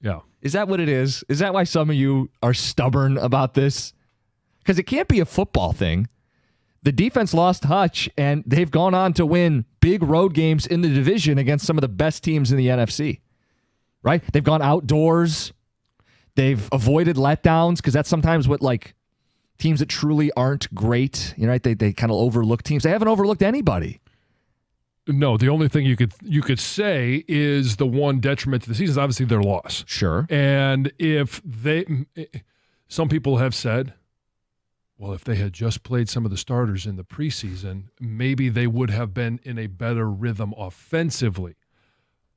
Yeah. Is that what it is? Is that why some of you are stubborn about this? Because it can't be a football thing. The defense lost touch, and they've gone on to win big road games in the division against some of the best teams in the NFC. Right? They've gone outdoors. They've avoided letdowns, because that's sometimes what, like, teams that truly aren't great, you know, right? They kind of overlook teams. They haven't overlooked anybody. No, the only thing you could say is the one detriment to the season is obviously their loss. Sure. And some people have said, well, if they had just played some of the starters in the preseason, maybe they would have been in a better rhythm offensively.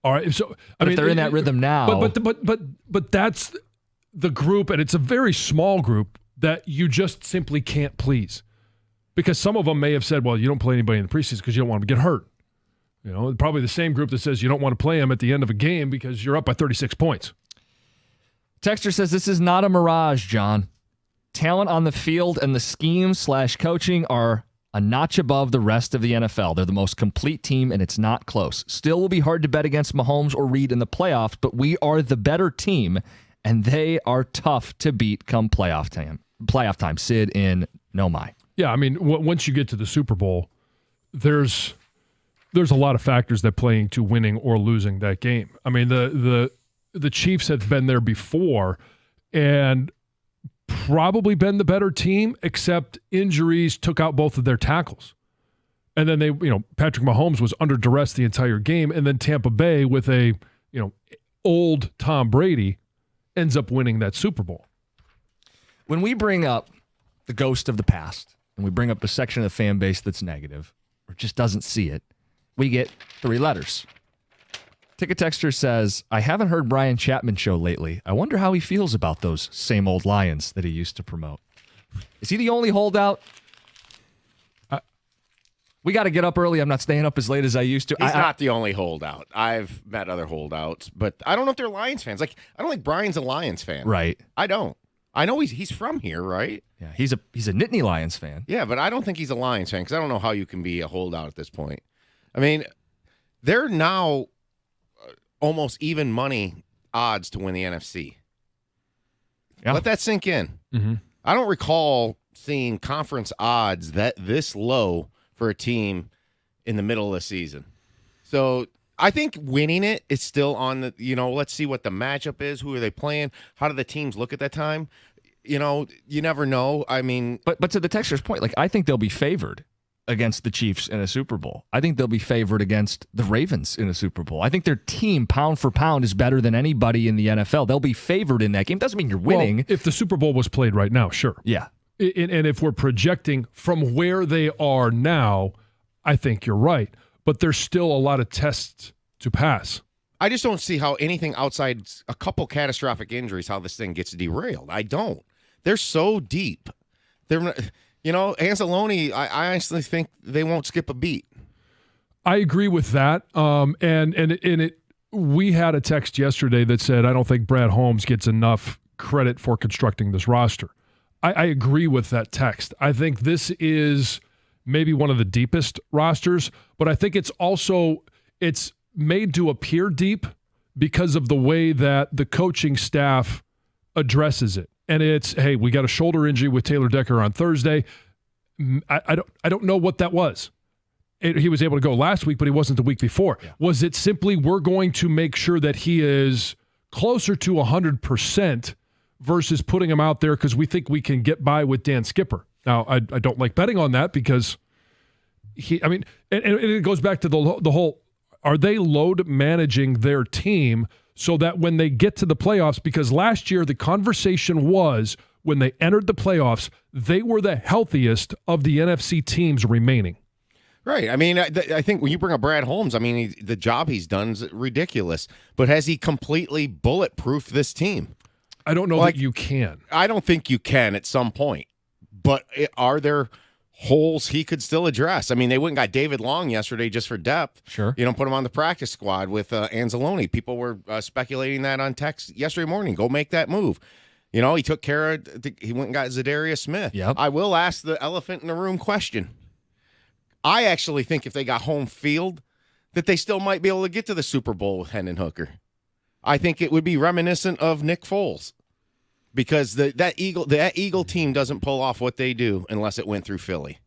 All right, so if they're in that rhythm now, but that's the group, and it's a very small group that you just simply can't please, because some of them may have said, well, you don't play anybody in the preseason because you don't want them to get hurt. You know, probably the same group that says you don't want to play them at the end of a game because you're up by 36 points. Texter says this is not a mirage, John. Talent on the field and the scheme/coaching are a notch above the rest of the NFL. They're the most complete team, and it's not close. Still will be hard to bet against Mahomes or Reed in the playoffs, but we are the better team, and they are tough to beat come playoff time. Playoff time. Sid in Nomai. Yeah, I mean, once you get to the Super Bowl, there's a lot of factors that play into winning or losing that game. I mean, the Chiefs have been there before and probably been the better team, except injuries took out both of their tackles. And then Patrick Mahomes was under duress the entire game, and then Tampa Bay with a, old Tom Brady ends up winning that Super Bowl. When we bring up the ghost of the past and we bring up a section of the fan base that's negative or just doesn't see it, we get 3 letters. Ticket Texter says, I haven't heard Brian Chapman show lately. I wonder how he feels about those same old Lions that he used to promote. Is he the only holdout? We got to get up early. I'm not staying up as late as I used to. He's not the only holdout. I've met other holdouts, but I don't know if they're Lions fans. Like, I don't think Brian's a Lions fan. Right. I don't. I know he's from here, right? Yeah, he's a Nittany Lions fan. Yeah, but I don't think he's a Lions fan because I don't know how you can be a holdout at this point. I mean, they're now almost even money odds to win the NFC. Yeah. Let that sink in. Mm-hmm. I don't recall seeing conference odds this low for a team in the middle of the season. So I think winning it is still on the, let's see what the matchup is. Who are they playing? How do the teams look at that time? You never know. I mean. But to the Texter's point, like, I think they'll be favored against the Chiefs in a Super Bowl. I think they'll be favored against the Ravens in a Super Bowl. I think their team, pound for pound, is better than anybody in the NFL. They'll be favored in that game. Doesn't mean you're winning. Well, if the Super Bowl was played right now, sure. Yeah. And if we're projecting from where they are now, I think you're right. But there's still a lot of tests to pass. I just don't see how anything outside a couple catastrophic injuries, how this thing gets derailed. I don't. They're so deep. Anzalone, I honestly think they won't skip a beat. I agree with that. We had a text yesterday that said, I don't think Brad Holmes gets enough credit for constructing this roster. I agree with that text. I think this is maybe one of the deepest rosters, but I think it's made to appear deep because of the way that the coaching staff addresses it. And it's, hey, we got a shoulder injury with Taylor Decker on Thursday. I don't know what that was. He was able to go last week, but he wasn't the week before. Yeah. Was it simply we're going to make sure that he is closer to 100% versus putting him out there because we think we can get by with Dan Skipper? Now, I don't like betting on that because and it goes back to the whole, are they load managing their team so that when they get to the playoffs, because last year the conversation was when they entered the playoffs, they were the healthiest of the NFC teams remaining. Right. I mean, I think when you bring up Brad Holmes, I mean, the job he's done is ridiculous. But has he completely bulletproofed this team? I don't know that you can. I don't think you can at some point. But are there holes he could still address? I mean, they went and got David Long yesterday just for depth. Sure. Put him on the practice squad with Anzalone. People were speculating that on text yesterday morning. Go make that move. He took care of he went and got Zadarius Smith. Yep. I will ask the elephant in the room question. I actually think if they got home field, that they still might be able to get to the Super Bowl with Hendon Hooker. I think it would be reminiscent of Nick Foles because that Eagle team doesn't pull off what they do unless it went through Philly.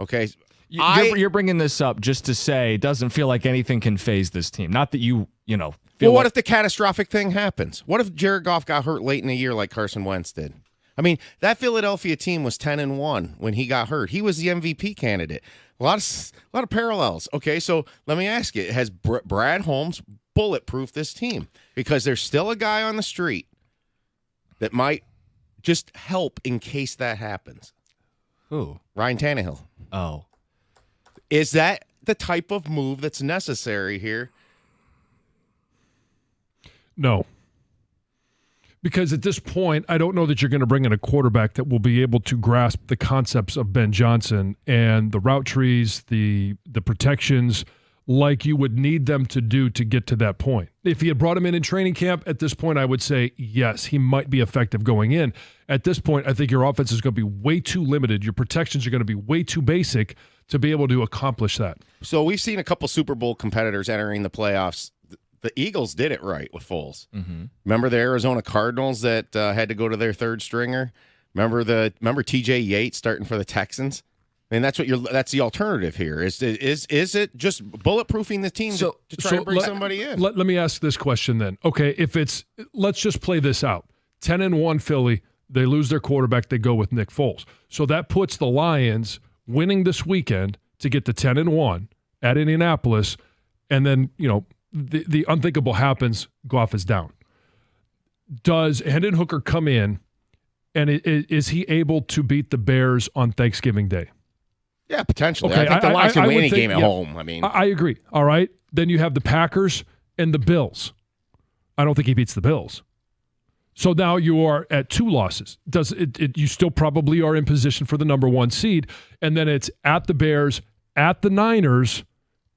Okay, You're bringing this up just to say it doesn't feel like anything can phase this team. Not that you know. Well, what if the catastrophic thing happens? What if Jared Goff got hurt late in the year like Carson Wentz did? I mean, that Philadelphia team was 10-1 when he got hurt. He was the MVP candidate. A lot of parallels. Okay, so let me ask you: has Brad Holmes bulletproof this team? Because there's still a guy on the street that might just help in case that happens. Who? Ryan Tannehill. Oh. Is that the type of move that's necessary here? No. Because at this point, I don't know that you're going to bring in a quarterback that will be able to grasp the concepts of Ben Johnson and the route trees, the protections, like you would need them to do to get to that point. If he had brought him in training camp, at this point, I would say, yes, he might be effective going in. At this point, I think your offense is going to be way too limited. Your protections are going to be way too basic to be able to accomplish that. So we've seen a couple Super Bowl competitors entering the playoffs. The Eagles did it right with Foles. Mm-hmm. Remember the Arizona Cardinals that had to go to their third stringer? Remember T.J. Yates starting for the Texans? I mean, that's the alternative here. Is it just bulletproofing the team to try to bring somebody in? Let me ask this question then. Okay, let's just play this out. 10-1 Philly, they lose their quarterback, they go with Nick Foles. So that puts the Lions winning this weekend to get to 10-1 at Indianapolis, and then, the unthinkable happens, Goff is down. Does Hendon Hooker come in, and is he able to beat the Bears on Thanksgiving Day? Yeah, potentially. Okay, I think the Lions can win any game at yeah, home. I mean, I agree. All right. Then you have the Packers and the Bills. I don't think he beats the Bills. So now you are at 2 losses. You still probably are in position for the number 1 seed, and then it's at the Bears, at the Niners,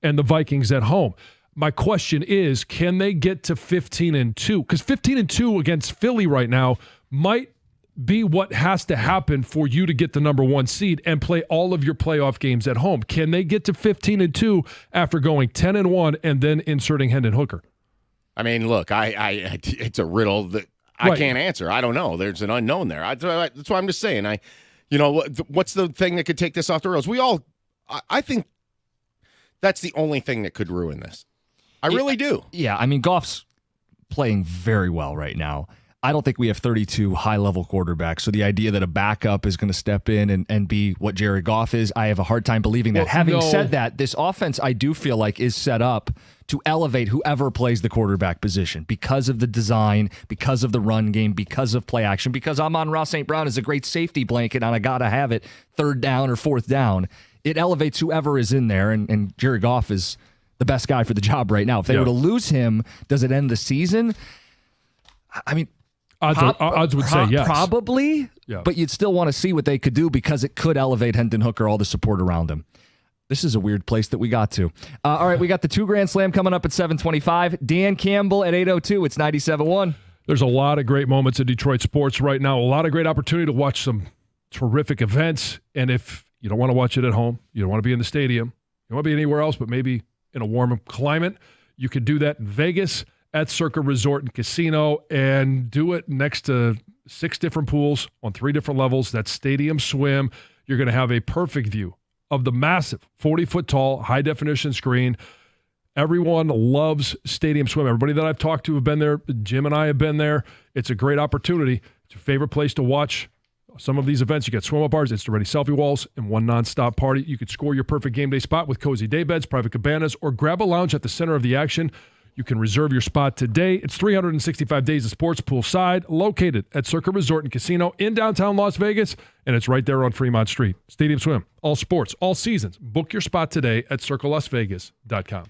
and the Vikings at home. My question is, can they get to 15-2? Because 15-2 against Philly right now might be what has to happen for you to get the number 1 seed and play all of your playoff games at home. Can they get to 15-2 after going 10-1 and then inserting Hendon Hooker? I mean, look, it's a riddle that I can't answer. I don't know. There's an unknown there. That's why I'm just saying. What's the thing that could take this off the rails? I think that's the only thing that could ruin this. I really do. Yeah, I mean, Goff's playing very well right now. I don't think we have 32 high-level quarterbacks, so the idea that a backup is going to step in and be what Jared Goff is, I have a hard time believing that. Having said that, this offense, I do feel like, is set up to elevate whoever plays the quarterback position because of the design, because of the run game, because of play action, because Amon-Ra St. Brown is a great safety blanket, and I got to have it 3rd down or 4th down. It elevates whoever is in there, and Jared Goff is the best guy for the job right now. If they were to lose him, does it end the season? I mean, odds would say yes. Probably, but you'd still want to see what they could do because it could elevate Hendon Hooker, all the support around him. This is a weird place that we got to. All right, we got the 2 Grand Slam coming up at 7:25. Dan Campbell at 8:02. It's 97.1. There's a lot of great moments in Detroit sports right now. A lot of great opportunity to watch some terrific events. And if you don't want to watch it at home, you don't want to be in the stadium, you don't want to be anywhere else, but maybe in a warm climate, you could do that in Vegas at Circa Resort and Casino and do it next to 6 different pools on 3 different levels. That's Stadium Swim. You're going to have a perfect view of the massive 40-foot tall, high-definition screen. Everyone loves Stadium Swim. Everybody that I've talked to have been there. Jim and I have been there. It's a great opportunity. It's your favorite place to watch some of these events. You got swim-up bars, Insta-ready selfie walls, and one nonstop party. You could score your perfect game day spot with cozy day beds, private cabanas, or grab a lounge at the center of the action. You can reserve your spot today. It's 365 days of sports poolside, located at Circa Resort and Casino in downtown Las Vegas, and it's right there on Fremont Street. Stadium Swim, all sports, all seasons. Book your spot today at circalasvegas.com.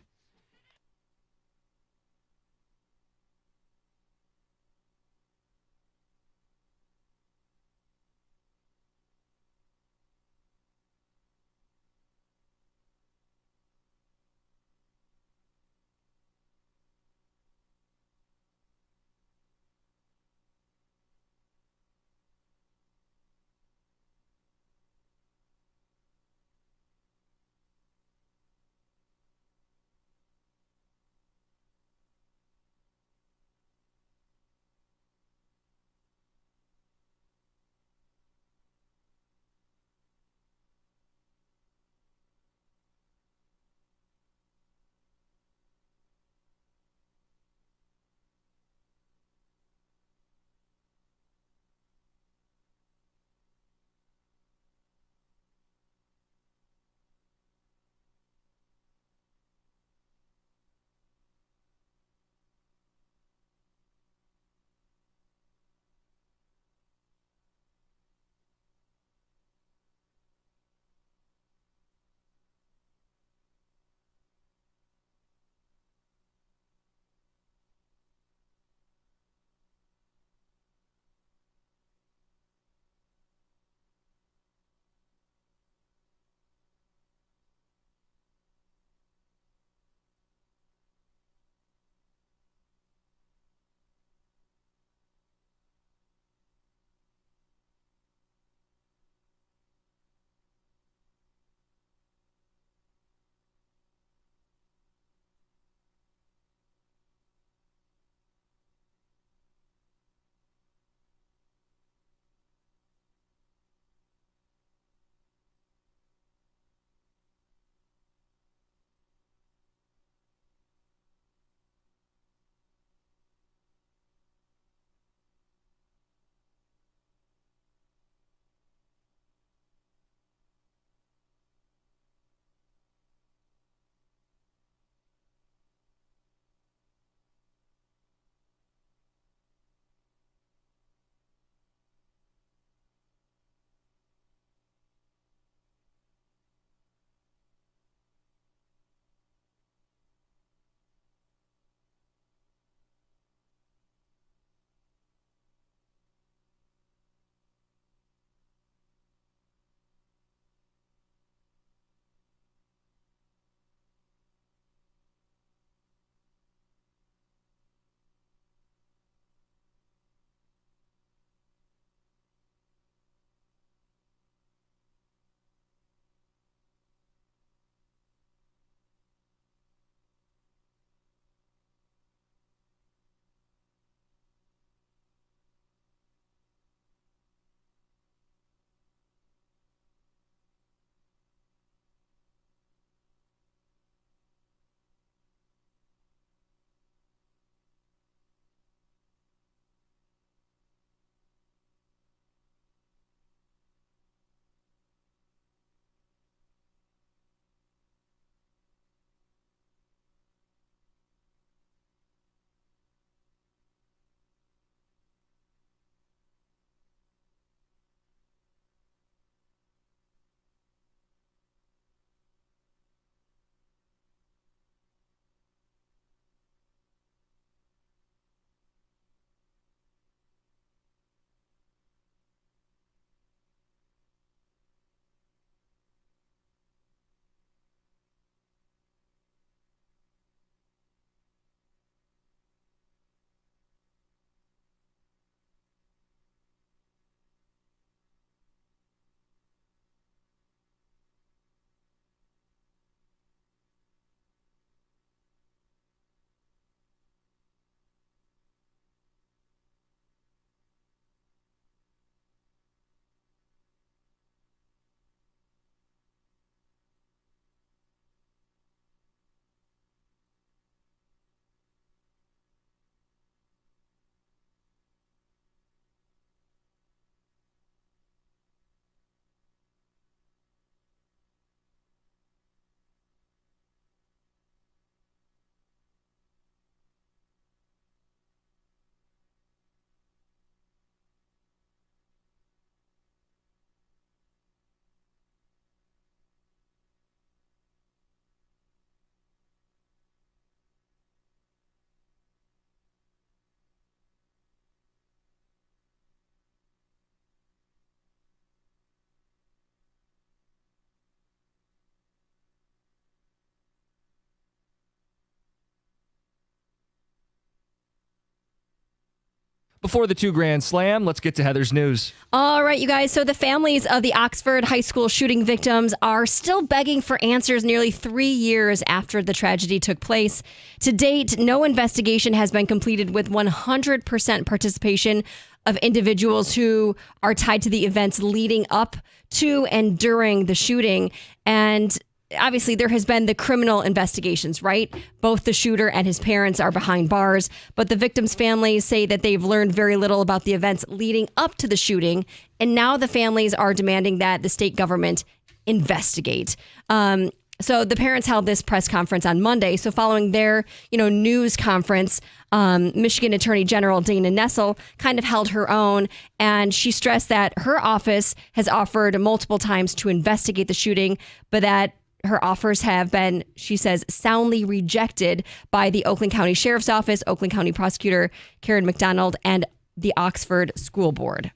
Before the 2 Grand Slam, let's get to Heather's news. All right, you guys. So the families of the Oxford High School shooting victims are still begging for answers nearly 3 years after the tragedy took place. To date, no investigation has been completed with 100% participation of individuals who are tied to the events leading up to and during the shooting. And obviously, there has been the criminal investigations, right? Both the shooter and his parents are behind bars, but the victims' families say that they've learned very little about the events leading up to the shooting, and now the families are demanding that the state government investigate. So the parents held this press conference on Monday. So following their, news conference, Michigan Attorney General Dana Nessel kind of held her own, and she stressed that her office has offered multiple times to investigate the shooting, but that her offers have been, she says, soundly rejected by the Oakland County Sheriff's Office, Oakland County Prosecutor Karen McDonald, and the Oxford School Board.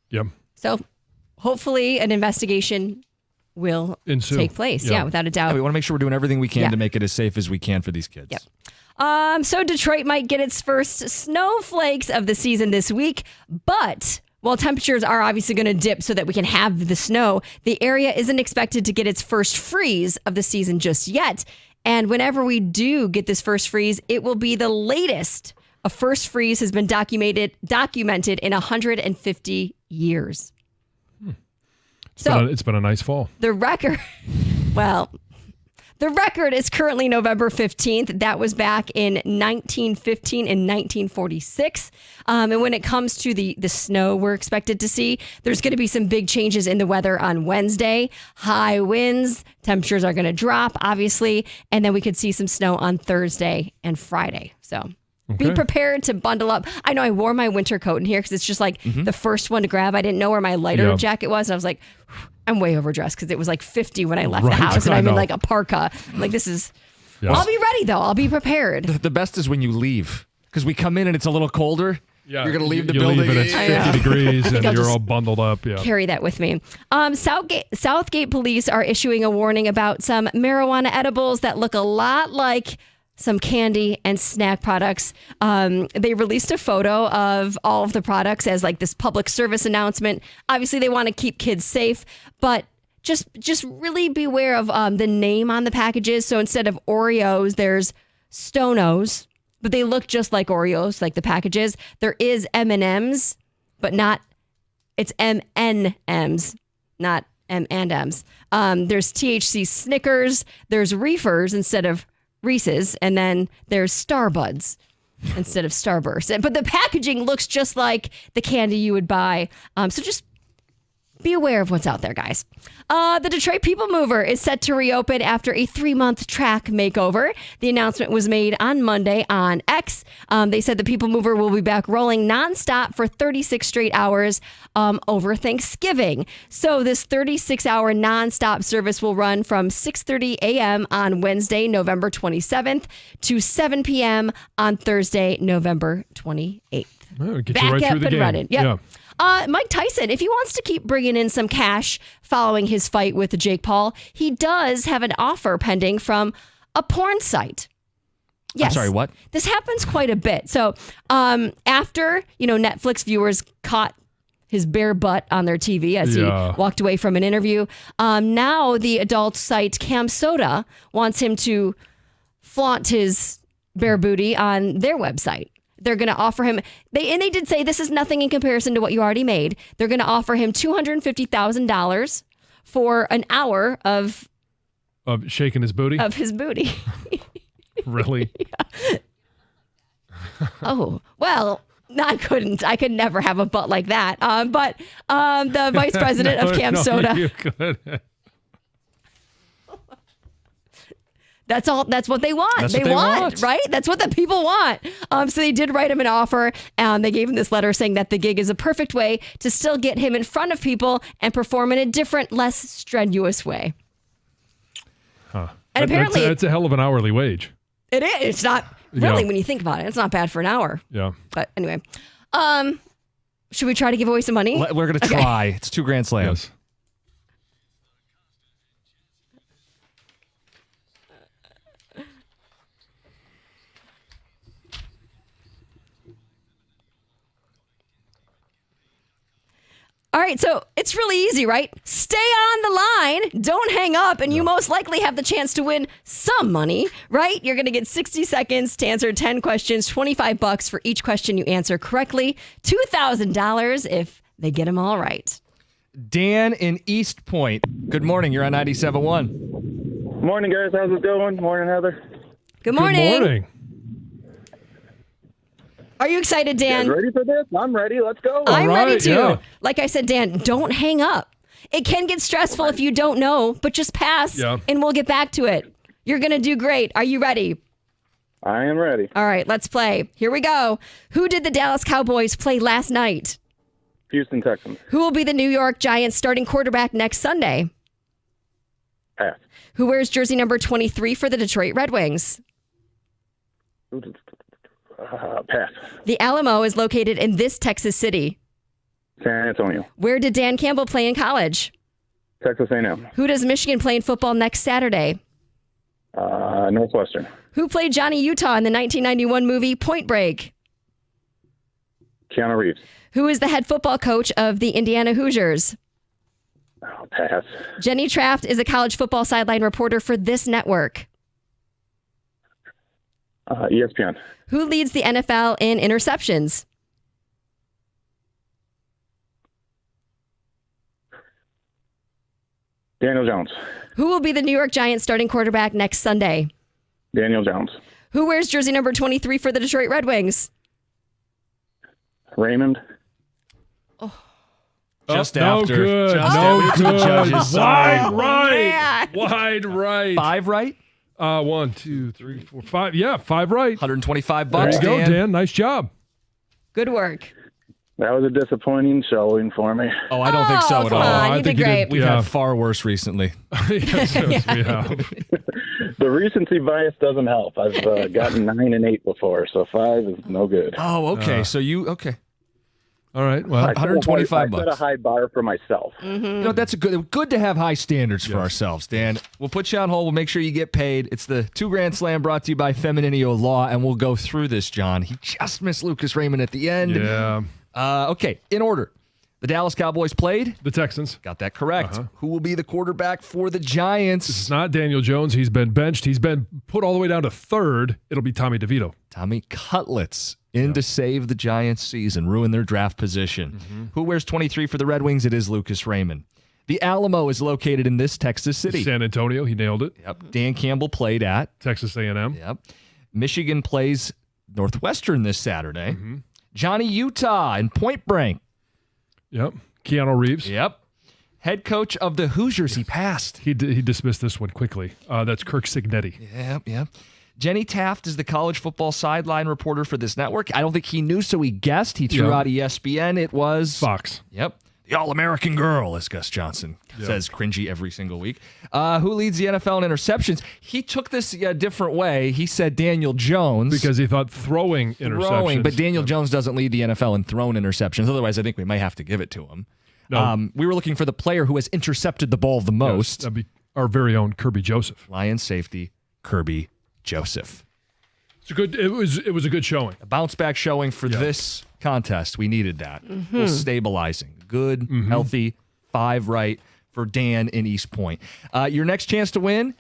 Yep. So hopefully an investigation will take place. Yeah, without a doubt. We want to make sure we're doing everything we can to make it as safe as we can for these kids. Yep. So Detroit might get its first snowflakes of the season this week, but while temperatures are obviously going to dip so that we can have the snow, the area isn't expected to get its first freeze of the season just yet. And whenever we do get this first freeze, it will be the latest a first freeze has been documented in 150 years. It's been a nice fall. The record, the record is currently November 15th. That was back in 1915 and 1946. And when it comes to the snow we're expected to see, there's going to be some big changes in the weather on Wednesday. High winds, temperatures are going to drop, obviously. And then we could see some snow on Thursday and Friday. So be prepared to bundle up. I know I wore my winter coat in here because it's just like the first one to grab. I didn't know where my lighter jacket was. And I was like, I'm way overdressed because it was like 50 when I left the house and I'm in like a parka. I'm like, this is, I'll be ready though. I'll be prepared. The best is when you leave because we come in and it's a little colder. Yeah, you're going to leave the you building. Leave and it's 50 degrees and you're all bundled up. Yeah. Carry that with me. Southgate police are issuing a warning about some marijuana edibles that look a lot like some candy and snack products. They released a photo of all of the products as like this public service announcement. Obviously, they want to keep kids safe, but just really beware of the name on the packages. So instead of Oreos, there's Stonos, but they look just like Oreos, like the packages. There is M&Ms, but not, it's M&Ms, not M&Ms. There's THC Snickers. There's Reefers instead of Reese's, and then there's Starbuds instead of Starburst. But the packaging looks just like the candy you would buy. So just be aware of what's out there, guys. The Detroit People Mover is set to reopen after a 3-month track makeover. The announcement was made on Monday on X. They said the People Mover will be back rolling nonstop for 36 straight hours over Thanksgiving. So this 36-hour nonstop service will run from 6:30 a.m. on Wednesday, November 27th to 7 p.m. on Thursday, November 28th. Well, get back you right up through the and game. running. Yep. Yeah. Mike Tyson, if he wants to keep bringing in some cash following his fight with Jake Paul, he does have an offer pending from a porn site. Yes. I'm sorry, what? This happens quite a bit. So after, Netflix viewers caught his bare butt on their TV as he walked away from an interview, now the adult site Cam Soda wants him to flaunt his bare booty on their website. They're going to offer him, they did say this is nothing in comparison to what you already made. They're going to offer him $250,000 for an hour of shaking his booty? Of his booty. Really? Yeah. Oh, well, I couldn't. I could never have a butt like that. But the vice president of Cam Soda. You could. That's all. That's what they want. That's they what they want, want. right? That's what the people want. So they did write him an offer. They gave him this letter saying that the gig is a perfect way to still get him in front of people and perform in a different, less strenuous way. Huh. And apparently, it's a hell of an hourly wage. it is. It's not really Yeah. when you think about it. It's not bad for an hour. Yeah. But anyway, should we try to give away some money? We're going to try. It's 2 grand slams. Yes. All right, so it's really easy, right? Stay on the line, don't hang up, and you most likely have the chance to win some money, right? You're going to get 60 seconds to answer 10 questions, $25 for each question you answer correctly, $2,000 if they get them all right. Dan in East Point. Good morning. You're on 97.1. Morning, guys. How's it going? Morning, Heather. Good morning. Good morning. Are you excited, You Dan? guys ready for this? I'm ready. Let's go. I'm ready right, to. yeah. Like I said, Dan, don't hang up. It can get stressful if you don't know, but just pass Yeah. and we'll get back to it. You're going to do great. Are you ready? I am ready. All right, let's play. Here we go. Who did the Dallas Cowboys play last night? Houston Texans. Who will be the New York Giants starting quarterback next Sunday? Pass. Who wears jersey number 23 for the Detroit Red Wings? Pass. The Alamo is located in this Texas city. San Antonio. Where did Dan Campbell play in college? Texas A&M. Who does Michigan play in football next Saturday? Northwestern. Who played Johnny Utah in the 1991 movie Point Break? Keanu Reeves. Who is the head football coach of the Indiana Hoosiers? Pass. Jenny Traft is a college football sideline reporter for this network. ESPN. Who leads the NFL in interceptions? Daniel Jones. Who will be the New York Giants starting quarterback next Sunday? Daniel Jones. Who wears jersey number 23 for the Detroit Red Wings? Raymond. Just no after. good. Just No after the good. judges. Sorry. Wide right. man. Wide right. 5 right? 1, 2, 3, 4, 5. Yeah, 5 right. $125. There you go, Dan. Nice job. Good work. That was a disappointing showing for me. Oh, I don't think so at come all. on. I You think did you great. We've Yeah. had far worse recently. Yes, we have. The recency bias doesn't help. I've gotten 9 and 8 before, so 5 is no good. Oh, okay. So you, okay. All right. Well, I set a high- $125 I set a bucks. high bar for myself. You know, that's a good to have high standards for ourselves, Dan. We'll put you on hold. We'll make sure you get paid. It's the 2 grand slam brought to you by Femininio Law, and we'll go through this, John. He just missed Lucas Raymond at the end. yeah. Okay, in order. The Dallas Cowboys played. The Texans. Got that correct. Who will be the quarterback for the Giants? It's not Daniel Jones. He's been benched. He's been put all the way down to 3rd. It'll be Tommy DeVito. Tommy Cutlets in to save the Giants season, ruin their draft position. Who wears 23 for the Red Wings? It is Lucas Raymond. The Alamo is located in this Texas city. San Antonio. He nailed it. Yep. Dan Campbell played at. Texas A&M. Yep. Michigan plays Northwestern this Saturday. Johnny Utah in Point Break. Yep. Keanu Reeves. Yep. Head coach of the Hoosiers. He passed. He dismissed this one quickly. That's Kirk Signetti. Yep. Jenny Taft is the college football sideline reporter for this network. I don't think he knew, so he guessed. He threw out ESPN. It was Fox. Yep. The All-American Girl, as Gus Johnson says cringy every single week. Who leads the NFL in interceptions? He took this a different way. He said Daniel Jones. Because he thought throwing interceptions. But Daniel Jones doesn't lead the NFL in thrown interceptions. Otherwise, I think we might have to give it to him. No. We were looking for the player who has intercepted the ball the most. That'd be our very own Kirby Joseph. Lions safety, Kirby Joseph. It's a good. It was a good showing. A bounce back showing for this contest. We needed that. Stabilizing. Good, healthy, 5 right for Dan in East Point. Your next chance to win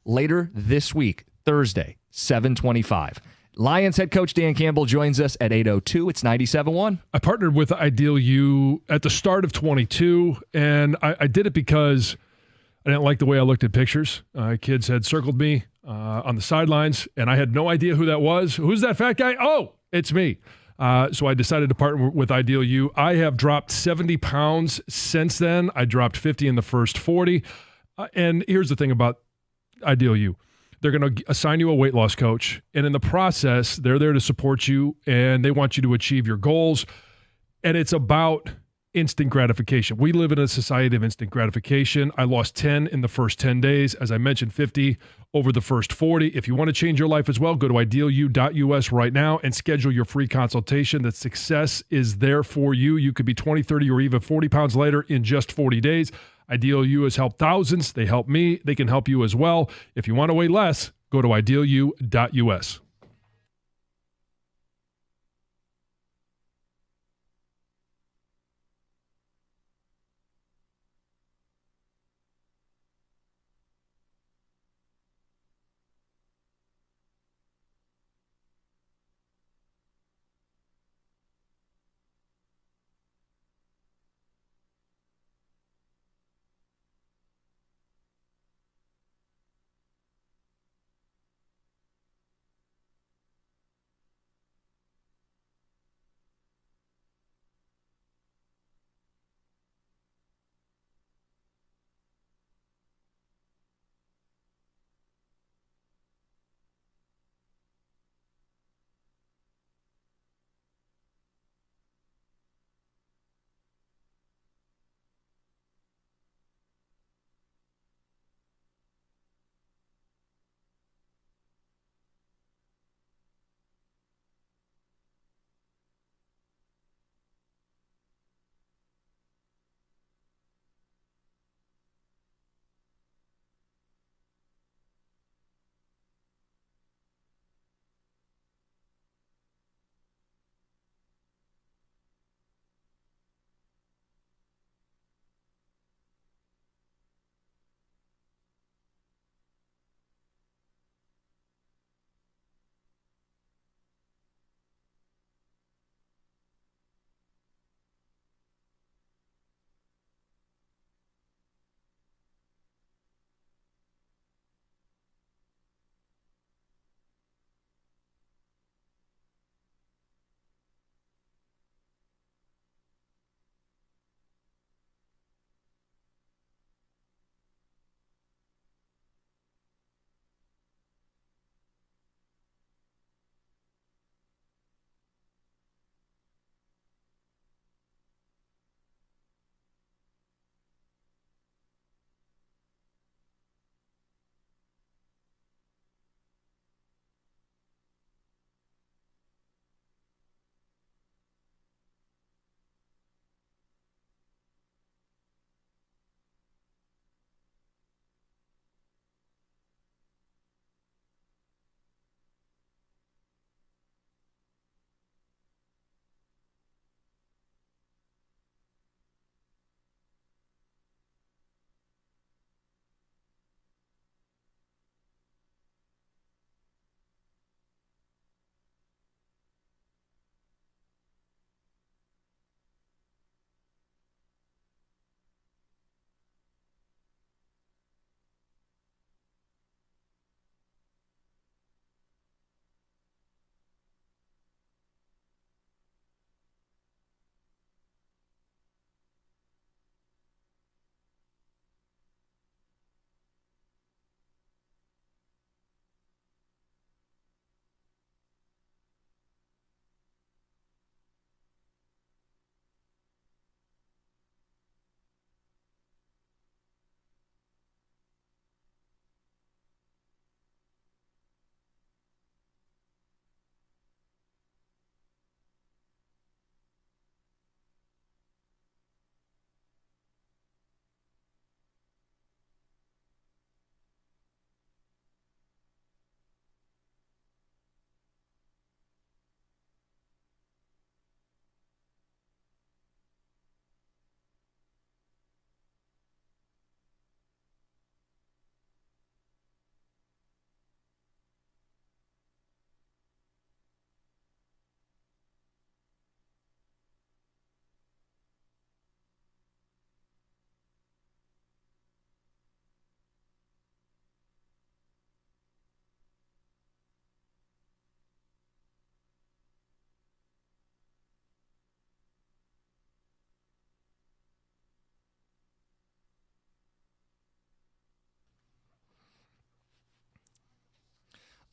later this week, Thursday, 7:25. Lions head coach Dan Campbell joins us at 8:02. It's 97.1. I partnered with Ideal U at the start of 22, and I did it because I didn't like the way I looked at pictures. Kids had circled me on the sidelines, and I had no idea who that was. Who's that fat guy? Oh, it's me. So I decided to partner with Ideal U. I have dropped 70 pounds since then. I dropped 50 in the first 40. And here's the thing about Ideal U. They're going to assign you a weight loss coach. And in the process, they're there to support you and they want you to achieve your goals. And it's about instant gratification. We live in a society of instant gratification. I lost 10 in the first 10 days. As I mentioned, 50 over the first 40. If you want to change your life as well, go to idealu.us right now and schedule your free consultation. That success is there for you. You could be 20, 30, or even 40 pounds lighter in just 40 days. Ideal U has helped thousands. They help me. They can help you as well. If you want to weigh less, go to idealu.us.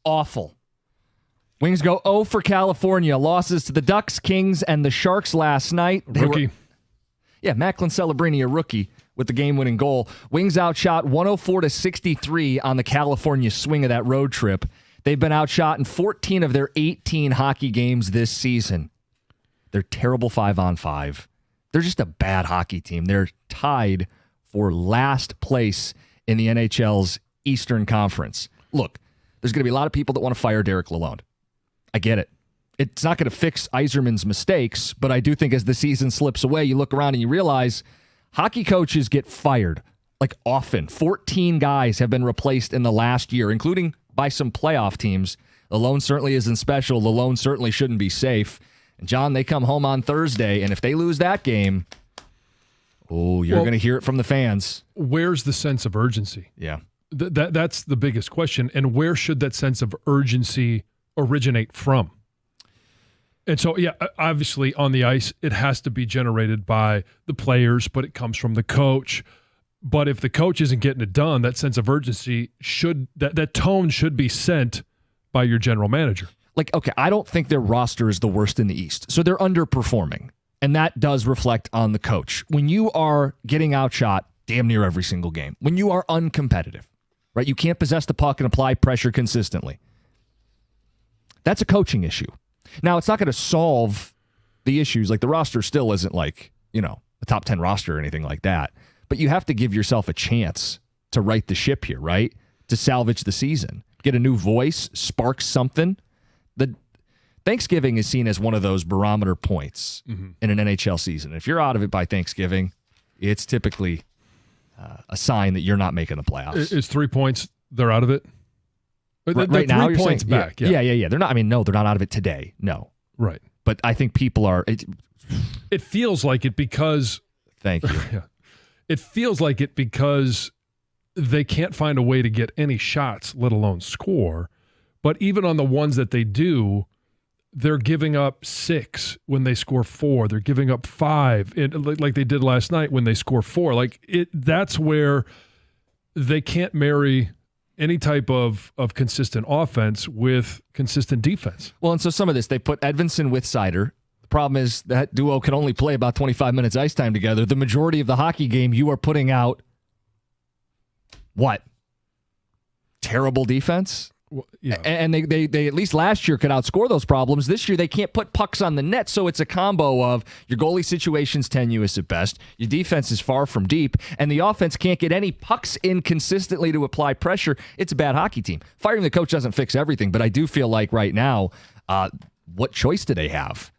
Awful. Wings go 0 for California. Losses to the Ducks, Kings, and the Sharks last night. Rookie. Macklin Celebrini, a rookie, with the game-winning goal. Wings outshot 104-63 on the California swing of that road trip. They've been outshot in 14 of their 18 hockey games this season. They're terrible 5-on-5. They're just a bad hockey team. They're tied for last place in the NHL's Eastern Conference. Look, there's going to be a lot of people that want to fire Derek Lalonde. I get it. It's not going to fix Yzerman's mistakes, but I do think as the season slips away, you look around and you realize hockey coaches get fired, like often. 14 guys have been replaced in the last year, including by some playoff teams. Lalonde certainly isn't special. Lalonde certainly shouldn't be safe. And, John, they come home on Thursday, and if they lose that game, you're going to hear it from the fans. Where's the sense of urgency? Yeah. That's the biggest question. And where should that sense of urgency originate from? And so, obviously on the ice, it has to be generated by the players, but it comes from the coach. But if the coach isn't getting it done, that sense of urgency that tone should be sent by your general manager. Like, okay, I don't think their roster is the worst in the East. So they're underperforming. And that does reflect on the coach. When you are getting outshot damn near every single game, when you are uncompetitive, right? You can't possess the puck and apply pressure consistently. That's a coaching issue. Now, it's not going to solve the issues. Like, the roster still isn't like, a top 10 roster or anything like that. But you have to give yourself a chance to right the ship here, right? To salvage the season. Get a new voice, spark something. The Thanksgiving is seen as one of those barometer points in an NHL season. If you're out of it by Thanksgiving, it's typically a sign that you're not making the playoffs. It's 3 points. They're out of it. Right now, 3 points saying, back. Yeah. They're not. I mean, no, they're not out of it today. No. Right. But I think people are. It feels like it because. Thank you. Yeah. It feels like it because they can't find a way to get any shots, let alone score. But even on the ones that they do, they're giving up 6 when they score 4. They're giving up 5, like they did last night when they score 4. That's where they can't marry any type of consistent offense with consistent defense. Well, and so some of this, they put Edvinsson with Seider. The problem is that duo can only play about 25 minutes ice time together. The majority of the hockey game, you are putting out what? Terrible defense? Well, yeah. And they at least last year could outscore those problems. This year they can't put pucks on the net, so it's a combo of your goalie situation's tenuous at best, your defense is far from deep, and the offense can't get any pucks in consistently to apply pressure. It's a bad hockey team. Firing the coach doesn't fix everything, but I do feel like right now, what choice do they have?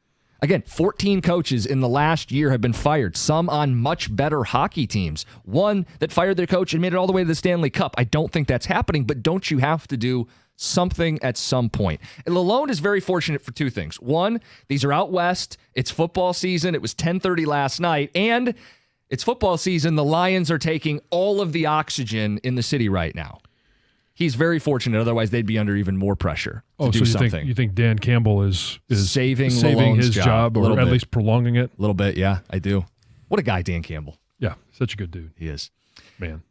Again, 14 coaches in the last year have been fired, some on much better hockey teams. One that fired their coach and made it all the way to the Stanley Cup. I don't think that's happening, but don't you have to do something at some point? And Lalonde is very fortunate for 2 things. One, these are out west. It's football season. It was 10:30 last night. And it's football season. The Lions are taking all of the oxygen in the city right now. He's very fortunate. Otherwise, they'd be under even more pressure to do something. You think Dan Campbell is saving his job or at least prolonging it? A little bit, yeah, I do. What a guy, Dan Campbell. Yeah, such a good dude. He is. Man.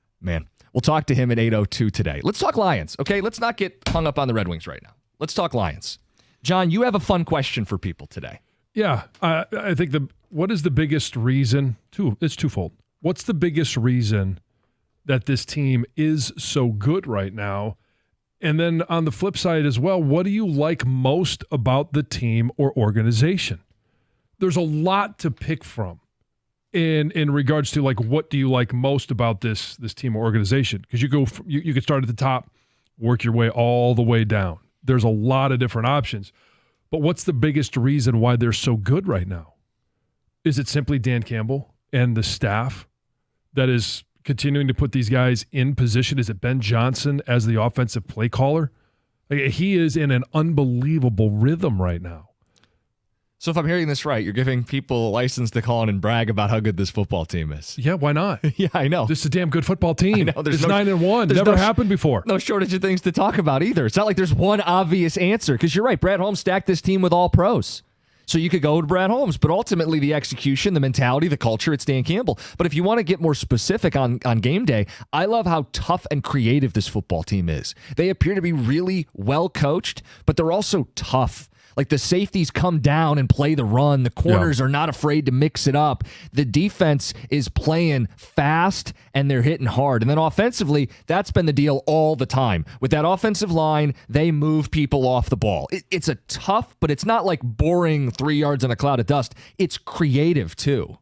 We'll talk to him at 8:02 today. Let's talk Lions, okay? Let's not get hung up on the Red Wings right now. Let's talk Lions. John, you have a fun question for people today. Yeah, I think what is the biggest reason? It's twofold. What's the biggest reason that this team is so good right now? And then on the flip side as well, what do you like most about the team or organization? There's a lot to pick from in regards to what do you like most about this team or organization? Because you could start at the top, work your way all the way down. There's a lot of different options. But what's the biggest reason why they're so good right now? Is it simply Dan Campbell and the staff that is continuing to put these guys in position? Is it Ben Johnson as the offensive play caller? He is in an unbelievable rhythm right now. So if I'm hearing this right, you're giving people a license to call in and brag about how good this football team is. Yeah, why not? Yeah, I know. This is a damn good football team. I know. It's 9-1. Never happened before. No shortage of things to talk about either. It's not like there's one obvious answer because you're right. Brad Holmes stacked this team with all pros. So you could go to Brad Holmes, but ultimately the execution, the mentality, the culture, it's Dan Campbell. But if you want to get more specific on game day, I love how tough and creative this football team is. They appear to be really well coached, but they're also tough. Like the safeties come down and play the run. The corners are not afraid to mix it up. The defense is playing fast and they're hitting hard. And then offensively, that's been the deal all the time. With that offensive line, they move people off the ball. It's a tough, but it's not like boring 3 yards in a cloud of dust. It's creative too.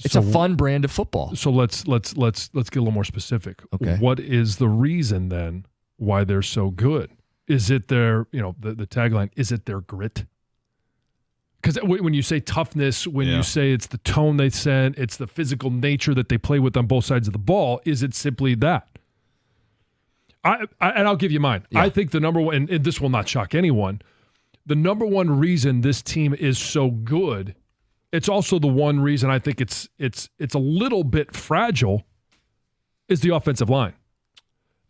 It's a fun brand of football. So let's get a little more specific. Okay. What is the reason then why they're so good? Is it their, the tagline, is it their grit? Because when you say toughness, when you say it's the tone they set, it's the physical nature that they play with on both sides of the ball, is it simply that? And I'll give you mine. Yeah. I think the number one, and this will not shock anyone, the number one reason this team is so good, it's also the one reason I think it's a little bit fragile, is the offensive line.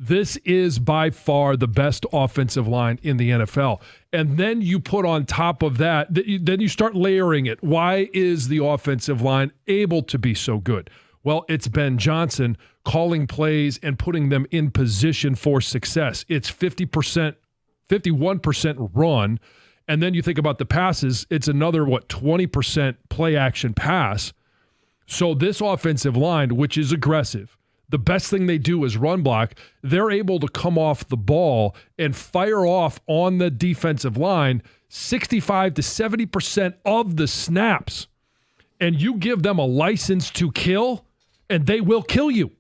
This is by far the best offensive line in the NFL. And then you put on top of that, then you start layering it. Why is the offensive line able to be so good? Well, it's Ben Johnson calling plays and putting them in position for success. It's 51% run. And then you think about the passes, it's another, 20% play action pass. So this offensive line, which is aggressive, the best thing they do is run block. They're able to come off the ball and fire off on the defensive line 65 to 70% of the snaps. And you give them a license to kill, and they will kill you.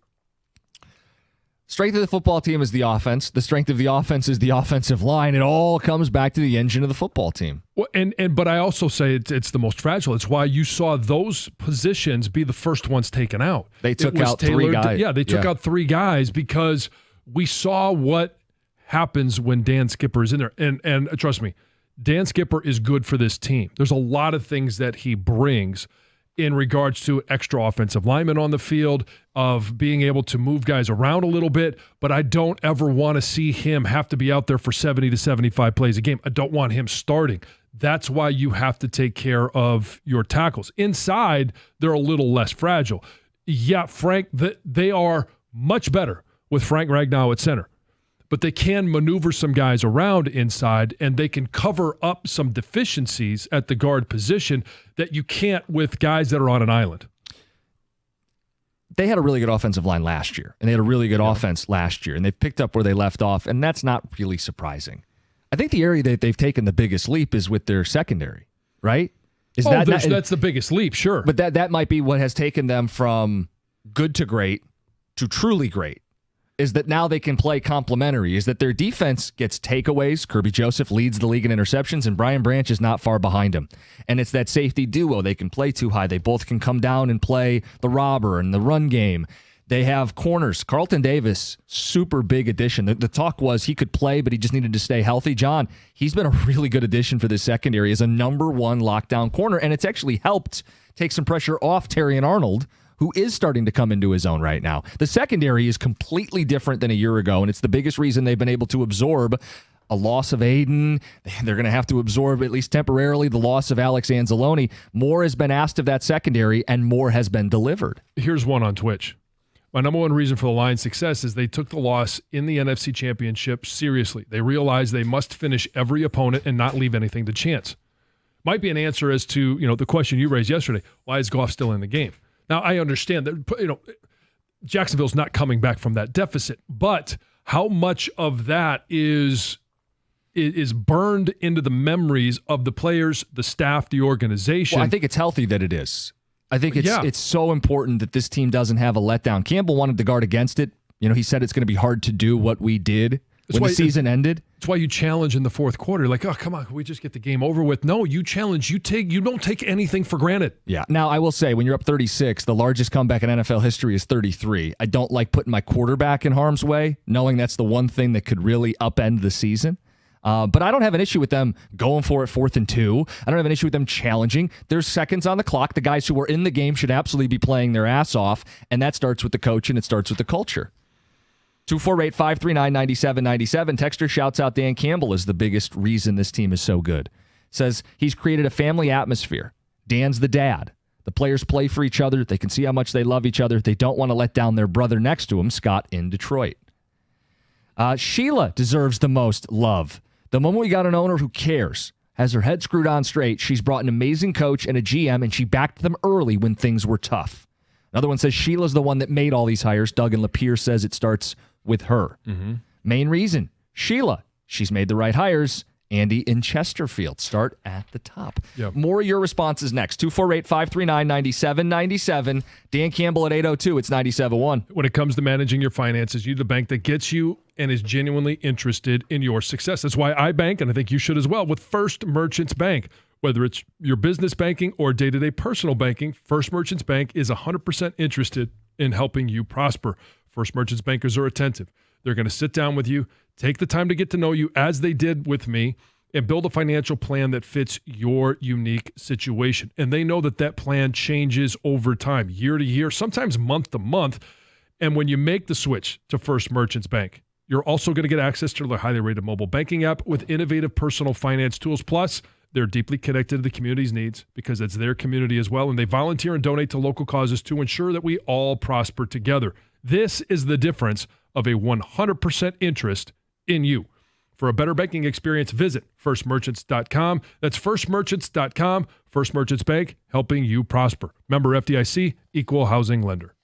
Strength of the football team is the offense. The strength of the offense is the offensive line. It all comes back to the engine of the football team. Well, but I also say it's the most fragile. It's why you saw those positions be the first ones taken out. They took out three guys. They took out 3 guys because we saw what happens when Dan Skipper is in there. And trust me, Dan Skipper is good for this team. There's a lot of things that he brings in regards to extra offensive linemen on the field, of being able to move guys around a little bit, but I don't ever want to see him have to be out there for 70 to 75 plays a game. I don't want him starting. That's why you have to take care of your tackles. Inside, they're a little less fragile. Yeah, Frank, they are much better with Frank Ragnow at center, but they can maneuver some guys around inside, and they can cover up some deficiencies at the guard position that you can't with guys that are on an island. They had a really good offensive line last year, and they had a really good offense last year, and they've picked up where they left off, and that's not really surprising. I think the area that they've taken the biggest leap is with their secondary, right? That's the biggest leap, sure. But that might be what has taken them from good to great to truly great, is that now they can play complementary, is that their defense gets takeaways. Kirby Joseph leads the league in interceptions, and Brian Branch is not far behind him. And it's that safety duo. They can play too high. They both can come down and play the robber and the run game. They have corners. Carlton Davis, super big addition. The talk was he could play, but he just needed to stay healthy. John, he's been a really good addition for this secondary as a number 1 lockdown corner, and it's actually helped take some pressure off Terrion Arnold, who is starting to come into his own right now. The secondary is completely different than a year ago, and it's the biggest reason they've been able to absorb a loss of Aiden. They're going to have to absorb, at least temporarily, the loss of Alex Anzalone. More has been asked of that secondary, and more has been delivered. Here's one on Twitch. My number one reason for the Lions' success is they took the loss in the NFC Championship seriously. They realized they must finish every opponent and not leave anything to chance. Might be an answer as to, the question you raised yesterday. Why is Goff still in the game? Now, I understand that, Jacksonville's not coming back from that deficit, but how much of that is burned into the memories of the players, the staff, the organization? Well, I think it's healthy that it is. I think it's so important that this team doesn't have a letdown. Campbell wanted to guard against it. He said it's going to be hard to do what we did when the season ended. That's why you challenge in the fourth quarter. Like, oh, come on, can we just get the game over with? No, you challenge. You don't take anything for granted. Yeah. Now, I will say, when you're up 36, the largest comeback in NFL history is 33. I don't like putting my quarterback in harm's way, knowing that's the one thing that could really upend the season. But I don't have an issue with them going for it 4th and 2. I don't have an issue with them challenging. There's seconds on the clock. The guys who are in the game should absolutely be playing their ass off, and that starts with the coach and it starts with the culture. 248-539-9797. Texter shouts out Dan Campbell is the biggest reason this team is so good. says he's created a family atmosphere. Dan's the dad. The players play for each other. They can see how much they love each other. They don't want to let down their brother next to him, Scott, in Detroit. Sheila deserves the most love. The moment we got an owner who cares, has her head screwed on straight, she's brought an amazing coach and a GM, and she backed them early when things were tough. Another one says Sheila's the one that made all these hires. Doug and Lapeer says it starts with her. Mm-hmm. Main reason, Sheila. She's made the right hires. Andy in Chesterfield. Start at the top. Yep. More of your responses next. 248-539-9797. Dan Campbell at 802. It's 97.1. When it comes to managing your finances, you're the bank that gets you and is genuinely interested in your success. That's why I bank, and I think you should as well, with First Merchants Bank. Whether it's your business banking or day-to-day personal banking, First Merchants Bank is 100% interested in helping you prosper. First Merchants bankers are attentive. They're going to sit down with you, take the time to get to know you as they did with me, and build a financial plan that fits your unique situation. And they know that that plan changes over time, year to year, sometimes month to month. And when you make the switch to First Merchants Bank, you're also going to get access to their highly rated mobile banking app with innovative personal finance tools. Plus, they're deeply connected to the community's needs because it's their community as well. And they volunteer and donate to local causes to ensure that we all prosper together. This is the difference of a 100% interest in you. For a better banking experience, visit firstmerchants.com. That's firstmerchants.com. First Merchants Bank, helping you prosper. Member FDIC, equal housing lender.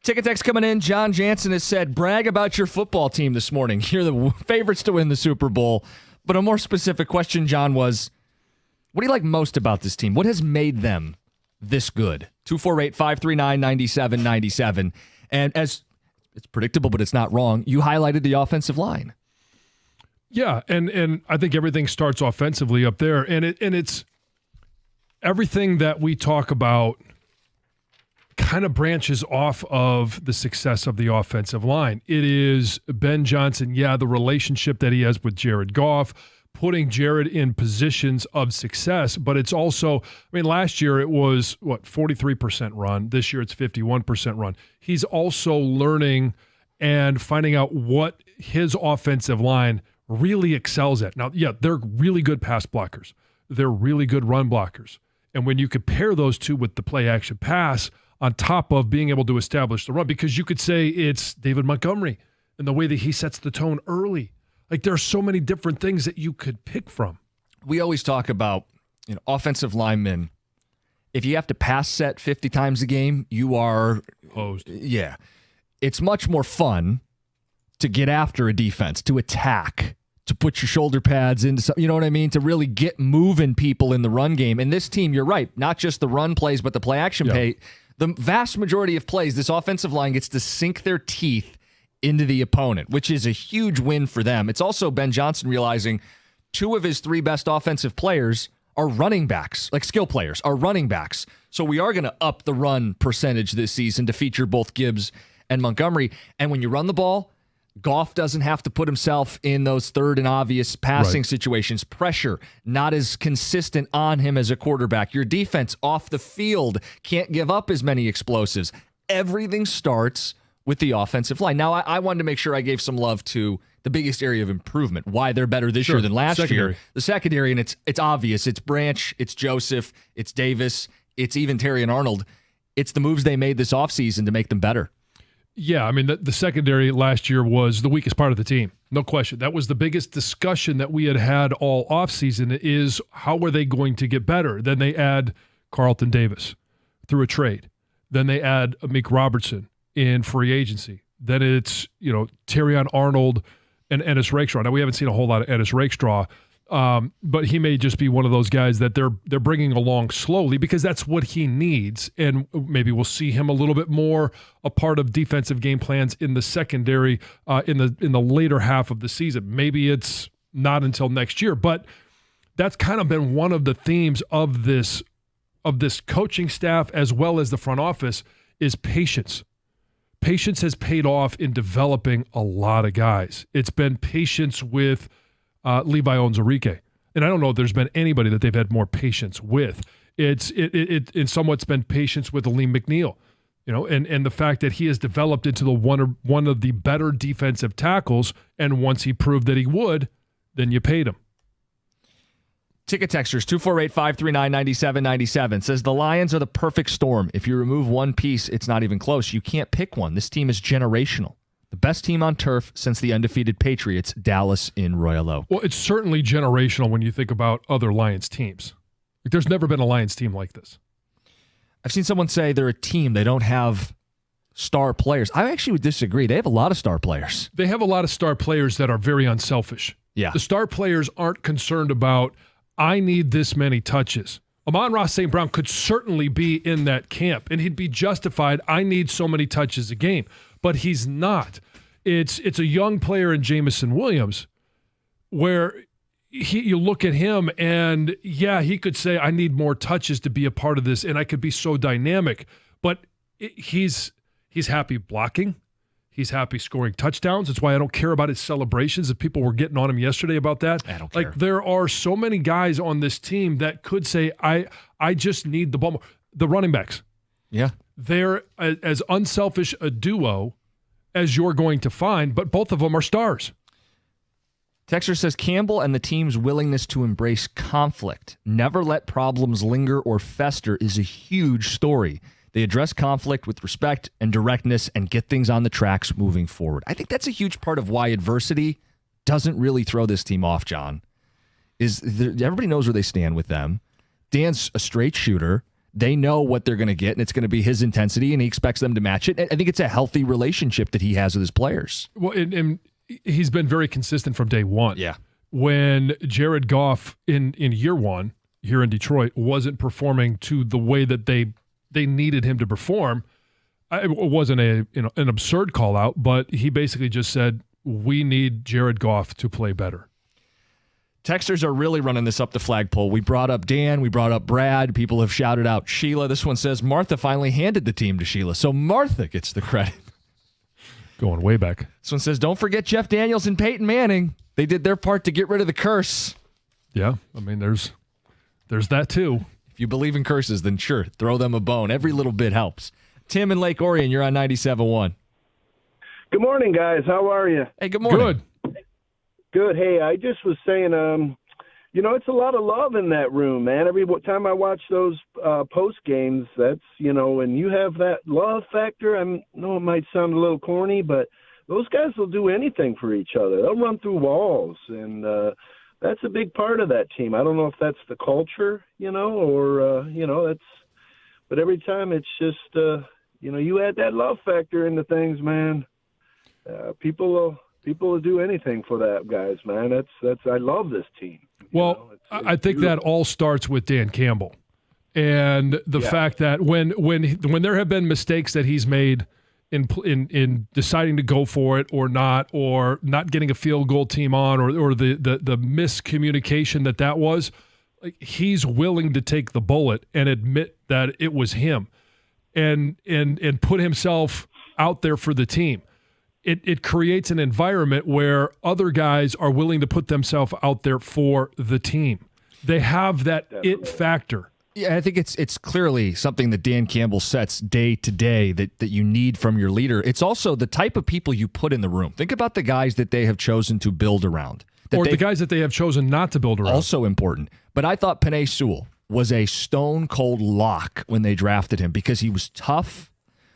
Ticket text coming in. John Jansen has said, brag about your football team this morning. You're the favorites to win the Super Bowl. But a more specific question, John, was, what do you like most about this team? What has made them this good? 248-539-9797. And as it's predictable, but it's not wrong, you highlighted the offensive line. Yeah, and I think everything starts offensively up there. And it's everything that we talk about kind of branches off of the success of the offensive line. It is Ben Johnson, the relationship that he has with Jared Goff, putting Jared in positions of success, but it's also, last year it was, 43% run. This year it's 51% run. He's also learning and finding out what his offensive line really excels at. Now, they're really good pass blockers. They're really good run blockers. And when you compare those two with the play action pass, on top of being able to establish the run, because you could say it's David Montgomery and the way that he sets the tone early. Like, there are so many different things that you could pick from. We always talk about, offensive linemen. If you have to pass set 50 times a game, you are hosed. Yeah. It's much more fun to get after a defense, to attack, to put your shoulder pads into some, you know what I mean? To really get moving people in the run game. And this team, you're right, not just the run plays, but the play action pay. The vast majority of plays, this offensive line gets to sink their teeth into the opponent, which is a huge win for them. It's also Ben Johnson realizing 2 of his 3 best offensive players are running backs, like skill players, are running backs. So we are going to up the run percentage this season to feature both Gibbs and Montgomery. And when you run the ball, Goff doesn't have to put himself in those third and obvious passing situations. Pressure not as consistent on him as a quarterback. Your defense off the field can't give up as many explosives. Everything starts with the offensive line. Now, I wanted to make sure I gave some love to the biggest area of improvement, why they're better this year than last year. The secondary, and it's obvious. It's Branch, it's Joseph, it's Davis, it's even Terry and Arnold. It's the moves they made this offseason to make them better. Yeah, the secondary last year was the weakest part of the team. No question. That was the biggest discussion that we had all offseason is how are they going to get better? Then they add Carlton Davis through a trade. Then they add Amik Robertson in free agency. Then it's, Terrion Arnold and Ennis Rakestraw. Now, we haven't seen a whole lot of Ennis Rakestraw, but he may just be one of those guys that they're bringing along slowly because that's what he needs. And maybe we'll see him a little bit more a part of defensive game plans in the secondary in the later half of the season. Maybe it's not until next year, but that's kind of been one of the themes of this coaching staff as well as the front office is patience. Patience has paid off in developing a lot of guys. It's been patience with Levi Onwuzurike. And I don't know if there's been anybody that they've had more patience with. It's somewhat's been patience with Aleem McNeil, and the fact that he has developed into the one of the better defensive tackles. And once he proved that he would, then you paid him. Ticket texters 248-539-9797 says the Lions are the perfect storm. If you remove one piece, it's not even close. You can't pick one. This team is generational. The best team on turf since the undefeated Patriots, Dallas in Royal Oak. Well, it's certainly generational when you think about other Lions teams. There's never been a Lions team like this. I've seen someone say they're a team. They don't have star players. I actually would disagree. They have a lot of star players. They have a lot of star players that are very unselfish. Yeah. The star players aren't concerned about, I need this many touches. Amon-Ra St. Brown could certainly be in that camp, and he'd be justified, I need so many touches a game. But he's not. It's a young player in Jamison Williams where you look at him and, he could say, I need more touches to be a part of this, and I could be so dynamic. But he's happy blocking. He's happy scoring touchdowns. That's why I don't care about his celebrations. If people were getting on him yesterday about that. I don't care. Like, there are so many guys on this team that could say, I just need the ball more. The running backs. Yeah. They're as unselfish a duo as you're going to find, but both of them are stars. Texter says Campbell and the team's willingness to embrace conflict, never let problems linger or fester, is a huge story. They address conflict with respect and directness and get things on the tracks moving forward. I think that's a huge part of why adversity doesn't really throw this team off, John. Everybody knows where they stand with them. Dan's a straight shooter. They know what they're going to get, and it's going to be his intensity, and he expects them to match it. I think it's a healthy relationship that he has with his players. Well, and he's been very consistent from day one. Yeah. When Jared Goff in year one here in Detroit wasn't performing to the way that they needed him to perform, it wasn't an absurd call out, but he basically just said, we need Jared Goff to play better. Texters are really running this up the flagpole. We brought up Dan. We brought up Brad. People have shouted out Sheila. This one says Martha finally handed the team to Sheila. So Martha gets the credit. Going way back. This one says, don't forget Jeff Daniels and Peyton Manning. They did their part to get rid of the curse. Yeah, I mean, there's that too. If you believe in curses, then sure, throw them a bone. Every little bit helps. Tim in Lake Orion, you're on 97.1. Good morning, guys. How are you? Hey, good morning. Good. Good. Hey, I just was saying, it's a lot of love in that room, man. Every time I watch those post games, that's, and you have that love factor. I know it might sound a little corny, but those guys will do anything for each other. They'll run through walls, and that's a big part of that team. I don't know if that's the culture, that's. But every time it's just, you add that love factor into things, man. People will do anything for that, guys, man. That's I love this team. Well, I think that all starts with Dan Campbell, and the fact that when there have been mistakes that he's made in deciding to go for it or not getting a field goal team on or the miscommunication that was, like, he's willing to take the bullet and admit that it was him, and put himself out there for the team. It creates an environment where other guys are willing to put themselves out there for the team. They have that it factor. Yeah, I think it's clearly something that Dan Campbell sets day to day that you need from your leader. It's also the type of people you put in the room. Think about the guys that they have chosen to build around. Or the guys that they have chosen not to build around. Also important. But I thought Penei Sewell was a stone-cold lock when they drafted him because he was tough,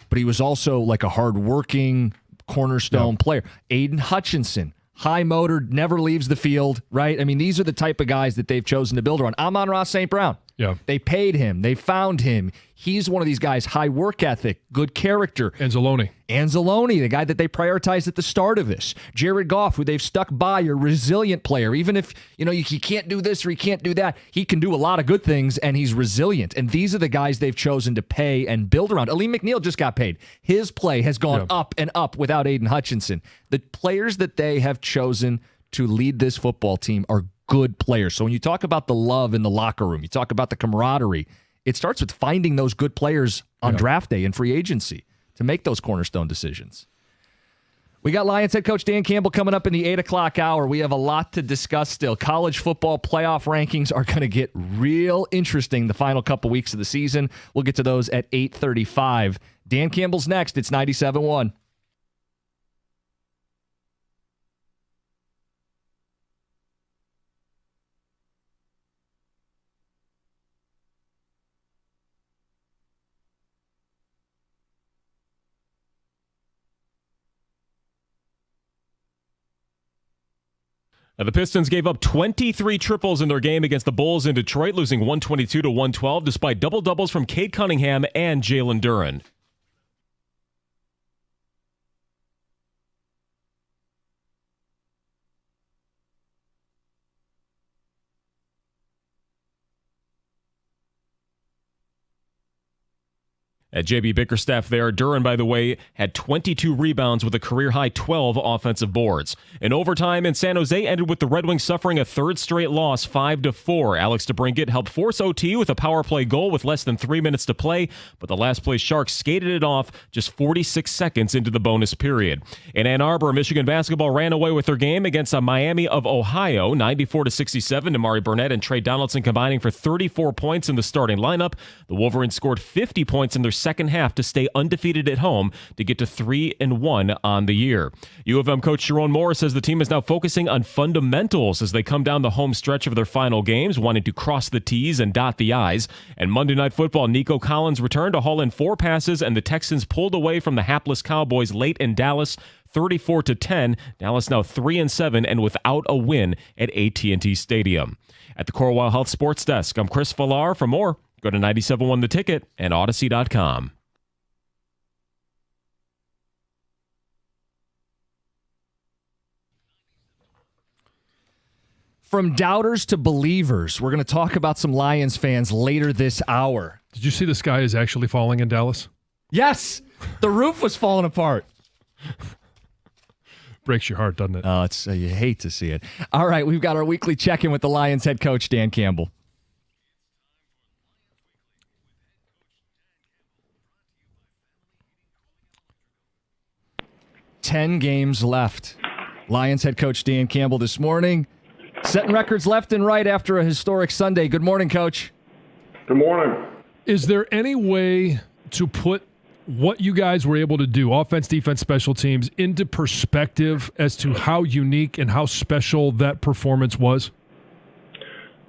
but he was also like a hard-working cornerstone player. Aiden Hutchinson, high motor, never leaves the field, right? I mean, these are the type of guys that they've chosen to build around. Amon-Ra St. Brown. Yeah. They paid him. They found him. He's one of these guys, high work ethic, good character. Anzalone, the guy that they prioritized at the start of this. Jared Goff, who they've stuck by, a resilient player. Even if, he can't do this or he can't do that, he can do a lot of good things, and he's resilient. And these are the guys they've chosen to pay and build around. Aleem McNeil just got paid. His play has gone up and up without Aiden Hutchinson. The players that they have chosen to lead this football team are good players. So when you talk about the love in the locker room, you talk about the camaraderie, it starts with finding those good players on draft day and free agency to make those cornerstone decisions. We got Lions head coach Dan Campbell coming up in the 8 o'clock hour. We have a lot to discuss still. College football playoff rankings are going to get real interesting the final couple weeks of the season. We'll get to those at 8:35. Dan Campbell's next. It's 97.1. Now, the Pistons gave up 23 triples in their game against the Bulls in Detroit, losing 122-112, despite double-doubles from Cade Cunningham and Jalen Duren. At JB Bickerstaff there, Duren, by the way, had 22 rebounds with a career-high 12 offensive boards. In overtime in San Jose ended with the Red Wings suffering a third straight loss, 5-4. Alex DeBrincat helped force OT with a power play goal with less than 3 minutes to play, but the last-place Sharks skated it off just 46 seconds into the bonus period. In Ann Arbor, Michigan basketball ran away with their game against Miami of Ohio, 94-67. Damari Burnett and Trey Donaldson combining for 34 points in the starting lineup. The Wolverines scored 50 points in their second half to stay undefeated at home to get to 3-1 on the year. U of M coach Sharon Moore says the team is now focusing on fundamentals as they come down the home stretch of their final games, wanting to cross the T's and dot the I's. And Monday Night Football, Nico Collins returned to haul in 4 passes, and the Texans pulled away from the hapless Cowboys late in Dallas, 34-10. Dallas now 3-7 and without a win at AT&T Stadium. At the Corewell Health Sports Desk, I'm Chris Villar. For more, Go to 97.1 The Ticket and Odyssey.com. From doubters to believers, we're going to talk about some Lions fans later this hour. Did you see the sky is actually falling in Dallas? Yes, the roof was falling apart. Breaks your heart, doesn't it? Oh, it's you hate to see it. All right, we've got our weekly check-in with the Lions head coach, Dan Campbell. Ten games left. Lions head coach Dan Campbell this morning, setting records left and right after a historic Sunday. Good morning, Coach. Good morning. Is there any way to put what you guys were able to do, offense, defense, special teams, into perspective as to how unique and how special that performance was?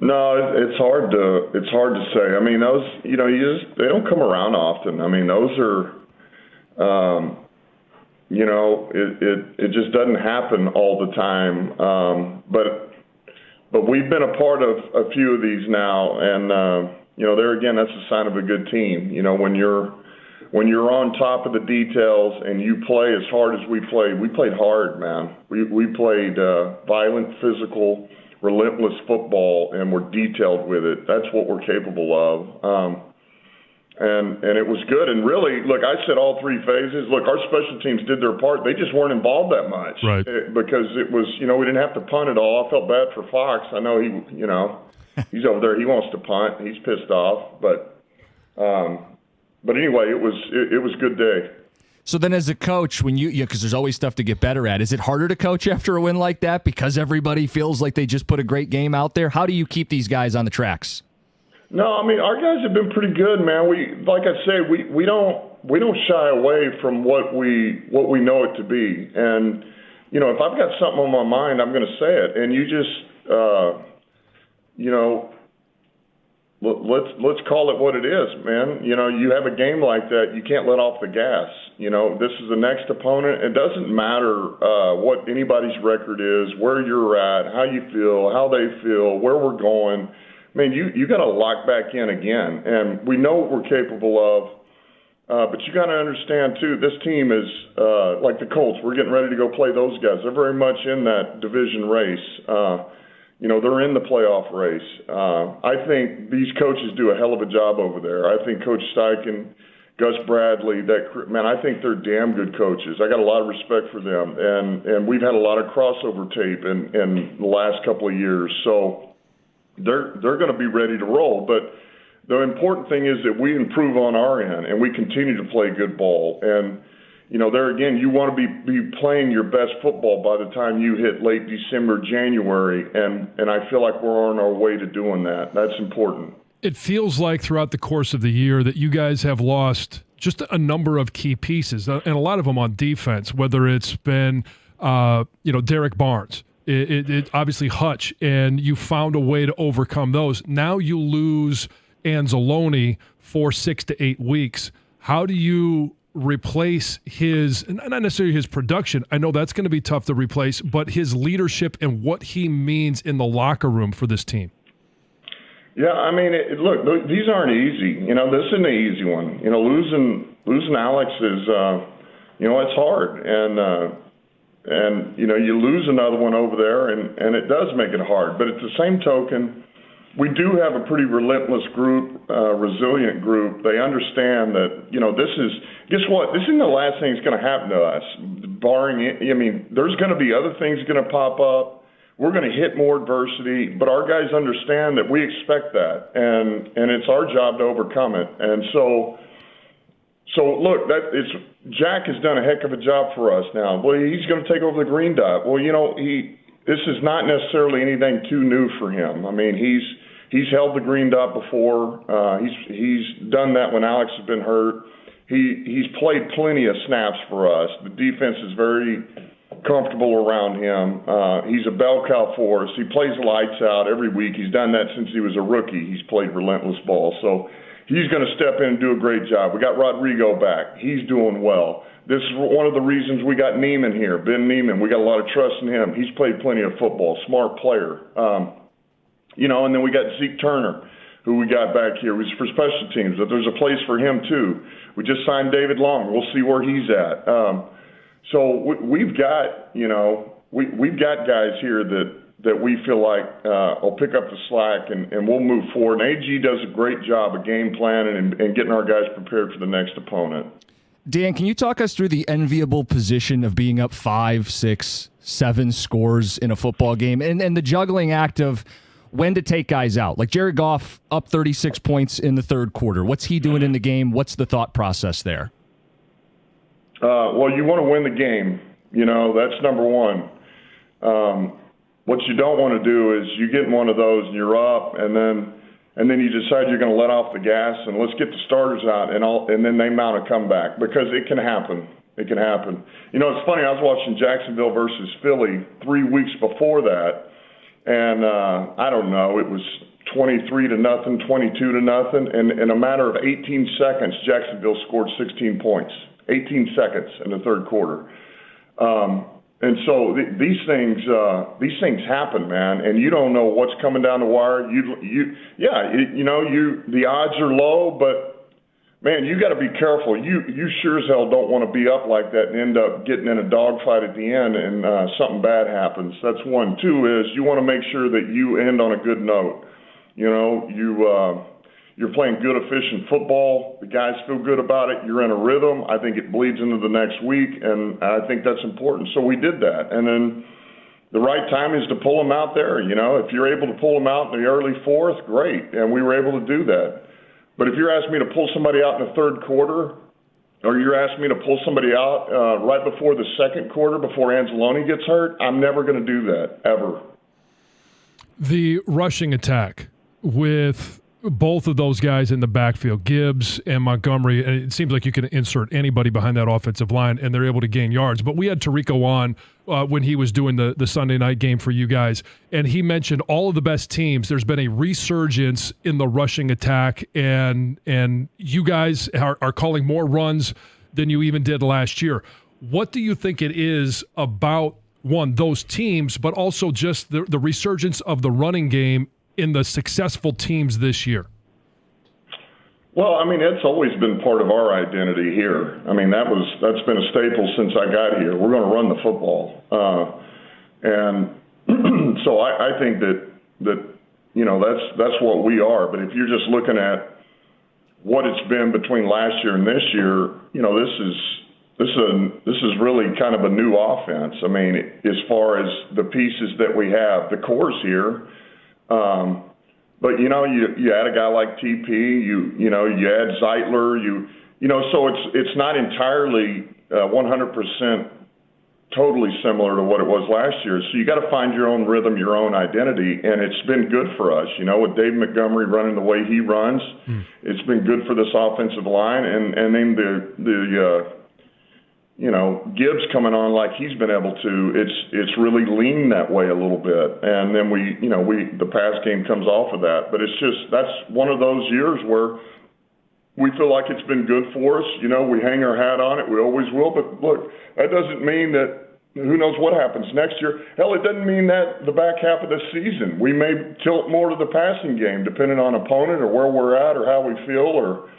No, it's hard to say. I mean, those, they don't come around often. I mean, those are, it just doesn't happen all the time. But we've been a part of a few of these now, and there again, that's a sign of a good team. When you're on top of the details and you play as hard as we played hard, man. We played violent, physical, relentless football, and we're detailed with it. That's what we're capable of. And it was good. And really, look, I said all three phases. Look, our special teams did their part. They just weren't involved that much. Right. Because it was, we didn't have to punt at all. I felt bad for Fox. I know he's over there. He wants to punt. He's pissed off. But anyway, it was a good day. So then as a coach, when because there's always stuff to get better at, is it harder to coach after a win like that because everybody feels like they just put a great game out there? How do you keep these guys on the tracks? No, I mean, our guys have been pretty good, man. Like I say, we don't shy away from what we know it to be. And, if I've got something on my mind, I'm going to say it. And you just, let's call it what it is, man. You have a game like that, you can't let off the gas. This is the next opponent. It doesn't matter what anybody's record is, where you're at, how you feel, how they feel, where we're going. I mean, you got to lock back in again, and we know what we're capable of. But you got to understand too, this team is like the Colts. We're getting ready to go play those guys. They're very much in that division race. They're in the playoff race. I think these coaches do a hell of a job over there. I think Coach Steichen, Gus Bradley, I think they're damn good coaches. I got a lot of respect for them, and we've had a lot of crossover tape in the last couple of years. So they're going to be ready to roll. But the important thing is that we improve on our end and we continue to play good ball. And there again, you want to be playing your best football by the time you hit late December, January, and I feel like we're on our way to doing that. That's important. It feels like throughout the course of the year that you guys have lost just a number of key pieces, and a lot of them on defense, whether it's been, Derek Barnes, it obviously Hutch, and you found a way to overcome those. Now you lose Anzalone for 6 to 8 weeks. How do you replace his, not necessarily his production, I know that's going to be tough to replace, but his leadership and what he means in the locker room for this team? Yeah, I mean, look, these aren't easy. This isn't an easy one. Losing Alex is, it's hard. And you lose another one over there, and it does make it hard. But at the same token, we do have a pretty relentless group, resilient group. They understand that, guess what? This isn't the last thing that's going to happen to us. There's going to be other things going to pop up. We're going to hit more adversity, but our guys understand that we expect that, and it's our job to overcome it. And so look, Jack has done a heck of a job for us now. Well, he's going to take over the green dot. Well, this is not necessarily anything too new for him. I mean, he's held the green dot before. He's done that when Alex has been hurt. He's played plenty of snaps for us. The defense is very comfortable around him. He's a bell cow for us. He plays lights out every week. He's done that since he was a rookie. He's played relentless ball. So he's going to step in and do a great job. We got Rodrigo back. He's doing well. This is one of the reasons we got Neiman here, Ben Neiman. We got a lot of trust in him. He's played plenty of football, smart player. And then we got Zeke Turner. who we got back here, who's for special teams, that there's a place for him too. We just signed David Long. We'll see where he's at. So we've got, we've got guys here that we feel like will pick up the slack and we'll move forward. And AG does a great job of game planning and getting our guys prepared for the next opponent. Dan, can you talk us through the enviable position of being up 5, 6, 7 scores in a football game and the juggling act of when to take guys out? Like Jared Goff up 36 points in the third quarter. What's he doing in the game? What's the thought process there? Well, you want to win the game. That's number one. What you don't want to do is you get in one of those and you're up, and then you decide you're going to let off the gas and let's get the starters out, and then they mount a comeback, because it can happen. It can happen. It's funny. I was watching Jacksonville versus Philly 3 weeks before that, and I don't know. It was 23-0, 22-0, and in a matter of 18 seconds, Jacksonville scored 16 points. 18 seconds in the third quarter. And so these things happen, man, and you don't know what's coming down the wire. The odds are low, but man, you got to be careful. You sure as hell don't want to be up like that and end up getting in a dogfight at the end and something bad happens. That's one. Two is you want to make sure that you end on a good note. You're playing good, efficient football. The guys feel good about it. You're in a rhythm. I think it bleeds into the next week, and I think that's important. So we did that. And then the right time is to pull them out there. If you're able to pull them out in the early fourth, great. And we were able to do that. But if you're asking me to pull somebody out in the third quarter, or you're asking me to pull somebody out right before the second quarter, before Anzalone gets hurt, I'm never going to do that, ever. The rushing attack with both of those guys in the backfield, Gibbs and Montgomery, and it seems like you can insert anybody behind that offensive line, and they're able to gain yards. But we had Tarico on when he was doing the Sunday night game for you guys, and he mentioned all of the best teams. There's been a resurgence in the rushing attack, and you guys are calling more runs than you even did last year. What do you think it is about, one, those teams, but also just the resurgence of the running game in the successful teams this year? Well, it's always been part of our identity here. That's been a staple since I got here. We're going to run the football, and so I think that that's what we are. But if you're just looking at what it's been between last year and this year, this is really kind of a new offense. As far as the pieces that we have, the core's here. But you add a guy like TP, you add Zeitler, so it's not entirely 100% totally similar to what it was last year. So you got to find your own rhythm, your own identity, and it's been good for us. With Dave Montgomery running the way he runs, it's been good for this offensive line, and then the Gibbs coming on like he's been able to, it's really leaned that way a little bit. And then the pass game comes off of that. But that's one of those years where we feel like it's been good for us. We hang our hat on it. We always will. But look, that doesn't mean that who knows what happens next year. Hell, it doesn't mean that the back half of the season we may tilt more to the passing game depending on opponent or where we're at or how we feel.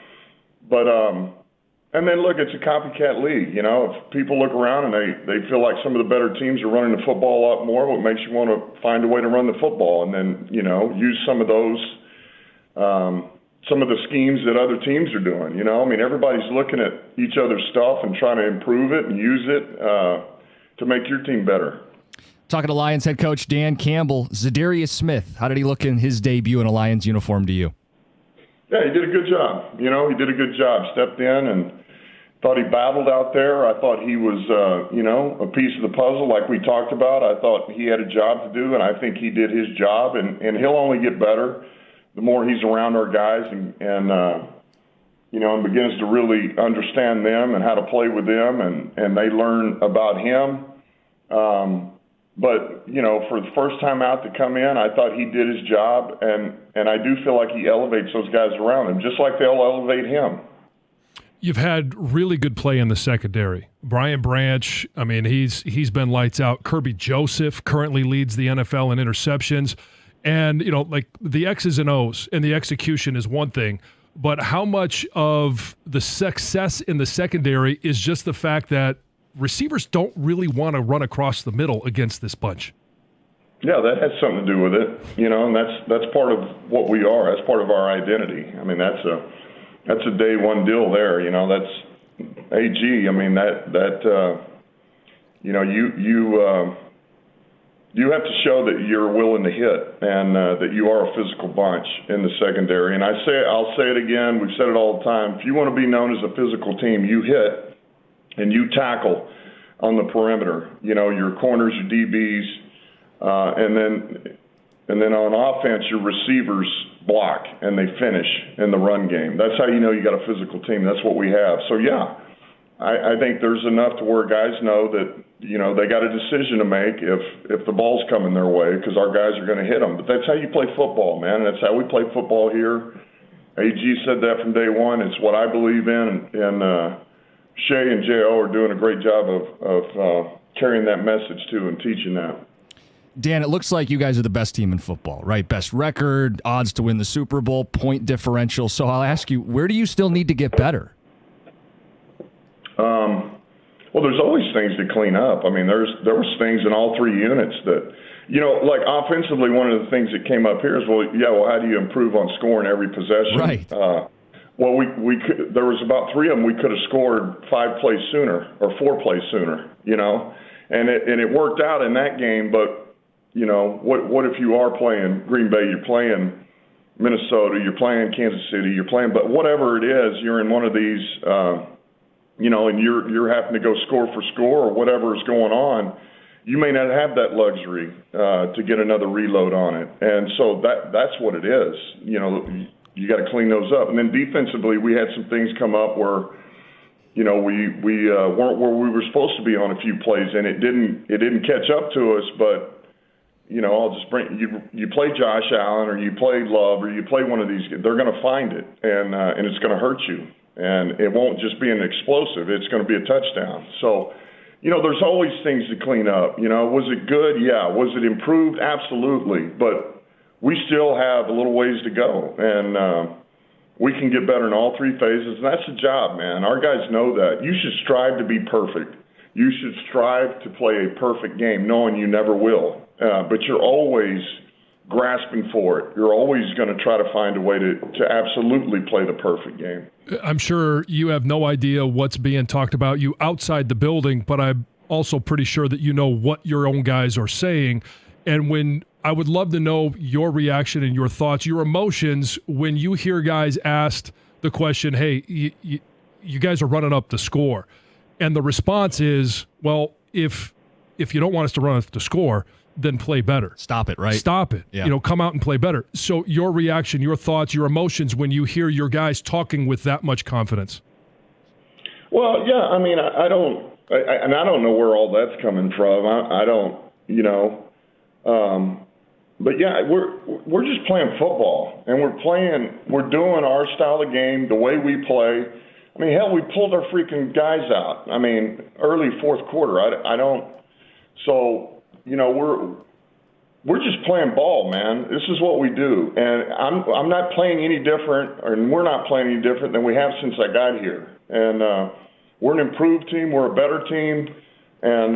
And then, look, it's a copycat league. If people look around and they feel like some of the better teams are running the football a lot more, what makes you want to find a way to run the football and then, use some of those, some of the schemes that other teams are doing. Everybody's looking at each other's stuff and trying to improve it and use it to make your team better. Talking to Lions head coach Dan Campbell, Zadarius Smith, how did he look in his debut in a Lions uniform to you? Yeah, he did a good job. He did a good job. Stepped in and thought he battled out there. I thought he was, a piece of the puzzle like we talked about. I thought he had a job to do, and I think he did his job. And he'll only get better the more he's around our guys and begins to really understand them and how to play with them, and they learn about him. But, for the first time out to come in, I thought he did his job, and I do feel like he elevates those guys around him, just like they'll elevate him. You've had really good play in the secondary. Brian Branch, he's been lights out. Kirby Joseph currently leads the NFL in interceptions. And, like the X's and O's and the execution is one thing, but how much of the success in the secondary is just the fact that receivers don't really want to run across the middle against this bunch? Yeah, that has something to do with it, and that's part of what we are. That's part of our identity. I mean, that's a day one deal there. That's AG. I mean, you have to show that you're willing to hit and that you are a physical bunch in the secondary. And I'll say it again. We've said it all the time. If you want to be known as a physical team, you hit and you tackle on the perimeter. Your corners, your DBs, and then on offense, your receivers block and they finish in the run game. That's how you know you got a physical team. That's what we have. So yeah, I think there's enough to where guys know that they got a decision to make if the ball's coming their way, because our guys are going to hit them. But that's how you play football, man. That's how we play football here. AG said that from day one. It's what I believe in, and Shea and Jo are doing a great job of carrying that message too and teaching that. Dan, it looks like you guys are the best team in football, right? Best record, odds to win the Super Bowl, point differential. So I'll ask you, where do you still need to get better? Well, there's always things to clean up. I mean, there was things in all three units that, like offensively, one of the things that came up here is, how do you improve on scoring every possession? Right. Well, there was about three of them we could have scored 5 plays sooner or 4 plays sooner, and it worked out in that game. But what if you are playing Green Bay, you're playing Minnesota, you're playing Kansas City, but whatever it is, you're in one of these. And you're having to go score for score or whatever is going on, you may not have that luxury to get another reload on it. And so that's what it is. You got to clean those up. And then defensively, we had some things come up where, we weren't where we were supposed to be on a few plays, and it didn't catch up to us. But I'll just bring you play Josh Allen or you play Love or you play one of these. They're going to find it, and it's going to hurt you. And it won't just be an explosive. It's going to be a touchdown. So, there's always things to clean up. Was it good? Yeah. Was it improved? Absolutely. But we still have a little ways to go. And we can get better in all three phases. And that's the job, man. Our guys know that. You should strive to be perfect. You should strive to play a perfect game, knowing you never will. But you're always grasping for it. You're always going to try to find a way to absolutely play the perfect game. I'm sure you have no idea what's being talked about you outside the building, but I'm also pretty sure that you know what your own guys are saying. And when I would love to know your reaction and your thoughts, your emotions when you hear guys asked the question, hey, you guys are running up the score. And the response is, well, if you don't want us to run up the score, then play better. Stop it, right? Stop it. Yeah. Come out and play better. So your reaction, your thoughts, your emotions when you hear your guys talking with that much confidence. Well, yeah, I mean, I don't know where all that's coming from. I don't, but yeah, we're just playing football, and we're doing our style of game, the way we play. I mean, hell, we pulled our freaking guys out. I mean, early fourth quarter. We're just playing ball, man. This is what we do, and I'm not playing any different, and we're not playing any different than we have since I got here. And we're an improved team. We're a better team, and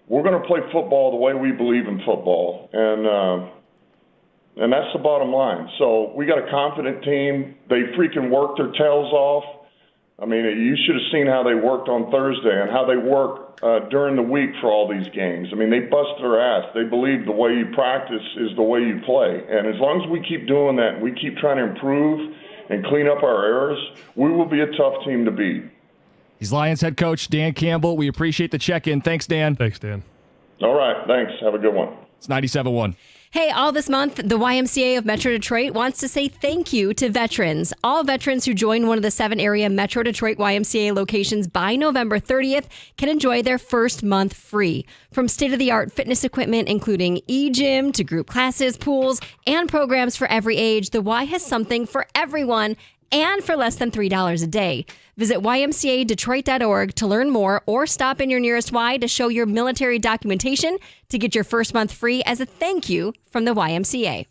we're going to play football the way we believe in football, and that's the bottom line. So we got a confident team. They freaking worked their tails off. I mean, you should have seen how they worked on Thursday and how they work during the week for all these games. I mean, they bust their ass. They believe the way you practice is the way you play. And as long as we keep doing that and we keep trying to improve and clean up our errors, we will be a tough team to beat. He's Lions head coach Dan Campbell. We appreciate the check-in. Thanks, Dan. Thanks, Dan. All right. Thanks. Have a good one. It's 97.1. Hey, all this month, the YMCA of Metro Detroit wants to say thank you to veterans. All veterans who join one of the 7 area Metro Detroit YMCA locations by November 30th can enjoy their first month free. From state-of-the-art fitness equipment, including e-gym to group classes, pools, and programs for every age, the Y has something for everyone and for less than $3 a day. Visit ymcadetroit.org to learn more or stop in your nearest Y to show your military documentation to get your first month free as a thank you from the YMCA.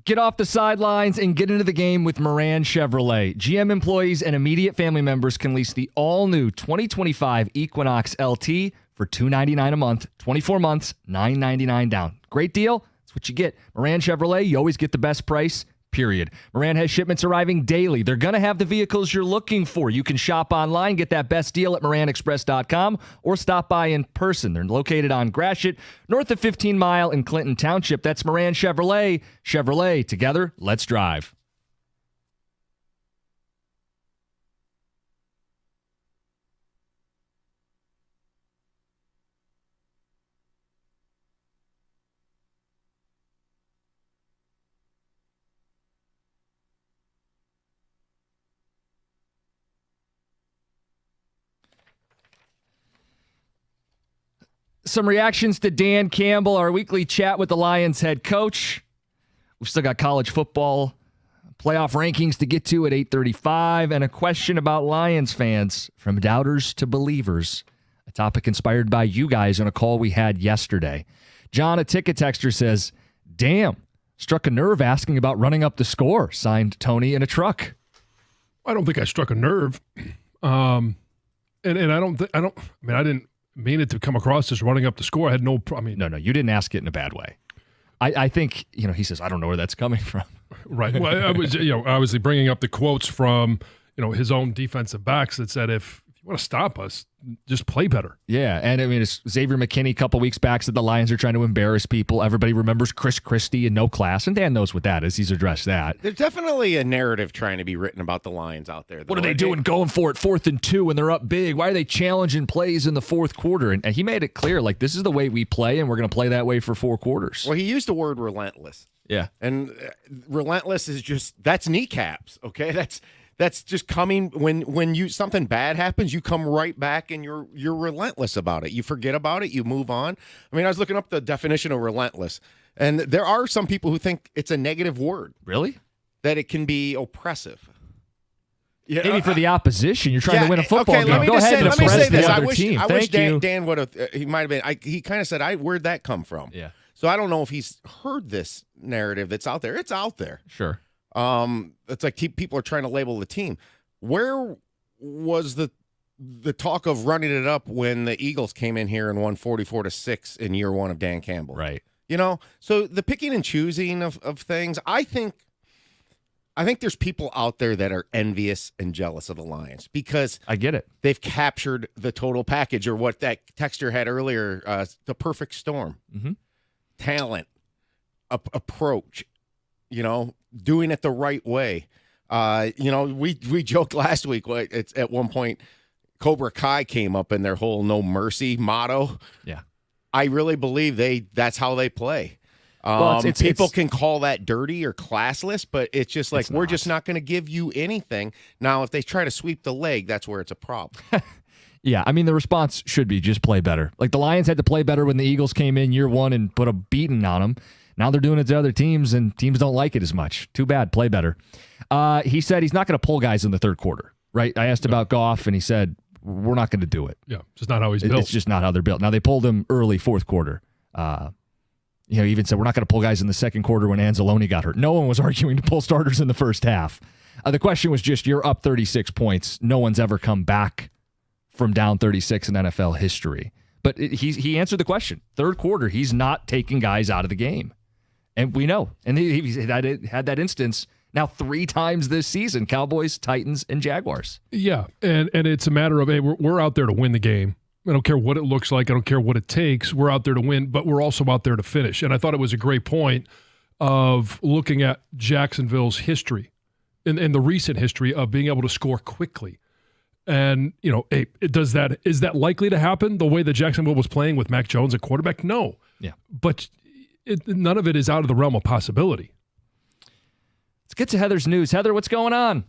Get off the sidelines and get into the game with Moran Chevrolet. GM employees and immediate family members can lease the all-new 2025 Equinox LT for $299 a month, 24 months, $999 down. Great deal. That's what you get. Moran Chevrolet, you always get the best price, period. Moran has shipments arriving daily. They're going to have the vehicles you're looking for. You can shop online, get that best deal at moranexpress.com, or stop by in person. They're located on Gratiot, north of 15 Mile in Clinton Township. That's Moran Chevrolet. Chevrolet, together, let's drive. Some reactions to Dan Campbell, our weekly chat with the Lions head coach. We've still got college football playoff rankings to get to at 8:35, and a question about Lions fans from doubters to believers, a topic inspired by you guys on a call we had yesterday. John, a ticket texter, says, damn, struck a nerve asking about running up the score, signed Tony in a truck. I don't think I struck a nerve. And I didn't mean it to come across as running up the score. I had no, No, you didn't ask it in a bad way. I think, he says, I don't know where that's coming from. Right. Well, I was, obviously bringing up the quotes from, his own defensive backs that said, if you want to stop us, just play better. Yeah. And it's Xavier McKinney a couple weeks back said the Lions are trying to embarrass people. Everybody remembers Chris Christie and no class. And Dan knows what that is. He's addressed that. There's definitely a narrative trying to be written about the Lions out there, though. What are they doing going for it 4th and 2 when they're up big? Why are they challenging plays in the fourth quarter? And he made it clear, this is the way we play, and we're going to play that way for 4 quarters. Well, he used the word relentless. Yeah. And relentless is that's kneecaps, okay? That's just coming when something bad happens, you come right back and you're relentless about it. You forget about it, you move on. I was looking up the definition of relentless, and there are some people who think it's a negative word. Really? That it can be oppressive. Maybe for the opposition, you're trying to win a football game. Let me say this. I wish team. Dan would have. He might have been. He kind of said, "Where'd that come from?" Yeah. So I don't know if he's heard this narrative that's out there. It's out there. Sure. It's like people are trying to label the team. Where was the talk of running it up when the Eagles came in here and won 44-6 in year one of Dan Campbell? Right. So the picking and choosing of things, I think there's people out there that are envious and jealous of the Lions because I get it. They've captured the total package, or what that texter had earlier, the perfect storm. Mm-hmm. Talent, approach, doing it the right way. We joked last week. It's at one point, Cobra Kai came up in their whole no mercy motto. Yeah, I really believe that's how they play. People can call that dirty or classless, but it's just like we're just not going to give you anything. Now, if they try to sweep the leg, that's where it's a problem. Yeah, the response should be just play better. The Lions had to play better when the Eagles came in year one and put a beating on them. Now they're doing it to other teams, and teams don't like it as much. Too bad. Play better. He said he's not going to pull guys in the third quarter, right? I asked about Goff, and he said, we're not going to do it. Yeah, it's just not how he's built. It's just not how they're built. Now, they pulled him early fourth quarter. He even said, we're not going to pull guys in the second quarter when Anzalone got hurt. No one was arguing to pull starters in the first half. The question was just, you're up 36 points. No one's ever come back from down 36 in NFL history. But he answered the question. Third quarter, he's not taking guys out of the game. And we know. And he had that instance now 3 times this season, Cowboys, Titans, and Jaguars. Yeah, and it's a matter of, hey, we're out there to win the game. I don't care what it looks like. I don't care what it takes. We're out there to win, but we're also out there to finish. And I thought it was a great point of looking at Jacksonville's history and the recent history of being able to score quickly. And, is that likely to happen the way that Jacksonville was playing with Mac Jones at quarterback? No. Yeah. But none of it is out of the realm of possibility. Let's get to Heather's news. Heather, what's going on?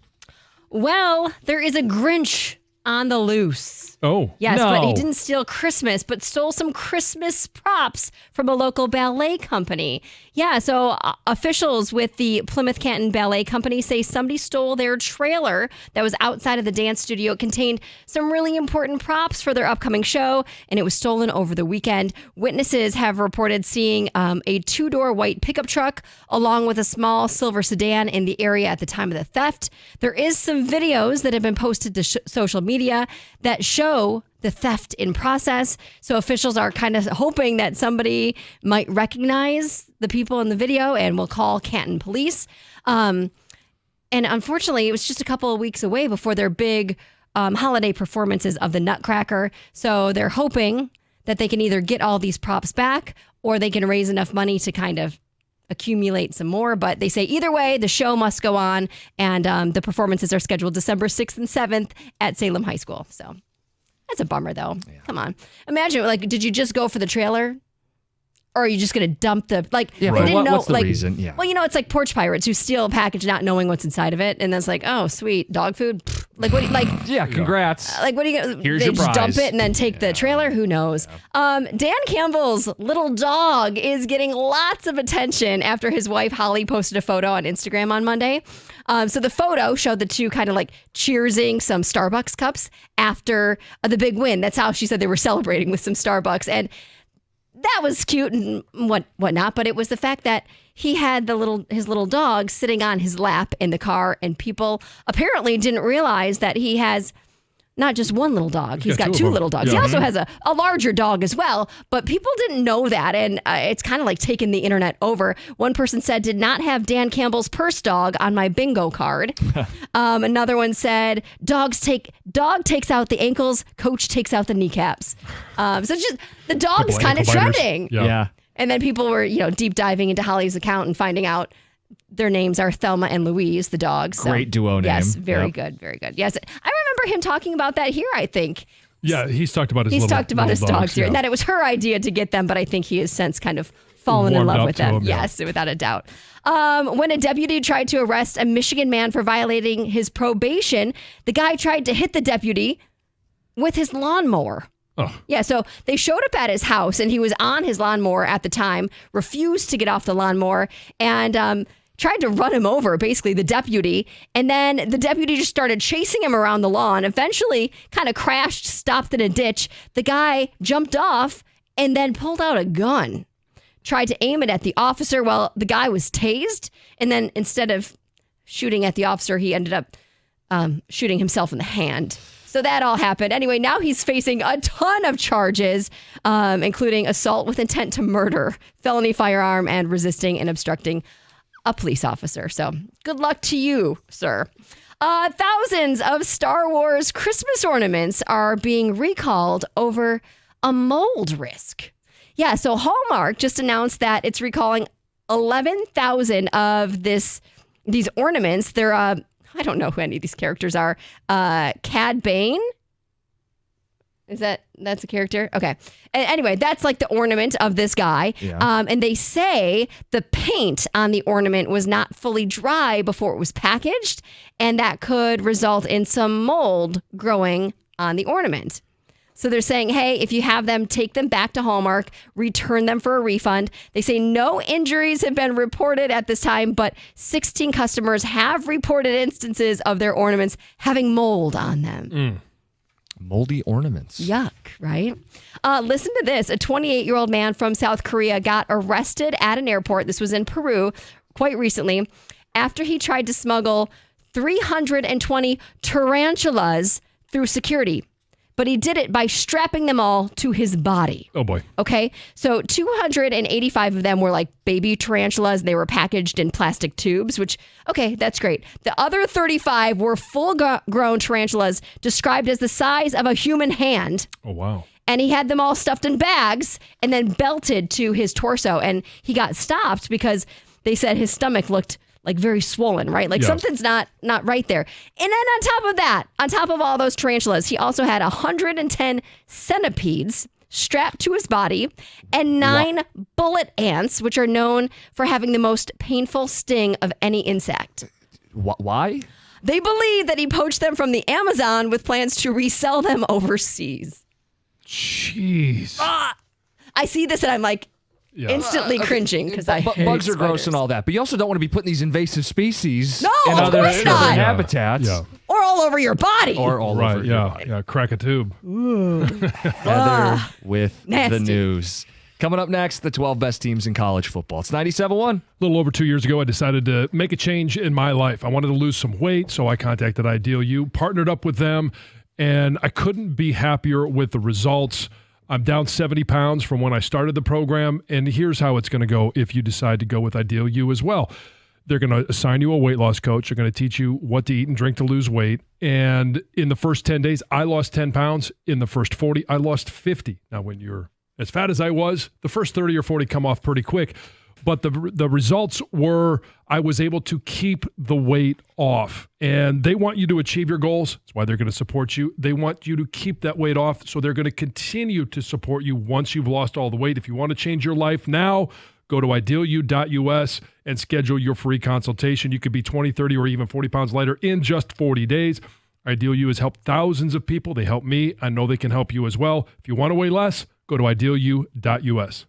Well, there is a Grinch on the loose. Oh. Yes, No. but he didn't steal Christmas, but stole some Christmas props from a local ballet company. Yeah, so officials with the Plymouth Canton Ballet Company say somebody stole their trailer that was outside of the dance studio. It contained some really important props for their upcoming show, and it was stolen over the weekend. Witnesses have reported seeing a two-door white pickup truck along with a small silver sedan in the area at the time of the theft. There is some videos that have been posted to social media that show the theft in process. So officials are kind of hoping that somebody might recognize the people in the video and will call Canton police. And unfortunately, it was just a couple of weeks away before their big holiday performances of the Nutcracker. So they're hoping that they can either get all these props back or they can raise enough money to kind of accumulate some more. But they say either way, the show must go on. And the performances are scheduled December 6th and 7th at Salem High School. So that's a bummer, though. Yeah. Come on. Imagine, did you just go for the trailer? Or are you just going to dump the, they didn't know, what's the reason? Yeah. Well, it's like porch pirates who steal a package not knowing what's inside of it. And then it's like, oh, sweet, dog food. Yeah, congrats. What are you going to, Here's they your just prize. dump it and then take the trailer? Who knows? Dan Campbell's little dog is getting lots of attention after his wife, Holly, posted a photo on Instagram on Monday. So the photo showed the two kind of cheersing some Starbucks cups after the big win. That's how she said they were celebrating with some Starbucks. And that was cute and whatnot, but it was the fact that he had his little dog sitting on his lap in the car, and people apparently didn't realize that he has not just one little dog. He's got two little dogs. Yeah. He also has a larger dog as well, but people didn't know that, and it's kind of taken the internet over. One person said, did not have Dan Campbell's purse dog on my bingo card. Another one said, dog takes out the ankles, coach takes out the kneecaps. So just the dog's kind of trending. Yeah. And then people were, deep diving into Holly's account and finding out their names are Thelma and Louise, the dogs. So, Great duo name. Yes, very good, very good. Yes, I remember him talking about that here, I think. Yeah, he's talked about his He's little, talked about his little dogs here, yeah. and that it was her idea to get them, but I think he has since kind of fallen in Warmed love up with to them. him, yeah. Yes, without a doubt. When a deputy tried to arrest a Michigan man for violating his probation, the guy tried to hit the deputy with his lawnmower. Oh. Yeah, so they showed up at his house, and he was on his lawnmower at the time, refused to get off the lawnmower, and tried to run him over, basically, the deputy. And then the deputy just started chasing him around the lawn, eventually kind of crashed, stopped in a ditch. The guy jumped off and then pulled out a gun, tried to aim it at the officer while the guy was tased. And then instead of shooting at the officer, he ended up shooting himself in the hand. So that all happened. Anyway, now he's facing a ton of charges, including assault with intent to murder, felony firearm, and resisting and obstructing a police officer. So good luck to you, sir. Thousands of Star Wars Christmas ornaments are being recalled over a mold risk. Yeah, so Hallmark just announced that it's recalling 11,000 of these ornaments. They're I don't know who any of these characters are. Cad Bane? That's a character? Okay. Anyway, that's the ornament of this guy. Yeah. And they say the paint on the ornament was not fully dry before it was packaged, and that could result in some mold growing on the ornament. So they're saying, hey, if you have them, take them back to Hallmark, return them for a refund. They say no injuries have been reported at this time, but 16 customers have reported instances of their ornaments having mold on them. Moldy ornaments. Yuck, right? Listen to this. A 28-year-old man from South Korea got arrested at an airport. This was in Peru quite recently after he tried to smuggle 320 tarantulas through security. But he did it by strapping them all to his body. Oh, boy. Okay. So 285 of them were baby tarantulas. They were packaged in plastic tubes, which, okay, that's great. The other 35 were full-grown tarantulas described as the size of a human hand. Oh, wow. And he had them all stuffed in bags and then belted to his torso. And he got stopped because they said his stomach looked very swollen, right? Something's not right there. And then on top of that, on top of all those tarantulas, he also had 110 centipedes strapped to his body and 9 bullet ants, which are known for having the most painful sting of any insect. Why? They believe that he poached them from the Amazon with plans to resell them overseas. Jeez. I see this and I'm like instantly cringing because I hate bugs are gross spiders. and all that, but you also don't want to be putting these invasive species No, in of other course not. habitats. Yeah. Or all over your body. Or all Right, over. yeah. Crack a tube. Heather with nasty. the news. Coming up next, the 12 best teams in college football. It's 97.1. A little over 2 years ago, I decided to make a change in my life. I wanted to lose some weight, so I contacted Ideal U, partnered up with them, and I couldn't be happier with the results. I'm down 70 pounds from when I started the program, and here's how it's going to go if you decide to go with Ideal U as well. They're going to assign you a weight loss coach. They're going to teach you what to eat and drink to lose weight. And in the first 10 days, I lost 10 pounds. In the first 40, I lost 50. Now, when you're as fat as I was, the first 30 or 40 come off pretty quick. But the results were I was able to keep the weight off. And they want you to achieve your goals. That's why they're going to support you. They want you to keep that weight off. So they're going to continue to support you once you've lost all the weight. If you want to change your life now, go to idealu.us and schedule your free consultation. You could be 20, 30, or even 40 pounds lighter in just 40 days. Ideal U has helped thousands of people. They help me. I know they can help you as well. If you want to weigh less, go to idealu.us.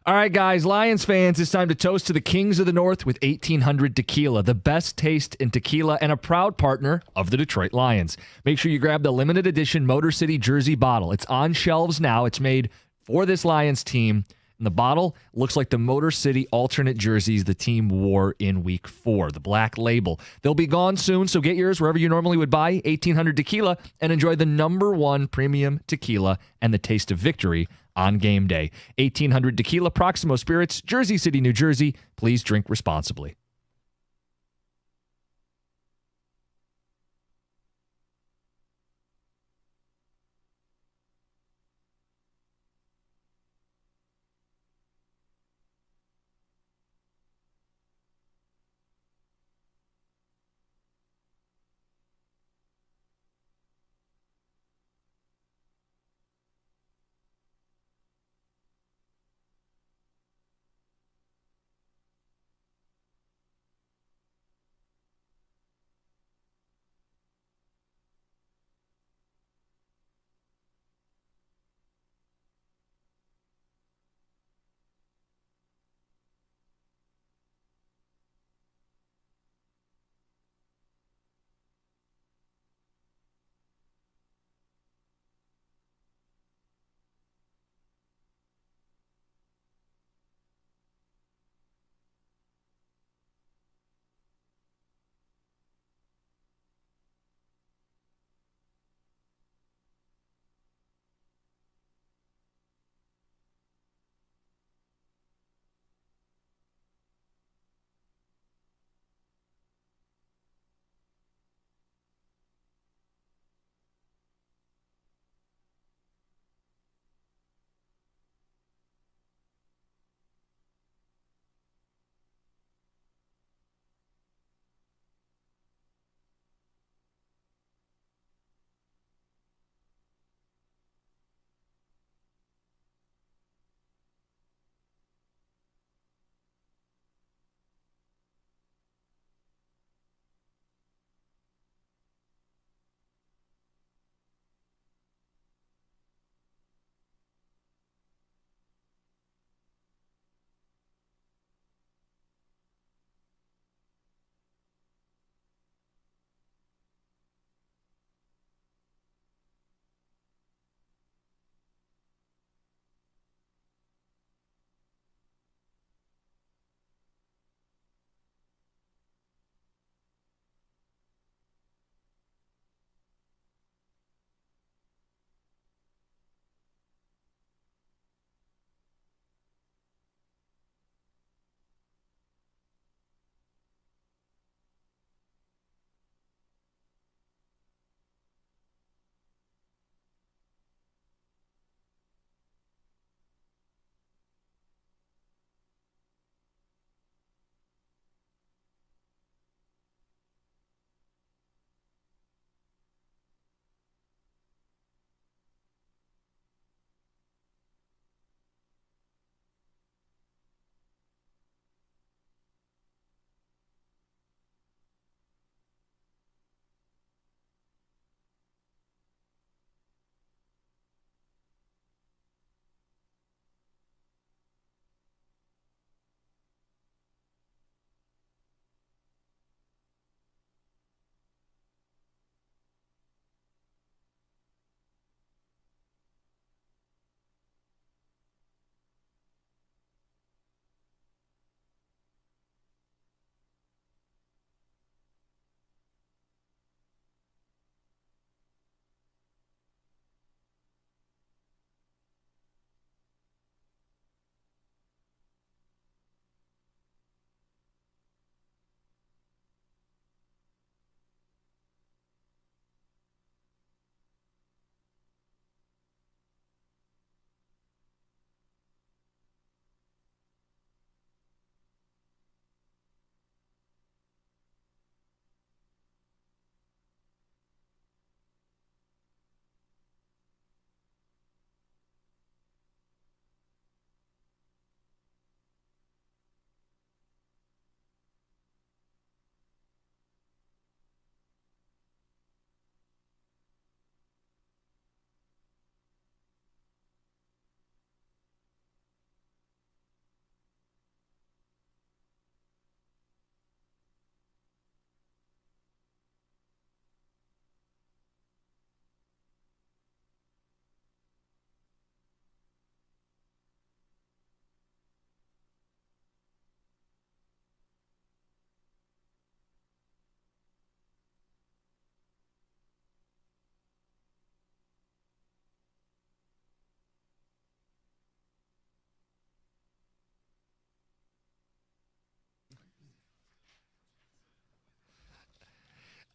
All right, guys, Lions fans, it's time to toast to the Kings of the North with 1800 Tequila, the best taste in tequila and a proud partner of the Detroit Lions. Make sure you grab the limited edition Motor City jersey bottle. It's on shelves now. It's made for this Lions team. And the bottle looks like the Motor City alternate jerseys the team wore in Week 4, the black label. They'll be gone soon, so get yours wherever you normally would buy 1800 Tequila and enjoy the #1 premium tequila and the taste of victory on game day. 1800 Tequila, Proximo Spirits, Jersey City, New Jersey. Please drink responsibly.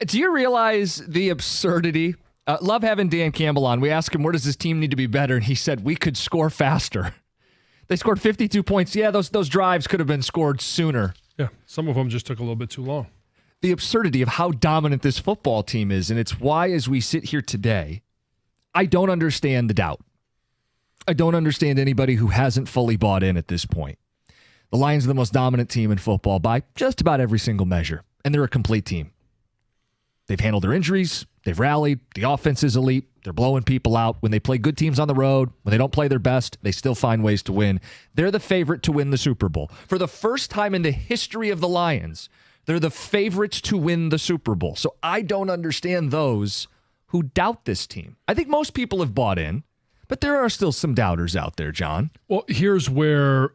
Do you realize the absurdity? Love having Dan Campbell on. We asked him, where does this team need to be better? And he said, we could score faster. They scored 52 points. Yeah, those drives could have been scored sooner. Yeah, some of them just took a little bit too long. The absurdity of how dominant this football team is, and it's why, as we sit here today, I don't understand the doubt. I don't understand anybody who hasn't fully bought in at this point. The Lions are the most dominant team in football by just about every single measure, and they're a complete team. They've handled their injuries. They've rallied. The offense is elite. They're blowing people out. When they play good teams on the road, when they don't play their best, they still find ways to win. They're the favorite to win the Super Bowl. For the first time in the history of the Lions, they're the favorites to win the Super Bowl. So I don't understand those who doubt this team. I think most people have bought in, but there are still some doubters out there, John. Well, here's where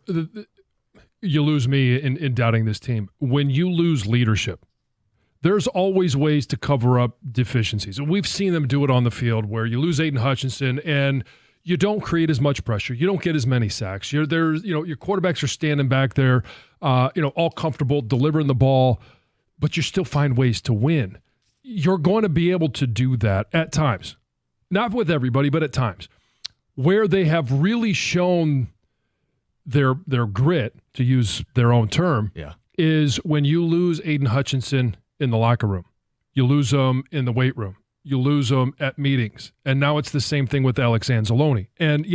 you lose me in doubting this team. When you lose leadership, there's always ways to cover up deficiencies. And we've seen them do it on the field where you lose Aiden Hutchinson and you don't create as much pressure. You don't get as many sacks. Your quarterbacks are standing back there, all comfortable, delivering the ball, but you still find ways to win. You're going to be able to do that at times. Not with everybody, but at times. Where they have really shown their grit, to use their own term, is when you lose Aiden Hutchinson in the locker room. You lose them in the weight room. You lose them at meetings. And now it's the same thing with Alex Anzalone. And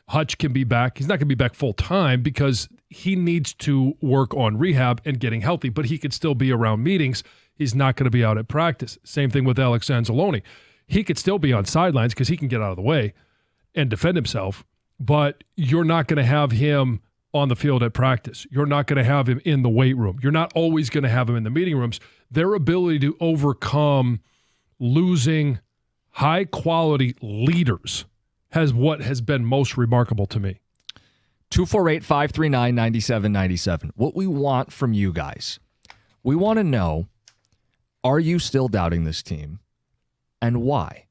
Hutch can be back. He's not going to be back full time because he needs to work on rehab and getting healthy, but he could still be around meetings. He's not going to be out at practice. Same thing with Alex Anzalone. He could still be on sidelines because he can get out of the way and defend himself, but you're not going to have him on the field at practice. You're not going to have him in the weight room. You're not always going to have him in the meeting rooms. Their ability to overcome losing high-quality leaders has been most remarkable to me. 248-539-9797. What we want from you guys, we want to know, are you still doubting this team, and why?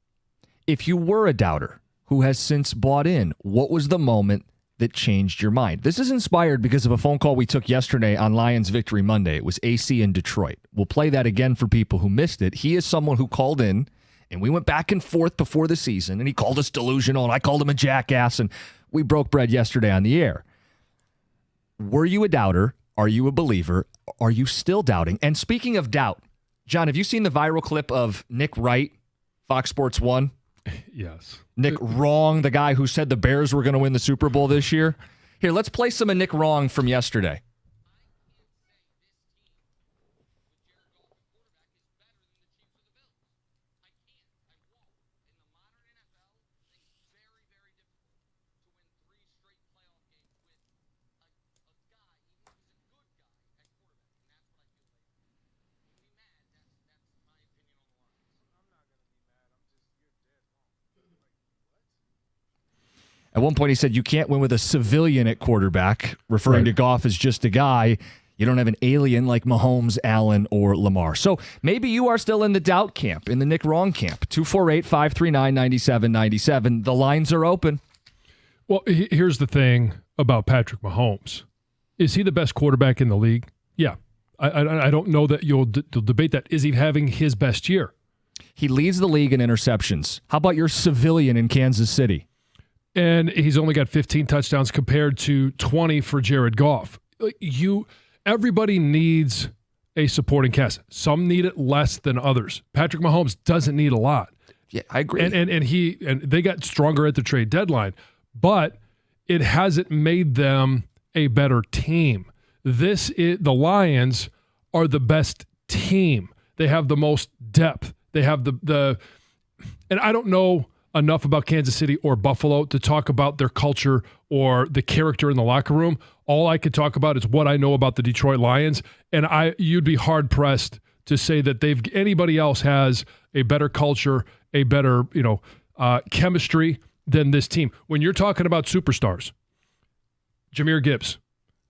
If you were a doubter who has since bought in, what was the moment that changed your mind? This is inspired because of a phone call we took yesterday on Lions Victory Monday. It was AC in Detroit. We'll play that again for people who missed it. He is someone who called in, and we went back and forth before the season, and he called us delusional, and I called him a jackass, and we broke bread yesterday on the air. Were you a doubter? Are you a believer? Are you still doubting? And speaking of doubt, John, have you seen the viral clip of Nick Wright, Fox Sports 1? Yes. Nick Wrong, the guy who said the Bears were going to win the Super Bowl this year. Here, let's play some of Nick Wrong from yesterday. At one point, he said, you can't win with a civilian at quarterback, referring to Goff as just a guy. You don't have an alien like Mahomes, Allen, or Lamar. So maybe you are still in the doubt camp, in the Nick Wrong camp. 248-539-9797. The lines are open. Well, here's the thing about Patrick Mahomes. Is he the best quarterback in the league? Yeah. I don't know that you'll debate that. Is he having his best year? He leads the league in interceptions. How about your civilian in Kansas City? And he's only got 15 touchdowns compared to 20 for Jared Goff. Everybody needs a supporting cast. Some need it less than others. Patrick Mahomes doesn't need a lot. Yeah, I agree. And they got stronger at the trade deadline, but it hasn't made them a better team. The Lions are the best team. They have the most depth. They have and I don't know enough about Kansas City or Buffalo to talk about their culture or the character in the locker room. All I could talk about is what I know about the Detroit Lions, and you'd be hard-pressed to say that anybody else has a better culture, a better chemistry than this team. When you're talking about superstars, Jahmyr Gibbs,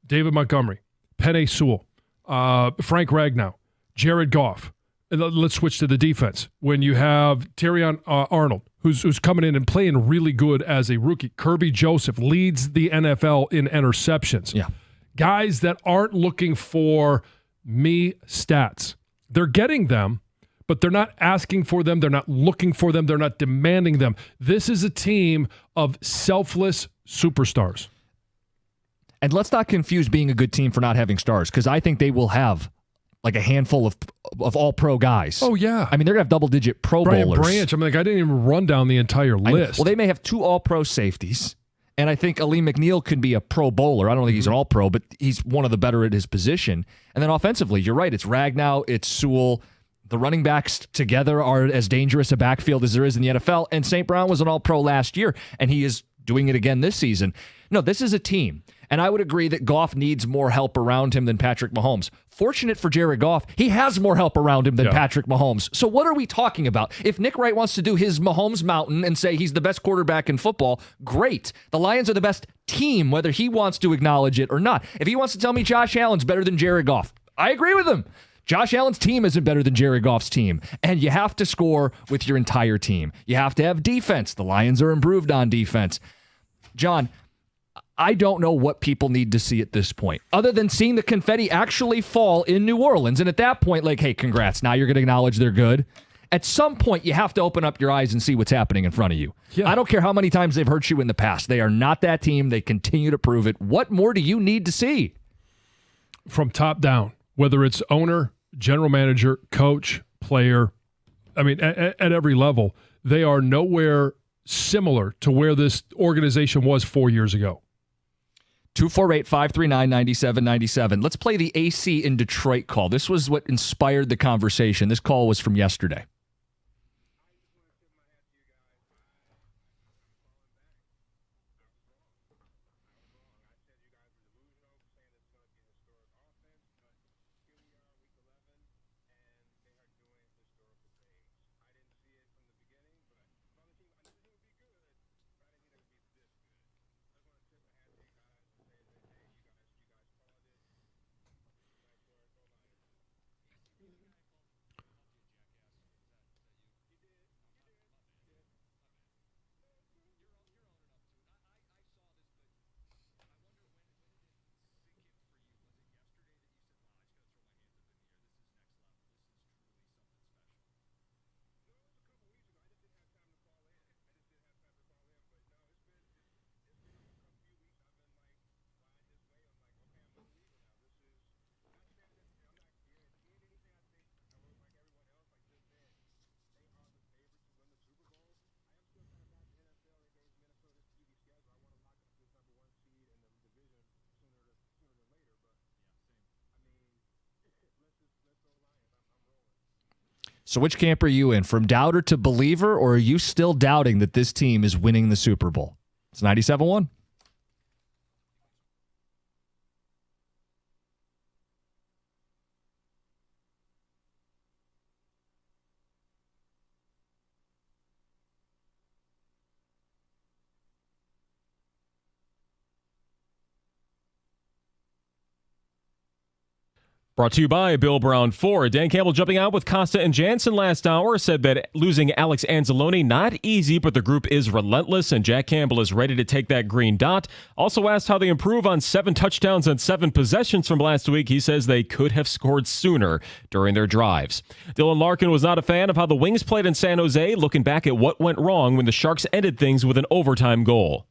David Montgomery, Penei Sewell, Frank Ragnow, Jared Goff. And let's switch to the defense. When you have Terrion Arnold, who's coming in and playing really good as a rookie. Kirby Joseph leads the NFL in interceptions. Yeah. Guys that aren't looking for me stats. They're getting them, but they're not asking for them. They're not looking for them. They're not demanding them. This is a team of selfless superstars. And let's not confuse being a good team for not having stars, because I think they will have like a handful of all-pro guys. Oh, yeah. I mean, they're going to have double-digit Pro Bowlers. Branch. I mean, like, I didn't even run down the entire list. Well, they may have 2 all-pro safeties, and I think Aleem McNeil can be a Pro Bowler. I don't think he's an all-pro, but he's one of the better at his position. And then offensively, you're right. It's Ragnow, it's Sewell. The running backs together are as dangerous a backfield as there is in the NFL, and St. Brown was an all-pro last year, and he is doing it again this season. No, this is a team. And I would agree that Goff needs more help around him than Patrick Mahomes. Fortunate for Jared Goff, he has more help around him than Patrick Mahomes. So what are we talking about? If Nick Wright wants to do his Mahomes mountain and say he's the best quarterback in football, great. The Lions are the best team, whether he wants to acknowledge it or not. If he wants to tell me Josh Allen's better than Jared Goff, I agree with him. Josh Allen's team isn't better than Jared Goff's team. And you have to score with your entire team. You have to have defense. The Lions are improved on defense. John, I don't know what people need to see at this point, other than seeing the confetti actually fall in New Orleans. And at that point, like, hey, congrats. Now you're going to acknowledge they're good. At some point, you have to open up your eyes and see what's happening in front of you. Yeah. I don't care how many times they've hurt you in the past. They are not that team. They continue to prove it. What more do you need to see? From top down, whether it's owner, general manager, coach, player, I mean, at every level, they are nowhere similar to where this organization was 4 years ago. 248-539-9797. Let's play the AC in Detroit call. This was what inspired the conversation. This call was from yesterday. So which camp are you in? From doubter to believer, or are you still doubting that this team is winning the Super Bowl? It's 97-1. Brought to you by Bill Brown Ford. Dan Campbell jumping out with Costa and Jansen last hour said that losing Alex Anzalone, not easy, but the group is relentless, and Jack Campbell is ready to take that green dot. Also asked how they improve on 7 touchdowns and 7 possessions from last week. He says they could have scored sooner during their drives. Dylan Larkin was not a fan of how the Wings played in San Jose, looking back at what went wrong when the Sharks ended things with an overtime goal.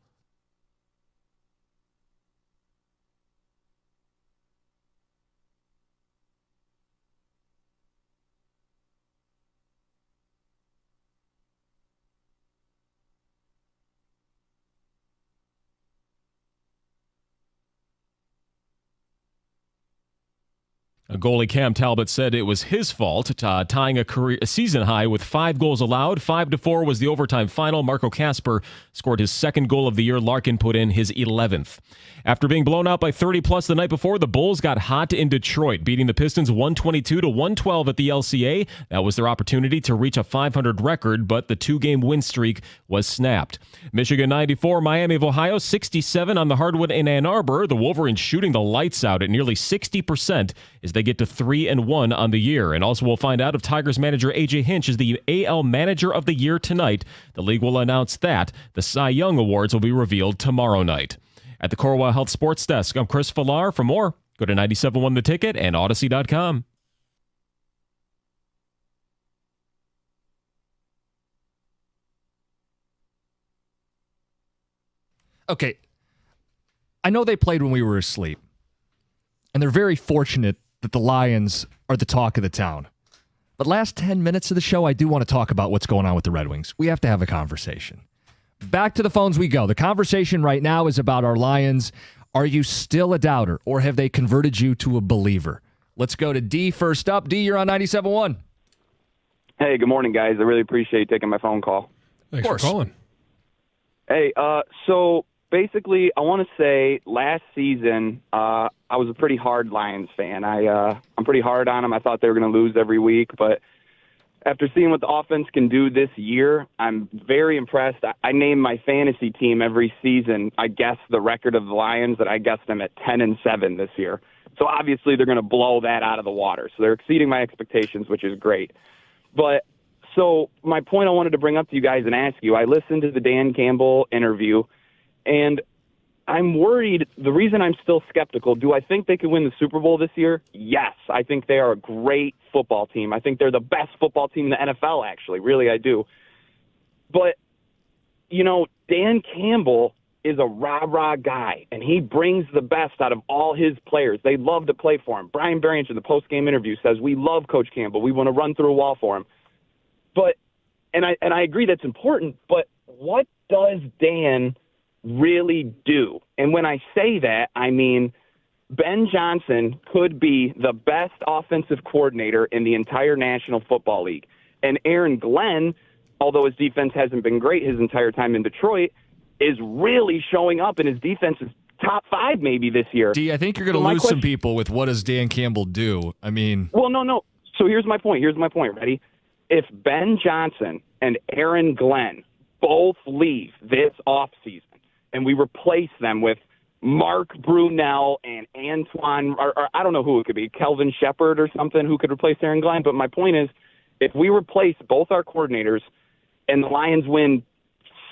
Goalie Cam Talbot said it was his fault, tying a season high with 5 goals allowed. 5-4 was the overtime final. Marco Kasper scored his 2nd goal of the year. Larkin put in his 11th. After being blown out by 30-plus the night before, the Bulls got hot in Detroit, beating the Pistons 122-112 at the LCA. That was their opportunity to reach a 500 record, but the 2-game win streak was snapped. Michigan 94, Miami of Ohio 67 on the hardwood in Ann Arbor. The Wolverines shooting the lights out at nearly 60% as they get to 3-1 on the year. And also we'll find out if Tigers manager A.J. Hinch is the AL Manager of the Year tonight. The league will announce that. The Cy Young Awards will be revealed tomorrow night. At the Corewell Health Sports Desk, I'm Chris Villar. For more, go to 97.1 The Ticket and Odyssey.com. Okay, I know they played when we were asleep, and they're very fortunate that the Lions are the talk of the town. But last 10 minutes of the show, I do want to talk about what's going on with the Red Wings. We have to have a conversation. Back to the phones we go. The conversation right now is about our Lions. Are you still a doubter, or have they converted you to a believer? Let's go to D first up. D, you're on 97.1. Hey, good morning, guys. I really appreciate you taking my phone call. Thanks for calling. Hey, so basically, I want to say last season, I was a pretty hard Lions fan. I'm pretty hard on them. I thought they were going to lose every week, but after seeing what the offense can do this year, I'm very impressed. I name my fantasy team every season. I guess the record of the Lions, that I guessed them at 10-7 this year. So obviously they're going to blow that out of the water. So they're exceeding my expectations, which is great. But so my point I wanted to bring up to you guys and ask you, I listened to the Dan Campbell interview, and I'm worried. The reason I'm still skeptical, do I think they could win the Super Bowl this year? Yes. I think they are a great football team. I think they're the best football team in the NFL, actually. Really, I do. But, Dan Campbell is a rah-rah guy, and he brings the best out of all his players. They love to play for him. Brian Barrientos in the post-game interview says, we love Coach Campbell. We want to run through a wall for him. But, and I agree that's important, but what does Dan really do? And when I say that, I mean Ben Johnson could be the best offensive coordinator in the entire National Football League. And Aaron Glenn, although his defense hasn't been great his entire time in Detroit, is really showing up, and his defense is top 5 maybe this year. D, I think you're going to lose some people with what does Dan Campbell do? I mean... Well, no. So here's my point. Ready? If Ben Johnson and Aaron Glenn both leave this offseason, and we replace them with Mark Brunell and Antoine, or I don't know who it could be, Kelvin Shepard or something, who could replace Aaron Glenn. But my point is, if we replace both our coordinators and the Lions win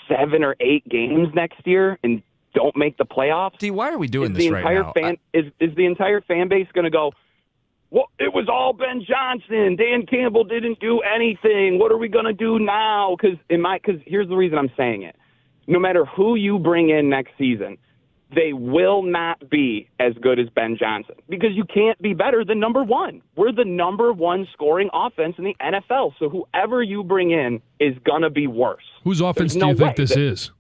7 or 8 games next year and don't make the playoffs, D, why are we doing this right now? Is the entire fan base going to go, well, it was all Ben Johnson. Dan Campbell didn't do anything. What are we going to do now? Because here's the reason I'm saying it. No matter who you bring in next season, they will not be as good as Ben Johnson, because you can't be better than number 1. We're the number 1 scoring offense in the NFL. So whoever you bring in is going to be worse. Whose offense do you think this is?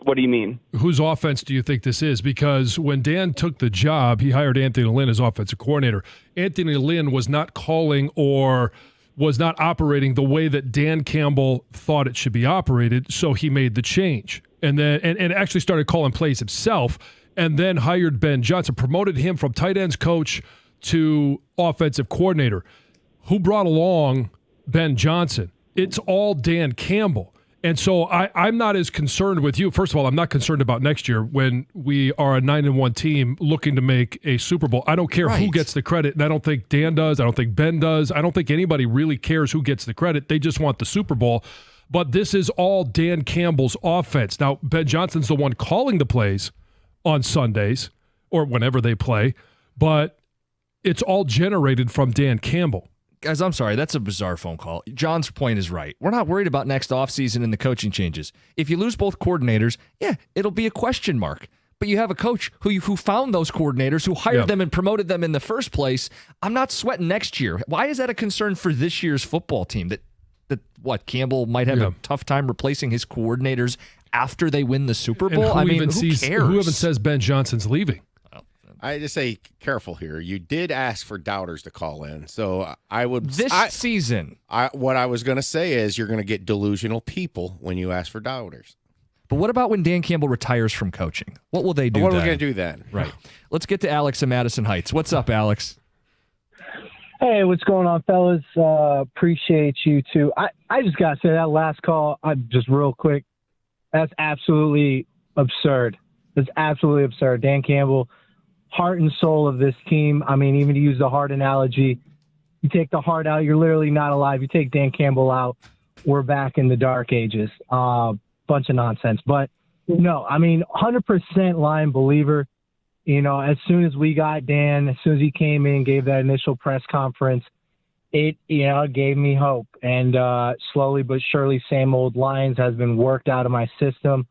What do you mean? Whose offense do you think this is? Because when Dan took the job, he hired Anthony Lynn as offensive coordinator. Anthony Lynn was not calling or was not operating the way that Dan Campbell thought it should be operated, so he made the change. And then and actually started calling plays himself, and then hired Ben Johnson, promoted him from tight ends coach to offensive coordinator. Who brought along Ben Johnson? It's all Dan Campbell. And so I'm not as concerned with you. First of all, I'm not concerned about next year when we are a 9-1 team looking to make a Super Bowl. I don't care who gets the credit, and I don't think Dan does. I don't think Ben does. I don't think anybody really cares who gets the credit. They just want the Super Bowl. But this is all Dan Campbell's offense. Now, Ben Johnson's the one calling the plays on Sundays or whenever they play, but it's all generated from Dan Campbell. Guys, I'm sorry. That's a bizarre phone call. John's point is right. We're not worried about next offseason and the coaching changes. If you lose both coordinators, yeah, it'll be a question mark. But you have a coach who found those coordinators, who hired them and promoted them in the first place. I'm not sweating next year. Why is that a concern for this year's football team? That Campbell might have a tough time replacing his coordinators after they win the Super Bowl? I mean, who cares? Who even says Ben Johnson's leaving? I just say careful here. You did ask for doubters to call in, so I would season. What I was going to say is you're going to get delusional people when you ask for doubters. But what about when Dan Campbell retires from coaching? What will they do? What are we going to do then? Right. Let's get to Alex in Madison Heights. What's up, Alex? Hey, what's going on, fellas? Appreciate you too. I just got to say that last call, just real quick, that's absolutely absurd. That's absolutely absurd. Dan Campbell, heart and soul of this team. I mean, even to use the heart analogy, you take the heart out, you're literally not alive. You take Dan Campbell out, we're back in the dark ages. Bunch of nonsense. But no, I mean, 100% Lion believer. You know, as soon as we got Dan, as soon as he came in, gave that initial press conference, it gave me hope. And slowly but surely, same old Lions has been worked out of my system.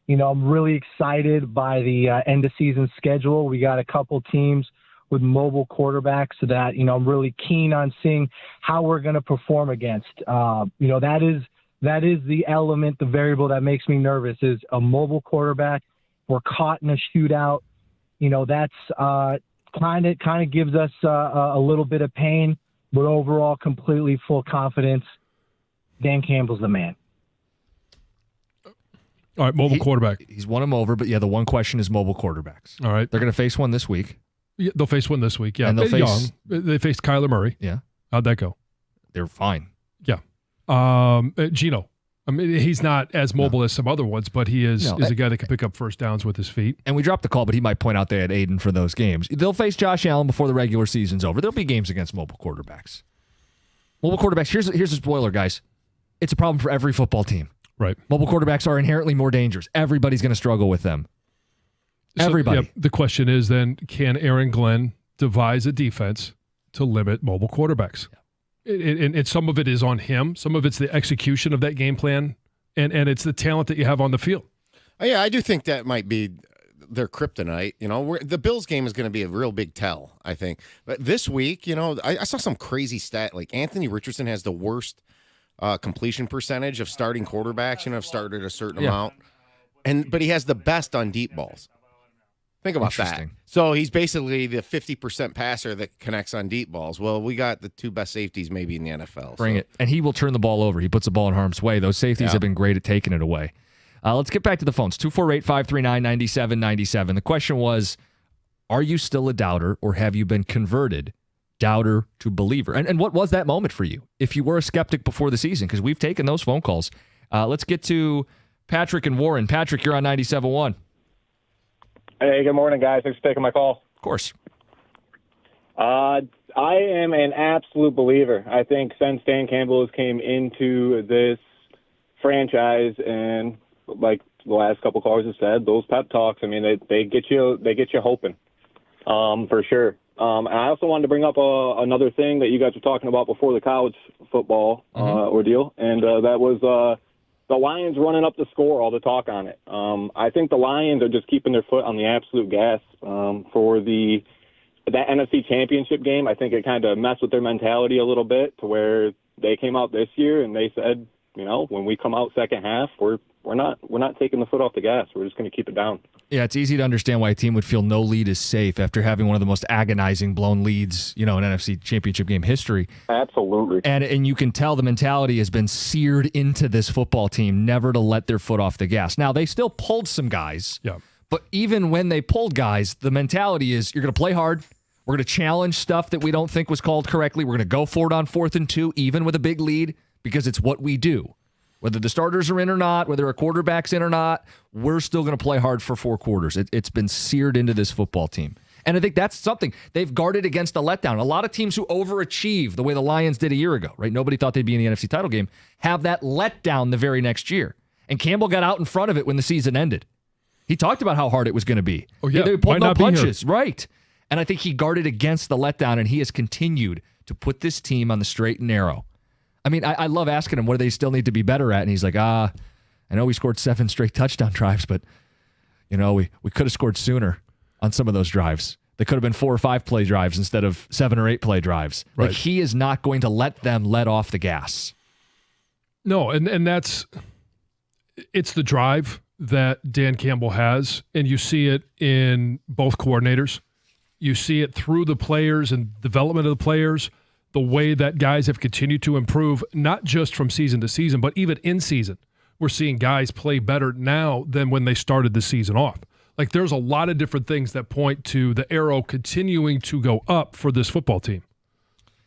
I'm really excited by the end of season schedule. We got a couple teams with mobile quarterbacks that, I'm really keen on seeing how we're going to perform against. That is the element, the variable that makes me nervous is a mobile quarterback. We're caught in a shootout. That's kind of gives us a little bit of pain, but overall completely full confidence. Dan Campbell's the man. All right, mobile quarterback. He's won them over, but the one question is mobile quarterbacks. All right. They're going to face one this week. Yeah, they'll face one this week, yeah. And They faced Kyler Murray. Yeah. How'd that go? They're fine. Yeah. Gino. I mean, he's not as mobile as some other ones, but he is a guy that can pick up first downs with his feet. And we dropped the call, but he might point out they had Aiden for those games. They'll face Josh Allen before the regular season's over. There'll be games against mobile quarterbacks. Mobile quarterbacks, here's a spoiler, guys. It's a problem for every football team. Right. Mobile quarterbacks are inherently more dangerous. Everybody's going to struggle with them. Everybody. So, the question is then, can Aaron Glenn devise a defense to limit mobile quarterbacks? Yeah. And some of it is on him. Some of it's the execution of that game plan, and it's the talent that you have on the field. Yeah, I do think that might be their kryptonite. The Bills game is going to be a real big tell, I think. But this week, I saw some crazy stat. Like Anthony Richardson has the worst completion percentage of starting quarterbacks. Have started a certain amount, but he has the best on deep balls. Think about that. So he's basically the 50% passer that connects on deep balls. Well, we got the two best safeties maybe in the NFL. Bring it. And he will turn the ball over. He puts the ball in harm's way. Those safeties have been great at taking it away. Let's get back to the phones. 248-539-9797. The question was, are you still a doubter or have you been converted doubter to believer? And what was that moment for you if you were a skeptic before the season? Because we've taken those phone calls. Let's get to Patrick and Warren. Patrick, you're on 97.1. Hey, good morning, guys. Thanks for taking my call. Of course. I am an absolute believer. I think since Dan Campbell came into this franchise, and like the last couple callers have said, those pep talks, I mean, they get you hoping, for sure. And I also wanted to bring up another thing that you guys were talking about before the college football ordeal, and that was the Lions running up the score, all the talk on it. I think the Lions are just keeping their foot on the absolute gas for that NFC Championship game. I think it kind of messed with their mentality a little bit to where they came out this year and they said, when we come out second half, we're not taking the foot off the gas. We're just going to keep it down. Yeah, it's easy to understand why a team would feel no lead is safe after having one of the most agonizing blown leads, in NFC Championship game history. Absolutely. And you can tell the mentality has been seared into this football team, never to let their foot off the gas. Now, they still pulled some guys, but even when they pulled guys, the mentality is you're going to play hard. We're going to challenge stuff that we don't think was called correctly. We're going to go for it on 4th and 2, even with a big lead, because it's what we do. Whether the starters are in or not, whether a quarterback's in or not, we're still going to play hard for 4 quarters. It's been seared into this football team. And I think that's something they've guarded against a letdown. A lot of teams who overachieve the way the Lions did a year ago, right? Nobody thought they'd be in the NFC title game, have that letdown the very next year. And Campbell got out in front of it when the season ended. He talked about how hard it was going to be. Oh, yeah. They pulled no punches. Right. And I think he guarded against the letdown, and he has continued to put this team on the straight and narrow. I mean, I love asking him what do they still need to be better at, and he's like, I know we scored 7 straight touchdown drives, but, we could have scored sooner on some of those drives. They could have been 4 or 5 play drives instead of 7 or 8 play drives. Right. Like, he is not going to let them let off the gas. No, and it's the drive that Dan Campbell has, and you see it in both coordinators. You see it through the players and development of the players, the way that guys have continued to improve, not just from season to season, but even in season. We're seeing guys play better now than when they started the season off. Like, there's a lot of different things that point to the arrow continuing to go up for this football team.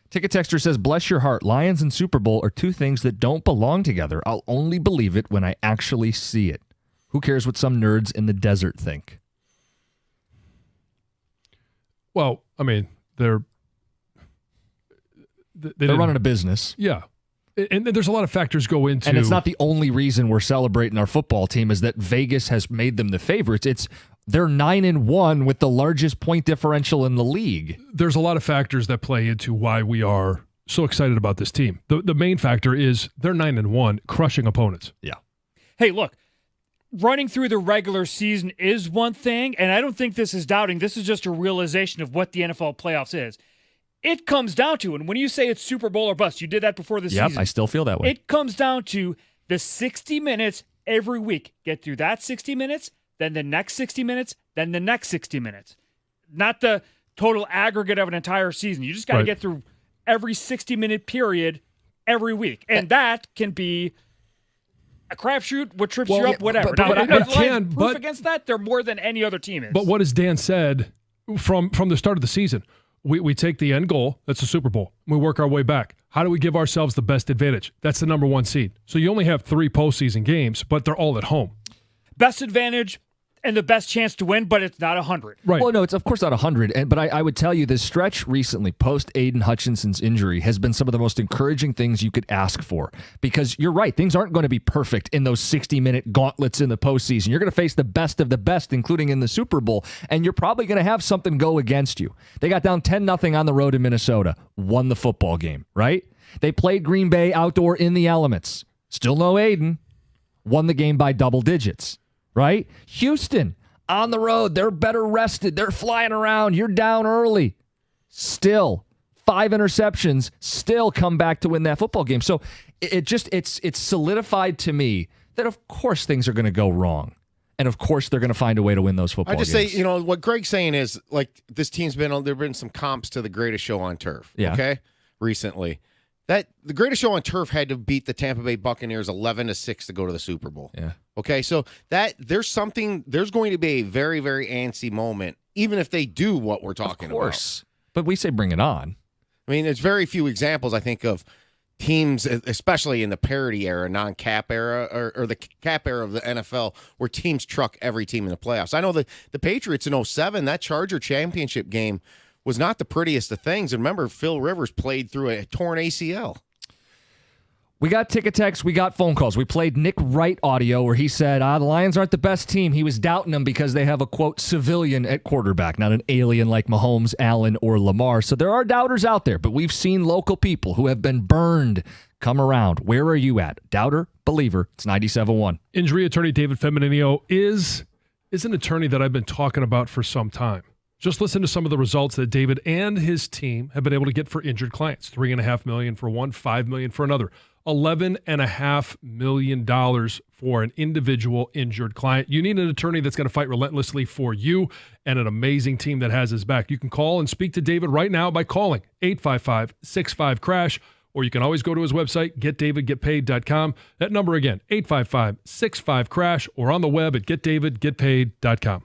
Ticket Texter says, bless your heart, Lions and Super Bowl are 2 things that don't belong together. I'll only believe it when I actually see it. Who cares what some nerds in the desert think? Well, I mean, they're running a business. Yeah. And there's a lot of factors go into. And it's not the only reason we're celebrating our football team is that Vegas has made them the favorites. They're 9-1 with the largest point differential in the league. There's a lot of factors that play into why we are so excited about this team. The main factor is they're 9-1, crushing opponents. Yeah. Hey, look, running through the regular season is one thing, and I don't think this is doubting. This is just a realization of what the NFL playoffs is. It comes down to, and when you say it's Super Bowl or bust, you did that before the season. Yep, I still feel that way. It comes down to the 60 minutes every week. Get through that 60 minutes, then the next 60 minutes, then the next 60 minutes. Not the total aggregate of an entire season. You just got to get through every 60-minute period every week. And that can be a crapshoot, what trips you up, whatever. Proof against that, they're more than any other team is. But what has Dan said from the start of the season? We take the end goal, that's the Super Bowl. We work our way back. How do we give ourselves the best advantage? That's the number one seed. So you only have 3 postseason games, but they're all at home. Best advantage and the best chance to win, but it's not 100. Right. Well, no, it's of course not 100. But I would tell you this stretch recently, post Aiden Hutchinson's injury, has been some of the most encouraging things you could ask for. Because you're right, things aren't going to be perfect in those 60-minute gauntlets in the postseason. You're going to face the best of the best, including in the Super Bowl, and you're probably going to have something go against you. They got down 10-0 on the road in Minnesota, won the football game, right? They played Green Bay outdoor in the elements. Still no Aiden. Won the game by double digits, right? Houston, on the road, they're better rested. They're flying around. You're down early. Still, 5 interceptions, still come back to win that football game. So it's solidified to me that, of course, things are going to go wrong. And, of course, they're going to find a way to win those football games. I just say, what Greg's saying is, like, this team's there have been some comps to the greatest show on turf, okay, recently. That the greatest show on turf had to beat the Tampa Bay Buccaneers 11-6 to go to the Super Bowl. Yeah. Okay, so there's going to be a very, very antsy moment, even if they do what we're talking about. Of course. But we say bring it on. I mean, there's very few examples, I think, of teams, especially in the parity era, non-cap era, or the cap era of the NFL, where teams truck every team in the playoffs. I know the Patriots in 2007, that Charger championship game was not the prettiest of things. And remember, Phil Rivers played through a torn ACL. We got ticket texts, we got phone calls. We played Nick Wright audio where he said, the Lions aren't the best team. He was doubting them because they have a, quote, civilian at quarterback, not an alien like Mahomes, Allen, or Lamar. So there are doubters out there, but we've seen local people who have been burned come around. Where are you at? Doubter, believer, it's 97.1. Injury attorney David Feminino is an attorney that I've been talking about for some time. Just listen to some of the results that David and his team have been able to get for injured clients. $3.5 million for one, $5 million for another. $11.5 million for an individual injured client. You need an attorney that's going to fight relentlessly for you and an amazing team that has his back. You can call and speak to David right now by calling 855-65-CRASH, or you can always go to his website, getdavidgetpaid.com. That number again, 855-65-CRASH, or on the web at getdavidgetpaid.com.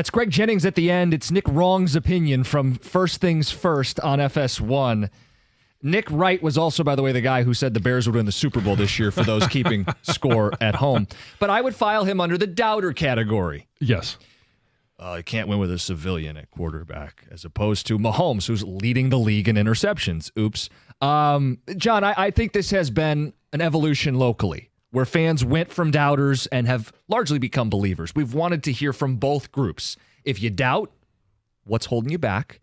That's Greg Jennings at the end. It's Nick Wrong's opinion from First Things First on FS1. Nick Wright was also, by the way, the guy who said the Bears would win the Super Bowl this year for those keeping score at home. But I would file him under the doubter category. Yes. You can't win with a civilian at quarterback, as opposed to Mahomes, who's leading the league in interceptions. Oops. John, I think this has been an evolution locally, where fans went from doubters and have largely become believers. We've wanted to hear from both groups. If you doubt, what's holding you back?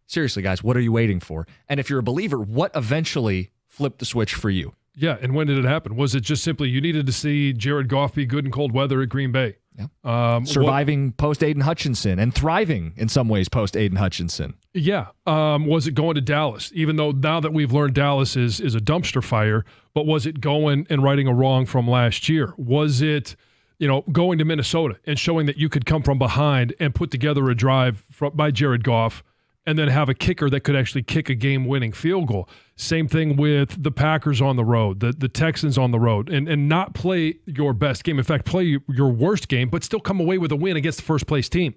Seriously, guys, what are you waiting for? And if you're a believer, what eventually flipped the switch for you? Yeah, and when did it happen? Was it just simply you needed to see Jared Goff be good in cold weather at Green Bay? Yeah. Surviving post-Aiden Hutchinson and thriving in some ways post-Aiden Hutchinson. Yeah. Was it going to Dallas? Even though now that we've learned Dallas is a dumpster fire, but was it going and righting a wrong from last year? Was it, going to Minnesota and showing that you could come from behind and put together a drive by Jared Goff and then have a kicker that could actually kick a game-winning field goal? Same thing with the Packers on the road, the Texans on the road, and not play your best game. In fact, play your worst game, but still come away with a win against the first-place team.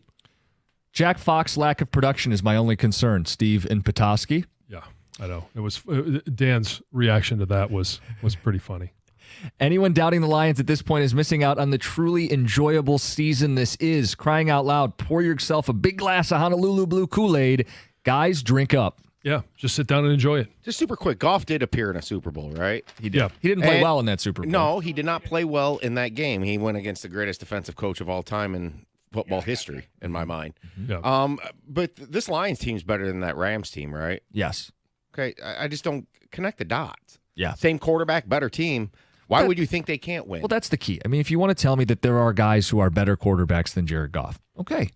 Jack Fox's lack of production is my only concern, Steve in Petoskey. Yeah, I know. It was Dan's reaction to that was pretty funny. Anyone doubting the Lions at this point is missing out on the truly enjoyable season this is. Crying out loud, pour yourself a big glass of Honolulu Blue Kool-Aid. Guys, drink up. Yeah, just sit down and enjoy it. Just super quick, Goff did appear in a Super Bowl, right? He did. Yeah. He didn't play well in that Super Bowl. No, he did not play well in that game. He went against the greatest defensive coach of all time in football history, in my mind. Yeah. But this Lions team's better than that Rams team, right? Yes. Okay, I just don't connect the dots. Yeah. Same quarterback, better team. Why would you think they can't win? Well, that's the key. I mean, if you want to tell me that there are guys who are better quarterbacks than Jared Goff, okay.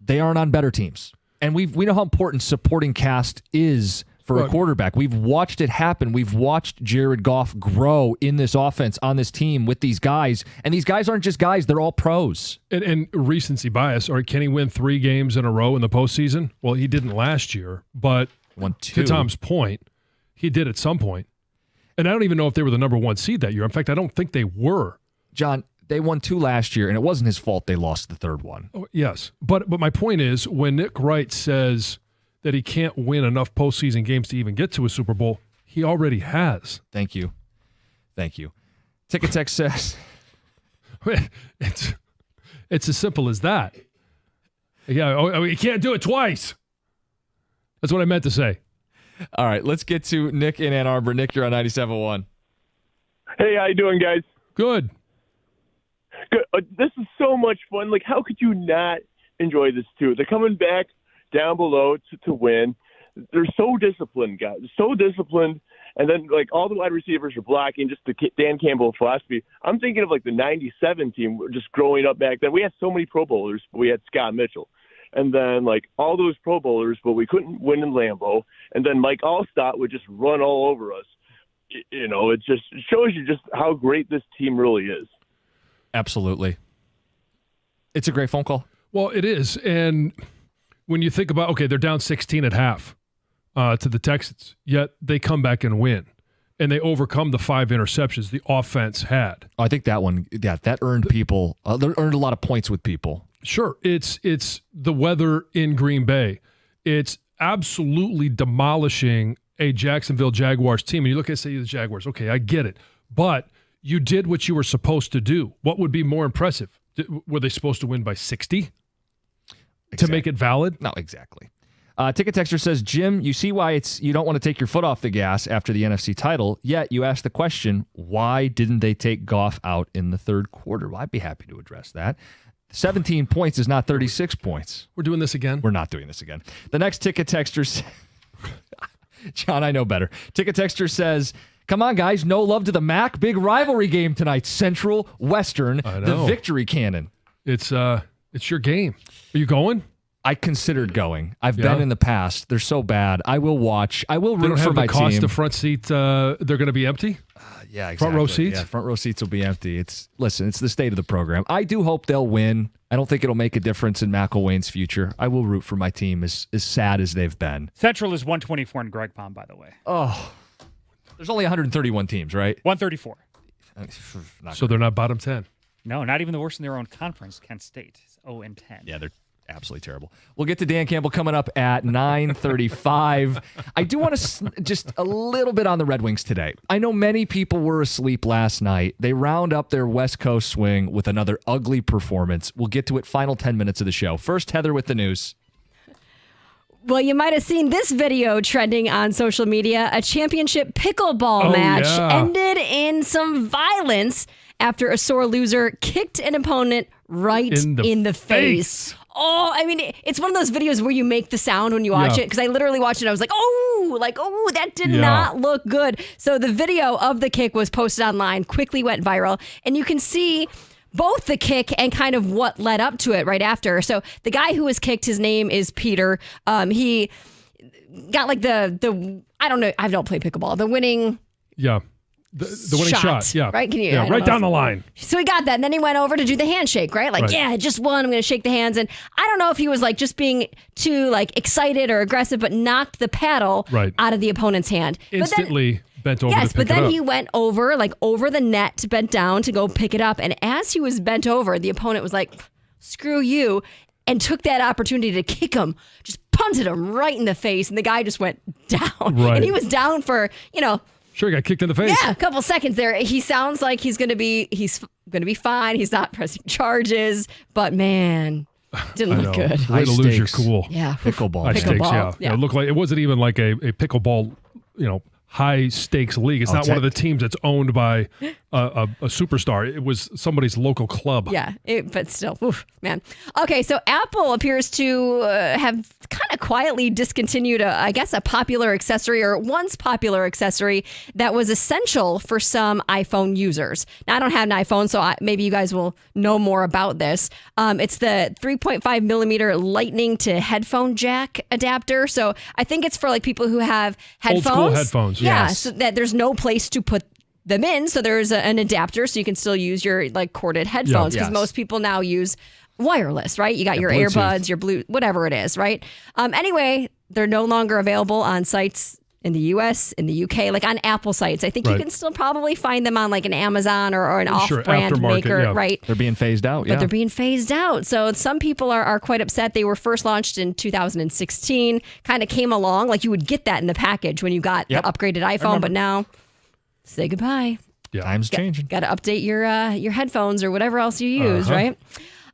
They aren't on better teams. And we know how important supporting cast is for a quarterback. We've watched it happen. We've watched Jared Goff grow in this offense, on this team with these guys. And these guys aren't just guys. They're all pros. And recency bias, or can he win 3 games in a row in the postseason? Well, he didn't last year, but to Tom's point, he did at some point. And I don't even know if they were the number 1 seed that year. In fact, I don't think they were. John, they won 2 last year, and it wasn't his fault they lost the 3rd one. Oh, yes. But my point is, when Nick Wright says that he can't win enough postseason games to even get to a Super Bowl, he already has. Thank you. Ticket Tech says... it's as simple as that. Yeah, you can't do it twice. That's what I meant to say. All right, let's get to Nick in Ann Arbor. Nick, you're on 97.1. Hey, how you doing, guys? Good. Good. This is so much fun. Like, how could you not enjoy this, too? They're coming back down below to win. They're so disciplined, guys. So disciplined. And then, like, all the wide receivers are blocking, just the Dan Campbell philosophy. I'm thinking of, like, the 97 team just growing up back then. We had so many Pro Bowlers, but we had Scott Mitchell. And then, like, all those Pro Bowlers, but we couldn't win in Lambeau. And then Mike Allstott would just run all over us. It just shows you just how great this team really is. Absolutely. It's a great phone call. Well, it is. And when you think about, okay, they're down 16 at half to the Texans, yet they come back and win. And they overcome the 5 interceptions the offense had. I think that one, that earned people, earned a lot of points with people. Sure. It's the weather in Green Bay. It's absolutely demolishing a Jacksonville Jaguars team. And you look at, say, the Jaguars. Okay, I get it. But you did what you were supposed to do. What would be more impressive? Were they supposed to win by 60 to make it valid? No, exactly. Ticket Texter says, Jim, you see why you don't want to take your foot off the gas after the NFC title, yet you ask the question, why didn't they take Goff out in the 3rd quarter? Well, I'd be happy to address that. 17 points is not 36 points. We're doing this again? We're not doing this again. The next Ticket Texter John, I know better. Ticket Texter says, come on, guys, no love to the MAC. Big rivalry game tonight. Central, Western, the victory cannon. It's your game. Are you going? I considered going. I've been in the past. They're so bad. I will watch. I will root for my team. They don't have the cost of front seat. They're going to be empty? Yeah, exactly. Front row seats? Yeah, front row seats will be empty. It's the state of the program. I do hope they'll win. I don't think it'll make a difference in McElwain's future. I will root for my team as sad as they've been. Central is 124 in Greg Palm, by the way. Oh, there's only 131 teams, right? 134. So they're not bottom 10. No, not even the worst in their own conference. Kent State is 0-10. Yeah, Absolutely terrible. We'll get to Dan Campbell coming up at 9:35. I do want to just a little bit on the Red Wings today. I know many people were asleep last night. They round up their West Coast swing with another ugly performance. We'll get to it final 10 minutes of the show. First, Heather with the news. Well, you might have seen this video trending on social media. A championship pickleball match ended in some violence after a sore loser kicked an opponent right in the face. Oh, I mean, it's one of those videos where you make the sound when you watch it, because I literally watched it. I was like, oh, that did not look good. So the video of the kick was posted online, quickly went viral, and you can see both the kick and kind of what led up to it right after. So the guy who was kicked, his name is Peter. He got like the I don't know, I don't play pickleball. The winning The winning shot, right? Can you, right down the line. So he got that, and then he went over to do the handshake, right? Like, I just won. I'm going to shake the hands, and I don't know if he was like just being too like excited or aggressive, but knocked the paddle out of the opponent's hand. Instantly bent over. Yes, to pick but then it up. he went over the net, bent down to go pick it up, and as he was bent over, the opponent was like, "Screw you," and took that opportunity to kick him, just punted him right in the face, and the guy just went down, and he was down for Sure, he got kicked in the face. Yeah, a couple seconds there. He sounds like he's going to be fine. He's not pressing charges, but man, didn't look good. Way to lose your cool. Yeah, pickleball. High stakes. Yeah. It looked like it wasn't even like a pickleball, high stakes league. It's not one of the teams that's owned by a superstar. It was somebody's local club. Yeah, but still, man. Okay, so Apple appears to have kind of quietly discontinued, a popular accessory, or once popular accessory that was essential for some iPhone users. Now, I don't have an iPhone, so maybe you guys will know more about this. It's the 3.5 millimeter lightning to headphone jack adapter. So I think it's for like people who have headphones. Old school headphones. Yeah, so that there's no place to put them in. So there's an adapter so you can still use your like corded headphones, because most people now use wireless, right? You got your Bluetooth. earbuds, your blue, whatever it is, right? Anyway, they're no longer available on sites in the US, in the UK, like on Apple sites. I think you can still probably find them on like an Amazon or an off-brand maker, right? They're being phased out, But they're being phased out. So some people are quite upset. They were first launched in 2016, kind of came along, like you would get that in the package when you got the upgraded iPhone, but now say goodbye. Yeah. Time's changing. Got to update your headphones or whatever else you use, right?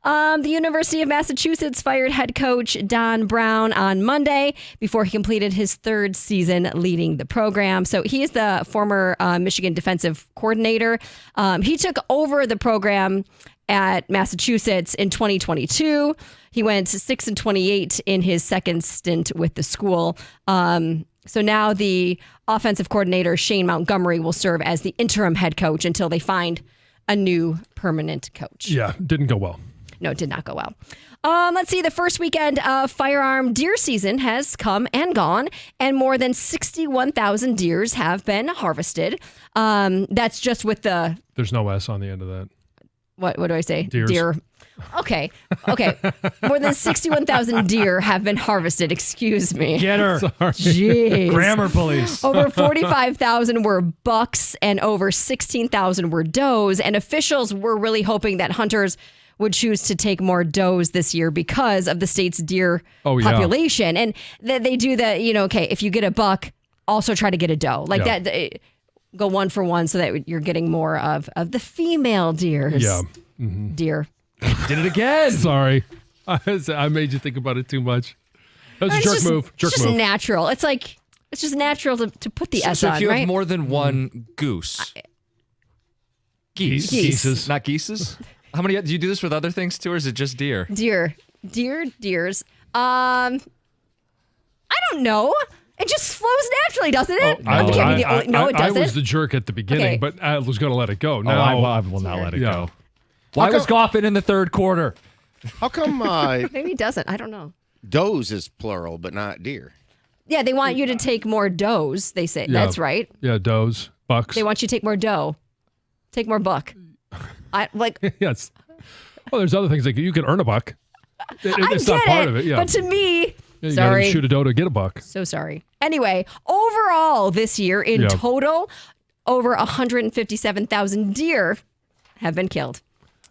The University of Massachusetts fired head coach Don Brown on Monday before he completed his third season leading the program. So he is the former Michigan defensive coordinator. He took over the program at Massachusetts in 2022. He went 6-28 in his second stint with the school. So now the offensive coordinator, Shane Montgomery, will serve as the interim head coach until they find a new permanent coach. Yeah, didn't go well. No, it did not go well. Let's see. The first weekend of firearm deer season has come and gone, and more than 61,000 deers have been harvested. That's just with the... There's no S on the end of that. What do I say? Deers. Deer. Okay. More than 61,000 deer have been harvested. Excuse me. Get her. Jeez. Grammar police. Over 45,000 were bucks and over 16,000 were does. And officials were really hoping that hunters would choose to take more does this year because of the state's deer population. And they do that, if you get a buck, also try to get a doe. Like that, go one for one so that you're getting more of the female deers. Yeah. Deer. Did it again. Sorry. I made you think about it too much. That was a jerk move. It's just natural. It's just natural to put the S so on, if you right? have more than one goose. Geese. Geese. Not geeses? How many? Do you do this with other things too, or is it just deer? Deers. I don't know. It just flows naturally, doesn't it? I it doesn't. was the jerk at the beginning, but I was going to let it go. No, I will not let it go. Why was Goff in the third quarter? How come? Maybe he doesn't. I don't know. Does is plural, but not deer. Yeah, they want you to take more does. They say that's right. Yeah, does, bucks. They want you to take more doe, take more buck. Yes. Well, there's other things like you can earn a buck. It's not part of it. Yeah. But to me, you sorry, gotta shoot a doe to get a buck. So sorry. Anyway, overall this year in total, over 157,000 deer have been killed.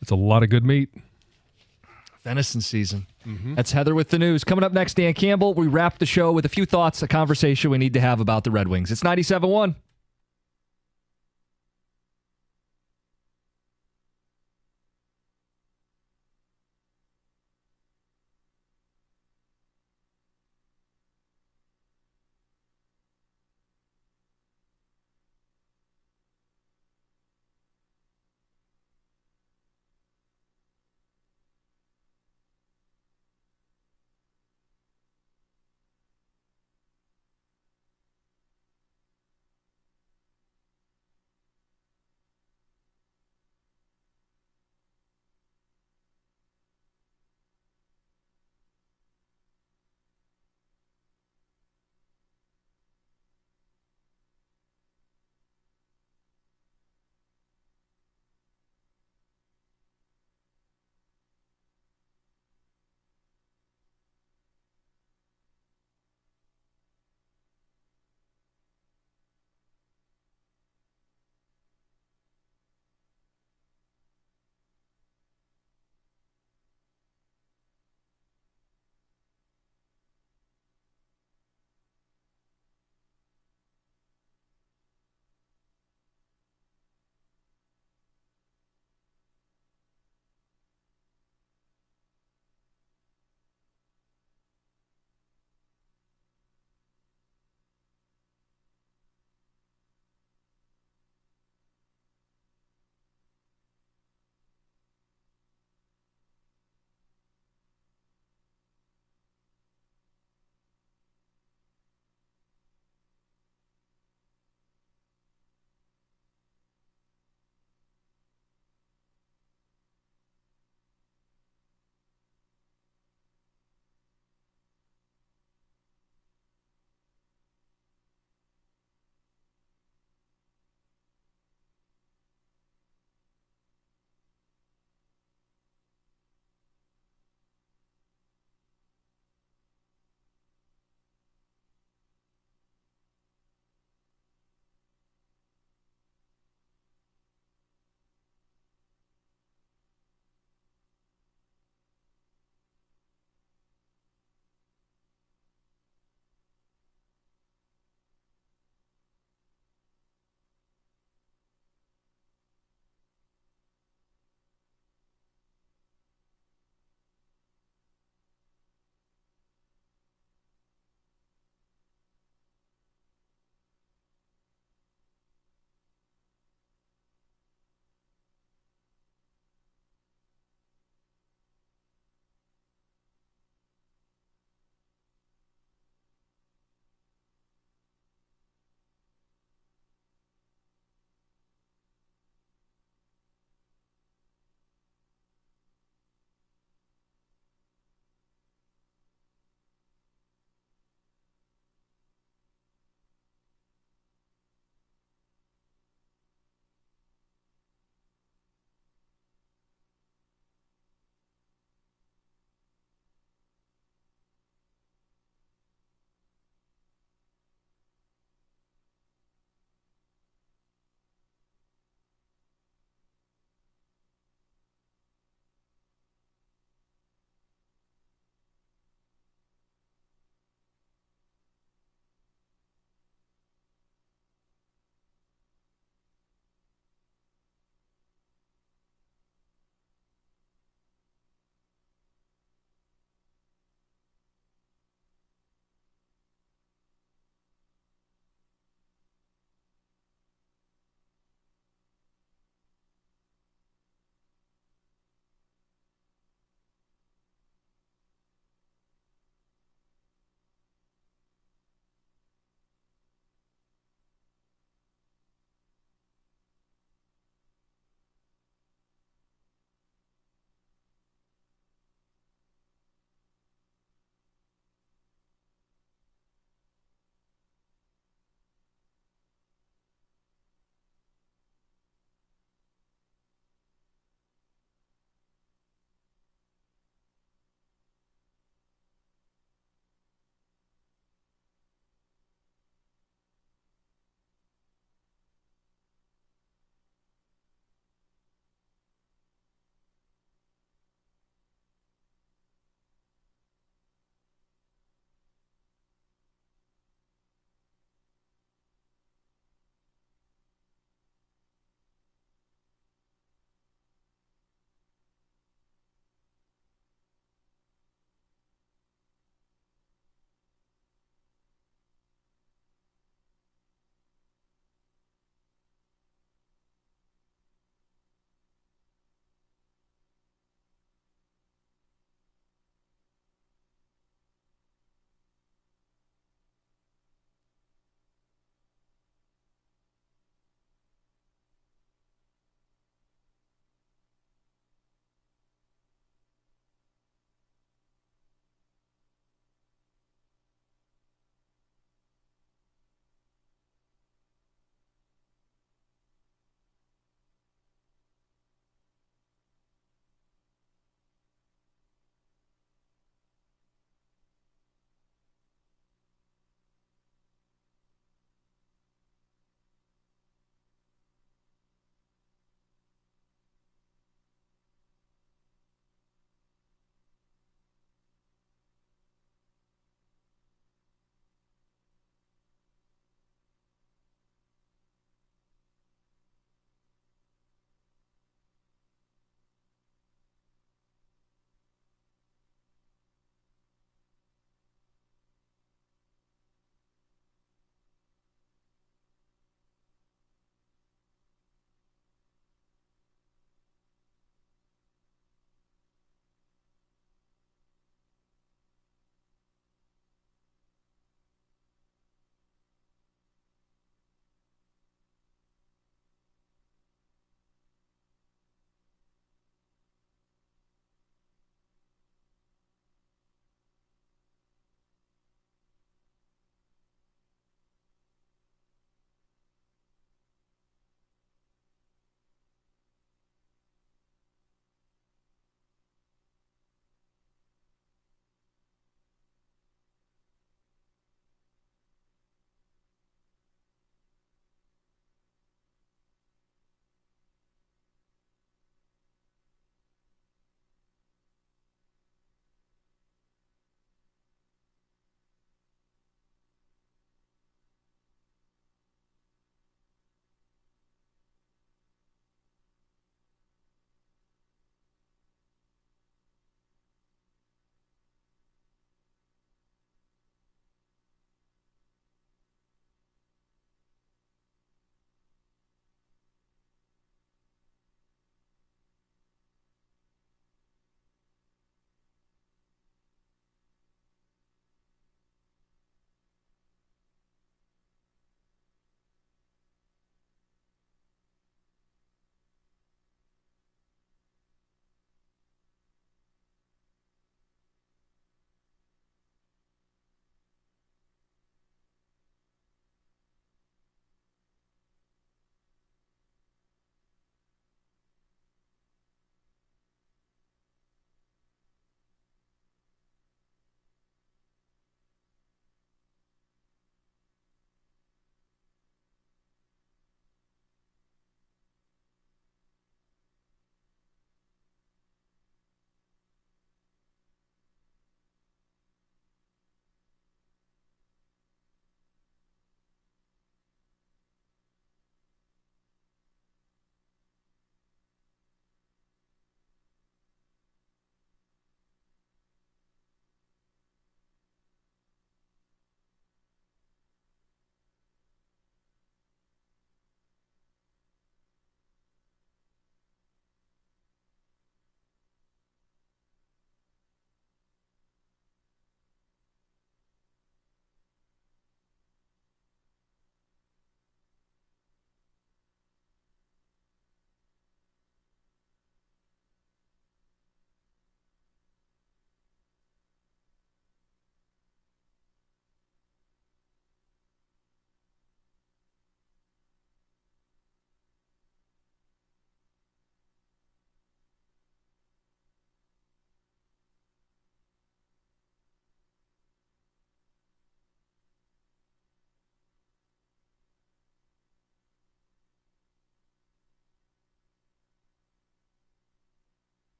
It's a lot of good meat. Venison season. That's Heather with the news. Coming up next, Dan Campbell. We wrap the show with a few thoughts, a conversation we need to have about the Red Wings. It's 97.1.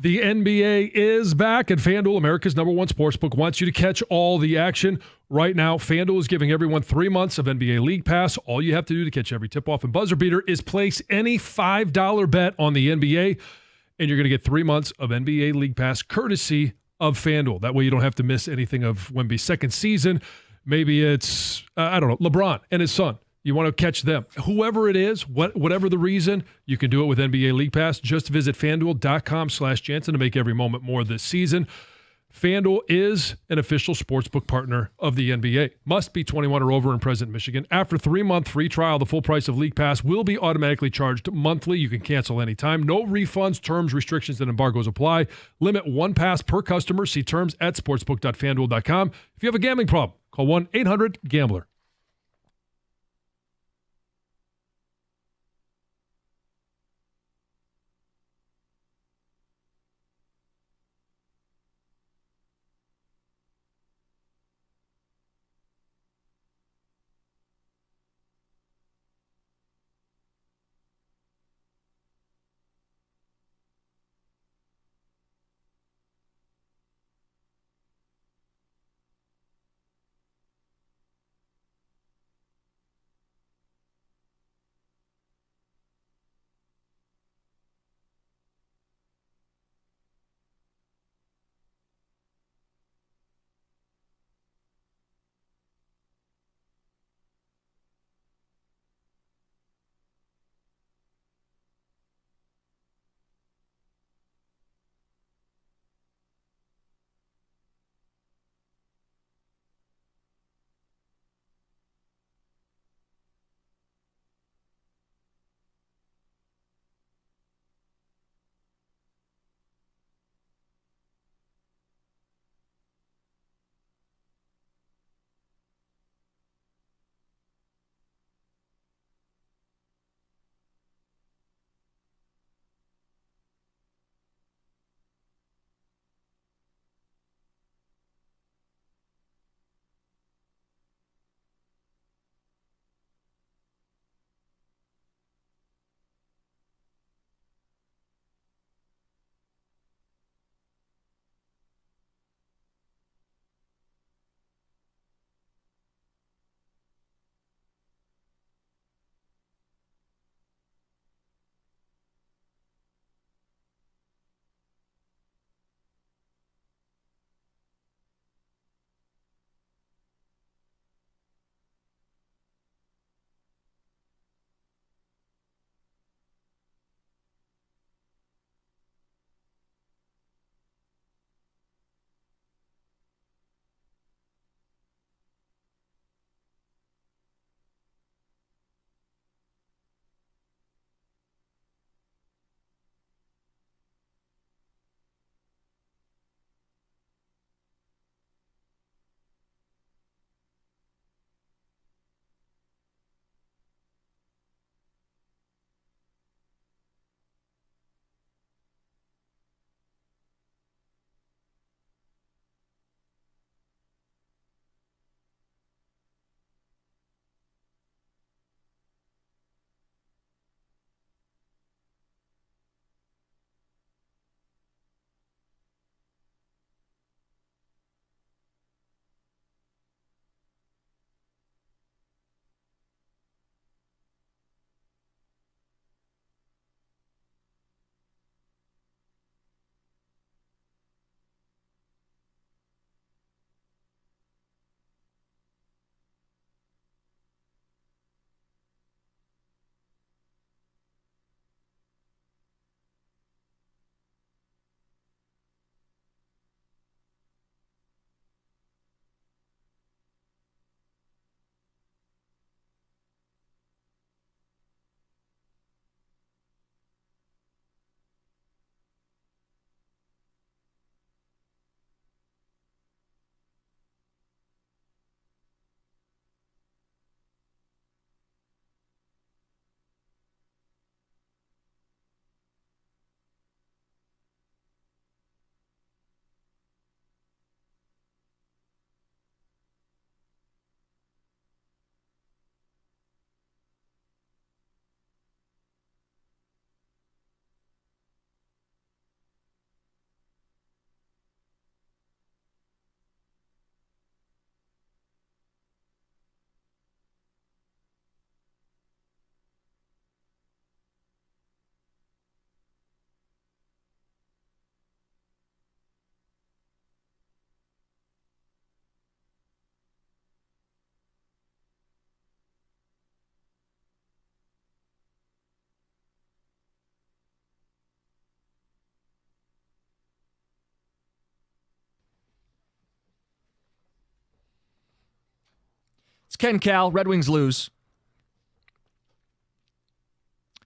The NBA is back, and FanDuel, America's #1 sportsbook, wants you to catch all the action. Right now, FanDuel is giving everyone 3 months of NBA League Pass. All you have to do to catch every tip-off and buzzer beater is place any $5 bet on the NBA, and you're going to get 3 months of NBA League Pass courtesy of FanDuel. That way you don't have to miss anything of Wemby's second season. Maybe it's, LeBron and his son. You want to catch them. Whoever it is, whatever the reason, you can do it with NBA League Pass. Just visit FanDuel.com/Jansen to make every moment more this season. FanDuel is an official sportsbook partner of the NBA. Must be 21 or over and present in Michigan. After 3-month free trial, the full price of League Pass will be automatically charged monthly. You can cancel anytime. No refunds, terms, restrictions, and embargoes apply. Limit 1 pass per customer. See terms at sportsbook.fanduel.com. If you have a gambling problem, call 1-800-GAMBLER. Ken Cal, Red Wings lose.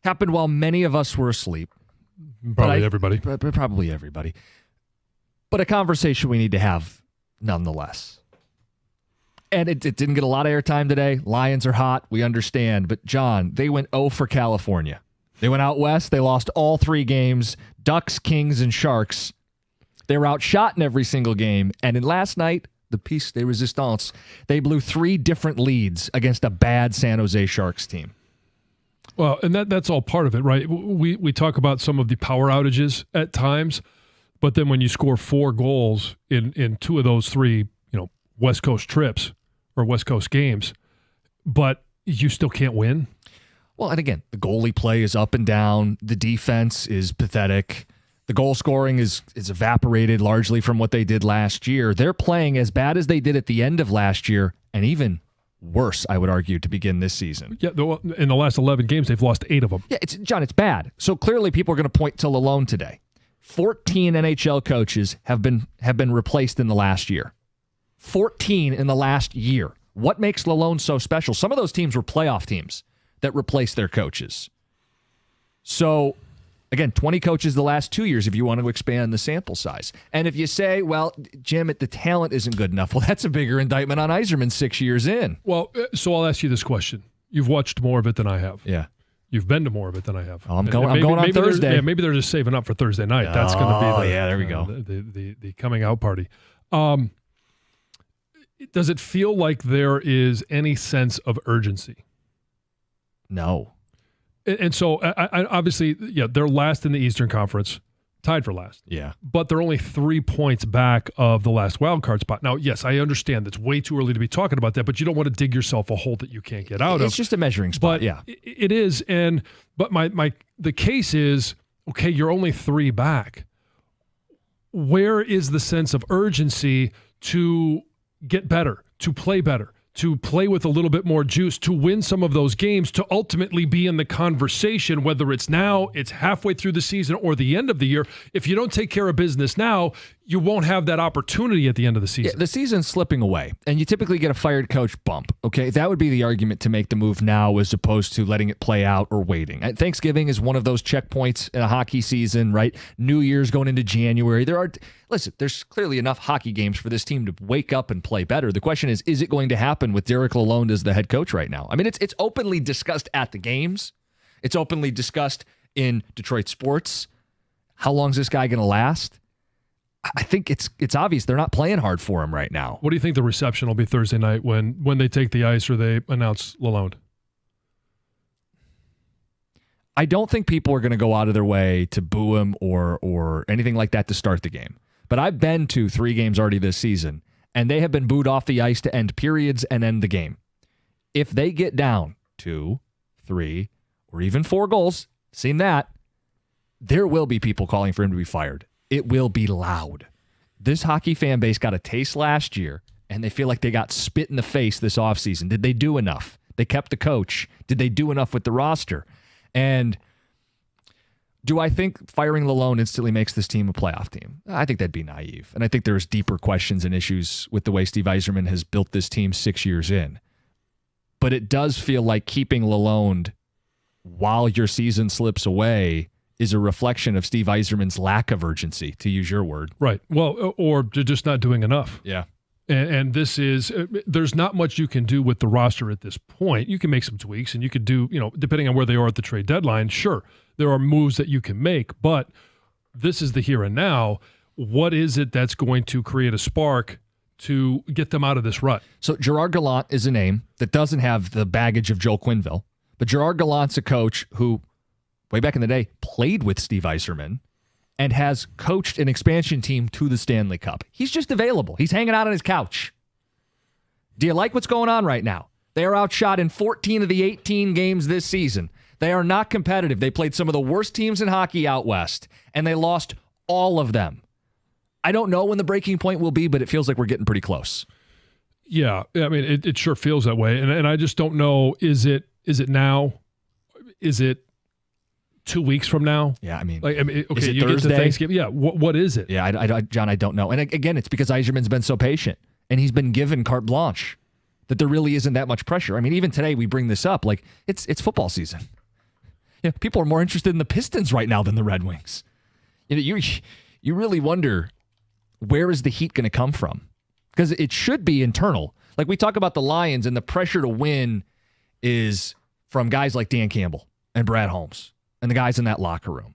Happened while many of us were asleep. Probably everybody. Probably everybody. But a conversation we need to have nonetheless. And it didn't get a lot of airtime today. Lions are hot. We understand. But, John, they went 0 for California. They went out west. They lost all 3 games. Ducks, Kings, and Sharks. They were outshot in every single game. And in last night, the piece de resistance, they blew 3 different leads against a bad San Jose Sharks team. Well, and that's all part of it, right? We talk about some of the power outages at times, but then when you score 4 goals in 2 of those 3, West Coast trips or West Coast games, but you still can't win. Well, and again, the goalie play is up and down. The defense is pathetic. The goal scoring is evaporated largely from what they did last year. They're playing as bad as they did at the end of last year, and even worse, I would argue, to begin this season. Yeah, in the last 11 games, they've lost 8 of them. Yeah, John, it's bad. So clearly people are going to point to Lalone today. 14 NHL coaches have been replaced in the last year. 14 in the last year. What makes Lalone so special? Some of those teams were playoff teams that replaced their coaches. So, again, 20 coaches the last 2 years if you want to expand the sample size. And if you say, well, Jim, the talent isn't good enough, well, that's a bigger indictment on Yzerman 6 years in. Well, so I'll ask you this question. You've watched more of it than I have. Yeah. You've been to more of it than I have. Oh, I'm going on Thursday. Maybe they're just saving up for Thursday night. That's going to be there we go. The coming out party. Does it feel like there is any sense of urgency? No. And so, I obviously, they're last in the Eastern Conference, tied for last. Yeah. But they're only 3 points back of the last wild card spot. Now, yes, I understand it's way too early to be talking about that, but you don't want to dig yourself a hole that you can't get out of. It's just a measuring spot, but yeah. It is. But the case is, okay, you're only 3 back. Where is the sense of urgency to get better, to play with a little bit more juice, to win some of those games, to ultimately be in the conversation, whether it's now, it's halfway through the season, or the end of the year? If you don't take care of business now, you won't have that opportunity at the end of the season. Yeah, the season's slipping away, and you typically get a fired coach bump, okay? That would be the argument to make the move now as opposed to letting it play out or waiting. Thanksgiving is one of those checkpoints in a hockey season, right? New Year's going into January. There's clearly enough hockey games for this team to wake up and play better. The question is it going to happen with Derek Lalonde as the head coach right now? I mean, it's openly discussed at the games. It's openly discussed in Detroit sports. How long is this guy going to last? I think it's obvious they're not playing hard for him right now. What do you think the reception will be Thursday night when they take the ice or they announce Lalonde? I don't think people are going to go out of their way to boo him or anything like that to start the game. But I've been to 3 games already this season, and they have been booed off the ice to end periods and end the game. If they get down 2, 3, or even 4 goals, seen that, there will be people calling for him to be fired. It will be loud. This hockey fan base got a taste last year, and they feel like they got spit in the face this offseason. Did they do enough? They kept the coach. Did they do enough with the roster? And do I think firing Lalonde instantly makes this team a playoff team? I think that'd be naive. And I think there's deeper questions and issues with the way Steve Yzerman has built this team 6 years in. But it does feel like keeping Lalonde while your season slips away is a reflection of Steve Yzerman's lack of urgency, to use your word. Right. Well, or they're just not doing enough. Yeah. And this is, there's not much you can do with the roster at this point. You can make some tweaks, and you could do, depending on where they are at the trade deadline, sure, there are moves that you can make, but this is the here and now. What is it that's going to create a spark to get them out of this rut? So Gerard Gallant is a name that doesn't have the baggage of Joel Quenneville, but Gerard Gallant's a coach who, way back in the day, played with Steve Yzerman and has coached an expansion team to the Stanley Cup. He's just available. He's hanging out on his couch. Do you like what's going on right now? They are outshot in 14 of the 18 games this season. They are not competitive. They played some of the worst teams in hockey out west, and they lost all of them. I don't know when the breaking point will be, but it feels like we're getting pretty close. Yeah, I mean, it sure feels that way. And I just don't know, is it now? Is it 2 weeks from now? Yeah, I mean, okay, is it you Thursday? get to Thanksgiving. Yeah, what is it? Yeah, John, I don't know. And again, it's because Yzerman's been so patient, and he's been given carte blanche that there really isn't that much pressure. I mean, even today we bring this up, like it's football season. You know, people are more interested in the Pistons right now than the Red Wings. You know, you really wonder, where is the heat going to come from? Because it should be internal. Like we talk about the Lions, and the pressure to win is from guys like Dan Campbell and Brad Holmes and the guys in that locker room.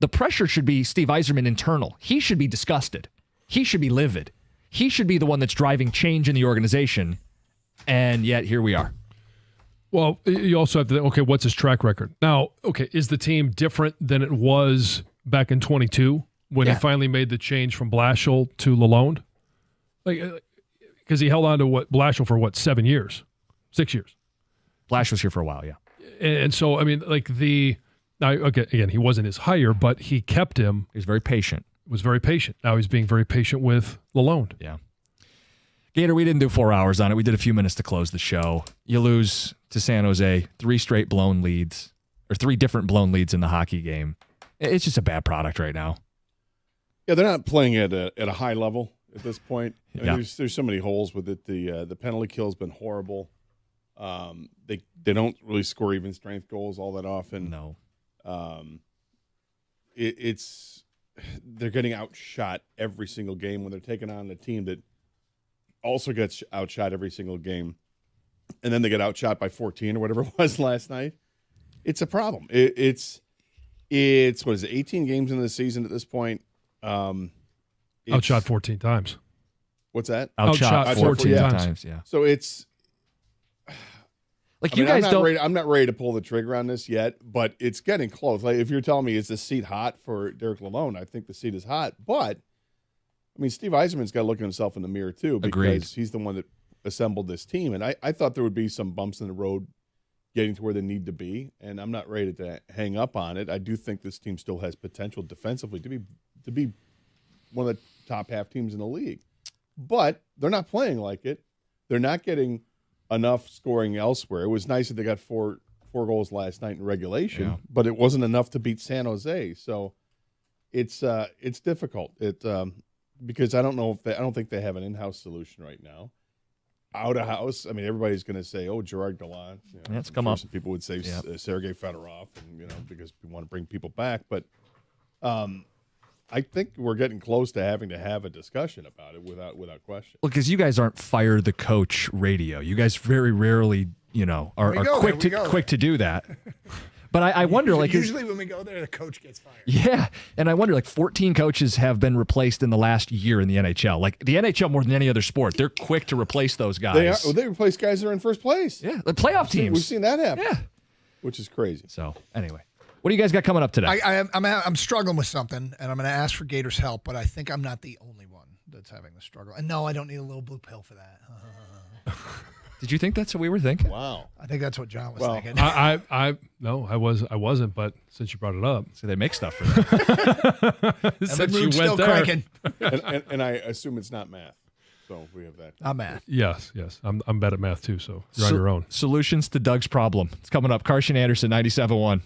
The pressure should be Steve Yzerman internal. He should be disgusted. He should be livid. He should be the one that's driving change in the organization. And yet here we are. Well, you also have to think, okay, what's his track record? Now, okay, is the team different than it was back in 22 when he finally made the change from Blashill to Lalonde? Like, because he held on to Blashill for 7 years, 6 years. Blash was here for a while, yeah. And so, I mean, now, okay, again, he wasn't his hire, but he kept him. He was very patient. Now he's being very patient with Lalonde. Yeah. Gator, we didn't do 4 hours on it. We did a few minutes to close the show. You lose to San Jose, 3 straight blown leads, or 3 different blown leads in the hockey game. It's just a bad product right now. Yeah, they're not playing at a high level at this point. I mean, Yeah. there's so many holes with it. The penalty kill's been horrible. They don't really score even strength goals all that often. No. They're getting outshot every single game when they're taking on a team that also gets outshot every single game, and then they get outshot by 14 or whatever it was last night. It's a problem. It's what is it, 18 games into the season at this point. Outshot 14 times. What's that? Outshot 14 times. Yeah. So it's like, I you mean, guys don't. I'm not ready to pull the trigger on this yet, but it's getting close. Like, if you're telling me, is the seat hot for Derek Lalonde? I think the seat is hot, but I mean, Steve Yzerman's got to look at himself in the mirror too, because Agreed. he's the one that assembled this team, and I thought there would be some bumps in the road getting to where they need to be, and I'm not ready to hang up on it. I do think this team still has potential defensively to be one of the top half teams in the league, but they're not playing like it. They're not getting enough scoring elsewhere. It was nice that they got four goals last night in regulation, but it wasn't enough to beat San Jose. So it's difficult. Because I don't think they have an in-house solution right now. Out of house, I mean, everybody's going to say, "Oh, Gerard Gallant." You know, That's come up. Some people would say Sergei Fedorov, and because we want to bring people back. But I think we're getting close to having to have a discussion about it without question. Well, because you guys aren't fire the coach radio. You guys very rarely, are quick to do that. But I wonder, usually when we go there, the coach gets fired. Yeah, and I wonder, 14 coaches have been replaced in the last year in the NHL. Like, the NHL more than any other sport, they're quick to replace those guys. They replace guys that are in first place. Yeah, the playoff teams. We've seen that happen. Yeah, which is crazy. So anyway, what do you guys got coming up today? I'm struggling with something, and I'm going to ask for Gator's help, but I think I'm not the only one that's having the struggle. And no, I don't need a little blue pill for that. Did you think that's what we were thinking? Wow. I think that's what John was thinking. No, I wasn't. But since you brought it up, so they make stuff for that. The mood's still cranking. and I assume it's not math. So we have that. Not math. Yes. I'm bad at math too. So you're on your own. Solutions to Doug's problem. It's coming up. Carson Anderson, 97.1.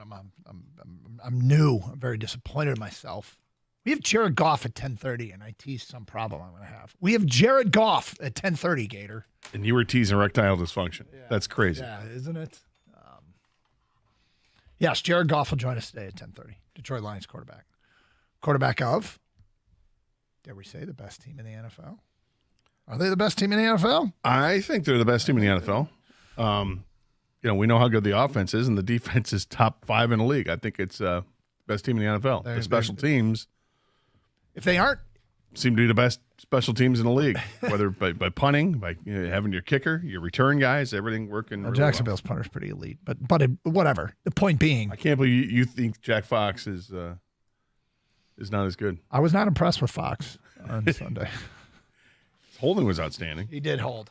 but I'm new. I'm very disappointed in myself. We have Jared Goff at 10:30, and I teased some problem I'm going to have. We have Jared Goff at 10:30, Gator. And you were teasing erectile dysfunction. Yeah. That's crazy. Yeah, isn't it? Yes, Jared Goff will join us today at 10:30. Detroit Lions quarterback. Quarterback of, dare we say, the best team in the NFL? Are they the best team in the NFL? I think they're the best team in the NFL. We know how good the offense is, and the defense is top 5 in the league. I think it's best team in the NFL. The special teams, if they aren't, seem to be the best special teams in the league, whether by punting, by having your kicker, your return guys, everything working. Really Jacksonville's punter's pretty elite, but whatever. The point being, I can't believe you think Jack Fox is not as good. I was not impressed with Fox on Sunday. His holding was outstanding. He did hold.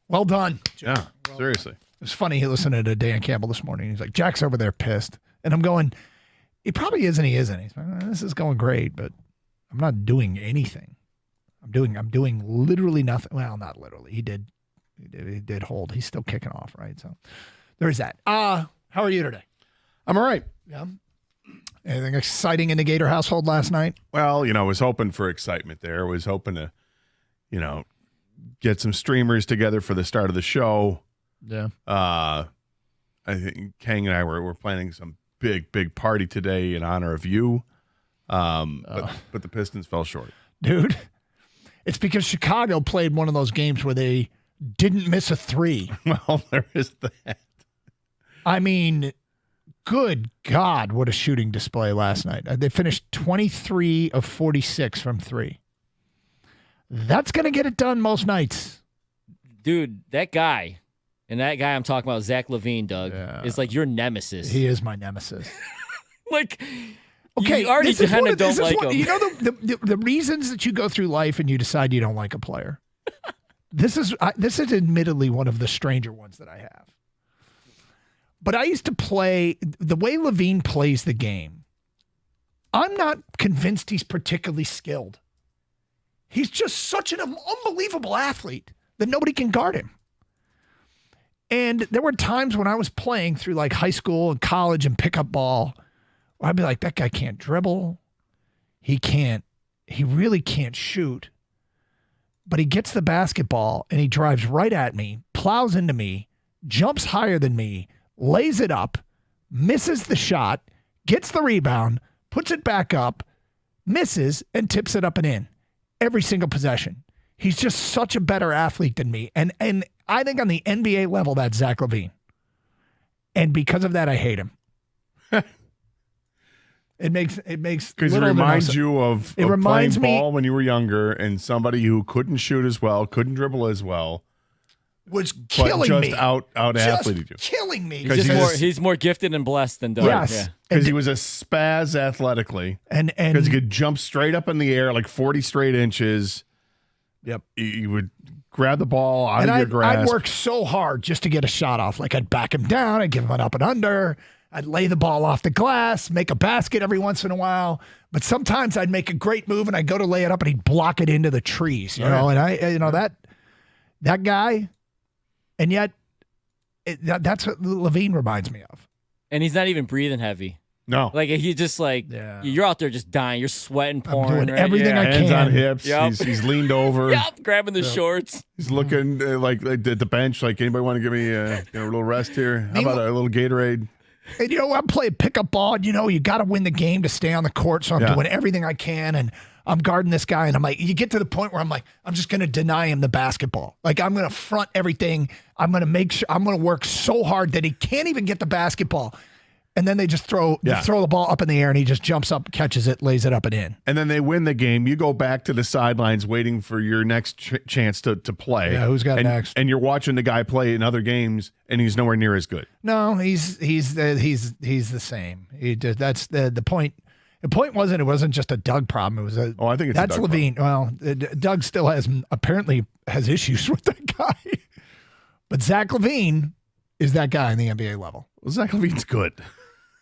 Well done. Jack. Yeah, seriously. It was funny. He listened to Dan Campbell this morning. He's like, Jack's over there pissed. And I'm going, he probably is and he isn't. He's like, this is going great, but I'm not doing anything. I'm doing literally nothing. Well, not literally. He did hold. He's still kicking off, right? So there's that. How are you today? I'm all right. Yeah. Anything exciting in the Gator household last night? Well, I was hoping for excitement there. I was hoping to, get some streamers together for the start of the show. Yeah. I think Kang and I were planning some big party today in honor of you. But the Pistons fell short. Dude, it's because Chicago played one of those games where they didn't miss a three. Well, there is that. I mean, good God, what a shooting display last night. They finished 23 of 46 from three. That's going to get it done most nights. Dude, that guy I'm talking about, Zach LaVine, Doug, is like your nemesis. He is my nemesis. Like, okay, you already kind of don't like him. You know the reasons that you go through life and you decide you don't like a player? This is admittedly one of the stranger ones that I have. But I used to play, the way LaVine plays the game, I'm not convinced he's particularly skilled. He's just such an unbelievable athlete that nobody can guard him. And there were times when I was playing through like high school and college and pickup ball, where I'd be like, that guy can't dribble. He really can't shoot. But he gets the basketball and he drives right at me, plows into me, jumps higher than me, lays it up, misses the shot, gets the rebound, puts it back up, misses, and tips it up and in. Every single possession. He's just such a better athlete than me. And I think on the NBA level, that's Zach LaVine. And because of that, I hate him. It makes because it reminds you of playing ball when you were younger and somebody who couldn't shoot as well, couldn't dribble as well. Was killing just me. Out athleted you. Killing me. He's more gifted and blessed than Doug. Yes. Because he was a spaz athletically. And because he could jump straight up in the air like 40 straight inches. Yep. He would grab the ball out of your grasp. I'd work so hard just to get a shot off. Like I'd back him down, I'd give him an up and under, I'd lay the ball off the glass, make a basket every once in a while. But sometimes I'd make a great move and I'd go to lay it up and he'd block it into the trees, you know. And that guy. And yet, that's what LaVine reminds me of. And he's not even breathing heavy. No. Like, he's just like, you're out there just dying. You're sweating, pouring. I'm doing everything I can. Hands on hips. Yep. He's leaned over. Yep, grabbing the shorts. He's looking like at the bench, like, anybody want to give me a little rest here? How about a little Gatorade? And, I'm playing pickup ball. And, you got to win the game to stay on the court. So I'm doing everything I can. And I'm guarding this guy. And I'm like, you get to the point where I'm like, I'm just going to deny him the basketball. Like, I'm going to front everything. I'm going to make sure I'm going to work so hard that he can't even get the basketball. And then they just throw the ball up in the air and he just jumps up, catches it, lays it up and in. And then they win the game. You go back to the sidelines waiting for your next chance to play. Yeah, who's got next? And you're watching the guy play in other games and he's nowhere near as good. No, he's the same. That's the point. The point wasn't, it wasn't just a Doug problem. It was I think it's that's LaVine. Well, Doug still apparently has issues with that guy. But Zach LaVine is that guy in the NBA level. Well, Zach LaVine's good.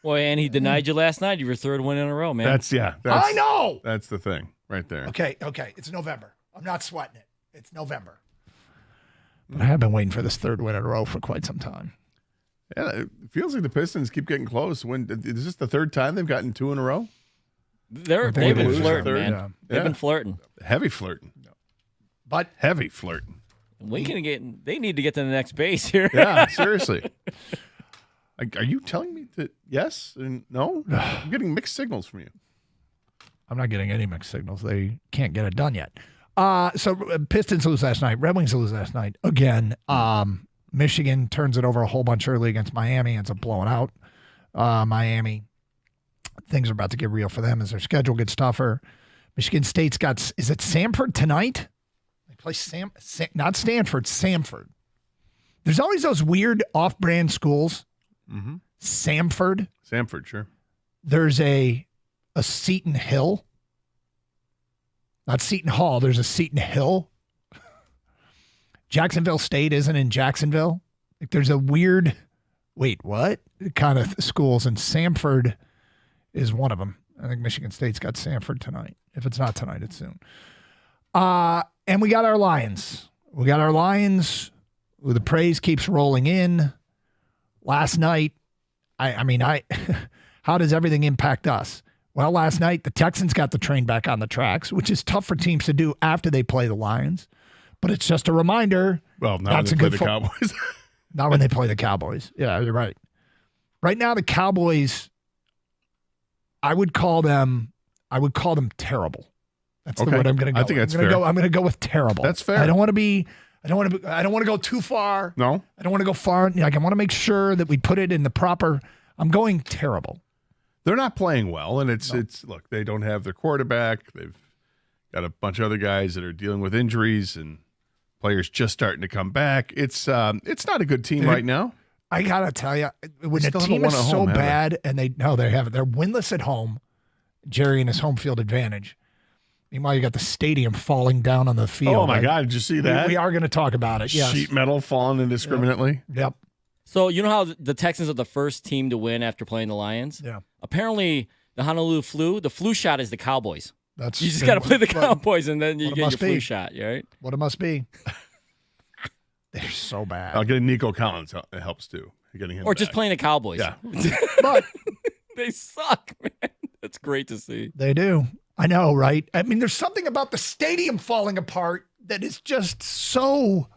Boy, and he denied you last night. Your third win in a row, man. I know. That's the thing right there. Okay. It's November. I'm not sweating it. It's November. But I have been waiting for this third win in a row for quite some time. Yeah, it feels like the Pistons keep getting close. Is this the third time they've gotten 2 in a row? They've been flirting, man. Yeah. They've been flirting. Heavy flirting. But heavy flirting. They need to get to the next base here. Yeah, seriously. Are you telling me that yes and no? I'm getting mixed signals from you. I'm not getting any mixed signals. They can't get it done yet. So Pistons lose last night. Red Wings lose last night. Again, Michigan turns it over a whole bunch early against Miami. Ends up blowing out Miami. Things are about to get real for them as their schedule gets tougher. Michigan State's got, is it Samford tonight? They play not Stanford, Samford. There's always those weird off-brand schools. Mm-hmm. Samford. Samford, sure. There's a Seton Hill. Not Seton Hall. There's a Seton Hill. Jacksonville State isn't in Jacksonville. Like there's a weird, wait, what? Kind of schools, and Samford is one of them. I think Michigan State's got Samford tonight. If it's not tonight, it's soon. And we got our Lions. The praise keeps rolling in. Last night, how does everything impact us? Well, last night, the Texans got the train back on the tracks, which is tough for teams to do after they play the Lions. But it's just a reminder. Well, not when they play the Cowboys. Not when they play the Cowboys. Yeah, you're right. Right now, the Cowboys, I would call them terrible. That's the word I'm going to go. I think that's fair. I'm going to go with terrible. That's fair. I don't want to go too far. No. I don't want to go far. Like I want to make sure that we put it in the proper. I'm going terrible. They're not playing well, and it's look, they don't have their quarterback. They've got a bunch of other guys that are dealing with injuries and players just starting to come back. It's not a good team right now. I gotta tell you, when the team is so bad and they haven't. They're winless at home. Jerry and his home field advantage. Meanwhile, you got the stadium falling down on the field. Oh my God! Did you see that? We are going to talk about it. Yes. Sheet metal falling indiscriminately. Yep. So you know how the Texans are the first team to win after playing the Lions? Yeah. Apparently, the Honolulu flu, the flu shot is the Cowboys. You just good. got to play the Cowboys, and then you What it get your must flu be. shot. Right? What it must be. They're so bad. Getting Nico Collins helps too. Getting him Or just back. playing the Cowboys. Yeah. But they suck, man. That's great to see. They do. I know, right? I mean, there's something about the stadium falling apart that is just so,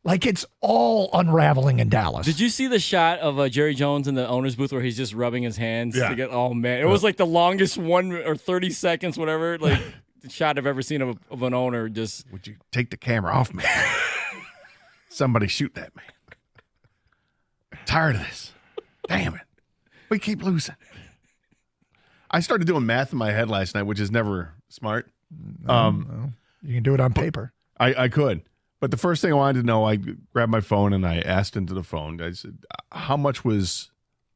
like it's all unraveling in Dallas. Did you see the shot of Jerry Jones in the owner's booth where he's just rubbing his hands Yeah. to get? Oh man, it was like the longest 1 or 30 seconds, whatever, like the shot I've ever seen of an owner. Just would you take the camera off me? Somebody shoot that man. Tired of this. Damn it. We keep losing. I started doing math in my head last night, which is never smart. No. You can do it on paper. I could. But the first thing I wanted to know, I grabbed my phone and I asked into the phone. I said, how much was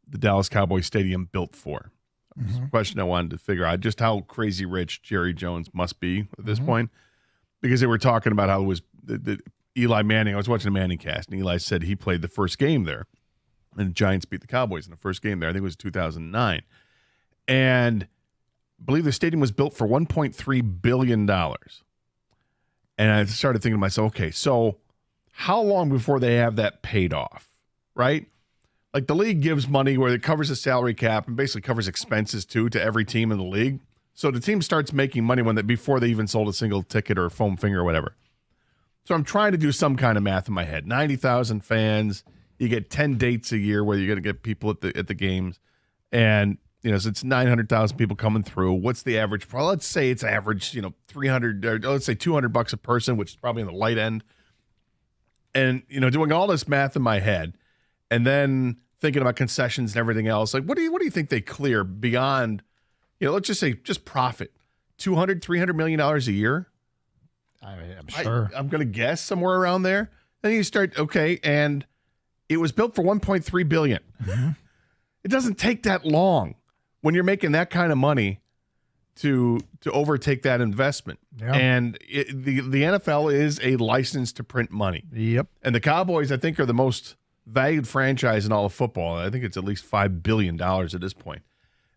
the Dallas Cowboys Stadium built for? It was a question I wanted to figure out, just how crazy rich Jerry Jones must be at this point. Because they were talking about how it was the Eli Manning. I was watching a Manning cast, and Eli said he played the first game there. And the Giants beat the Cowboys in the first game there. I think it was 2009. And I believe the stadium was built for $1.3 billion. And I started thinking to myself, okay, so how long before they have that paid off, right? Like the league gives money where it covers the salary cap and basically covers expenses too to every team in the league. So the team starts making money before they even sold a single ticket or a foam finger or whatever. So I'm trying to do some kind of math in my head. 90,000 fans, you get 10 dates a year where you're going to get people at the games, and so it's 900,000 people coming through. What's the average? Well, let's say it's average, $300, or let's say $200 a person, which is probably on the light end. And doing all this math in my head, and then thinking about concessions and everything else. Like, what do you think they clear beyond? Let's just say just profit, $200-300 million a year. I'm sure. I'm going to guess somewhere around there. Then you start, okay, and it was built for $1.3 billion. Mm-hmm. It doesn't take that long when you're making that kind of money to overtake that investment. Yeah. And the NFL is a license to print money. Yep. And the Cowboys, I think, are the most valued franchise in all of football. I think it's at least $5 billion at this point.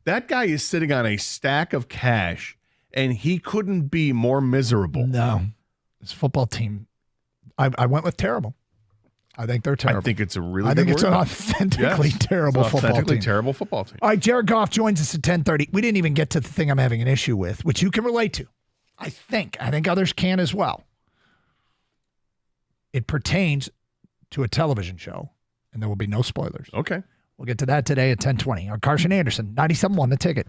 That guy is sitting on a stack of cash, and he couldn't be more miserable. No. This football team, I went with terrible. I think they're terrible. I think it's a really I think good it's word. an authentically Yes. terrible It's an football authentically team. terrible football team. All right, Jared Goff joins us at 10:30. We didn't even get to the thing I'm having an issue with, which you can relate to. I think others can as well. It pertains to a television show, and there will be no spoilers. Okay. We'll get to that today at 10:20. On Carson Anderson, 97.1 The Ticket.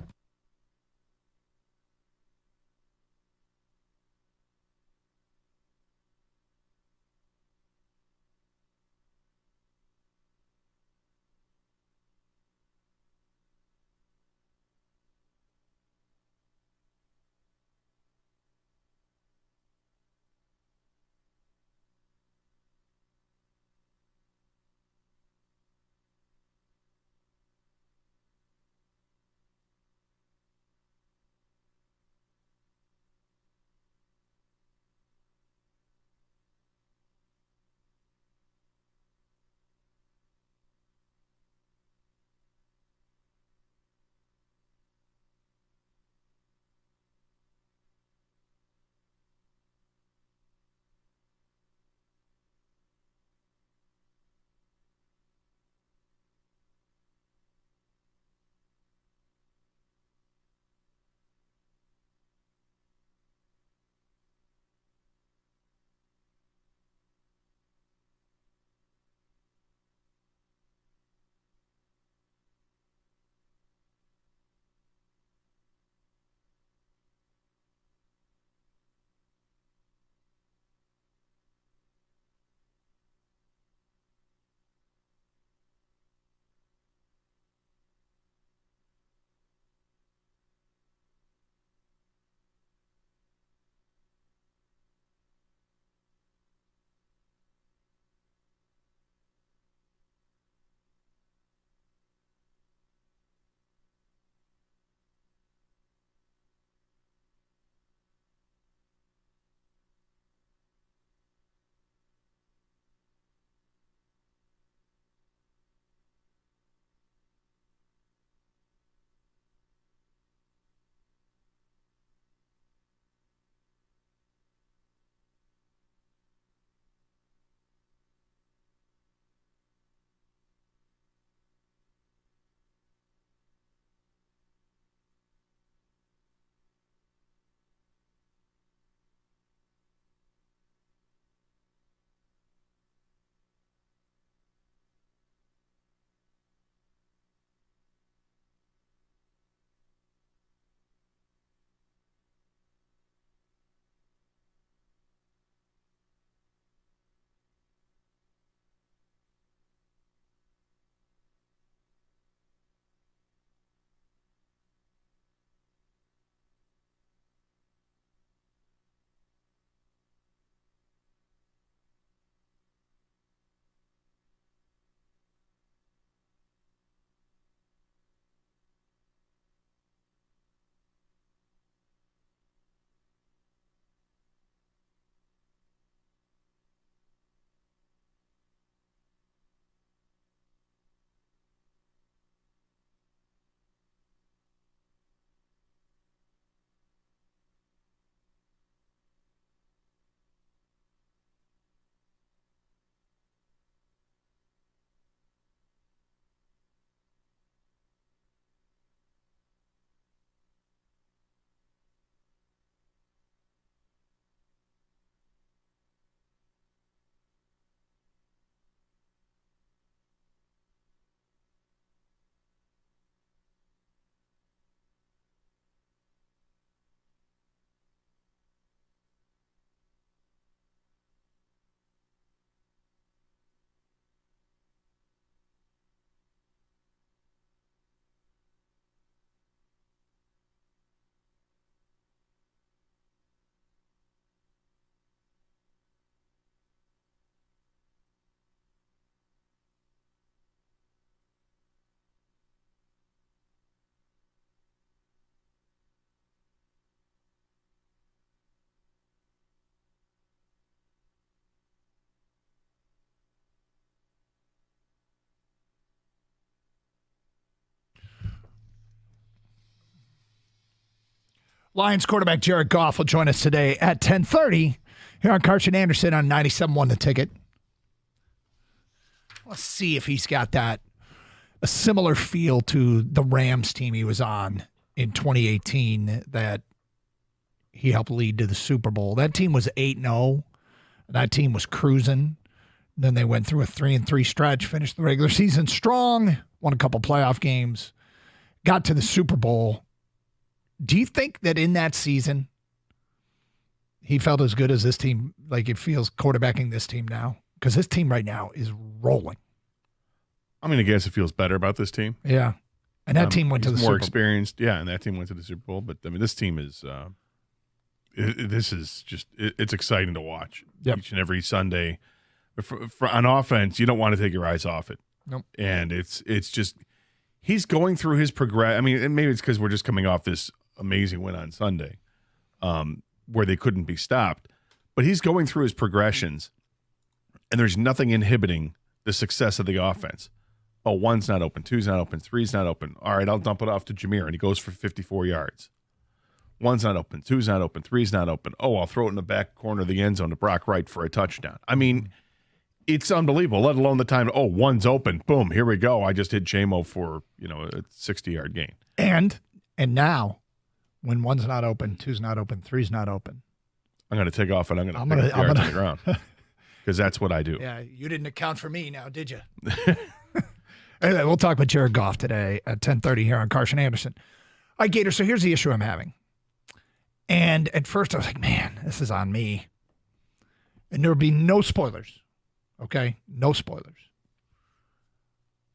Lions quarterback Jared Goff will join us today at 10:30 here on Carson Anderson on 97.1 The Ticket. Let's see if he's got a similar feel to the Rams team he was on in 2018 that he helped lead to the Super Bowl. That team was 8-0. That team was cruising. Then they went through a 3-3 stretch, finished the regular season strong, won a couple playoff games, got to the Super Bowl. Do you think that in that season he felt as good as this team, like it feels quarterbacking this team now? Because this team right now is rolling. I'm going to guess it feels better about this team. Yeah. And that team went to the Super Bowl. More experienced. Yeah, and that team went to the Super Bowl. But, I mean, this team is this is just it's exciting to watch each and every Sunday. On offense, you don't want to take your eyes off it. Nope. And it's just he's going through his progress. I mean, and maybe it's because we're just coming off this amazing win on Sunday where they couldn't be stopped. But he's going through his progressions. And there's nothing inhibiting the success of the offense. Oh, 1's not open, 2's not open, 3's not open. All right, I'll dump it off to Jameer, and he goes for 54 yards. 1's not open, 2's not open, 3's not open. Oh, I'll throw it in the back corner of the end zone to Brock Wright for a touchdown. I mean, it's unbelievable, let alone the time, 1's open, boom, here we go. I just hit JMO for, a 60-yard gain. And now, when 1's not open, 2's not open, 3's not open. I'm going to take off, and I'm going to pick up yards on the ground. Because that's what I do. Yeah, you didn't account for me now, did you? Anyway, we'll talk with Jared Goff today at 10:30 here on Carson Anderson. All right, Gator, so here's the issue I'm having. And at first I was like, man, this is on me. And there will be no spoilers, okay? No spoilers.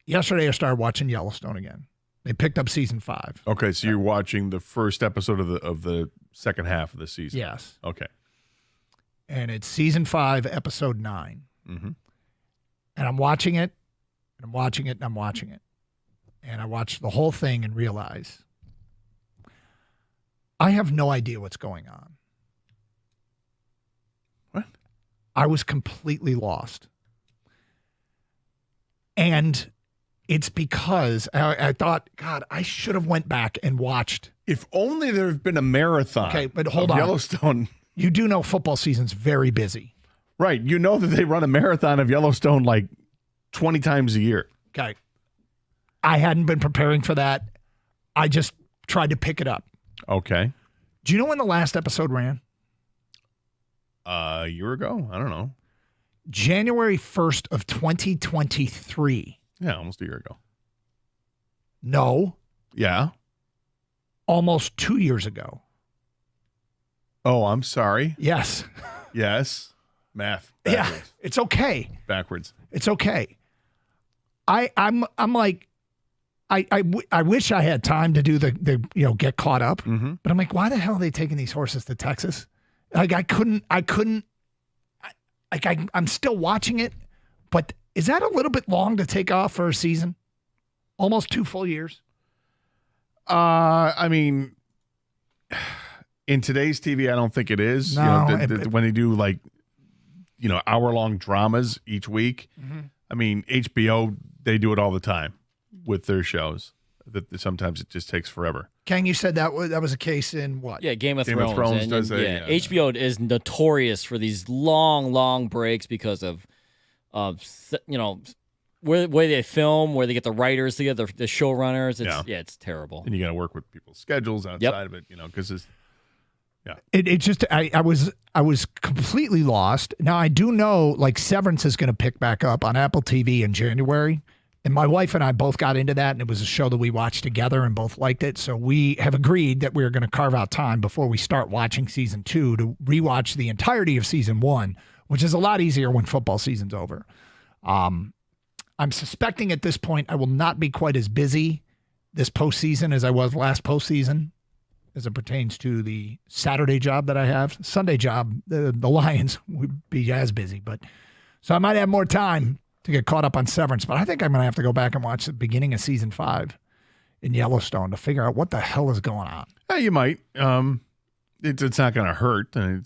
Yesterday I started watching Yellowstone again. They picked up season 5. Okay, so you're watching the first episode of the second half of the season. Yes. Okay. And it's season 5, episode 9. Mm-hmm. And I'm watching it, and I'm watching it, and I'm watching it. And I watched the whole thing and realize I have no idea what's going on. What? I was completely lost. And it's because I thought, God, I should have went back and watched. If only there had been a marathon hold on. Yellowstone. You do know football season's very busy. Right. You know that they run a marathon of Yellowstone like 20 times a year. Okay. I hadn't been preparing for that. I just tried to pick it up. Okay. Do you know when the last episode ran? A year ago? I don't know. January 1st of 2023. Yeah, almost a year ago. No. Yeah. Almost 2 years ago. Oh, I'm sorry. Yes. Yes. Math. Backwards. Yeah. It's okay. Backwards. It's okay. I'm like, I wish I had time to do the get caught up. Mm-hmm. But I'm like, why the hell are they taking these horses to Texas? Like I'm still watching it, but is that a little bit long to take off for a season? Almost 2 full years. I mean, in today's TV, I don't think it is. No, when they do hour-long dramas each week. Mm-hmm. I mean, HBO, they do it all the time with their shows. That sometimes it just takes forever. Kang, you said that was a case in what? Yeah, Game of Game of Thrones does that. Yeah, HBO is notorious for these long breaks because of, where they film, where they get the writers together, the showrunners. It's terrible. And you got to work with people's schedules outside of it, because it's. Yeah. It just I was completely lost. Now I do know Severance is going to pick back up on Apple TV in January. And my wife and I both got into that, and it was a show that we watched together and both liked it. So we have agreed that we're going to carve out time before we start watching season 2 to rewatch the entirety of season 1, which is a lot easier when football season's over. I'm suspecting at this point I will not be quite as busy this postseason as I was last postseason as it pertains to the Saturday job that I have. Sunday job, the Lions would be as busy. So I might have more time to get caught up on Severance, but I think I'm going to have to go back and watch the beginning of season 5 in Yellowstone to figure out what the hell is going on. Yeah, you might. It's not going to hurt to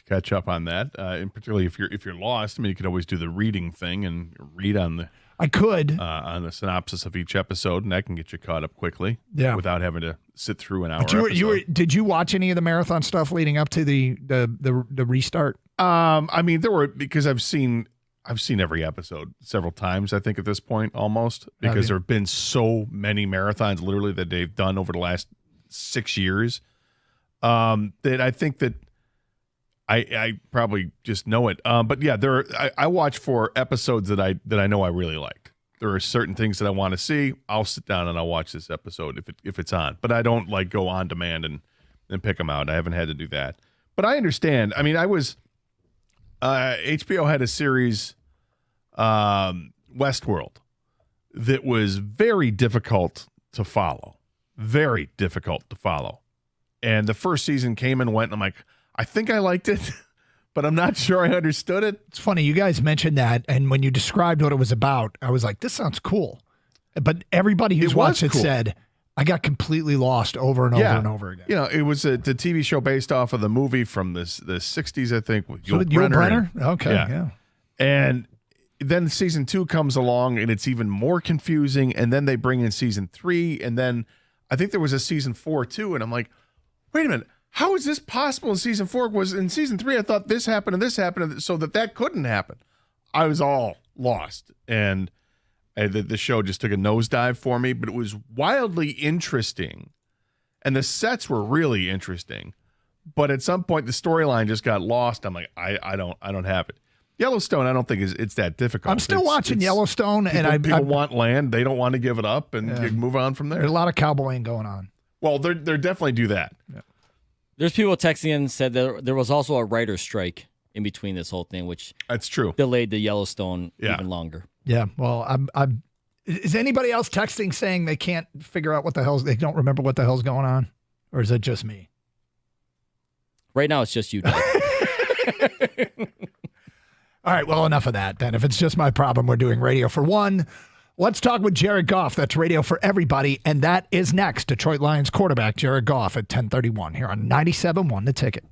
catch up on that, and particularly if you're lost. I mean, you could always do the reading thing and read on the. I could on the synopsis of each episode, and that can get you caught up quickly. Yeah. Without having to sit through an hour. But did you watch any of the marathon stuff leading up to the restart? I mean, there were because I've seen I've seen every episode several times, I think, at this point, almost, because you? there have been so many marathons, literally, that they've done over the last 6 years, that I think that I probably just know it. But yeah, I watch for episodes that I know I really liked. There are certain things that I want to see. I'll sit down and I'll watch this episode if it's on. But I don't like go on demand and pick them out. I haven't had to do that. But I understand. I mean, HBO had a series, Westworld, that was very difficult to follow. Very difficult to follow. And the first season came and went, and I'm like, I think I liked it, but I'm not sure I understood it. It's funny. You guys mentioned that, and when you described what it was about, I was like, this sounds cool. But everybody who's watched it said, I got completely lost over and over and over again. You know, it was the TV show based off of the movie from the 60s, I think. With Yul Brynner? Okay, yeah. And then season 2 comes along, and it's even more confusing, and then they bring in season 3, and then I think there was a season 4 too, and I'm like, wait a minute. How is this possible in season 4? Was in season 3, I thought this happened and this happened, so that couldn't happen. I was all lost, and the show just took a nosedive for me. But it was wildly interesting, and the sets were really interesting. But at some point, the storyline just got lost. I'm like, I don't have it. Yellowstone, I don't think it's that difficult. I'm still watching Yellowstone, and people want land. They don't want to give it up, and you can move on from there. There's a lot of cowboying going on. Well, they're definitely do that. Yeah. There's people texting in and said that there was also a writer's strike in between this whole thing, which that's true. Delayed the Yellowstone even longer. Yeah. Well, I'm. Is anybody else texting saying they can't figure out they don't remember what the hell's going on, or is it just me? Right now, it's just you, Doug. All right. Well, enough of that then. If it's just my problem, we're doing Radio for One. Let's talk with Jared Goff. That's Radio for Everybody. And that is next. Detroit Lions quarterback Jared Goff at 10:31 here on 97.1 The Ticket.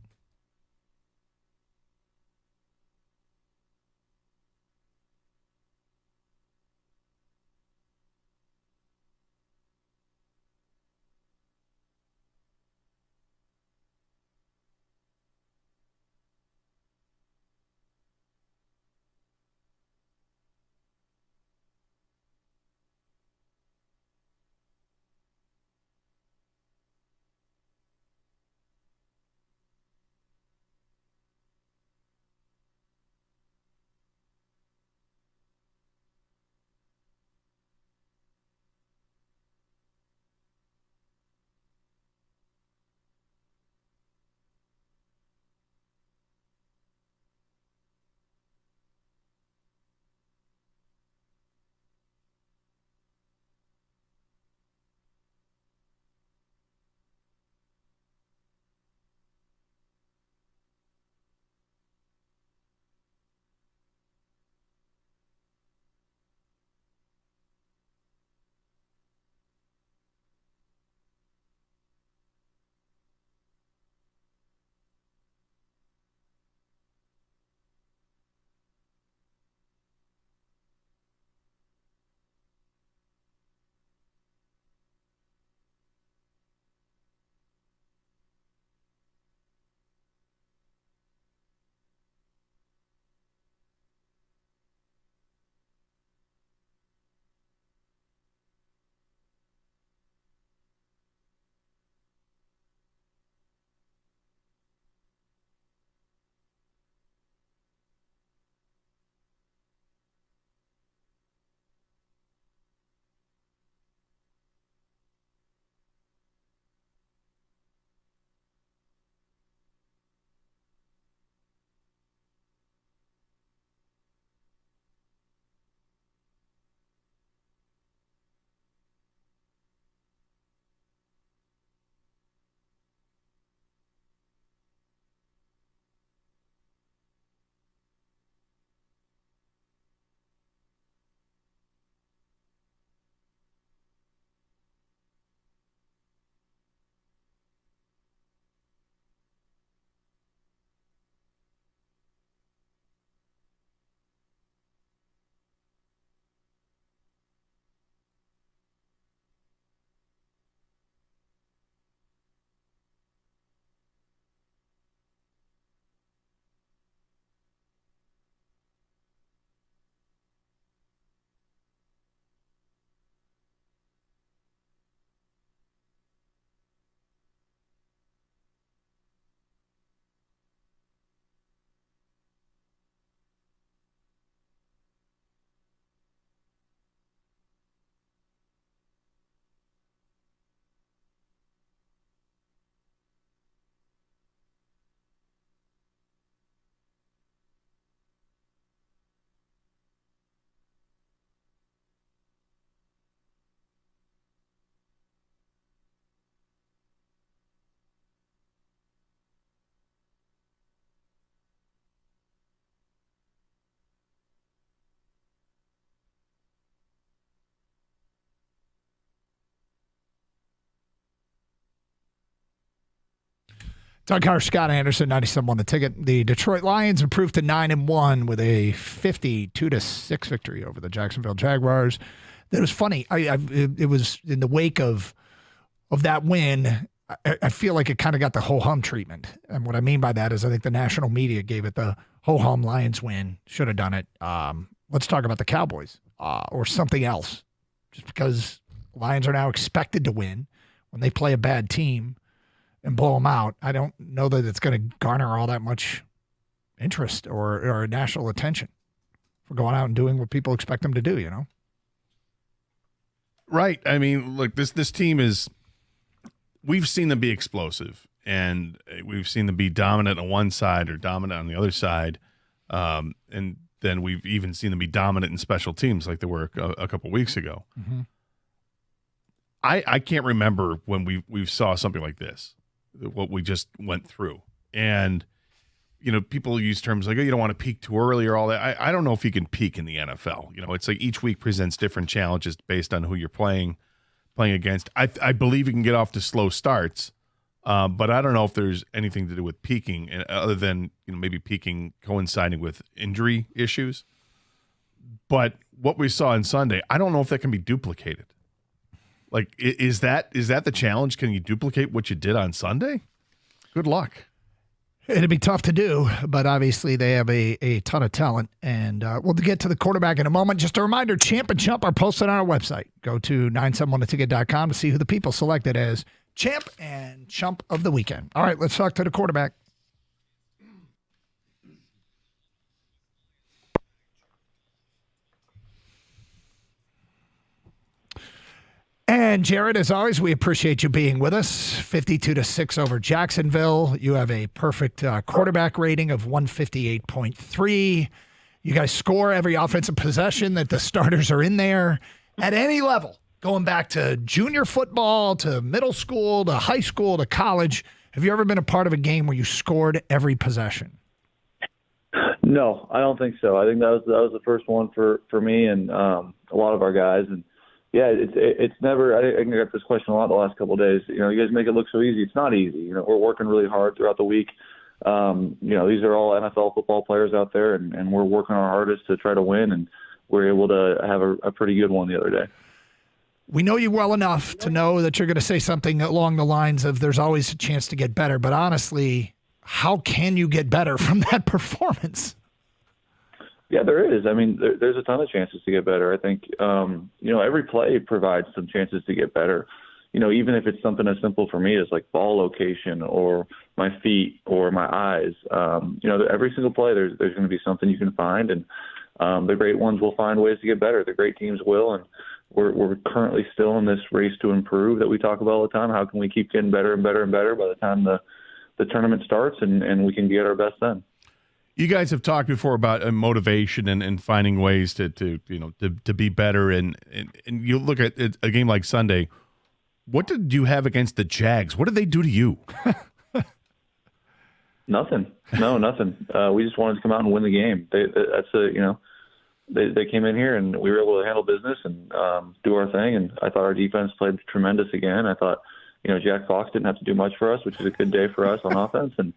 Doug Harsh, Scott Anderson, 97 on the ticket. The Detroit Lions improved to 9-1 with a 52-6 victory over the Jacksonville Jaguars. It was funny. It was in the wake of that win. I feel like it kind of got the ho-hum treatment. And what I mean by that is I think the national media gave it the ho-hum Lions win. Should have done it. Let's talk about the Cowboys or something else. Just because Lions are now expected to win when they play a bad team and blow them out, I don't know that it's going to garner all that much interest or national attention for going out and doing what people expect them to do, you know? Right. I mean, look, this team is – we've seen them be explosive, and we've seen them be dominant on one side or dominant on the other side, and then we've even seen them be dominant in special teams like they were a couple weeks ago. Mm-hmm. I can't remember when we saw something like this, what we just went through. And, you know, people use terms like, oh, you don't want to peak too early or all that. I don't know if you can peak in the NFL. You know, it's like each week presents different challenges based on who you're playing against. I believe you can get off to slow starts, but I don't know if there's anything to do with peaking other than, you know, maybe peaking coinciding with injury issues. But what we saw on Sunday, I don't know if that can be duplicated. Like, is that the challenge? Can you duplicate what you did on Sunday? Good luck. It'd be tough to do, but obviously they have a ton of talent. And we'll get to the quarterback in a moment. Just a reminder, Champ and Chump are posted on our website. Go to 971theticket.com to see who the people selected as Champ and Chump of the weekend. All right, let's talk to the quarterback. And Jared, as always, we appreciate you being with us. 52-6 over Jacksonville. You have a perfect quarterback rating of 158.3. You guys score every offensive possession that the starters are in there at any level, going back to junior football, to middle school, to high school, to college. Have you ever been a part of a game where you scored every possession? No, I don't think so. I think that was the first one for me and a lot of our guys. And yeah, it's never. I get this question a lot the last couple of days. You know, you guys make it look so easy. It's not easy. You know, we're working really hard throughout the week. You know, these are all NFL football players out there, and we're working our hardest to try to win. And we're able to have a pretty good one the other day. We know you well enough to know that you're going to say something along the lines of "there's always a chance to get better." But honestly, how can you get better from that performance? Yeah, there is. I mean, there's a ton of chances to get better. I think, you know, every play provides some chances to get better. You know, even if it's something as simple for me as like ball location or my feet or my eyes, you know, every single play there's going to be something you can find. And the great ones will find ways to get better. The great teams will. And we're currently still in this race to improve that we talk about all the time. How can we keep getting better and better and better by the time the tournament starts and we can be at our best then? You guys have talked before about motivation and finding ways to be better. And you look at a game like Sunday. What did you have against the Jags? What did they do to you? Nothing. No, nothing. We just wanted to come out and win the game. They came in here and we were able to handle business and do our thing. And I thought our defense played tremendous again. I thought, you know, Jack Fox didn't have to do much for us, which is a good day for us on offense. And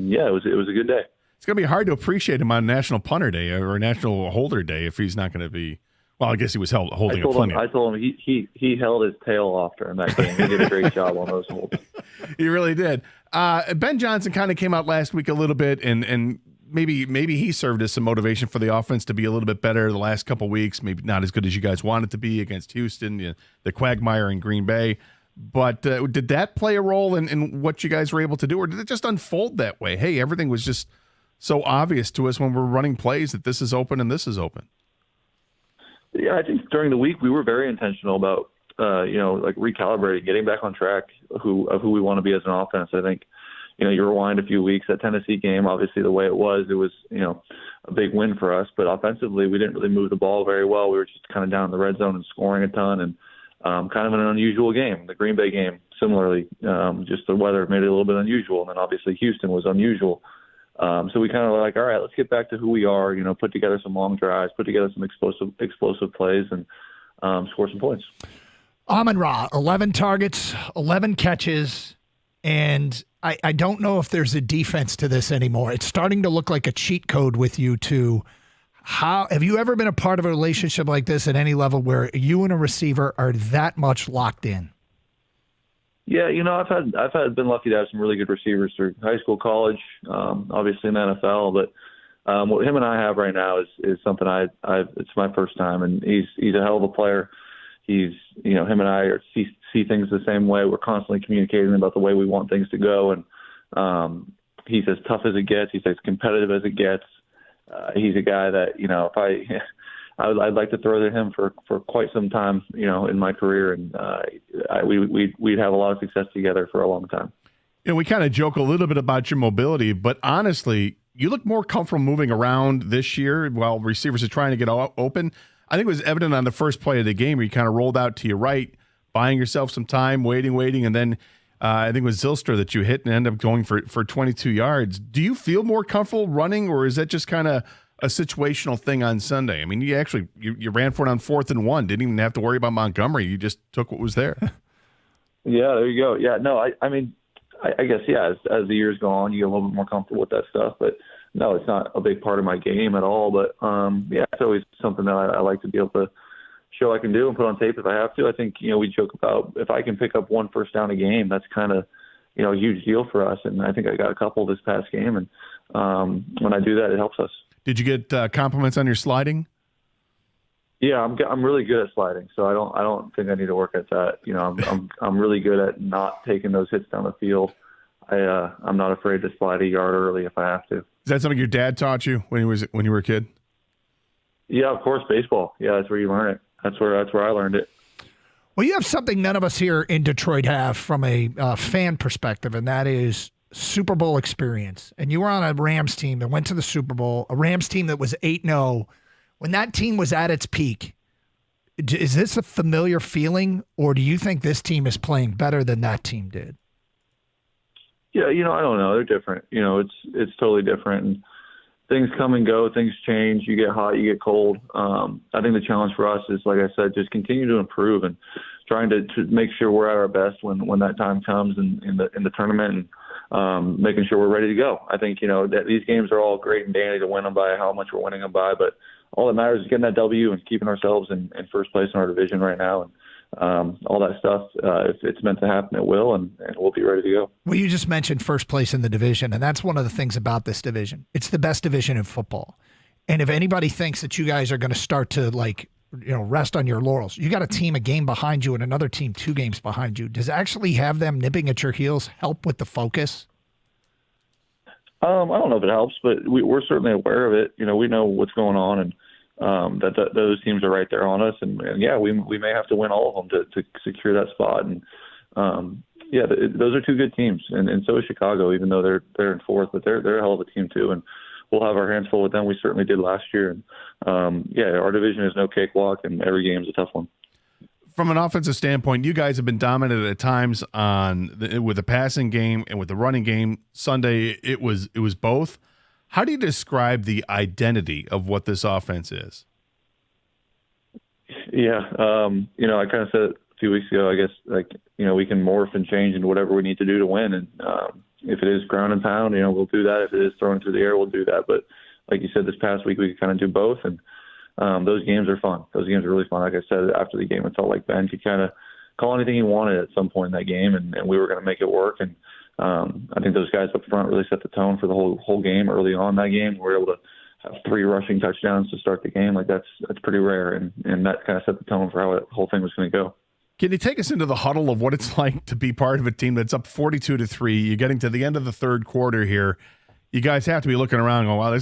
yeah, it was a good day. It's going to be hard to appreciate him on National Punter Day or National Holder Day if he's not going to be. Well, I guess he was holding a plenty. I told him he held his tail off during that game. He did a great job on those holds. He really did. Ben Johnson kind of came out last week a little bit, and maybe he served as some motivation for the offense to be a little bit better the last couple weeks. Maybe not as good as you guys wanted to be against Houston, the quagmire in Green Bay. But did that play a role in what you guys were able to do, or did it just unfold that way? Hey, everything was just so obvious to us when we're running plays that this is open and this is open. Yeah, I think during the week we were very intentional about, like recalibrating, getting back on track of who we want to be as an offense. I think, you rewind a few weeks, that Tennessee game, obviously the way it was, a big win for us. But offensively, we didn't really move the ball very well. We were just kind of down in the red zone and scoring a ton, and kind of an unusual game. The Green Bay game, similarly, just the weather made it a little bit unusual. And then obviously Houston was unusual. So we kind of were like, all right, let's get back to who we are, put together some long drives, put together some explosive plays, and score some points. Amon-Ra, 11 targets, 11 catches, and I don't know if there's a defense to this anymore. It's starting to look like a cheat code with you two. How have you ever been a part of a relationship like this at any level where you and a receiver are that much locked in? Yeah, I've been lucky to have some really good receivers through high school, college, obviously in the NFL. But what him and I have right now is something it's my first time, and he's a hell of a player. He's him and I see things the same way. We're constantly communicating about the way we want things to go, and he's as tough as it gets. He's as competitive as it gets. He's a guy that if I'd like to throw to him for quite some time, in my career, and we'd have a lot of success together for a long time. We kind of joke a little bit about your mobility, but honestly, you look more comfortable moving around this year while receivers are trying to get open. I think it was evident on the first play of the game where you kind of rolled out to your right, buying yourself some time, waiting, and then I think it was Zylstra that you hit and ended up going for 22 yards. Do you feel more comfortable running, or is that just kind of a situational thing on Sunday? I mean, you ran for it on 4th and 1. Didn't even have to worry about Montgomery. You just took what was there. Yeah, there you go. Yeah, no, I mean, I guess, yeah, as the years go on, you get a little bit more comfortable with that stuff. But, no, it's not a big part of my game at all. But, yeah, it's always something that I like to be able to show I can do and put on tape if I have to. I think, we joke about if I can pick up 1 first down a game, that's kind of, a huge deal for us. And I think I got a couple this past game. And when I do that, it helps us. Did you get compliments on your sliding? Yeah, I'm really good at sliding, so I don't think I need to work at that. I'm really good at not taking those hits down the field. I'm not afraid to slide a yard early if I have to. Is that something your dad taught you when you were a kid? Yeah, of course, baseball. Yeah, that's where you learn it. That's where I learned it. Well, you have something none of us here in Detroit have from a fan perspective, and that is Super Bowl experience. And you were on a Rams team that went to the Super Bowl, a Rams team that was 8-0. When that team was at its peak, is this a familiar feeling, or do you think this team is playing better than that team did? Yeah, I don't know. They're different. It's totally different. And things come and go. Things change. You get hot. You get cold. I think the challenge for us is, like I said, just continue to improve and trying to make sure we're at our best when that time comes in the tournament, and making sure we're ready to go. I think that these games are all great and dandy to win them by how much we're winning them by, but all that matters is getting that W and keeping ourselves in first place in our division right now. And all that stuff, if it's meant to happen, it will, and we'll be ready to go. Well, you just mentioned first place in the division, and that's one of the things about this division. It's the best division in football. And if anybody thinks that you guys are going to start to rest on your laurels, you got a team a game behind you and another team 2 games behind you. Does actually have them nipping at your heels help with the focus? I don't know if it helps, but we're certainly aware of it. We know what's going on, and that those teams are right there on us. And yeah, we may have to win all of them to secure that spot. And yeah, those are 2 good teams, and so is Chicago, even though they're in 4th, but they're a hell of a team too. And we'll have our hands full with them. We certainly did last year. And yeah, our division is no cakewalk, and every game is a tough one. From an offensive standpoint, you guys have been dominant at times with the passing game and with the running game. Sunday, it was both. How do you describe the identity of what this offense is? Yeah, I kind of said it a few weeks ago. I guess we can morph and change into whatever we need to do to win. And if it is ground and pound, we'll do that. If it is throwing through the air, we'll do that. But like you said, this past week we could kind of do both, and those games are fun. Those games are really fun. Like I said, after the game, it felt like Ben could kind of call anything he wanted at some point in that game, and we were going to make it work. And I think those guys up front really set the tone for the whole game early on in that game. We were able to have 3 rushing touchdowns to start the game. Like that's pretty rare, and that kind of set the tone for how the whole thing was going to go. Can you take us into the huddle of what it's like to be part of a team that's up 42-3? You're getting to the end of the third quarter here. You guys have to be looking around and going, wow,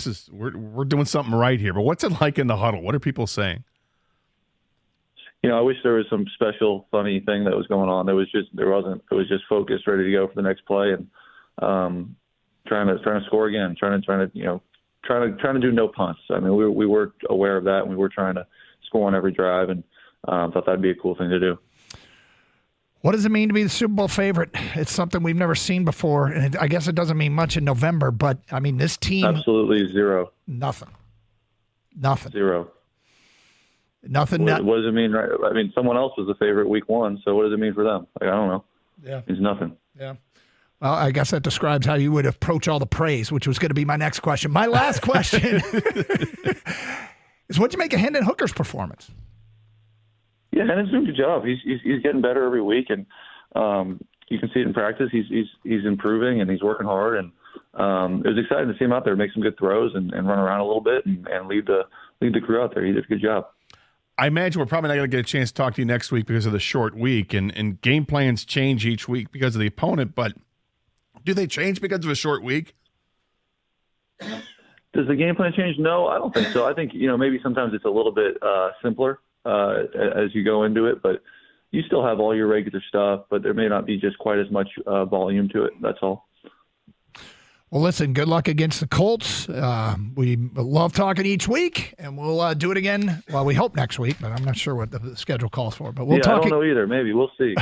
we're doing something right here. But what's it like in the huddle? What are people saying? I wish there was some special funny thing that was going on. There wasn't. It was just focused, ready to go for the next play, and trying to score again, trying to do no punts. I mean, we were aware of that, and we were trying to score on every drive, and thought that'd be a cool thing to do. What does it mean to be the Super Bowl favorite? It's something we've never seen before, and I guess it doesn't mean much in November, but, I mean, this team... Absolutely zero. Nothing. Zero. Nothing. What does it mean? Right? I mean, someone else was the favorite week 1, so what does it mean for them? I don't know. Yeah. It's nothing. Yeah. Well, I guess that describes how you would approach all the praise, which was going to be my next question. My last question is, what'd you make of Hendon Hooker's performance? Yeah, Hendon's doing a good job. He's getting better every week, and you can see it in practice. He's improving and he's working hard, and it was exciting to see him out there make some good throws and run around a little bit and lead the crew out there. He did a good job. I imagine we're probably not going to get a chance to talk to you next week because of the short week, and game plans change each week because of the opponent, but do they change because of a short week? Does the game plan change? No, I don't think so. I think, maybe sometimes it's a little bit simpler as you go into it, but you still have all your regular stuff, but there may not be just quite as much volume to it. That's all. Well, listen, good luck against the Colts. We love talking each week, and we'll do it again. Well, we hope next week, but I'm not sure what the schedule calls for. But we'll talk. I don't know either. Maybe. We'll see.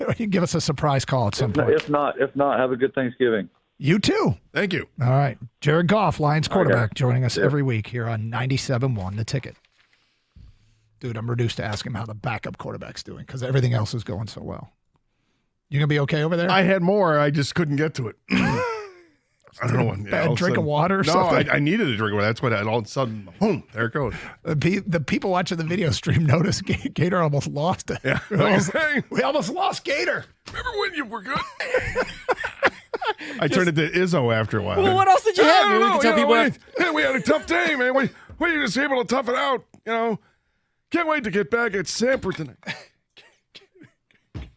You can give us a surprise call at some point. If not, have a good Thanksgiving. You too. Thank you. All right. Jared Goff, Lions quarterback, joining us every week here on 97.1 The Ticket. Dude, I'm reduced to ask him how the backup quarterback's doing because everything else is going so well. You going to be okay over there? I had more. I just couldn't get to it. I don't know. Bad drink of water or something? No, I needed a drink of water. That's what all of a sudden, boom, there it goes. The people watching the video stream noticed Gator almost lost it. Yeah. We almost lost Gator. Remember when you were good? I turned into Izzo after a while. Well, what else did you have? We had a tough day, man. We were just able to tough it out, Can't wait to get back at Sanford tonight.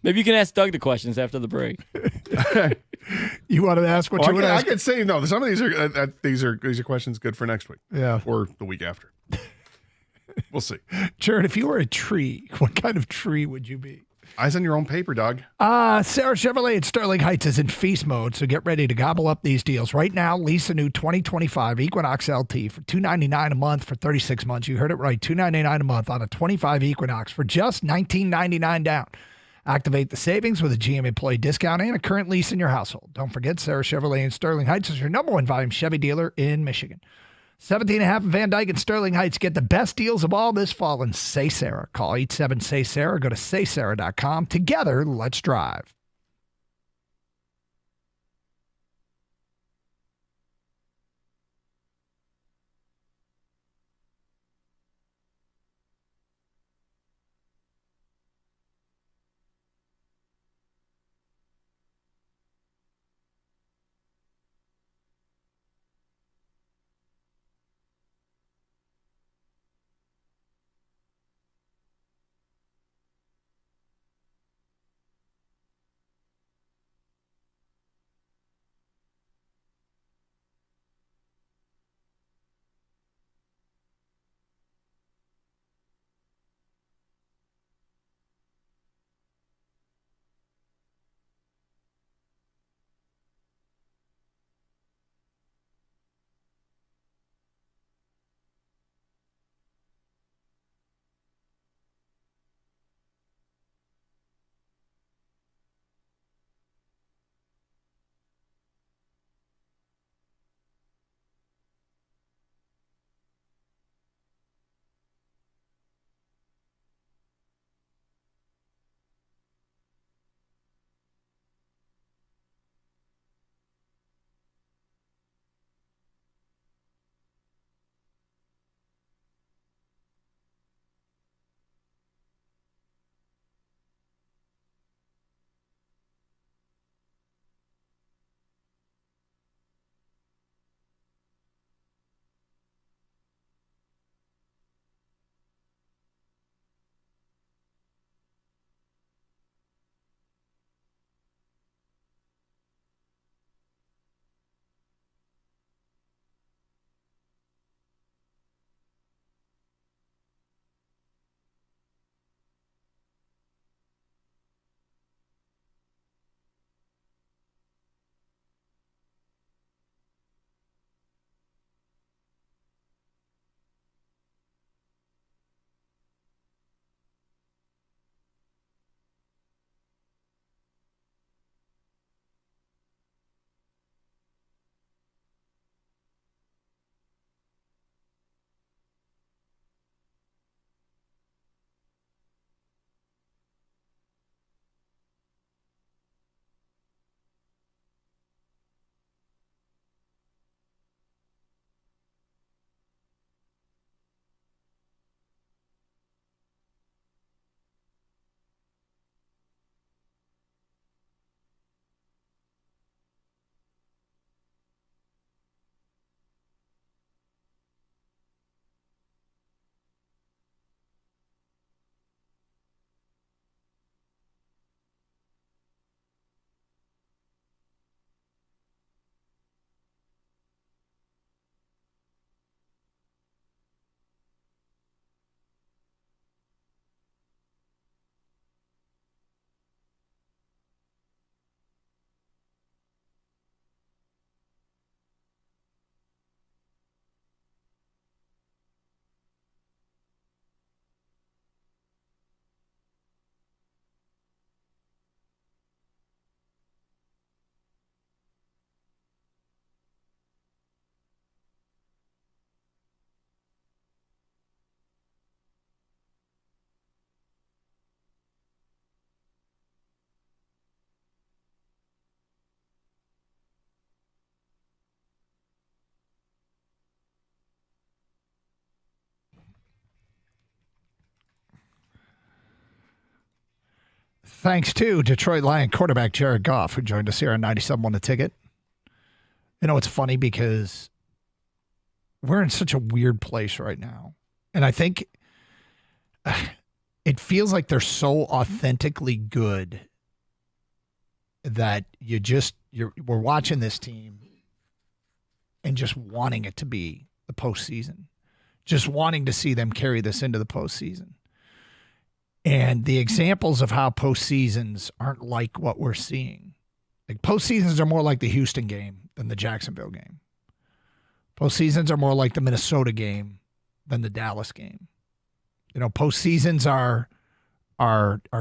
Maybe you can ask Doug the questions after the break. You wanted to ask what you would ask? I could say no. Some of these are questions good for next week. Yeah, or the week after. We'll see. Jared, if you were a tree, what kind of tree would you be? Eyes on your own paper, dog. Sarah Chevrolet at Sterling Heights is in feast mode, so get ready to gobble up these deals. Right now, lease a new 2025 Equinox LT for $299 a month for 36 months. You heard it right, $299 a month on a 25 Equinox for just $19.99 down. Activate the savings with a GM employee discount and a current lease in your household. Don't forget, Sarah Chevrolet in Sterling Heights is your #1 volume Chevy dealer in Michigan. 17.5 Van Dyke and Sterling Heights. Get the best deals of all this fall and Say Sarah. Call 87-SAY-SARAH. Go to saysarah.com. Together, let's drive. Thanks to Detroit Lion quarterback Jared Goff, who joined us here on 97.1 The Ticket. You know, it's funny because we're in such a weird place right now. And I think it feels like they're so authentically good that we're watching this team and just wanting it to be the postseason, just wanting to see them carry this into the postseason. And the examples of how postseasons aren't like what we're seeing. Like postseasons are more like the Houston game than the Jacksonville game. Postseasons are more like the Minnesota game than the Dallas game. You know, postseasons are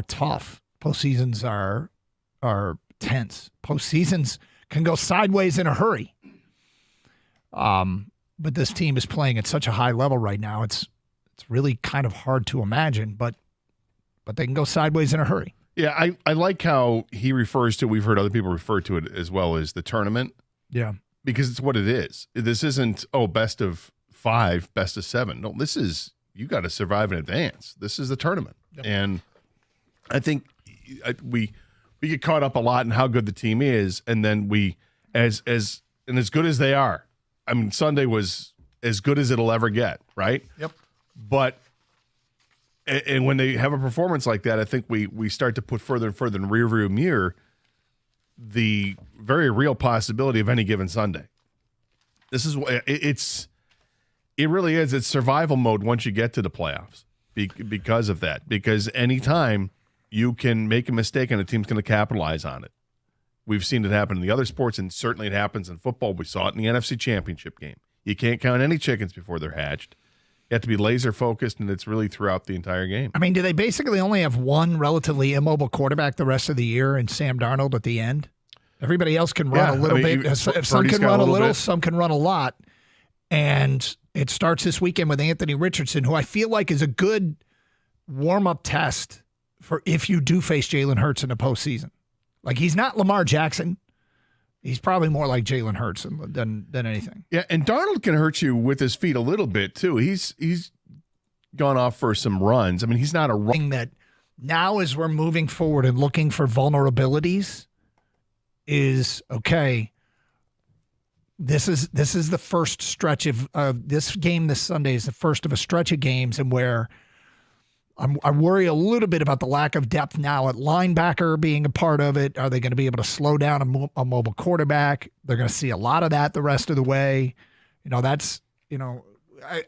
tough. Postseasons are tense. Postseasons can go sideways in a hurry. But this team is playing at such a high level right now. It's really kind of hard to imagine, but they can go sideways in a hurry. Yeah, I like how he refers to, we've heard other people refer to it as well as the tournament. Yeah. Because it's what it is. This isn't, best of 5, best of 7. No, this is, you got to survive in advance. This is the tournament. Yep. And I think we get caught up a lot in how good the team is, and then we, as good as they are, I mean, Sunday was as good as it'll ever get, right? Yep. But and when they have a performance like that, I think we start to put further and further in the rearview mirror the very real possibility of any given Sunday. This is it really is. It's survival mode once you get to the playoffs because of that. Because anytime you can make a mistake and a team's going to capitalize on it. We've seen it happen in the other sports, and certainly it happens in football. We saw it in the NFC Championship game. You can't count any chickens before they're hatched. You have to be laser focused, and it's really throughout the entire game. I mean, do they basically only have one relatively immobile quarterback the rest of the year and Sam Darnold at the end? Everybody else can run a little bit. If some can run a little, some can run a lot. And it starts this weekend with Anthony Richardson, who I feel like is a good warm-up test for if you do face Jalen Hurts in the postseason. Like, he's not Lamar Jackson. He's probably more like Jalen Hurts than anything. Yeah, and Darnold can hurt you with his feet a little bit, too. He's gone off for some runs. I mean, he's not a run. That now as we're moving forward and looking for vulnerabilities is, okay, this is the first stretch of this game this Sunday is the first of a stretch of games and where I worry a little bit about the lack of depth now at linebacker being a part of it. Are they going to be able to slow down a mobile quarterback? They're going to see a lot of that the rest of the way.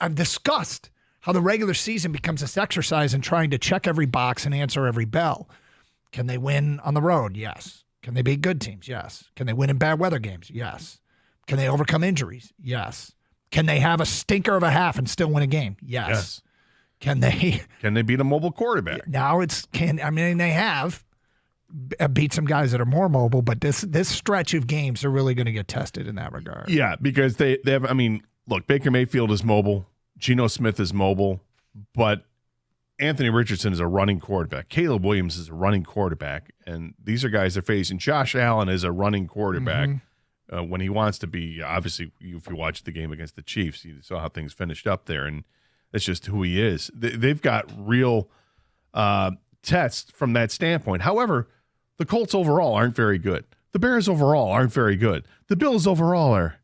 I've discussed how the regular season becomes this exercise in trying to check every box and answer every bell. Can they win on the road? Yes. Can they beat good teams? Yes. Can they win in bad weather games? Yes. Can they overcome injuries? Yes. Can they have a stinker of a half and still win a game? Yes. Can they beat a mobile quarterback? Now they have beat some guys that are more mobile, but this stretch of games are really going to get tested in that regard. Yeah, because they have, I mean, look, Baker Mayfield is mobile, Geno Smith is mobile, but Anthony Richardson is a running quarterback. Caleb Williams is a running quarterback, and these are guys they're facing. Josh Allen is a running quarterback when he wants to be. Obviously, if you watched the game against the Chiefs, you saw how things finished up there, and that's just who he is. They've got real tests from that standpoint. However, the Colts overall aren't very good. The Bears overall aren't very good. The Bills overall are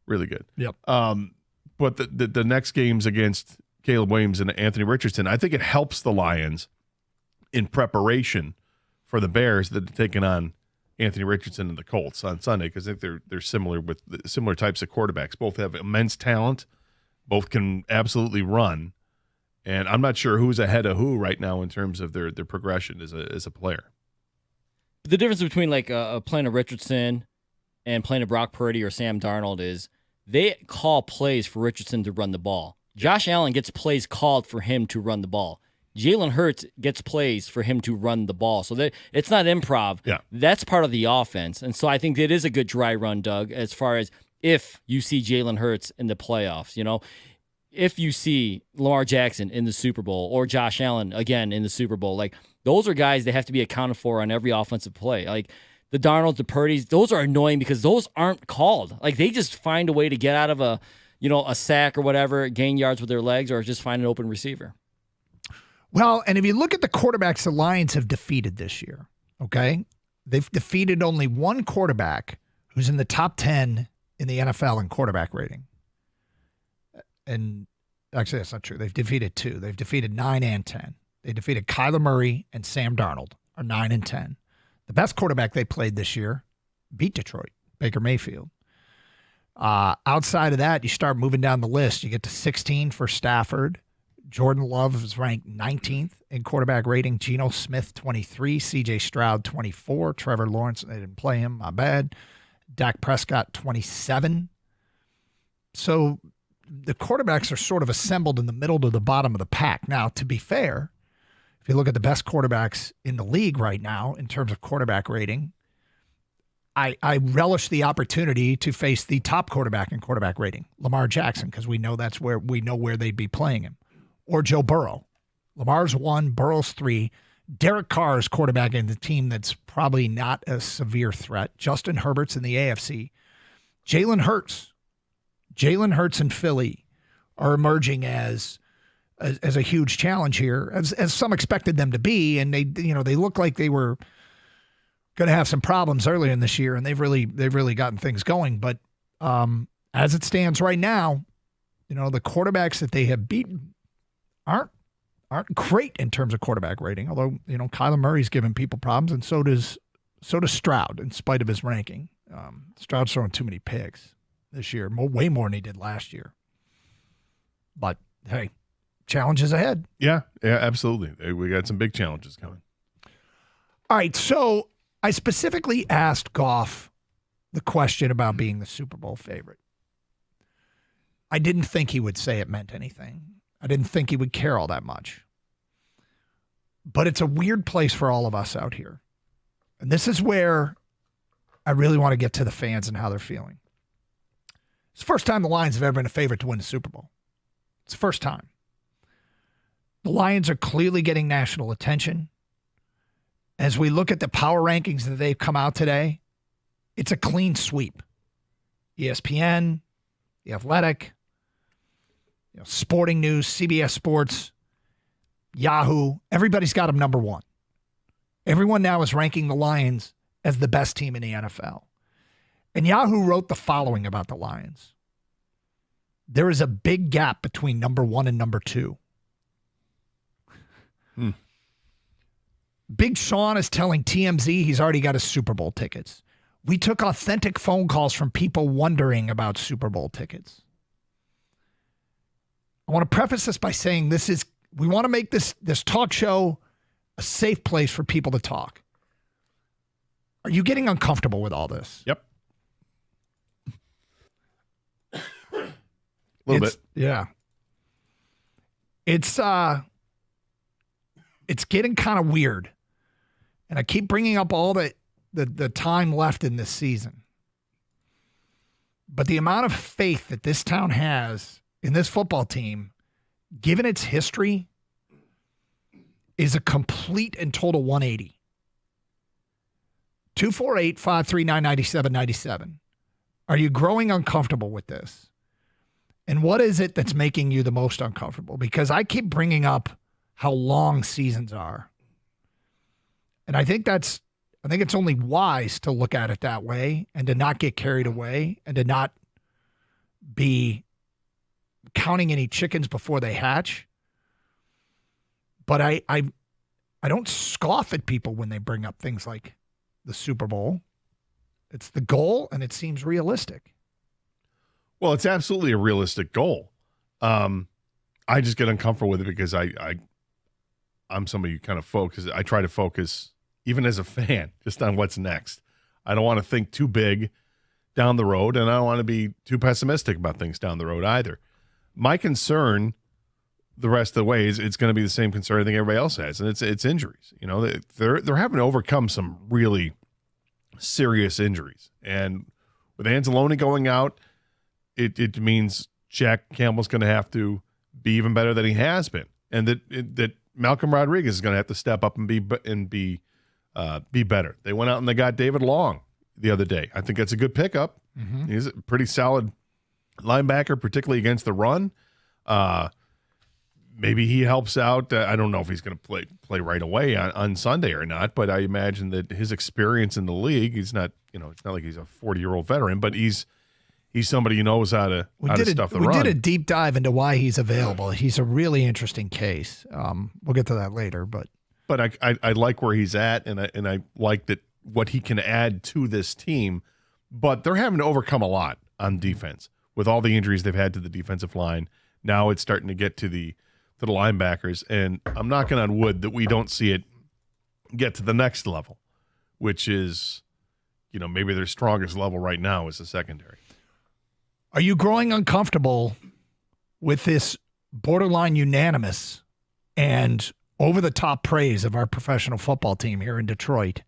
really good. Yep. But the next games against Caleb Williams and Anthony Richardson, I think it helps the Lions in preparation for the Bears that are taking on Anthony Richardson and the Colts on Sunday, because I think they're similar with similar types of quarterbacks. Both have immense talent. Both can absolutely run, and I'm not sure who's ahead of who right now in terms of their progression as a player. The difference between playing a Richardson and playing a Brock Purdy or Sam Darnold is they call plays for Richardson to run the ball. Josh Allen gets plays called for him to run the ball. Jalen Hurts gets plays for him to run the ball. So it's not improv. Yeah. That's part of the offense. And so I think it is a good dry run, Doug, as far as if you see Jalen Hurts in the playoffs, if you see Lamar Jackson in the Super Bowl or Josh Allen again in the Super Bowl, like those are guys that have to be accounted for on every offensive play. Like the Darnold, the Purdys, those are annoying because those aren't called. Like they just find a way to get out of a sack or whatever, gain yards with their legs, or just find an open receiver. Well, and if you look at the quarterbacks the Lions have defeated this year, Okay? They've defeated only one quarterback who's in the top 10 in the NFL in quarterback rating. And actually, that's not true. They've defeated two. They've defeated 9 and 10. They defeated Kyler Murray and Sam Darnold, are 9 and 10. The best quarterback they played this year beat Detroit, Baker Mayfield. Outside of that, you start moving down the list. You get to 16 for Stafford. Jordan Love is ranked 19th in quarterback rating. Geno Smith, 23. C.J. Stroud, 24. Trevor Lawrence, they didn't play him. My bad. Dak Prescott, 27. So the quarterbacks are sort of assembled in the middle to the bottom of the pack. Now, to be fair, if you look at the best quarterbacks in the league right now in terms of quarterback rating, I relish the opportunity to face the top quarterback in quarterback rating, Lamar Jackson, because we know where they'd be playing him. Or Joe Burrow. Lamar's 1, Burrow's 3. Derek Carr is quarterback in the team that's probably not a severe threat. Justin Herbert's in the AFC. Jalen Hurts and Philly are emerging as a huge challenge here, as some expected them to be, and they look like they were going to have some problems earlier in this year, and they've really gotten things going. But as it stands right now, the quarterbacks that they have beaten aren't great in terms of quarterback rating. Although Kyler Murray's giving people problems, and so does Stroud, in spite of his ranking. Stroud's throwing too many picks this year, way more than he did last year. But hey, challenges ahead. Yeah, absolutely. We got some big challenges coming. All right, so I specifically asked Goff the question about being the Super Bowl favorite. I didn't think he would say it meant anything. I didn't think he would care all that much. But it's a weird place for all of us out here. And this is where I really want to get to the fans and how they're feeling. It's the first time the Lions have ever been a favorite to win the Super Bowl. It's the first time. The Lions are clearly getting national attention. As we look at the power rankings that they've come out today, it's a clean sweep. ESPN, The Athletic, Sporting News, CBS Sports, Yahoo, everybody's got them number 1. Everyone now is ranking the Lions as the best team in the NFL. And Yahoo wrote the following about the Lions. There is a big gap between number 1 and number 2. Big Sean is telling TMZ he's already got his Super Bowl tickets. We took authentic phone calls from people wondering about Super Bowl tickets. I want to preface this by saying we want to make this talk show a safe place for people to talk. Are you getting uncomfortable with all this? Yep. A little bit. Yeah. It's getting kind of weird. And I keep bringing up all the time left in this season. But the amount of faith that this town has in this football team, given its history, is a complete and total 180. 248-539-9797. Are you growing uncomfortable with this? And what is it that's making you the most uncomfortable? Because I keep bringing up how long seasons are. And I think it's only wise to look at it that way and to not get carried away and to not be counting any chickens before they hatch. But I don't scoff at people when they bring up things like the Super Bowl. It's the goal, and it seems realistic. Well, it's absolutely a realistic goal. I just get uncomfortable with it because I'm somebody who kind of focus. I try to focus, even as a fan, just on what's next. I don't want to think too big down the road, and I don't want to be too pessimistic about things down the road either. My concern the rest of the way is it's going to be the same concern I think everybody else has, and it's injuries. They're having to overcome some really serious injuries, and with Anzalone going out, it means Jack Campbell's going to have to be even better than he has been, and that Malcolm Rodriguez is going to have to step up and be better. They went out and they got David Long the other day. I think that's a good pickup. Mm-hmm. He's a pretty solid linebacker, particularly against the run. maybe he helps out. I don't know if he's going to play right away on Sunday or not, but I imagine that his experience in the league, he's not, it's not like he's a 40-year-old veteran, but he's somebody who knows how to stuff the run. We did a deep dive into why he's available. He's a really interesting case. We'll get to that later, but I like where he's at, and I like that what he can add to this team. But they're having to overcome a lot on defense with all the injuries they've had to the defensive line. Now it's starting to get to the linebackers, and I'm knocking on wood that we don't see it get to the next level, which is, maybe their strongest level right now is the secondary. Are you growing uncomfortable with this borderline unanimous and over-the-top praise of our professional football team here in Detroit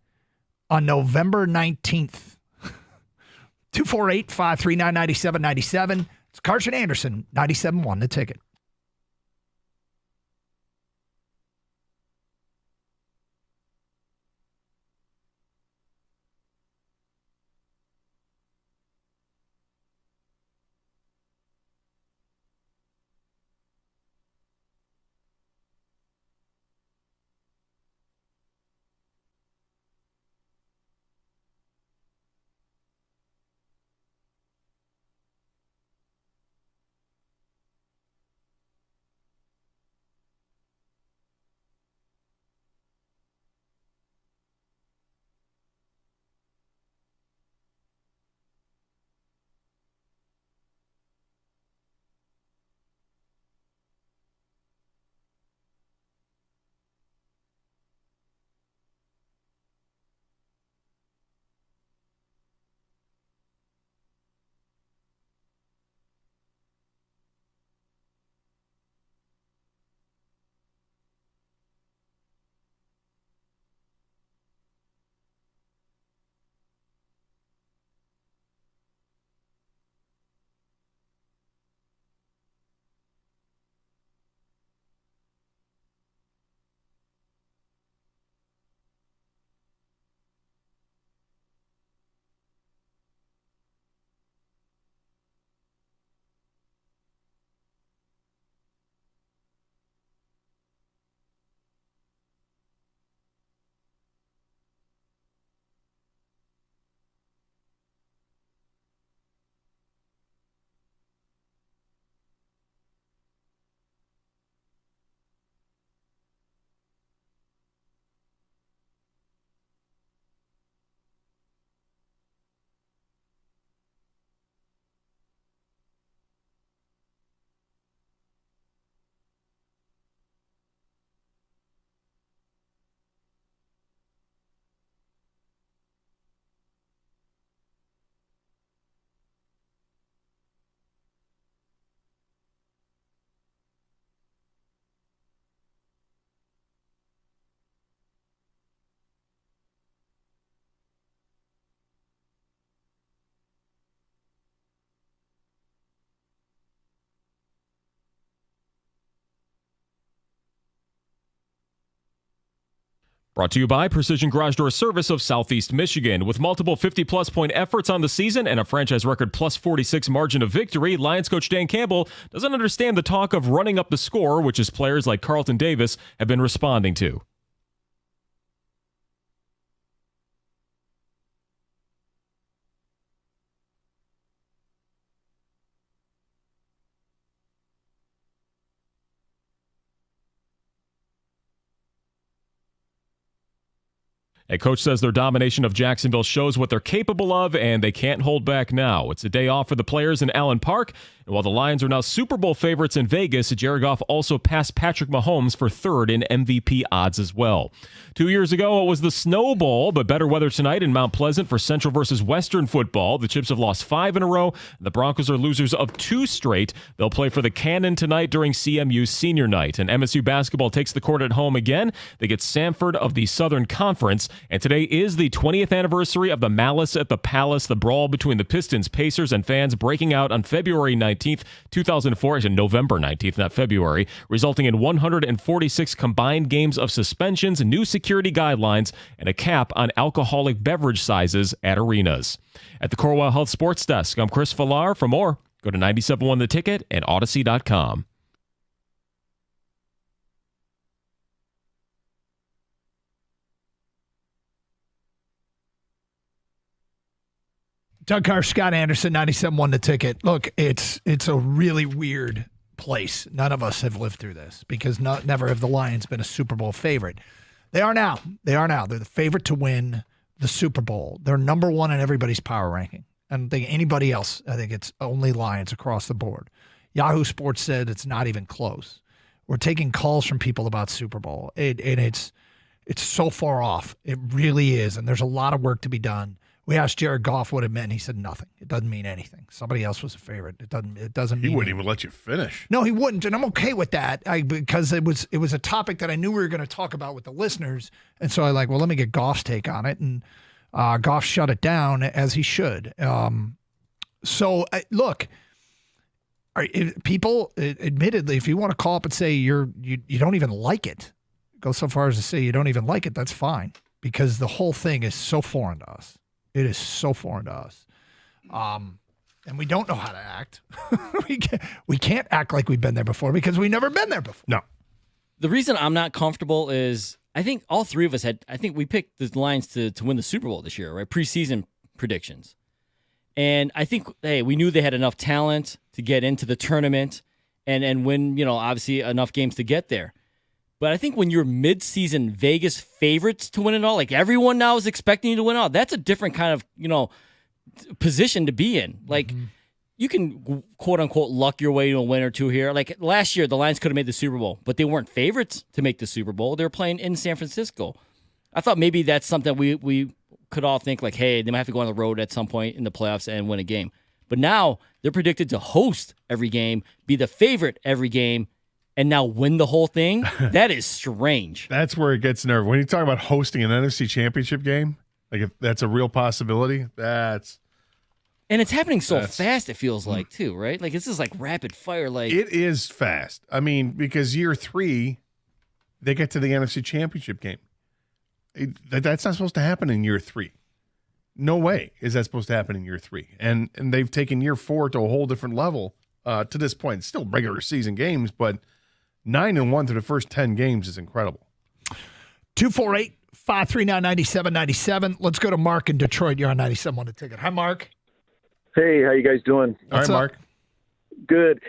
on November 19th? 248-539-9797. It's Carson Anderson, 97.1 The Ticket. Brought to you by Precision Garage Door Service of Southeast Michigan. With multiple 50-plus point efforts on the season and a franchise record plus 46 margin of victory, Lions coach Dan Campbell doesn't understand the talk of running up the score, which his players like Carlton Davis have been responding to. A coach says their domination of Jacksonville shows what they're capable of, and they can't hold back now. It's a day off for the players in Allen Park, and while the Lions are now Super Bowl favorites in Vegas, Jared Goff also passed Patrick Mahomes for third in MVP odds as well. 2 years ago, it was the Snow Bowl, but better weather tonight in Mount Pleasant for Central versus Western football. The Chips have lost 5 in a row. The Broncos are losers of 2 straight. They'll play for the Cannon tonight during CMU's senior night, and MSU basketball takes the court at home again. They get Samford of the Southern Conference. And today is the 20th anniversary of the Malice at the Palace, the brawl between the Pistons, Pacers, and fans breaking out on February 19th, 2004, actually November 19th, not February, resulting in 146 combined games of suspensions, new security guidelines, and a cap on alcoholic beverage sizes at arenas. At the Corewell Health Sports Desk, I'm Chris Villar. For more, go to 97.1 The Ticket and Odyssey.com. Doug Carr, Scott Anderson, 97.1 The Ticket. Look, it's a really weird place. None of us have lived through this because never have the Lions been a Super Bowl favorite. They are now. They're the favorite to win the Super Bowl. They're number one in everybody's power ranking. I don't think anybody else. I think it's only Lions across the board. Yahoo Sports said it's not even close. We're taking calls from people about Super Bowl, and it's so far off. It really is, and there's a lot of work to be done. We asked Jared Goff what it meant. He said nothing. It doesn't mean anything. Somebody else was a favorite. It doesn't mean He wouldn't anything. even let you finish. No, he wouldn't, and I'm okay with that because it was a topic that I knew we were going to talk about with the listeners, and so I let me get Goff's take on it, and Goff shut it down as he should. Look, people, admittedly, if you want to call up and say you don't even like it, go so far as to say you don't even like it, that's fine because the whole thing is so foreign to us. It is so foreign to us. And we don't know how to act. we can't act like we've been there before because we've never been there before. No. The reason I'm not comfortable is I think all three of us we picked the Lions to win the Super Bowl this year, right? Preseason predictions. And I think, we knew they had enough talent to get into the tournament and win, obviously enough games to get there. But I think when you're mid-season Vegas favorites to win it all, like everyone now is expecting you to win it all, that's a different kind of, position to be in. Like you can quote-unquote luck your way to a win or two here. Like last year, the Lions could have made the Super Bowl, but they weren't favorites to make the Super Bowl. They were playing in San Francisco. I thought maybe that's something we could all think like, hey, they might have to go on the road at some point in the playoffs and win a game. But now they're predicted to host every game, be the favorite every game, and now win the whole thing. That is strange. That's where it gets nervous. When you talk about hosting an NFC Championship game, like if that's a real possibility, and it's happening so fast, it feels like, too, right? Like, this is like rapid fire. Like it is fast. I mean, because year 3, they get to the NFC Championship game. That's not supposed to happen in year 3. No way is that supposed to happen in year 3. And they've taken year 4 to a whole different level to this point. Still regular season games, but 9-1 through the first 10 games is incredible. 248-539-9797. Let's go to Mark in Detroit. You're on 97.1 The Ticket. Hi, Mark. Hey, how you guys doing? All right, Mark. Good.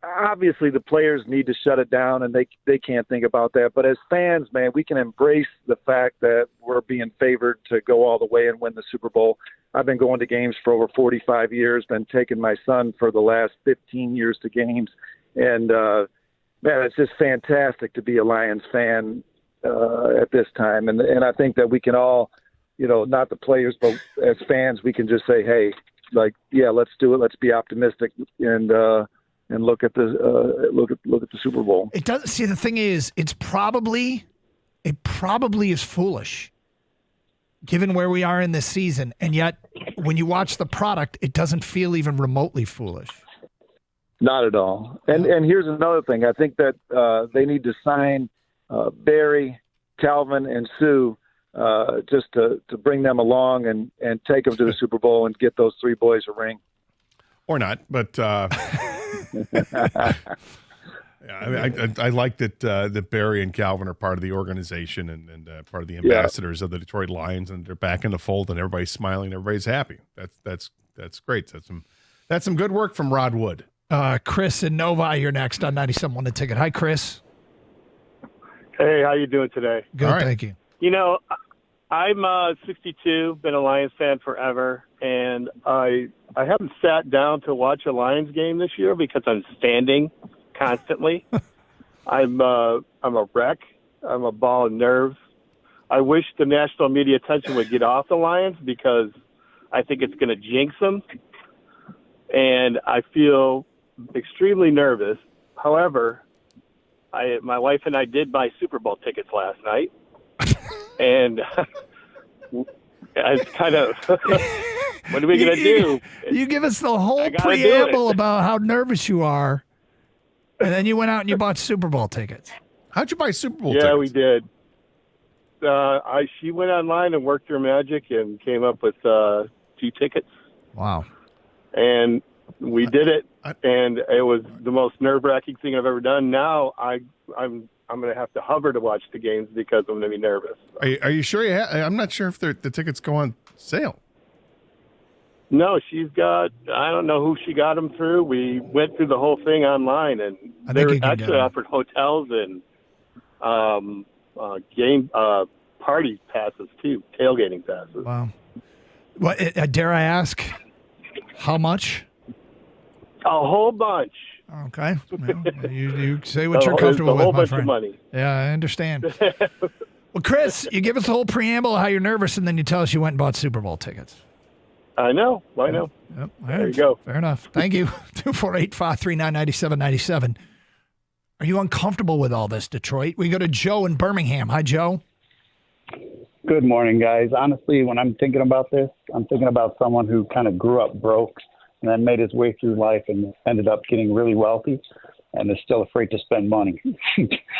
Obviously the players need to shut it down, and they can't think about that. But as fans, man, we can embrace the fact that we're being favored to go all the way and win the Super Bowl. I've been going to games for over 45 years, been taking my son for the last 15 years to games. And, man, it's just fantastic to be a Lions fan at this time. And I think that we can all, not the players, but as fans, we can just say, hey, let's do it. Let's be optimistic and look at the Super Bowl. It does. See, the thing is, it probably is foolish, given where we are in this season, and yet when you watch the product, it doesn't feel even remotely foolish. Not at all. And here's another thing. I think that they need to sign Barry, Calvin, and Sue. Just to bring them along and take them to the Super Bowl and get those 3 boys a ring. Or not, but I like that Barry and Calvin are part of the organization and part of the ambassadors of the Detroit Lions, and they're back in the fold, and everybody's smiling, everybody's happy. That's great. That's some good work from Rod Wood. Chris and Novi, you're next on 97.1 The Ticket. Hi, Chris. Hey, how you doing today? Good, thank you. I'm 62, been a Lions fan forever, and I haven't sat down to watch a Lions game this year because I'm standing constantly. I'm a wreck. I'm a ball of nerves. I wish the national media attention would get off the Lions because I think it's going to jinx them, and I feel extremely nervous. However, my wife and I did buy Super Bowl tickets last night. And it's kind of, what are we going to do? You give us the whole preamble about how nervous you are, and then you went out and you bought Super Bowl tickets. How'd you buy Super Bowl tickets? Yeah, we did. She went online and worked her magic and came up with 2 tickets. Wow. And we did it, and it was the most nerve-wracking thing I've ever done. Now I'm going to have to hover to watch the games because I'm going to be nervous. Are you sure you have? I'm not sure if the tickets go on sale. No, she's got. I don't know who she got them through. We went through the whole thing online, and I they think were you can actually get 'em. offered hotels and game party passes too, tailgating passes. Wow. What dare I ask? How much? A whole bunch. Okay. Well, you say what A you're whole- comfortable a with, whole my bunch friend. of money. Yeah, I understand. Well, Chris, you give us the whole preamble of how you're nervous, and then you tell us you went and bought Super Bowl tickets. I know. I know. Yep. All There right. you go. Fair enough. Thank you. 248-539-9797. Are you uncomfortable with all this, Detroit? We go to Joe in Birmingham. Hi, Joe. Good morning, guys. Honestly, when I'm thinking about this, I'm thinking about someone who kind of grew up broke and then made his way through life and ended up getting really wealthy and is still afraid to spend money.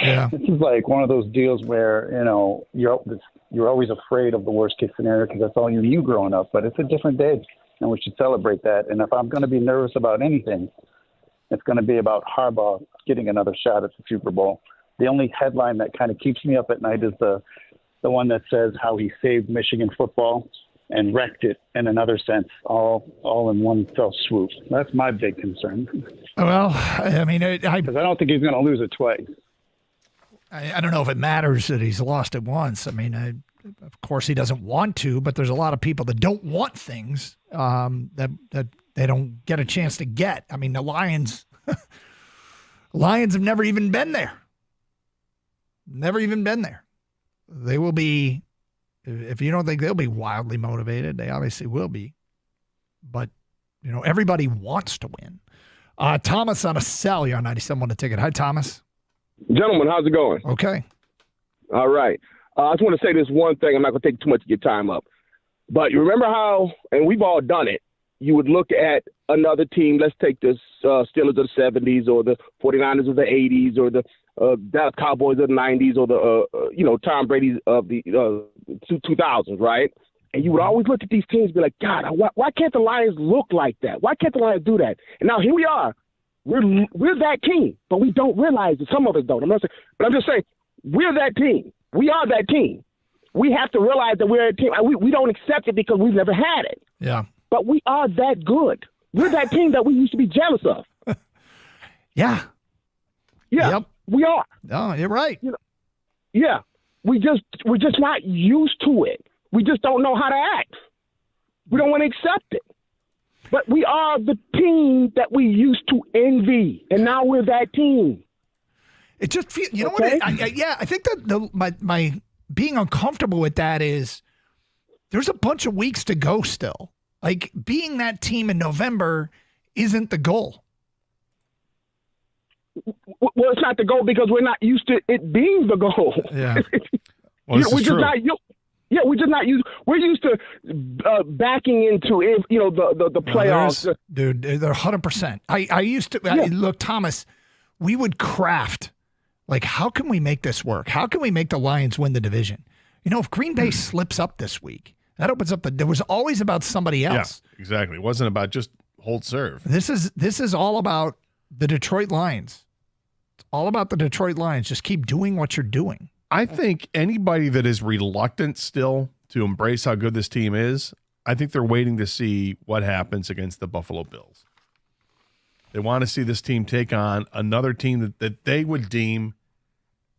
Yeah. This is like one of those deals where, you're always afraid of the worst case scenario because that's all you knew growing up, but it's a different day and we should celebrate that. And if I'm going to be nervous about anything, it's going to be about Harbaugh getting another shot at the Super Bowl. The only headline that kind of keeps me up at night is the one that says how he saved Michigan football and wrecked it in another sense, all in one fell swoop. That's my big concern. Well, I mean, because I don't think he's going to lose it twice. I don't know if it matters that he's lost it once. I mean, of course he doesn't want to, but there's a lot of people that don't want things that they don't get a chance to get. I mean, the Lions have never even been there. Never even been there. They will be, if you don't think they'll be wildly motivated, they obviously will be. But, everybody wants to win. Thomas on a cell. You're on 97 on the ticket. Hi, Thomas. Gentlemen, how's it going? Okay. All right. I just want to say this one thing. I'm not going to take too much of your time up. But you remember how, and we've all done it, you would look at another team. Let's take the Steelers of the 70s or the 49ers of the 80s or the Dallas Cowboys of the 90s or the, Tom Brady of the 2000s, right? And you would always look at these teams and be like, God, why can't the Lions look like that? Why can't the Lions do that? And now here we are. We're that team, but we don't realize it. Some of us don't. I'm just saying, we're that team. We are that team. We have to realize that we're a team. We don't accept it because we've never had it. Yeah. But we are that good. We're that team that we used to be jealous of. Yeah. Yeah. Yep. We are. No, you're right. Yeah. We're just not used to it. We just don't know how to act. We don't want to accept it. But we are the team that we used to envy, and now we're that team. It just feels, know what? I think that my being uncomfortable with that is there's a bunch of weeks to go still. Like being that team in November isn't the goal. Well, it's not the goal because we're not used to it being the goal. Yeah. Well, we're just not. Yeah, we're just not used. We're used to backing into the playoffs. Dude, they're 100%. I used to look, Thomas. We would craft like, how can we make this work? How can we make the Lions win the division? If Green Bay slips up this week, that opens up there was always about somebody else. Yeah, exactly. It wasn't about just hold serve. This is all about the Detroit Lions. It's all about the Detroit Lions. Just keep doing what you're doing. I think anybody that is reluctant still to embrace how good this team is, I think they're waiting to see what happens against the Buffalo Bills. They want to see this team take on another team that they would deem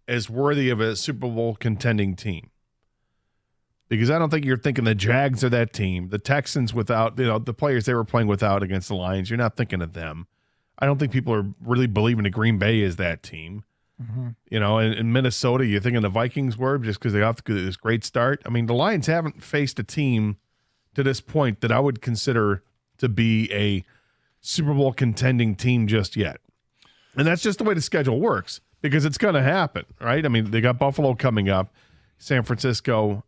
as worthy of a Super Bowl contending team. Because I don't think you're thinking the Jags are that team. The Texans without, the players they were playing without against the Lions, you're not thinking of them. I don't think people are really believing that Green Bay is that team. Mm-hmm. In Minnesota, you're thinking the Vikings were just because they have this great start. I mean, the Lions haven't faced a team to this point that I would consider to be a Super Bowl contending team just yet. And that's just the way the schedule works because it's going to happen, right? I mean, they got Buffalo coming up, San Francisco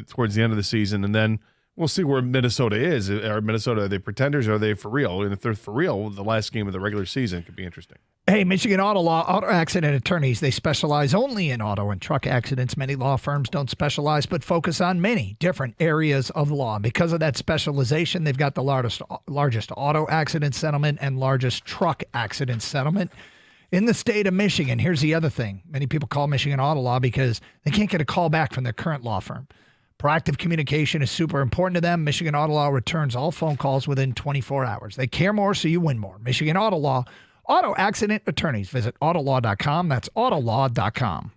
towards the end of the season, and then we'll see where Minnesota is. Are they pretenders or are they for real? And if they're for real, the last game of the regular season could be interesting. Hey, Michigan Auto Accident Attorneys, they specialize only in auto and truck accidents. Many law firms don't specialize, but focus on many different areas of law. And because of that specialization, they've got the largest auto accident settlement and largest truck accident settlement in the state of Michigan. Here's the other thing. Many people call Michigan Auto Law because they can't get a call back from their current law firm. Proactive communication is super important to them. Michigan Auto Law returns all phone calls within 24 hours. They care more, so you win more. Michigan Auto Law, auto accident attorneys. Visit autolaw.com. That's autolaw.com.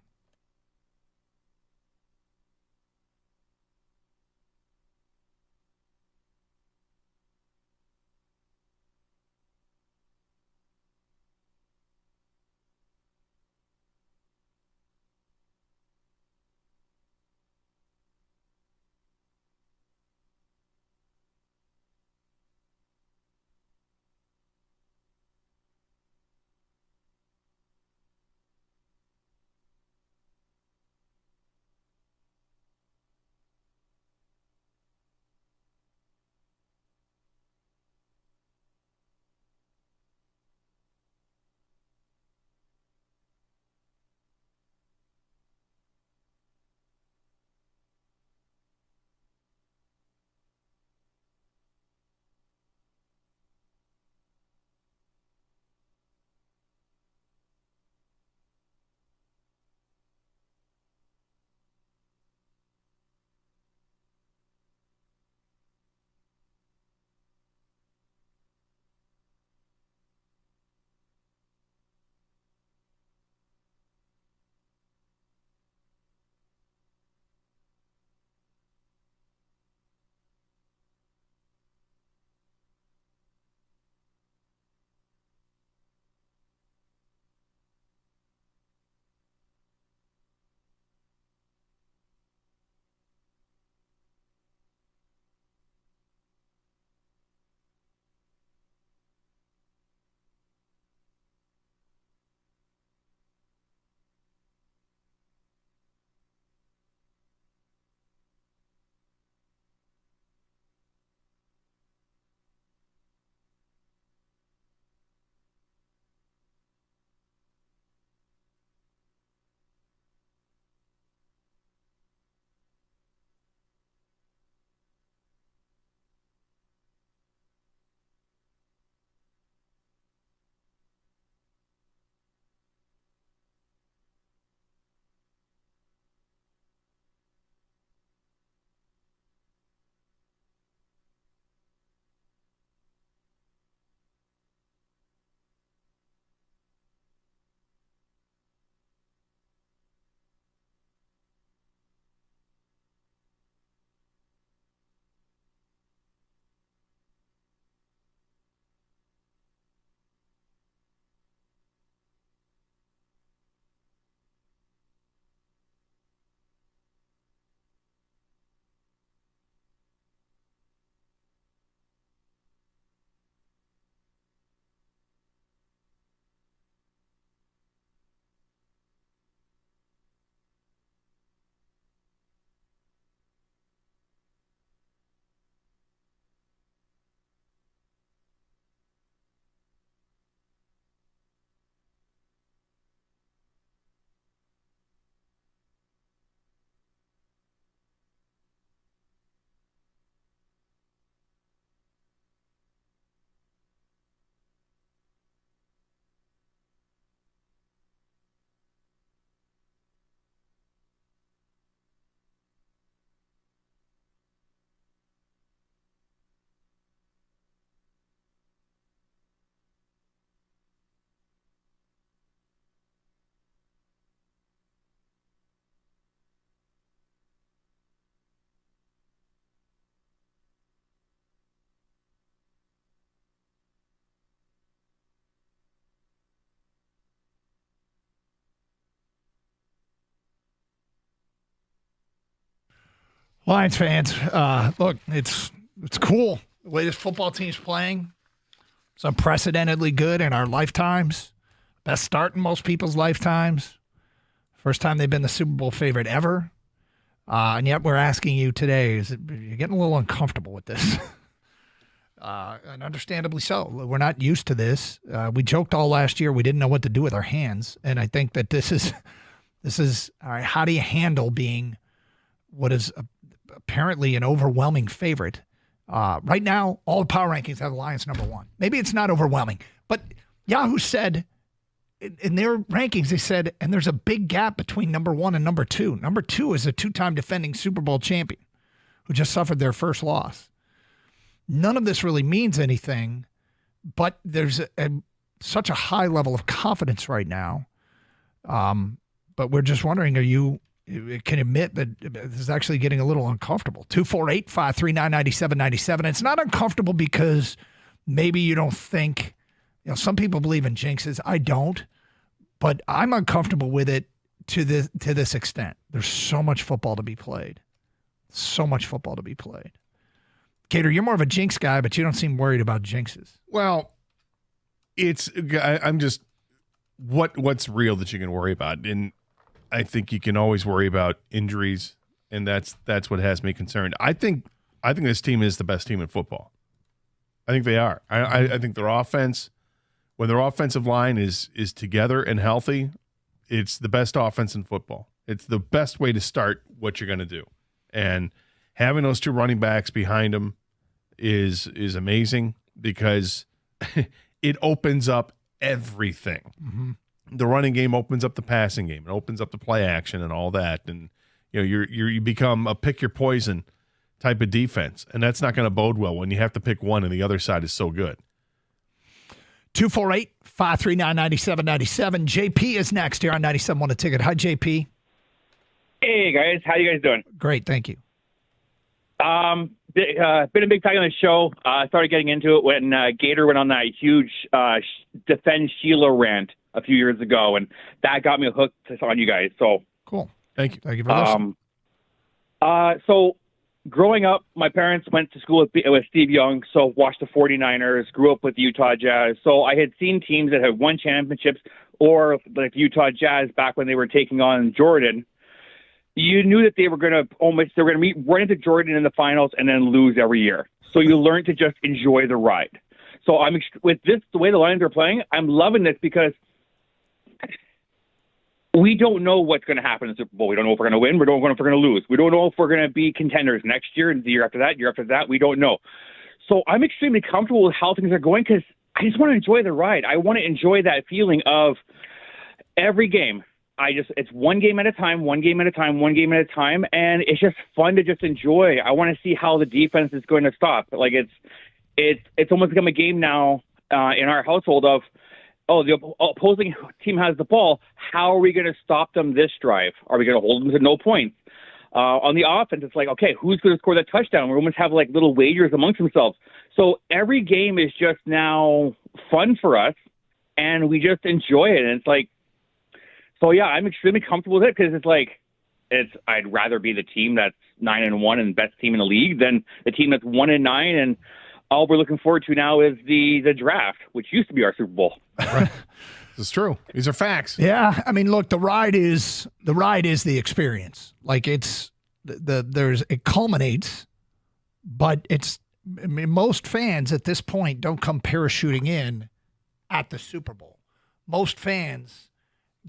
Lions fans, look, it's cool the way this football team's playing. It's unprecedentedly good in our lifetimes. Best start in most people's lifetimes. First time they've been the Super Bowl favorite ever. And yet we're asking you today, you're getting a little uncomfortable with this. And understandably so. We're not used to this. We joked all last year we didn't know what to do with our hands. And I think that this is all right, how do you handle being what is apparently an overwhelming favorite? Right now, all the power rankings have the Lions number one. Maybe it's not overwhelming, but Yahoo said in their rankings, they said, and there's a big gap between number one and number two. Number two is a two-time defending Super Bowl champion. who just suffered their first loss. None of this really means anything, but there's such a high level of confidence right now. But we're just wondering, can admit that this is actually getting a little uncomfortable. 248-539-9797. It's not uncomfortable because maybe you don't think, some people believe in jinxes. I don't, but I'm uncomfortable with it to this extent. There's so much football to be played. So much football to be played. Gator, you're more of a jinx guy, but you don't seem worried about jinxes. Well, I'm just, what's real that you can worry about? And I think you can always worry about injuries, and that's what has me concerned. I think this team is the best team in football. I think they are. I think their offense, when their offensive line is together and healthy, it's the best offense in football. It's the best way to start what you're going to do. And having those two running backs behind them is amazing because it opens up everything. Mm-hmm. The running game opens up the passing game. It opens up the play action and all that. And you become a pick your poison type of defense, and that's not going to bode well when you have to pick one and the other side is so good. 248-539-9797. JP is next here on 97.1 The Ticket. Hi, JP. Hey, guys. How you guys doing? Great, thank you. Been a big fan of the show. Started getting into it when Gator went on that huge defend Sheila rant a few years ago, and that got me hooked on you guys. So cool. Thank you. Thank you for listening. So growing up, my parents went to school with Steve Young, so watched the 49ers, grew up with the Utah Jazz. So I had seen teams that had won championships, or like the Utah Jazz back when they were taking on Jordan. You knew that they were going to meet right into Jordan in the finals and then lose every year. So you learned to just enjoy the ride. So with this, the way the Lions are playing, I'm loving this because we don't know what's going to happen in the Super Bowl. We don't know if we're going to win. We don't know if we're going to lose. We don't know if we're going to be contenders next year and the year after that. We don't know. So I'm extremely comfortable with how things are going because I just want to enjoy the ride. I want to enjoy that feeling of every game. It's one game at a time, and it's just fun to just enjoy. I want to see how the defense is going to stop. Like it's almost become a game now in our household of, the opposing team has the ball. How are we going to stop them this drive? Are we going to hold them to no points? On the offense, it's like, okay, who's going to score that touchdown? We almost have like little wagers amongst themselves. So every game is just now fun for us, and we just enjoy it. And it's like, so yeah, I'm extremely comfortable with it because I'd rather be the team that's 9-1 and best team in the league than the team that's 1-9 and all we're looking forward to now is the draft, which used to be our Super Bowl. Right. This is true. These are facts. Yeah, I mean, look, the ride is the experience. Like it culminates, but most fans at this point don't come parachuting in at the Super Bowl. Most fans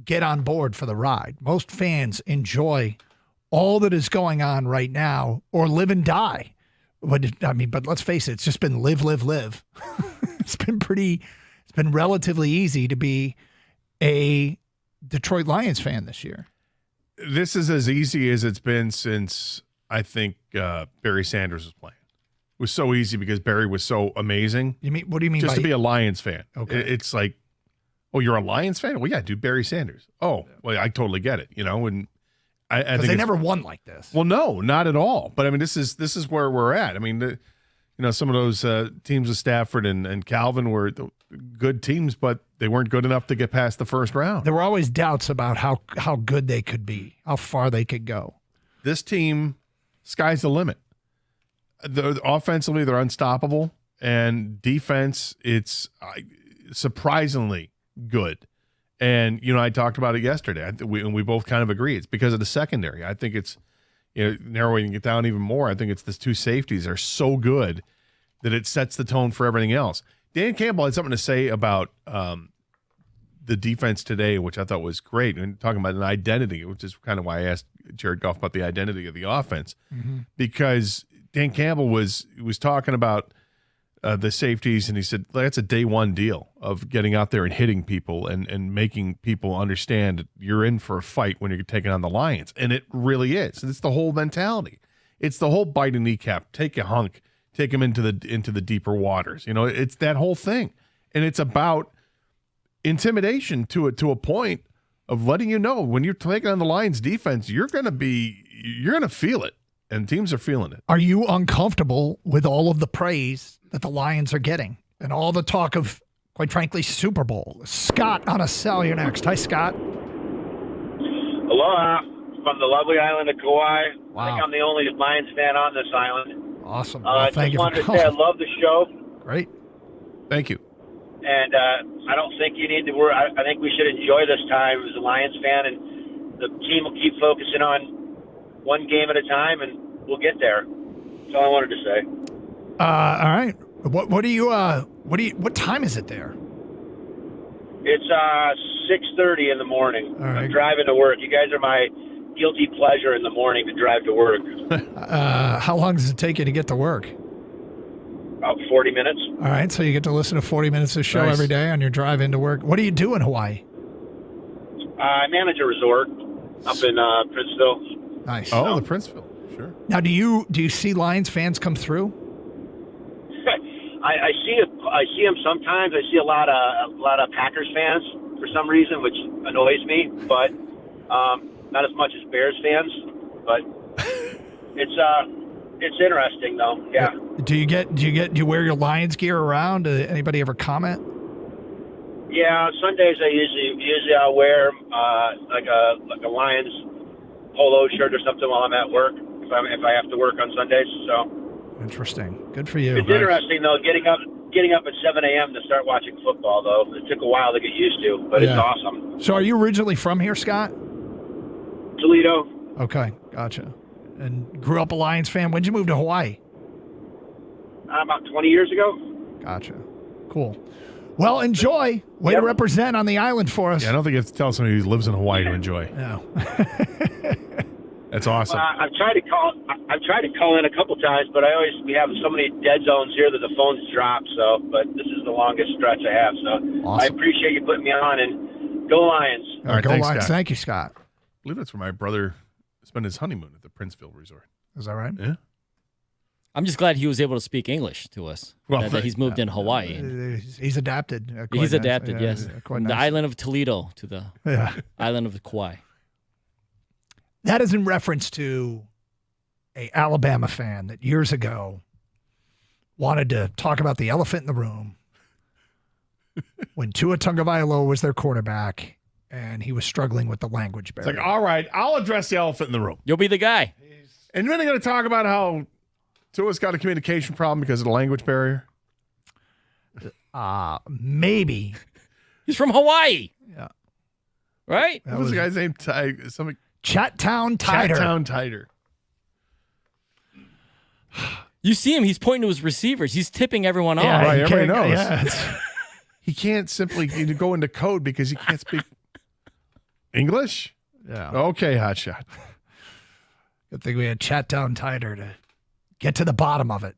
get on board for the ride. Most fans enjoy all that is going on right now or live and die. But let's face it, it's just been live. It's been relatively easy to be a Detroit Lions fan this year. This is as easy as it's been since I think Barry Sanders was playing. It was so easy because Barry was so amazing. What do you mean just by to be a Lions fan? Okay. It's like, oh, you're a Lions fan? Well, yeah, dude, Barry Sanders. Oh, well, I totally get it. And I think they never won like this. Well, no, not at all. But I mean, this is where we're at. I mean, some of those teams with Stafford and Calvin were good teams, but they weren't good enough to get past the first round. There were always doubts about how good they could be, how far they could go. This team, sky's the limit. Offensively, they're unstoppable, and defense, it's surprisingly good. And, I talked about it yesterday, and we both kind of agree. It's because of the secondary. I think it's, narrowing it down even more. I think it's the two safeties are so good that it sets the tone for everything else. Dan Campbell had something to say about the defense today, which I thought was great. And talking about an identity, which is kind of why I asked Jared Goff about the identity of the offense. Mm-hmm. Because Dan Campbell was talking about the safeties, and he said that's a day one deal of getting out there and hitting people and making people understand that you're in for a fight when you're taking on the Lions. And it really is. It's the whole mentality. It's the whole bite a kneecap, take a hunk, take him into the deeper waters. You know, it's that whole thing, and it's about intimidation to a point of letting you know when you're taking on the Lions defense, you're gonna feel it, and teams are feeling it. Are you uncomfortable with all of the praise that the Lions are getting and all the talk of, quite frankly, Super Bowl? Scott on a cell, you're next. Hi, Scott. Aloha from the lovely island of Kauai. Wow. I think I'm the only Lions fan on this island. Awesome. Well, thank just you wanted for to say I calling. love the show, Great. Thank you. and I don't think you need to worry. I think we should enjoy this time as a Lions fan, and the team will keep focusing on one game at a time, and we'll get there. That's all I wanted to say. All right. What time is it there? It's 6:30 in the morning. All right. I'm driving to work. You guys are my guilty pleasure in the morning to drive to work. How long does it take you to get to work? About 40 minutes. All right. So you get to listen to 40 minutes of show Nice. every day on your drive into work. What do you do in Hawaii? I manage a resort up in Princeville. Nice. Oh, the Princeville. Sure. Now, do you see Lions fans come through? I see them sometimes. I see a lot of Packers fans for some reason, which annoys me. But not as much as Bears fans. But it's interesting though. Yeah. Do you wear your Lions gear around? Anybody ever comment? Yeah. Sundays I usually I'll wear like a Lions polo shirt or something while I'm at work if I have to work on Sundays. So. Interesting. Good for you. It's interesting though, getting up at 7 a.m. to start watching football though. It took a while to get used to, but it's Yeah. awesome. So are you originally from here, Scott? Toledo. Okay, gotcha. And grew up a Lions fan. When'd you move to Hawaii? About 20 years ago. Gotcha. Cool. Well, enjoy. Way to represent on the island for us. Yeah, I don't think you have to tell somebody who lives in Hawaii to enjoy. No. That's awesome. I've tried to call in a couple times, but we have so many dead zones here that the phones drop. So, but this is the longest stretch I have. So, I Awesome. appreciate you putting me on, and go Lions. All right, Go thanks, Lions. Scott. Thank you, Scott. I believe that's where my brother spent his honeymoon at the Princeville Resort. Is that right? Yeah. I'm just glad he was able to speak English to us. Well, that he's moved in Hawaii. He's adapted. Quite He's nice. adapted, Yeah, yes. quite From the nice. island of Toledo to the island of Kauai. That is in reference to a Alabama fan that years ago wanted to talk about the elephant in the room when Tua Tagovailoa was their quarterback and he was struggling with the language It's barrier. like, all right, I'll address the elephant in the room. You'll be the guy. And then they're going to talk about how Tua's got a communication problem because of the language barrier. Maybe. He's from Hawaii. Yeah. Right? What was the guy's name? Something. Chattown Tider. Chattown Tider. You see him, he's pointing to his receivers. He's tipping everyone off. Right, he everybody knows. yeah. He can't simply go into code because he can't speak English. Yeah. Okay, hotshot. Good thing we had Chattown Tider to get to the bottom of it.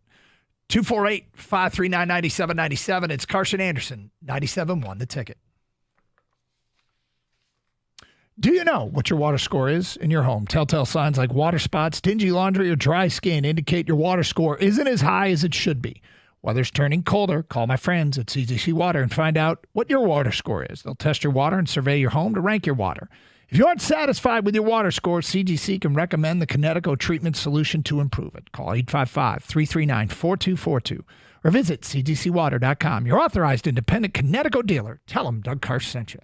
248-539-9797. It's Carson Anderson, 97.1, The Ticket. Do you know what your water score is in your home? Telltale signs like water spots, dingy laundry, or dry skin indicate your water score isn't as high as it should be. Weather's turning colder. Call my friends at CGC Water and find out what your water score is. They'll test your water and survey your home to rank your water. If you aren't satisfied with your water score, CGC can recommend the Kinetico treatment solution to improve it. Call 855-339-4242 or visit cgcwater.com. Your authorized independent Kinetico dealer. Tell them Doug Karsh sent you.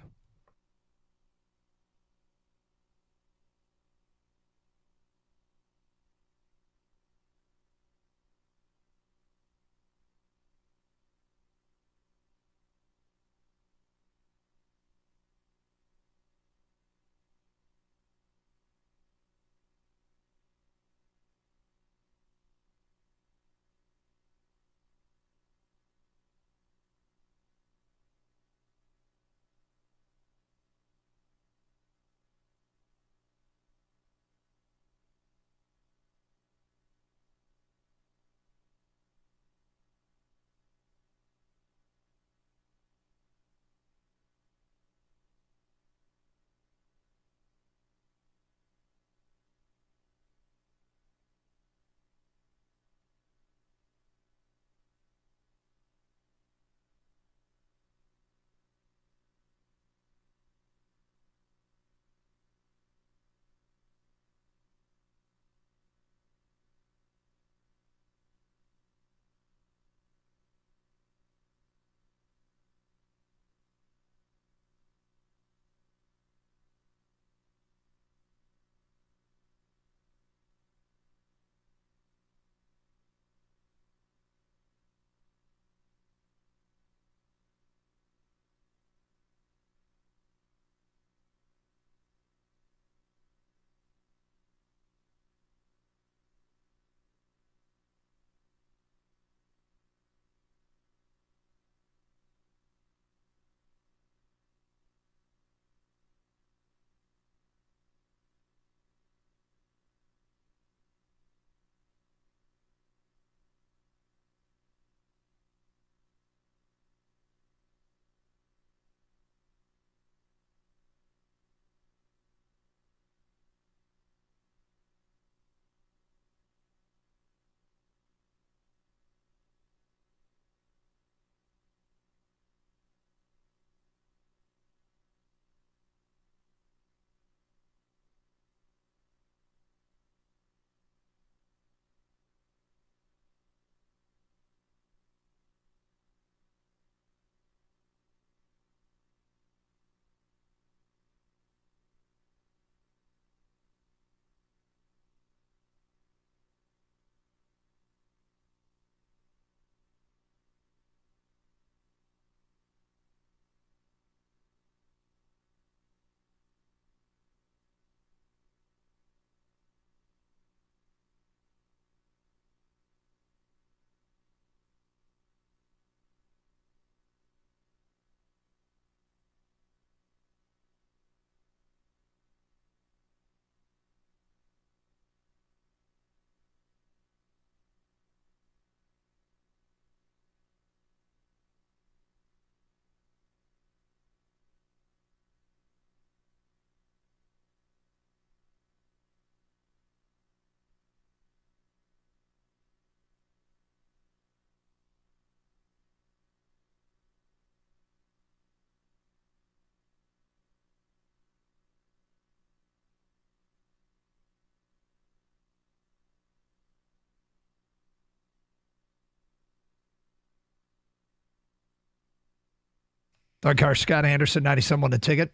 Doug Carr, Scott Anderson, 97.1 The Ticket.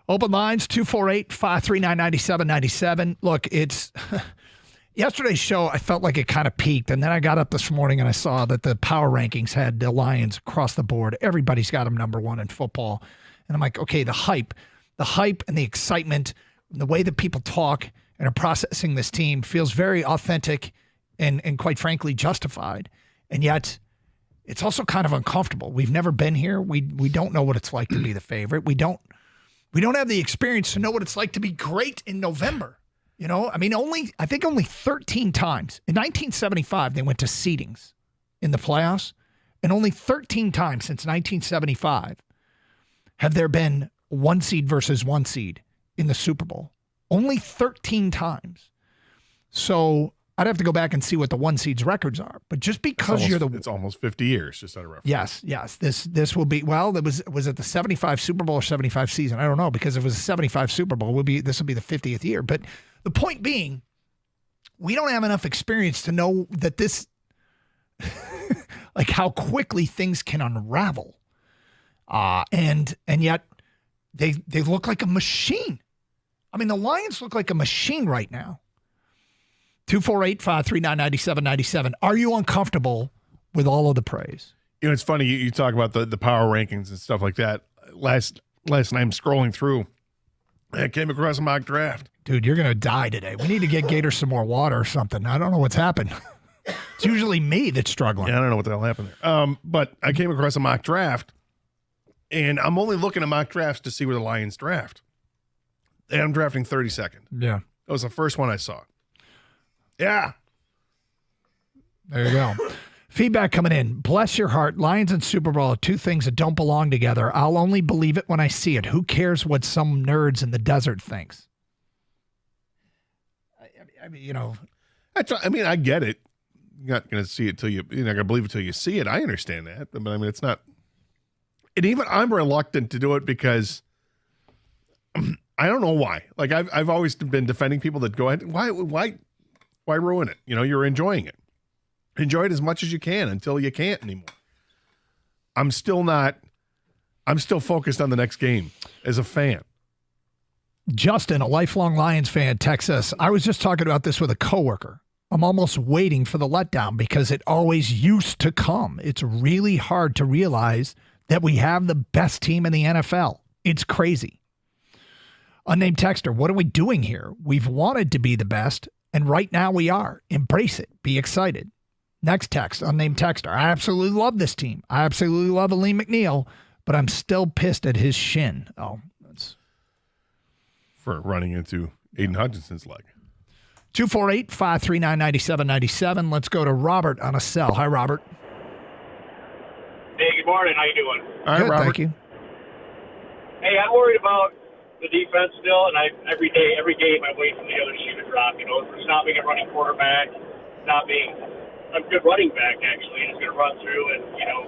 Open lines, 248-539-9797. Look, it's yesterday's show, I felt like it kind of peaked, and then I got up this morning and I saw that the power rankings had the Lions across the board. Everybody's got them number one in football. And I'm like, okay, the hype and the excitement, and the way that people talk and are processing this team feels very authentic and quite frankly justified. And yet it's also kind of uncomfortable. We've never been here. We don't know what it's like to be the favorite. We don't have the experience to know what it's like to be great in November. You know, I mean, I think only 13 times. In 1975, they went to seedings in the playoffs, and only 13 times since 1975 have there been one seed versus one seed in the Super Bowl. Only 13 times. So I'd have to go back and see what the one seed's records are. But just because it's almost 50 years, just out of reference. Yes. This will be, well, was it the 75 Super Bowl or 75 season? I don't know, because if it was a 75 Super Bowl, this will be the 50th year. But the point being, we don't have enough experience to know that this, like how quickly things can unravel. And yet they look like a machine. I mean, the Lions look like a machine right now. 248-539-9797. Are you uncomfortable with all of the praise? You know, it's funny. You talk about the power rankings and stuff like that. Last night I'm scrolling through. I came across a mock draft. Dude, you're going to die today. We need to get Gator some more water or something. I don't know what's happened. It's usually me that's struggling. Yeah, I don't know what the hell happened there. But I came across a mock draft, and I'm only looking at mock drafts to see where the Lions draft. And I'm drafting 32nd. Yeah. That was the first one I saw. Yeah. There you go. Feedback coming in. Bless your heart. Lions and Super Bowl are two things that don't belong together. I'll only believe it when I see it. Who cares what some nerds in the desert thinks? I mean, you know. I get it. You're not going to see it till you're not going to believe it till you see it. I understand that. But I mean, it's not. And even I'm reluctant to do it because I don't know why. Like I've always been defending people that go ahead. Why ruin it? You know, you're enjoying it. Enjoy it as much as you can until you can't anymore. I'm still focused on the next game as a fan. Justin, a lifelong Lions fan, texts us. I was just talking about this with a coworker. I'm almost waiting for the letdown because it always used to come. It's really hard to realize that we have the best team in the NFL. It's crazy. Unnamed texter, what are we doing here? We've wanted to be the best, and right now we are. Embrace it. Be excited. Next text, unnamed texter. I absolutely love this team. I absolutely love Aleem McNeil, but I'm still pissed at his shin. Oh, that's for running into Aiden Hutchinson's leg. 248-539-9797. Let's go to Robert on a cell. Hi, Robert. Hey, good morning. How you doing? All right, Good, Robert. thank you. Hey, I'm worried about the defense still, and every game, I wait for the other shoe to drop. You know, it's not being a running quarterback, not being a good running back, actually. It's going to run through and, you know,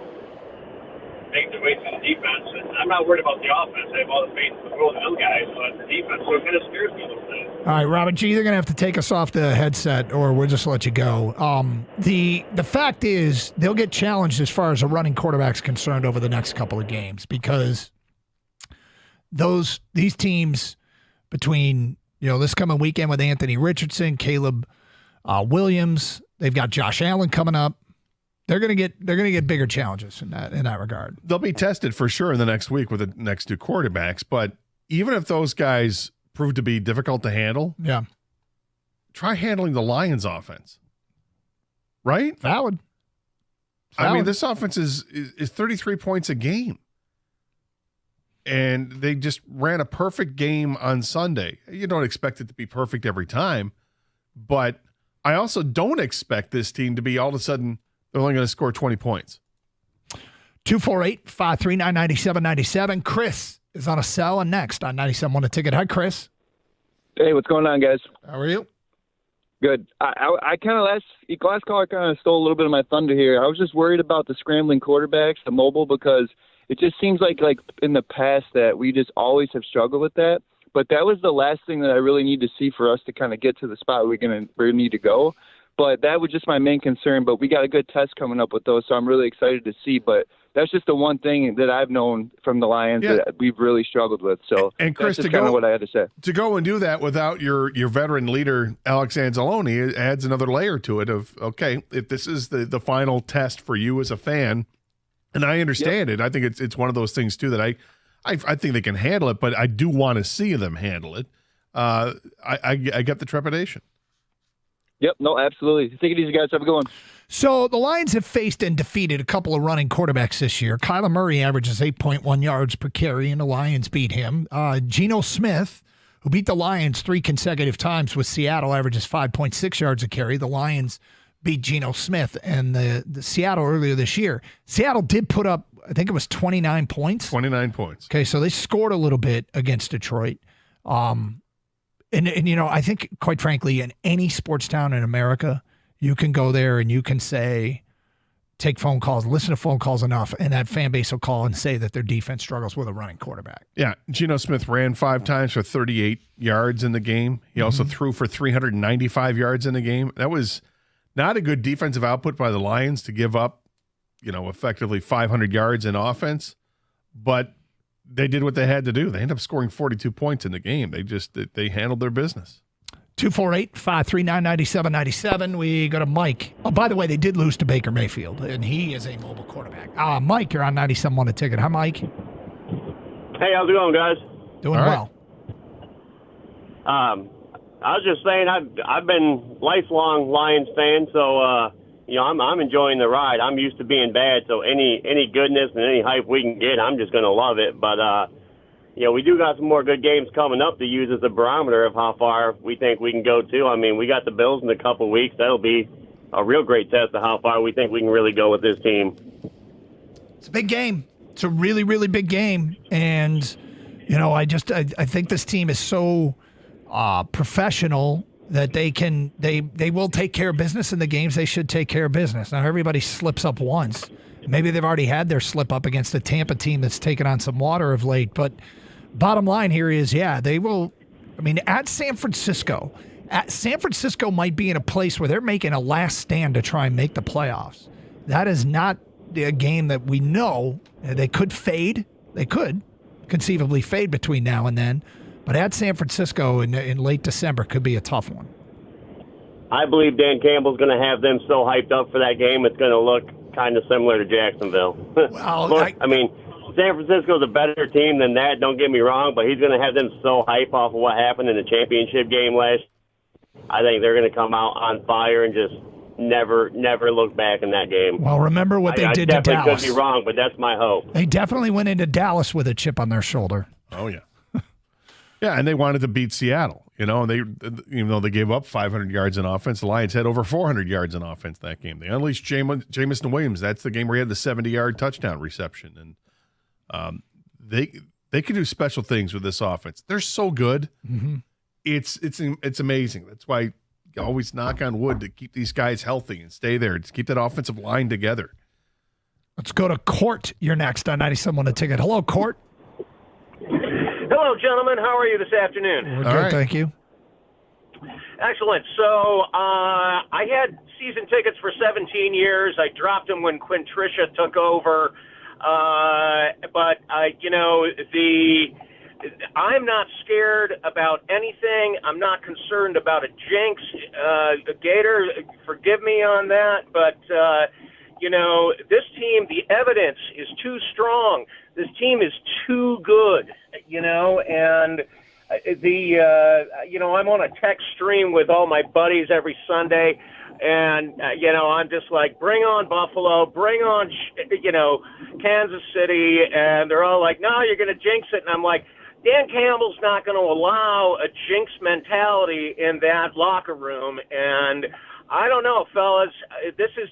make the way through the defense. And I'm not worried about the offense. I have all the faith in the world in those guys, but the defense, so it kind of scares me a little bit. All right, Robert, you're either going to have to take us off the headset or we'll just let you go. The fact is they'll get challenged as far as a running quarterback's concerned over the next couple of games because these teams between, you know, this coming weekend with Anthony Richardson, Caleb Williams, they've got Josh Allen coming up. They're gonna get bigger challenges in that regard. They'll be tested for sure in the next week with the next two quarterbacks. But even if those guys prove to be difficult to handle, try handling the Lions offense. Right? Valid. I mean, this offense is 33 points a game. And they just ran a perfect game on Sunday. You don't expect it to be perfect every time, but I also don't expect this team to be all of a sudden they're only going to score 20 points. 248-539-9797. Chris is on a cell and next on 97.1 A Ticket. Hi, Chris. Hey, what's going on, guys? How are you? Good. I kind of last caller kind of stole a little bit of my thunder here. I was just worried about the scrambling quarterbacks, the mobile, because it just seems like in the past that we just always have struggled with that. But that was the last thing that I really need to see for us to kind of get to the spot we need to go. But that was just my main concern. But we got a good test coming up with those, so I'm really excited to see. But that's just the one thing that I've known from the Lions that we've really struggled with. So and Chris, that's kind of what I had to say. To go and do that without your veteran leader, Alex Anzalone, it adds another layer to it of, okay, if this is the final test for you as a fan, and I understand it, I think it's one of those things too that I think they can handle it, but I do want to see them handle it. I get the trepidation. Yep, no, absolutely. Take it easy, guys. Have a good one. So the Lions have faced and defeated a couple of running quarterbacks this year. Kyler Murray averages 8.1 yards per carry, and the Lions beat him. Geno Smith, who beat the Lions 3 consecutive times with Seattle, averages 5.6 yards a carry. The Lions beat Geno Smith and the Seattle earlier this year. Seattle did put up, I think it was 29 points. 29 points. Okay, so they scored a little bit against Detroit. And I think, quite frankly, in any sports town in America, you can go there and you can say, take phone calls, listen to phone calls enough, and that fan base will call and say that their defense struggles with a running quarterback. Yeah, Geno Smith ran 5 times for 38 yards in the game. He also threw for 395 yards in the game. That was not a good defensive output by the Lions to give up, effectively 500 yards in offense, but they did what they had to do. They ended up scoring 42 points in the game. They handled their business. 248-539-9797. We go to Mike. Oh, by the way, they did lose to Baker Mayfield, and he is a mobile quarterback. Mike, you're on 97.1 a ticket. Hi, Mike. Hey, how's it going, guys? Doing well. I was just saying I've been lifelong Lions fan, so I'm enjoying the ride. I'm used to being bad, so any goodness and any hype we can get, I'm just going to love it. But we do got some more good games coming up to use as a barometer of how far we think we can go too. I mean, we got the Bills in a couple weeks. That'll be a real great test of how far we think we can really go with this team. It's a big game. It's a really, really big game, and I think this team is so professional that they will take care of business in the games they should take care of business. Now, everybody slips up once. Maybe they've already had their slip up against the Tampa team that's taken on some water of late. But bottom line here is, they will. I mean, at San Francisco might be in a place where they're making a last stand to try and make the playoffs. That is not a game that we know. They could fade. They could conceivably fade between now and then. But at San Francisco in late December could be a tough one. I believe Dan Campbell's going to have them so hyped up for that game, it's going to look kind of similar to Jacksonville. Well, San Francisco's a better team than that, don't get me wrong, but he's going to have them so hyped off of what happened in the championship game last year. I think they're going to come out on fire and just never look back in that game. Well, remember what they did to Dallas. I definitely could be wrong, but that's my hope. They definitely went into Dallas with a chip on their shoulder. Oh, yeah. Yeah, and they wanted to beat Seattle. Even though they gave up 500 yards in offense, the Lions had over 400 yards in offense that game. They unleashed Jamison Williams. That's the game where he had the 70-yard touchdown reception. And they can do special things with this offense. They're so good. Mm-hmm. It's amazing. That's why you always knock on wood to keep these guys healthy and stay there. To keep that offensive line together. Let's go to Court. You're next on 97 a ticket. Hello, Court. Hello, gentlemen. How are you this afternoon? We're good, thank you. Excellent. So I had season tickets for 17 years. I dropped them when Quintricia took over. But I'm not scared about anything. I'm not concerned about a jinx. Gator, forgive me on that. But, this team, the evidence is too strong. This team is too good, and I'm on a text stream with all my buddies every Sunday, and, I'm just like, bring on Buffalo, bring on, Kansas City, and they're all like, no, you're going to jinx it, and I'm like, Dan Campbell's not going to allow a jinx mentality in that locker room, and I don't know, fellas. This is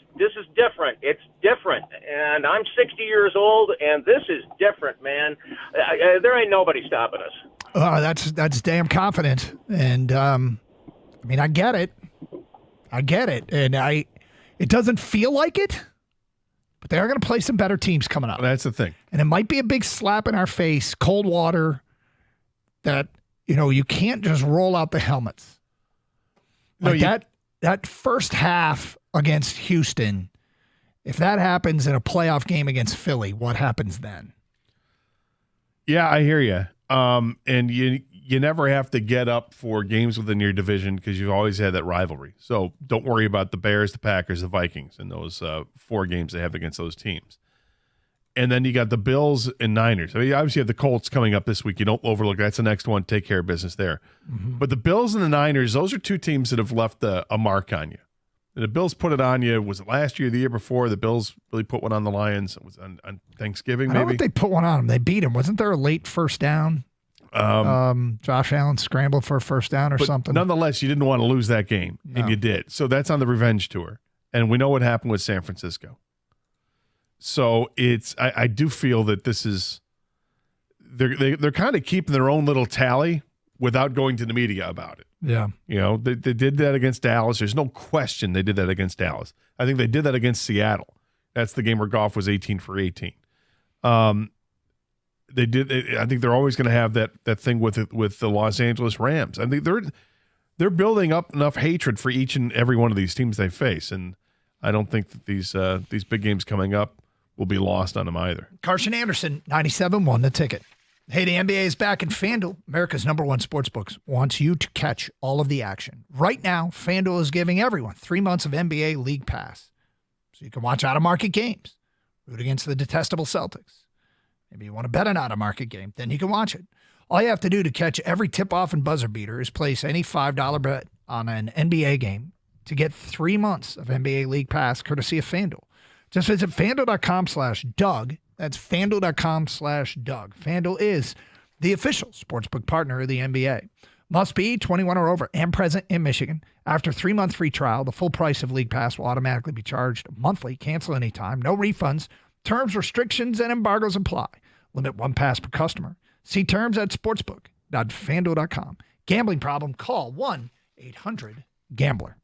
different. It's different, and I'm 60 years old, and this is different, man. There ain't nobody stopping us. That's damn confident, and I get it, and it doesn't feel like it, but they are going to play some better teams coming up. That's the thing, and it might be a big slap in our face, cold water. That you can't just roll out the helmets. That first half against Houston, If that happens in a playoff game against Philly, what happens then? Yeah, I hear you. And you never have to get up for games within your division because you've always had that rivalry. So don't worry about the Bears, the Packers, the Vikings, and those 4 games they have against those teams. And then you got the Bills and Niners. I mean, obviously you have the Colts coming up this week. You don't overlook that's the next one. Take care of business there. Mm-hmm. But the Bills and the Niners, those are 2 teams that have left a mark on you. And the Bills put it on you. Was it last year, the year before? The Bills really put one on the Lions. It was on Thanksgiving, I don't know maybe? if they put one on them. They beat them. Wasn't there a late first down? Josh Allen scrambled for a first down or something. Nonetheless, you didn't want to lose that game, No. and you did. So that's on the revenge tour. And we know what happened with San Francisco. So I do feel that this is they're kind of keeping their own little tally without going to the media about it. Yeah. You know, they did that against Dallas. There's no question they did that against Dallas. I think they did that against Seattle. That's the game where Goff was 18 for 18. They did. I think they're always going to have that thing with the Los Angeles Rams. I think they're building up enough hatred for each and every one of these teams they face, and I don't think that these big games coming up will be lost on them either. Carson Anderson, 97.1 The Ticket. Hey, the NBA is back, and FanDuel, America's #1 sportsbooks, wants you to catch all of the action. Right now, FanDuel is giving everyone 3 months of NBA League Pass, so you can watch out-of-market games, root against the detestable Celtics. Maybe you want to bet an out-of-market game, then you can watch it. All you have to do to catch every tip-off and buzzer beater is place any $5 bet on an NBA game to get 3 months of NBA League Pass courtesy of FanDuel. Just visit FanDuel.com/Doug. That's FanDuel.com/Doug. FanDuel is the official sportsbook partner of the NBA. Must be 21 or over and present in Michigan. After 3-month free trial, the full price of League Pass will automatically be charged monthly. Cancel anytime. No refunds. Terms, restrictions, and embargoes apply. Limit 1 pass per customer. See terms at sportsbook.fanduel.com. Gambling problem? Call 1-800-GAMBLER.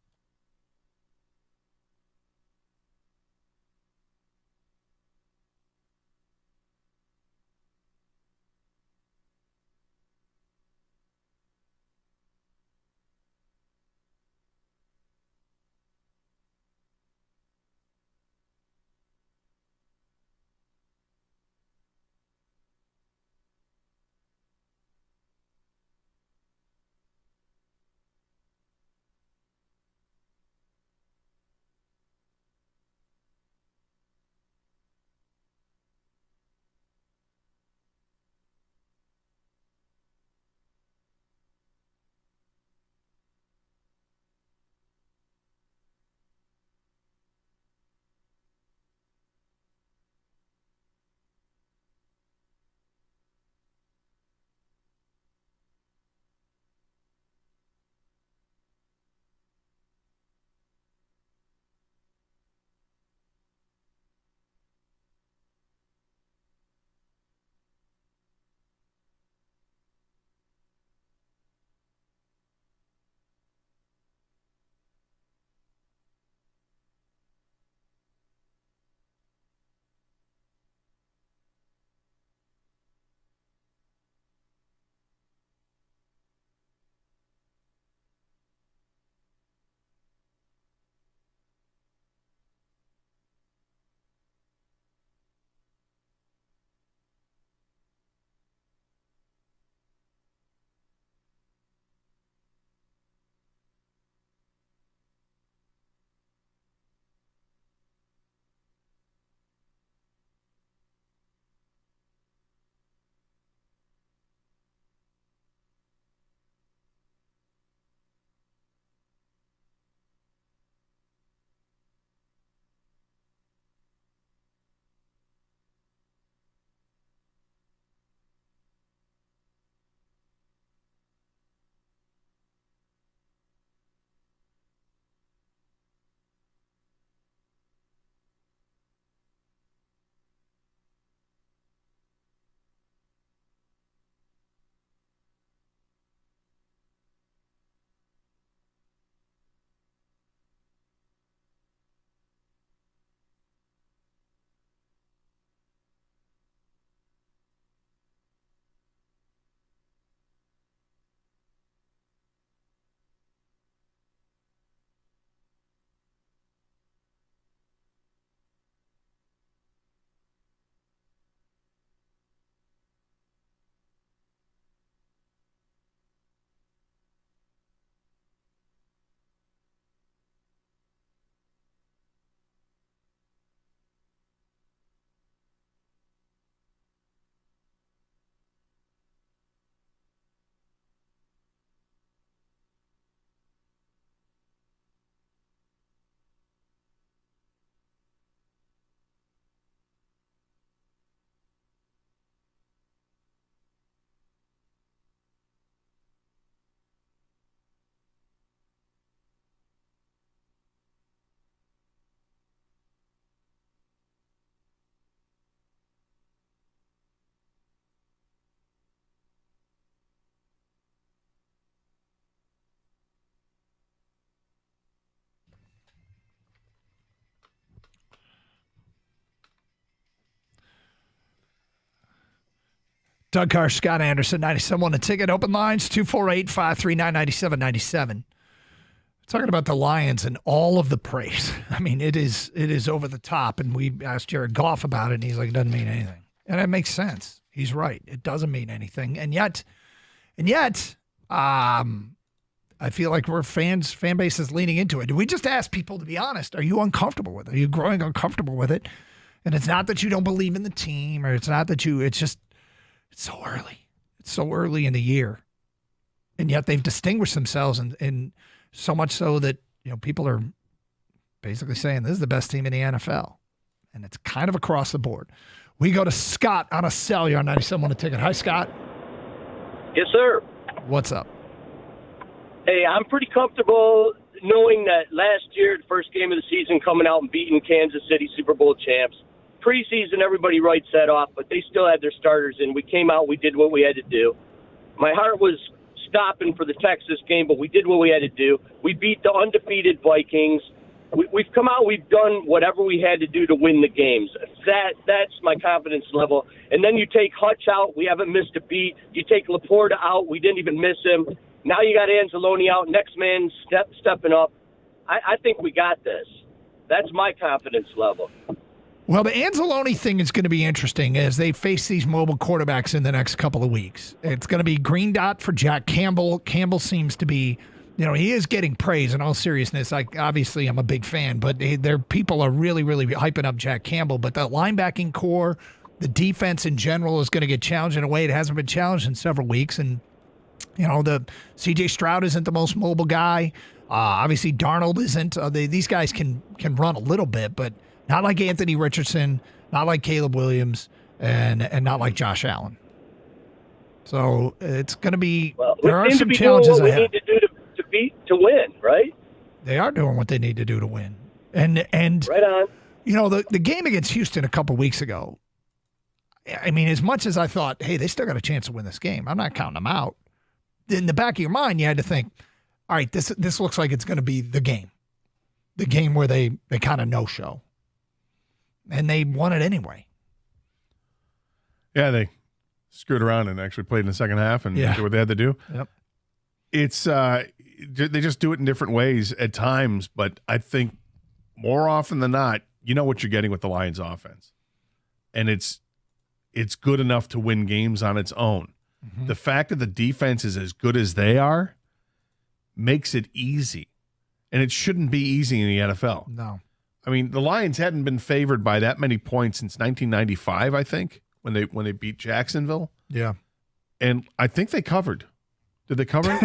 Doug Carr, Scott Anderson, 97.1 The Ticket. Open lines, 248-539-9797. Talking about the Lions and all of the praise. I mean, it is over the top. And we asked Jared Goff about it, and he's like, it doesn't mean anything. And it makes sense. He's right. It doesn't mean anything. And yet, I feel like fan base is leaning into it. We just ask people to be honest. Are you uncomfortable with it? Are you growing uncomfortable with it? And it's not that you don't believe in the team, or it's not that it's so early. It's so early in the year. And yet they've distinguished themselves in so much so that, people are basically saying this is the best team in the NFL. And it's kind of across the board. We go to Scott on a cell. You're on 97.1 The Ticket. Hi, Scott. Yes, sir. What's up? Hey, I'm pretty comfortable knowing that last year, the first game of the season, coming out and beating Kansas City Super Bowl champs. Preseason, everybody writes that off, but they still had their starters in. We came out, we did what we had to do. My heart was stopping for the Texas game, but we did what we had to do. We beat the undefeated Vikings. We've come out, we've done whatever we had to do to win the games. That's my confidence level. And then you take Hutch out, we haven't missed a beat. You take Laporta out, we didn't even miss him. Now you got Anzalone out, next man stepping up. I think we got this. That's my confidence level. Well, the Anzalone thing is going to be interesting as they face these mobile quarterbacks in the next couple of weeks. It's going to be green dot for Jack Campbell. Campbell seems to be, he is getting praise in all seriousness. Obviously, I'm a big fan, but people are really, really hyping up Jack Campbell. But the linebacking core, the defense in general is going to get challenged in a way it hasn't been challenged in several weeks. And, the C.J. Stroud isn't the most mobile guy. Obviously, Darnold isn't. These guys can run a little bit, but not like Anthony Richardson, not like Caleb Williams, and not like Josh Allen. So it's going to be there are some challenges ahead. We need to do to win, right? They are doing what they need to do to win. And right on. The game against Houston a couple weeks ago, I mean, as much as I thought, hey, they still got a chance to win this game, I'm not counting them out. In the back of your mind, you had to think, all right, this looks like it's going to be the game where they kind of no-show. And they won it anyway. Yeah, they screwed around and actually played in the second half and did what they had to do. Yep. It's they just do it in different ways at times, but I think more often than not, you know what you're getting with the Lions offense. And it's good enough to win games on its own. Mm-hmm. The fact that the defense is as good as they are makes it easy. And it shouldn't be easy in the NFL. No. I mean, the Lions hadn't been favored by that many points since 1995, I think, when they beat Jacksonville. Yeah. And I think they covered. Did they cover?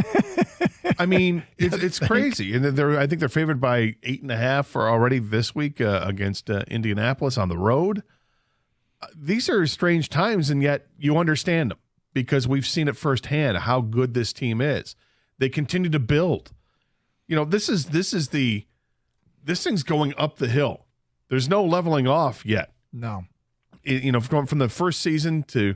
I mean, it's crazy. And I think they're favored by 8.5 for already this week against Indianapolis on the road. These are strange times, and yet you understand them because we've seen it firsthand how good this team is. They continue to build. This thing's going up the hill. There's no leveling off yet. No. Going from the first season to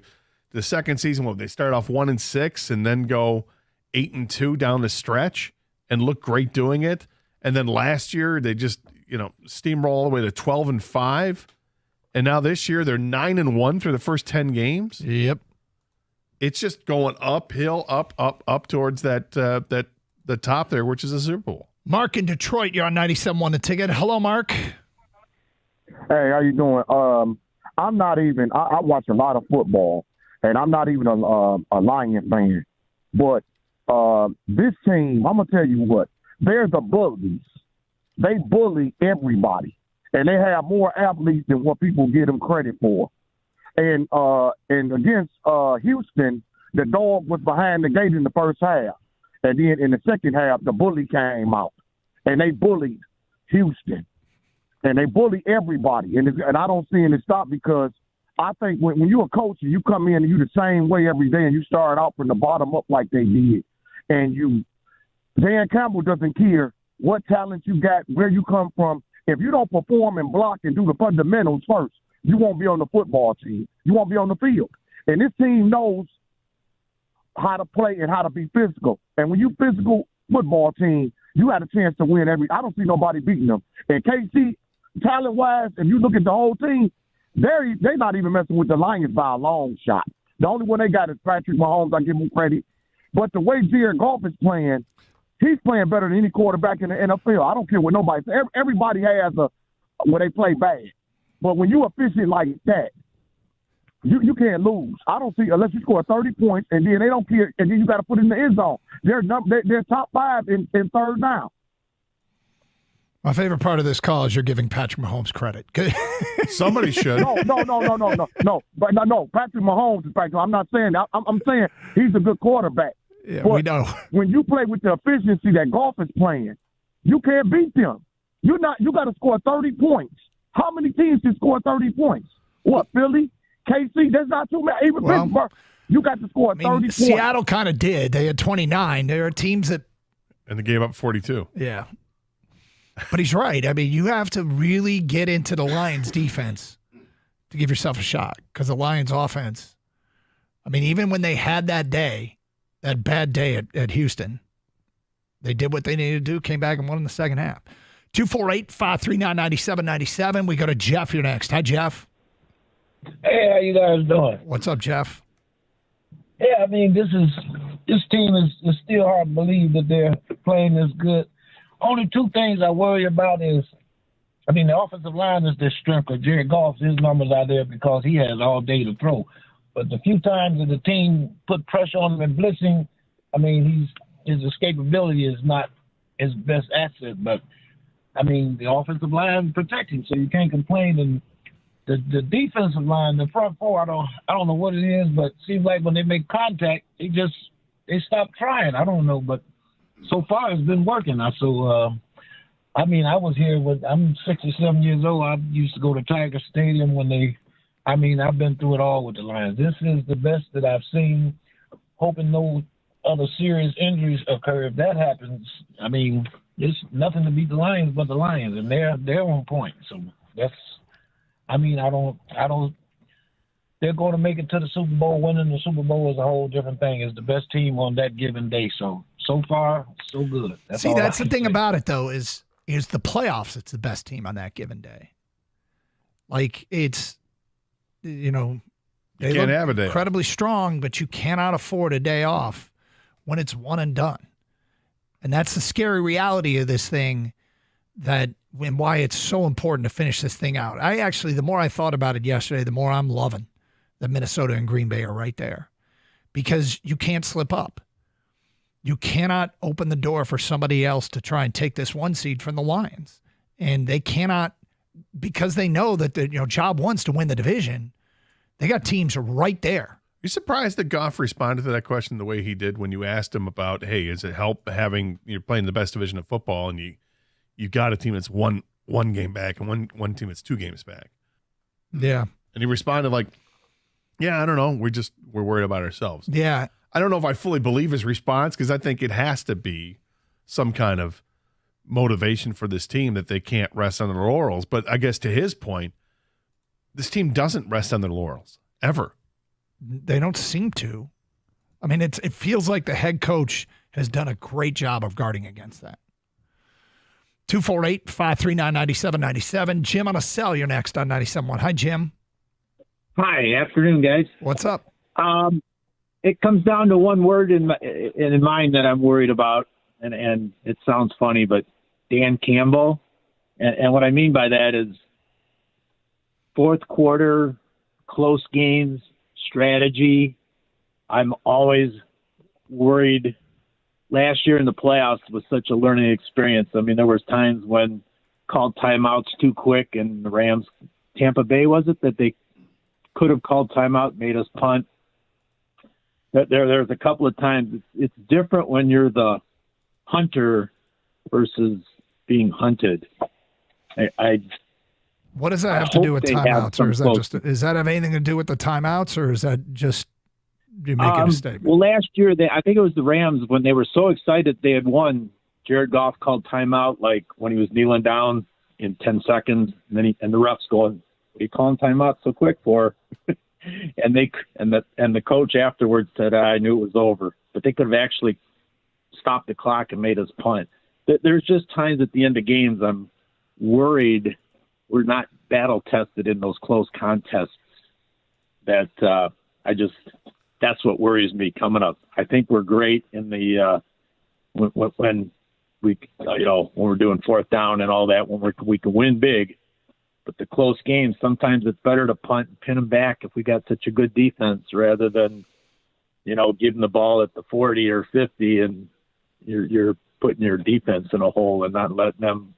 the second season, they start off 1-6 and then go 8-2 down the stretch and look great doing it. And then last year they just, steamroll all the way to 12-5. And now this year they're 9-1 through the first 10 games. Yep. It's just going uphill, up towards the top there, which is a Super Bowl. Mark in Detroit, you're on 97.1 The Ticket. Hello, Mark. Hey, how you doing? I'm not even. I watch a lot of football, and I'm not even a Lions fan. But this team, I'm gonna tell you what. They're the bullies. They bully everybody, and they have more athletes than what people give them credit for. And against Houston, the dog was behind the gate in the first half. And then in the second half, the bully came out, and they bullied Houston, and they bully everybody. And I don't see any stop because I think when you're a coach and you come in and you the same way every day and you start out from the bottom up like they did, and Dan Campbell doesn't care what talent you got, where you come from. If you don't perform and block and do the fundamentals first, you won't be on the football team. You won't be on the field. And this team knows how to play and how to be physical. And when you physical football team, you had a chance to win every. I don't see nobody beating them. And KC, talent-wise, if you look at the whole team, they're not even messing with the Lions by a long shot. The only one they got is Patrick Mahomes. I give him credit. But the way Jared Goff is playing, he's playing better than any quarterback in the NFL. I don't care what nobody says. Everybody has where they play bad. But when you efficient like that, you can't lose. I don't see unless you score 30 points and then they don't care, and then you got to put it in the end zone. They're top 5 in third down. My favorite part of this call is you're giving Patrick Mahomes credit. Somebody should. No. But no. Patrick Mahomes is Patrick. I'm not saying that. I'm saying he's a good quarterback. Yeah, but we know. When you play with the efficiency that Goff is playing, you can't beat them. You got to score 30 points. How many teams can score 30 points? What, Philly? KC? That's not too many. Even Pittsburgh. You got to score 30 points. Seattle kind of did. They had 29. There are teams that. And they gave up 42. Yeah. But he's right. I mean, you have to really get into the Lions defense to give yourself a shot because the Lions offense, I mean, even when they had that bad day at Houston, they did what they needed to do, came back and won in the second half. 248-539-9797. We go to Jeff here next. Hi, Jeff. Hey, how you guys doing? What's up, Jeff? Yeah, I mean, this team is still hard to believe that they're playing this good. Only two things I worry about is, I mean, the offensive line is their strength. Jared Goff, his numbers are there because he has all day to throw. But the few times that the team put pressure on him and blitzing, I mean, his escapability is not his best asset. But, I mean, the offensive line protects him, so you can't complain. And the defensive line, the front four, I don't know what it is, but it seems like when they make contact, they stop trying. I don't know, but so far it's been working. I mean, I was here I'm 67 years old. I used to go to Tiger Stadium I've been through it all with the Lions. This is the best that I've seen, hoping no other serious injuries occur. If that happens, I mean, there's nothing to beat the Lions but the Lions, and they're on point. So they're going to make it to the Super Bowl. Winning the Super Bowl is a whole different thing. It's the best team on that given day. So far, so good. That's the thing about it, though, is the playoffs. It's the best team on that given day. Like, it's, they can't have a day incredibly strong, but you cannot afford a day off when it's one and done. And that's the scary reality of this thing, and why it's so important to finish this thing out. The more I thought about it yesterday, the more I'm loving that Minnesota and Green Bay are right there, because you can't slip up. You cannot open the door for somebody else to try and take this one seed from the Lions. And they cannot, because they know that job one's to win the division. They got teams right there. You surprised that Goff responded to that question the way he did when you asked him about, hey, is it help having you're playing the best division of football and you got a team that's one game back and one team that's 2 games back? Yeah. And he responded like, yeah, I don't know. We're worried about ourselves. Yeah. I don't know if I fully believe his response, because I think it has to be some kind of motivation for this team that they can't rest on their laurels. But I guess to his point, this team doesn't rest on their laurels ever. They don't seem to. I mean, it feels like the head coach has done a great job of guarding against that. 248-539-9797. Jim on a cell, you're next on 97.1. Hi, Jim. Hi, afternoon, guys. What's up? It comes down to one word in mind that I'm worried about, and it sounds funny, but Dan Campbell. And what I mean by that is fourth quarter, close games, strategy. I'm always worried. Last year in the playoffs was such a learning experience. I mean, there was times when called timeouts too quick, and the Rams, Tampa Bay, was it, that they could have called timeout, made us punt. There's a couple of times it's different when you're the hunter versus being hunted. What does that have to do with timeouts, or does that have anything to do with the timeouts, or is that just you making a statement? Well, last year I think it was the Rams when they were so excited they had won. Jared Goff called timeout like when he was kneeling down in 10 seconds, and then the refs going, "What are you calling timeout so quick for?" And the coach afterwards said, "I knew it was over," but they could have actually stopped the clock and made us punt. There's just times at the end of games I'm worried we're not battle tested in those close contests. That that's what worries me coming up. I think we're great in the when we, when we're doing fourth down and all that, when we can win big. But the close games, sometimes it's better to punt and pin them back if we got such a good defense rather than, giving the ball at the 40 or 50 and you're putting your defense in a hole and not letting them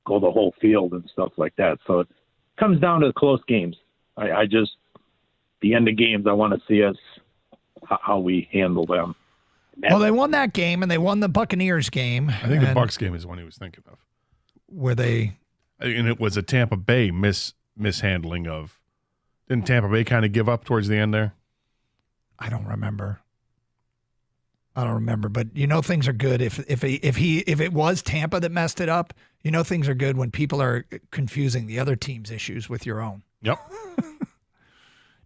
go the whole field and stuff like that. So it comes down to the close games. I just, the end of games, I want to see us how we handle them. Well, they won that game, and they won the Buccaneers game. I think the Bucs game is the one he was thinking of. Where they... And it was a Tampa Bay mishandling of... Didn't Tampa Bay kind of give up towards the end there? I don't remember. But things are good if it was Tampa that messed it up. Things are good when people are confusing the other team's issues with your own. Yep.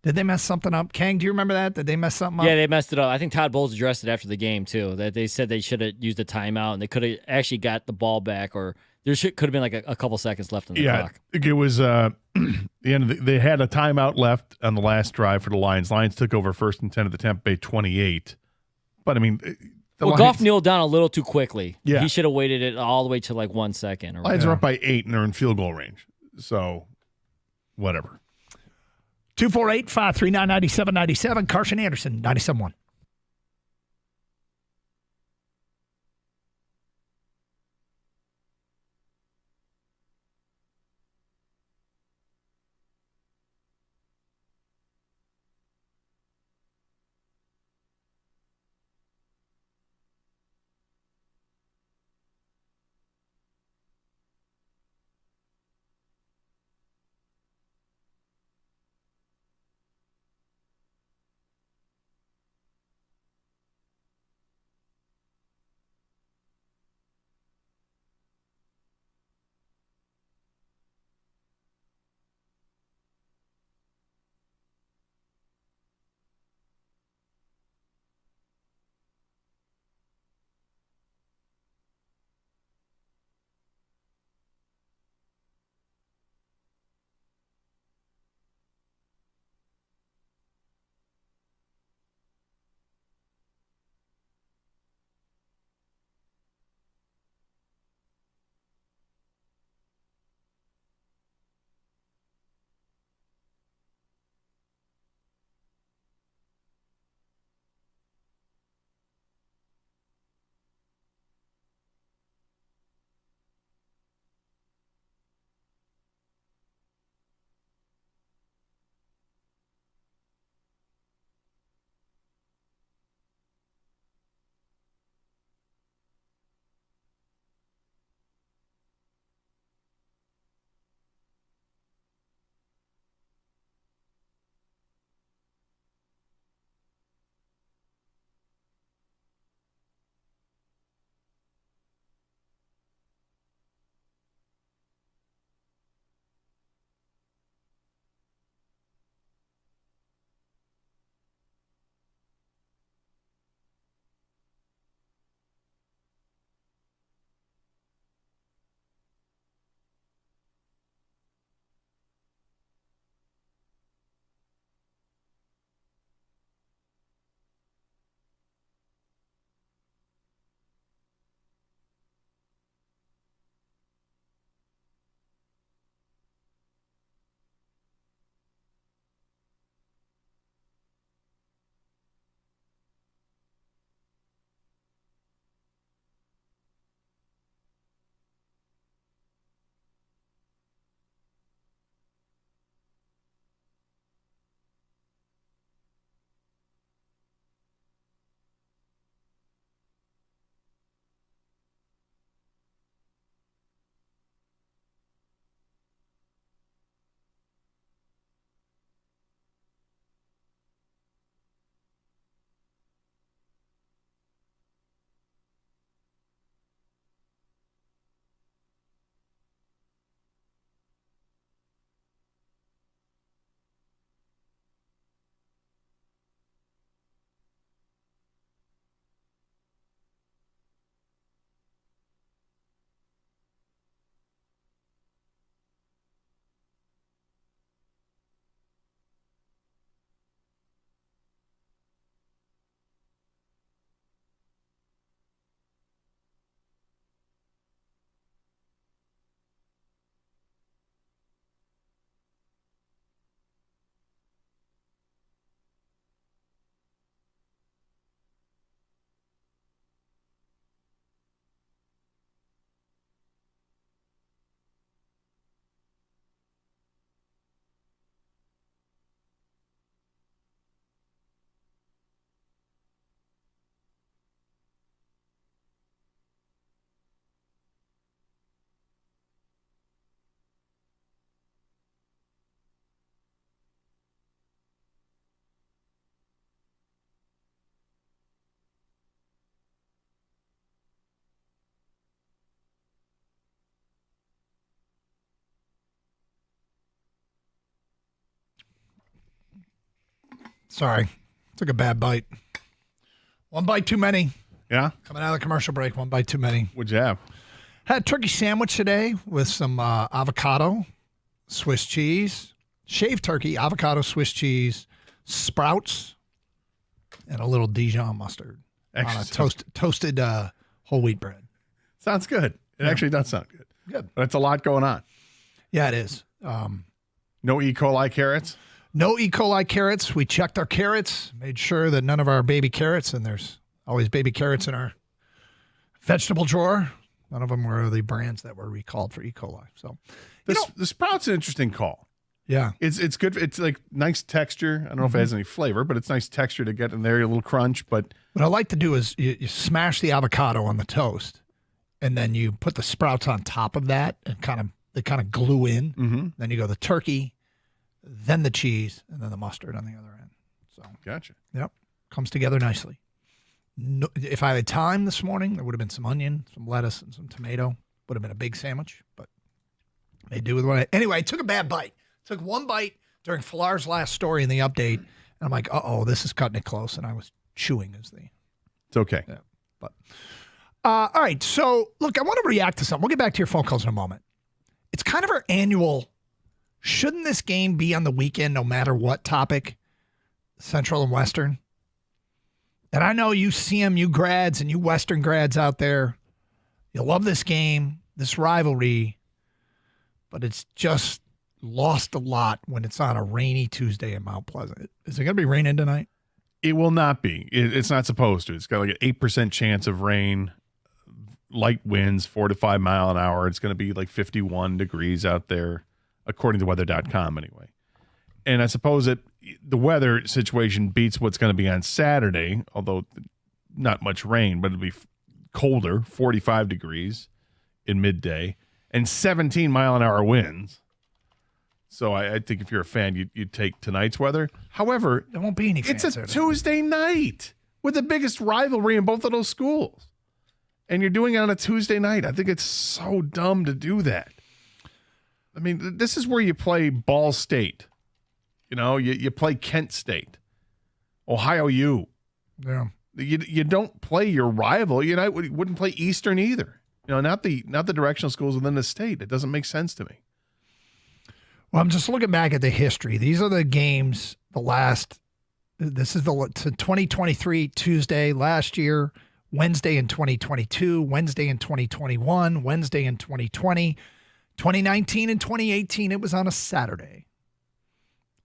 Did they mess something up? Kang, do you remember that? Did they mess something up? Yeah, they messed it up. I think Todd Bowles addressed it after the game, too, that they said they should have used a timeout, and they could have actually got the ball back, or there could have been like a couple seconds left on the clock. I think it was the end of they had a timeout left on the last drive for the Lions. Lions took over 1st and 10 at the Tampa Bay 28. But, I mean... Goff kneeled down a little too quickly. Yeah. He should have waited it all the way to like 1 second. Lions are up by 8, and they're in field goal range. So, whatever. 248-539-9797. Carson Anderson, 97.1. Sorry. Took a bad bite. One bite too many. Yeah? Coming out of the commercial break, one bite too many. What'd you have? Had a turkey sandwich today with some avocado, Swiss cheese, shaved turkey, avocado, Swiss cheese, sprouts, and a little Dijon mustard on a toasted whole wheat bread. Sounds good. It actually does sound good. Good. But it's a lot going on. Yeah, it is. No E. coli carrots? No E. coli carrots. We checked our carrots, made sure that none of our baby carrots, and there's always baby carrots in our vegetable drawer. None of them were the brands that were recalled for E. coli. So, the sprout's an interesting call. Yeah. It's good. It's like nice texture. I don't know if it has any flavor, but it's nice texture to get in there, a little crunch. But what I like to do is you smash the avocado on the toast, and then you put the sprouts on top of that, and they kind of glue in. Mm-hmm. Then you go the turkey, then the cheese, and then the mustard on the other end. So gotcha. Yep, comes together nicely. No, if I had time this morning, there would have been some onion, some lettuce, and some tomato. Would have been a big sandwich, but they do with what anyway, I took a bad bite. Took one bite during Flar's last story in the update, and I'm like, uh-oh, this is cutting it close, and I was chewing as the... It's okay. Yeah, but all right, so, look, I want to react to something. We'll get back to your phone calls in a moment. It's kind of our annual, shouldn't this game be on the weekend no matter what topic, Central and Western? And I know you CMU grads and you Western grads out there, you love this game, this rivalry, but it's just lost a lot when it's on a rainy Tuesday in Mount Pleasant. Is it going to be raining tonight? It will not be. It's not supposed to. It's got like an 8% chance of rain, light winds, 4 to 5 mile an hour. It's going to be like 51 degrees out there, according to weather.com anyway. And I suppose that the weather situation beats what's going to be on Saturday, although not much rain, but it'll be colder, 45 degrees in midday, and 17 mile an hour winds. So I think if you're a fan, you'd take tonight's weather. However, there won't be any fans. It's a Tuesday night with the biggest rivalry in both of those schools. And you're doing it on a Tuesday night. I think it's so dumb to do that. I mean, this is where you play Ball State. You know, you play Kent State, Ohio U. Yeah. You don't play your rival. You wouldn't play Eastern either. You know, not the directional schools within the state. It doesn't make sense to me. Well, I'm just looking back at the history. These are the games, this is the 2023 Tuesday last year, Wednesday in 2022, Wednesday in 2021, Wednesday in 2020, 2019 and 2018, it was on a Saturday.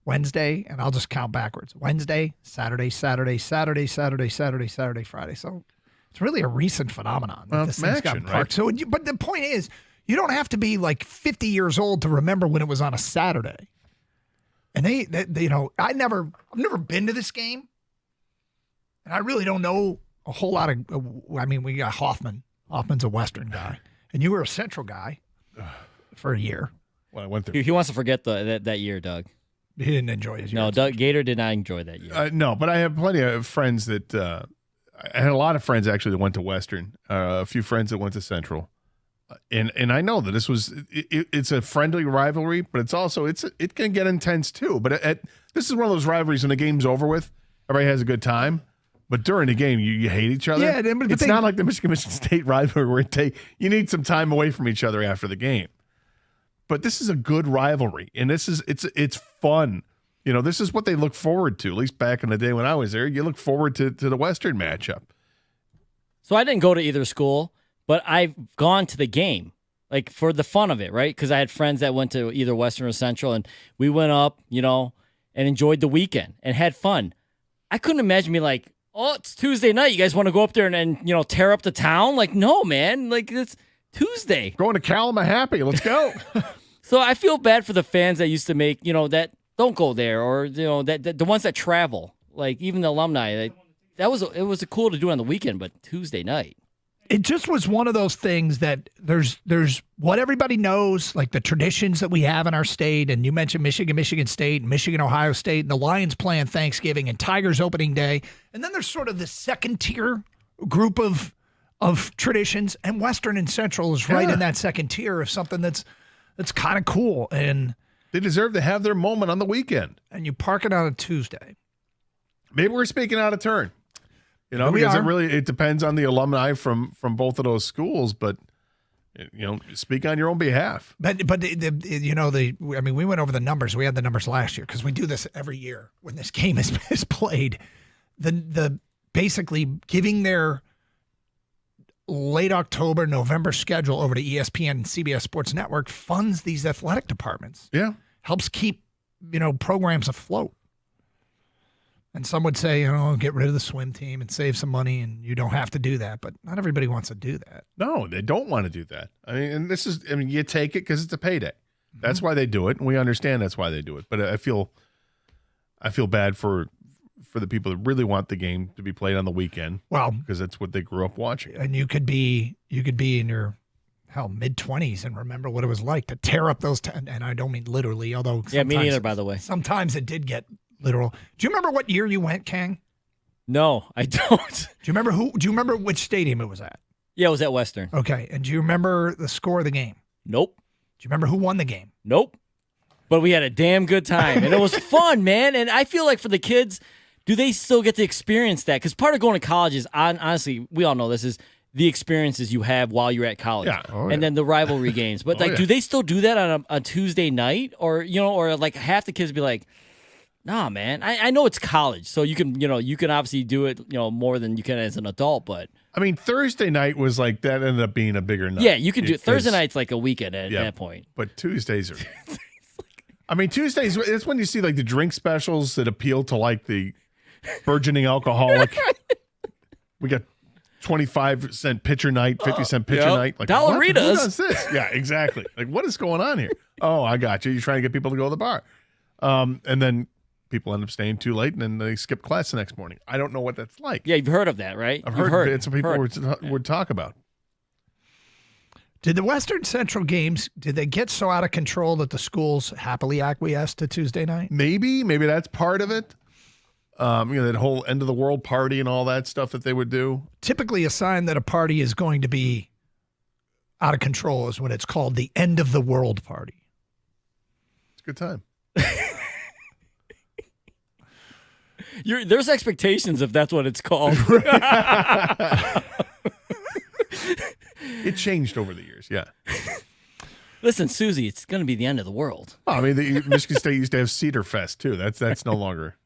Wednesday, and I'll just count backwards. Wednesday, Saturday, Saturday, Saturday, Saturday, Saturday, Saturday, Friday. So it's really a recent phenomenon. Well, it's action, right? So, but the point is, you don't have to be like 50 years old to remember when it was on a Saturday. And they you know, I've never been to this game, and I really don't know a whole lot of. I mean, we got Hoffman. Hoffman's a Western guy, and you were a Central guy for a year. Well, I went there. He wants to forget that year, Doug. He didn't enjoy his year. No, Doug Gator did not enjoy that year. No, but I have plenty of friends that I had a lot of friends actually that went to Western. A few friends that went to Central. And I know that this was it's a friendly rivalry, but it's also it can get intense too. But this is one of those rivalries when the game's over with, everybody has a good time, but during the game you hate each other. Yeah, but it's not like the Michigan State rivalry where you need some time away from each other after the game. But this is a good rivalry, and it's fun. You know, this is what they look forward to. At least back in the day when I was there, you look forward to the Western matchup. So I didn't go to either school. But I've gone to the game, like for the fun of it, right? Because I had friends that went to either Western or Central, and we went up, you know, and enjoyed the weekend and had fun. I couldn't imagine me like, oh, it's Tuesday night. You guys want to go up there and you know, tear up the town? Like, no, man. Like, it's Tuesday. Going to Kalamahappy. Let's go. So I feel bad for the fans that used to make, you know, that don't go there, or, you know, that the ones that travel, like even the alumni. It was cool to do on the weekend, but Tuesday night. It just was one of those things that there's what everybody knows, like the traditions that we have in our state. And you mentioned Michigan State, and Michigan, Ohio State, and the Lions playing Thanksgiving and Tigers opening day. And then there's sort of this second tier group of traditions, and Western and Central is right in that second tier of something that's kind of cool. And they deserve to have their moment on the weekend. And you park it on a Tuesday. Maybe we're speaking out of turn. We because are. it depends on the alumni from both of those schools, but speak on your own behalf. But we went over the numbers. We had the numbers last year because we do this every year when this game is played. The basically giving their late October, November schedule over to ESPN and CBS Sports Network funds these athletic departments. Yeah. Helps keep, programs afloat. And some would say, get rid of the swim team and save some money, and you don't have to do that. But not everybody wants to do that. No, they don't want to do that. You take it because it's a payday. That's why they do it, and we understand that's why they do it. But I feel bad for the people that really want the game to be played on the weekend. Well, because that's what they grew up watching. And you could be in your mid-20s and remember what it was like to tear up those. And I don't mean literally, although me neither. By the way, sometimes it did get literal. Do you remember what year you went, Kang? No, I don't. Do you remember which stadium it was at? Yeah, it was at Western. Okay, and do you remember the score of the game? Nope. Do you remember who won the game? Nope. But we had a damn good time, and it was fun, man. And I feel like for the kids, do they still get to experience that? Because part of going to college is, honestly, we all know this is the experiences you have while you're at college, and then the rivalry games. But do they still do that on a Tuesday night, or like half the kids be like, "Nah, man, I know it's college, so you can obviously do it, more than you can as an adult." But I mean, Thursday night was like that ended up being a bigger night. Yeah, you can do Thursday night's like a weekend at that point. But Tuesdays are. Tuesdays. It's when you see like the drink specials that appeal to like the burgeoning alcoholic. We got 25-cent pitcher night, 50-cent pitcher night. Like, Dollaritas. Who does this? Yeah, exactly. Like, what is going on here? Oh, I got you. You're trying to get people to go to the bar. And then people end up staying too late, and then they skip class the next morning. I don't know what that's like. Yeah, you've heard of that, right? I've heard bits of people would talk about. Did the Western Central games, did they get so out of control that the schools happily acquiesced to Tuesday night? Maybe that's part of it. That whole end of the world party and all that stuff that they would do. Typically, a sign that a party is going to be out of control is when it's called the end of the world party. It's a good time. There's expectations if that's what it's called. It changed over the years, yeah. Listen, Susie, it's going to be the end of the world. Oh, Michigan State used to have Cedar Fest too. That's no longer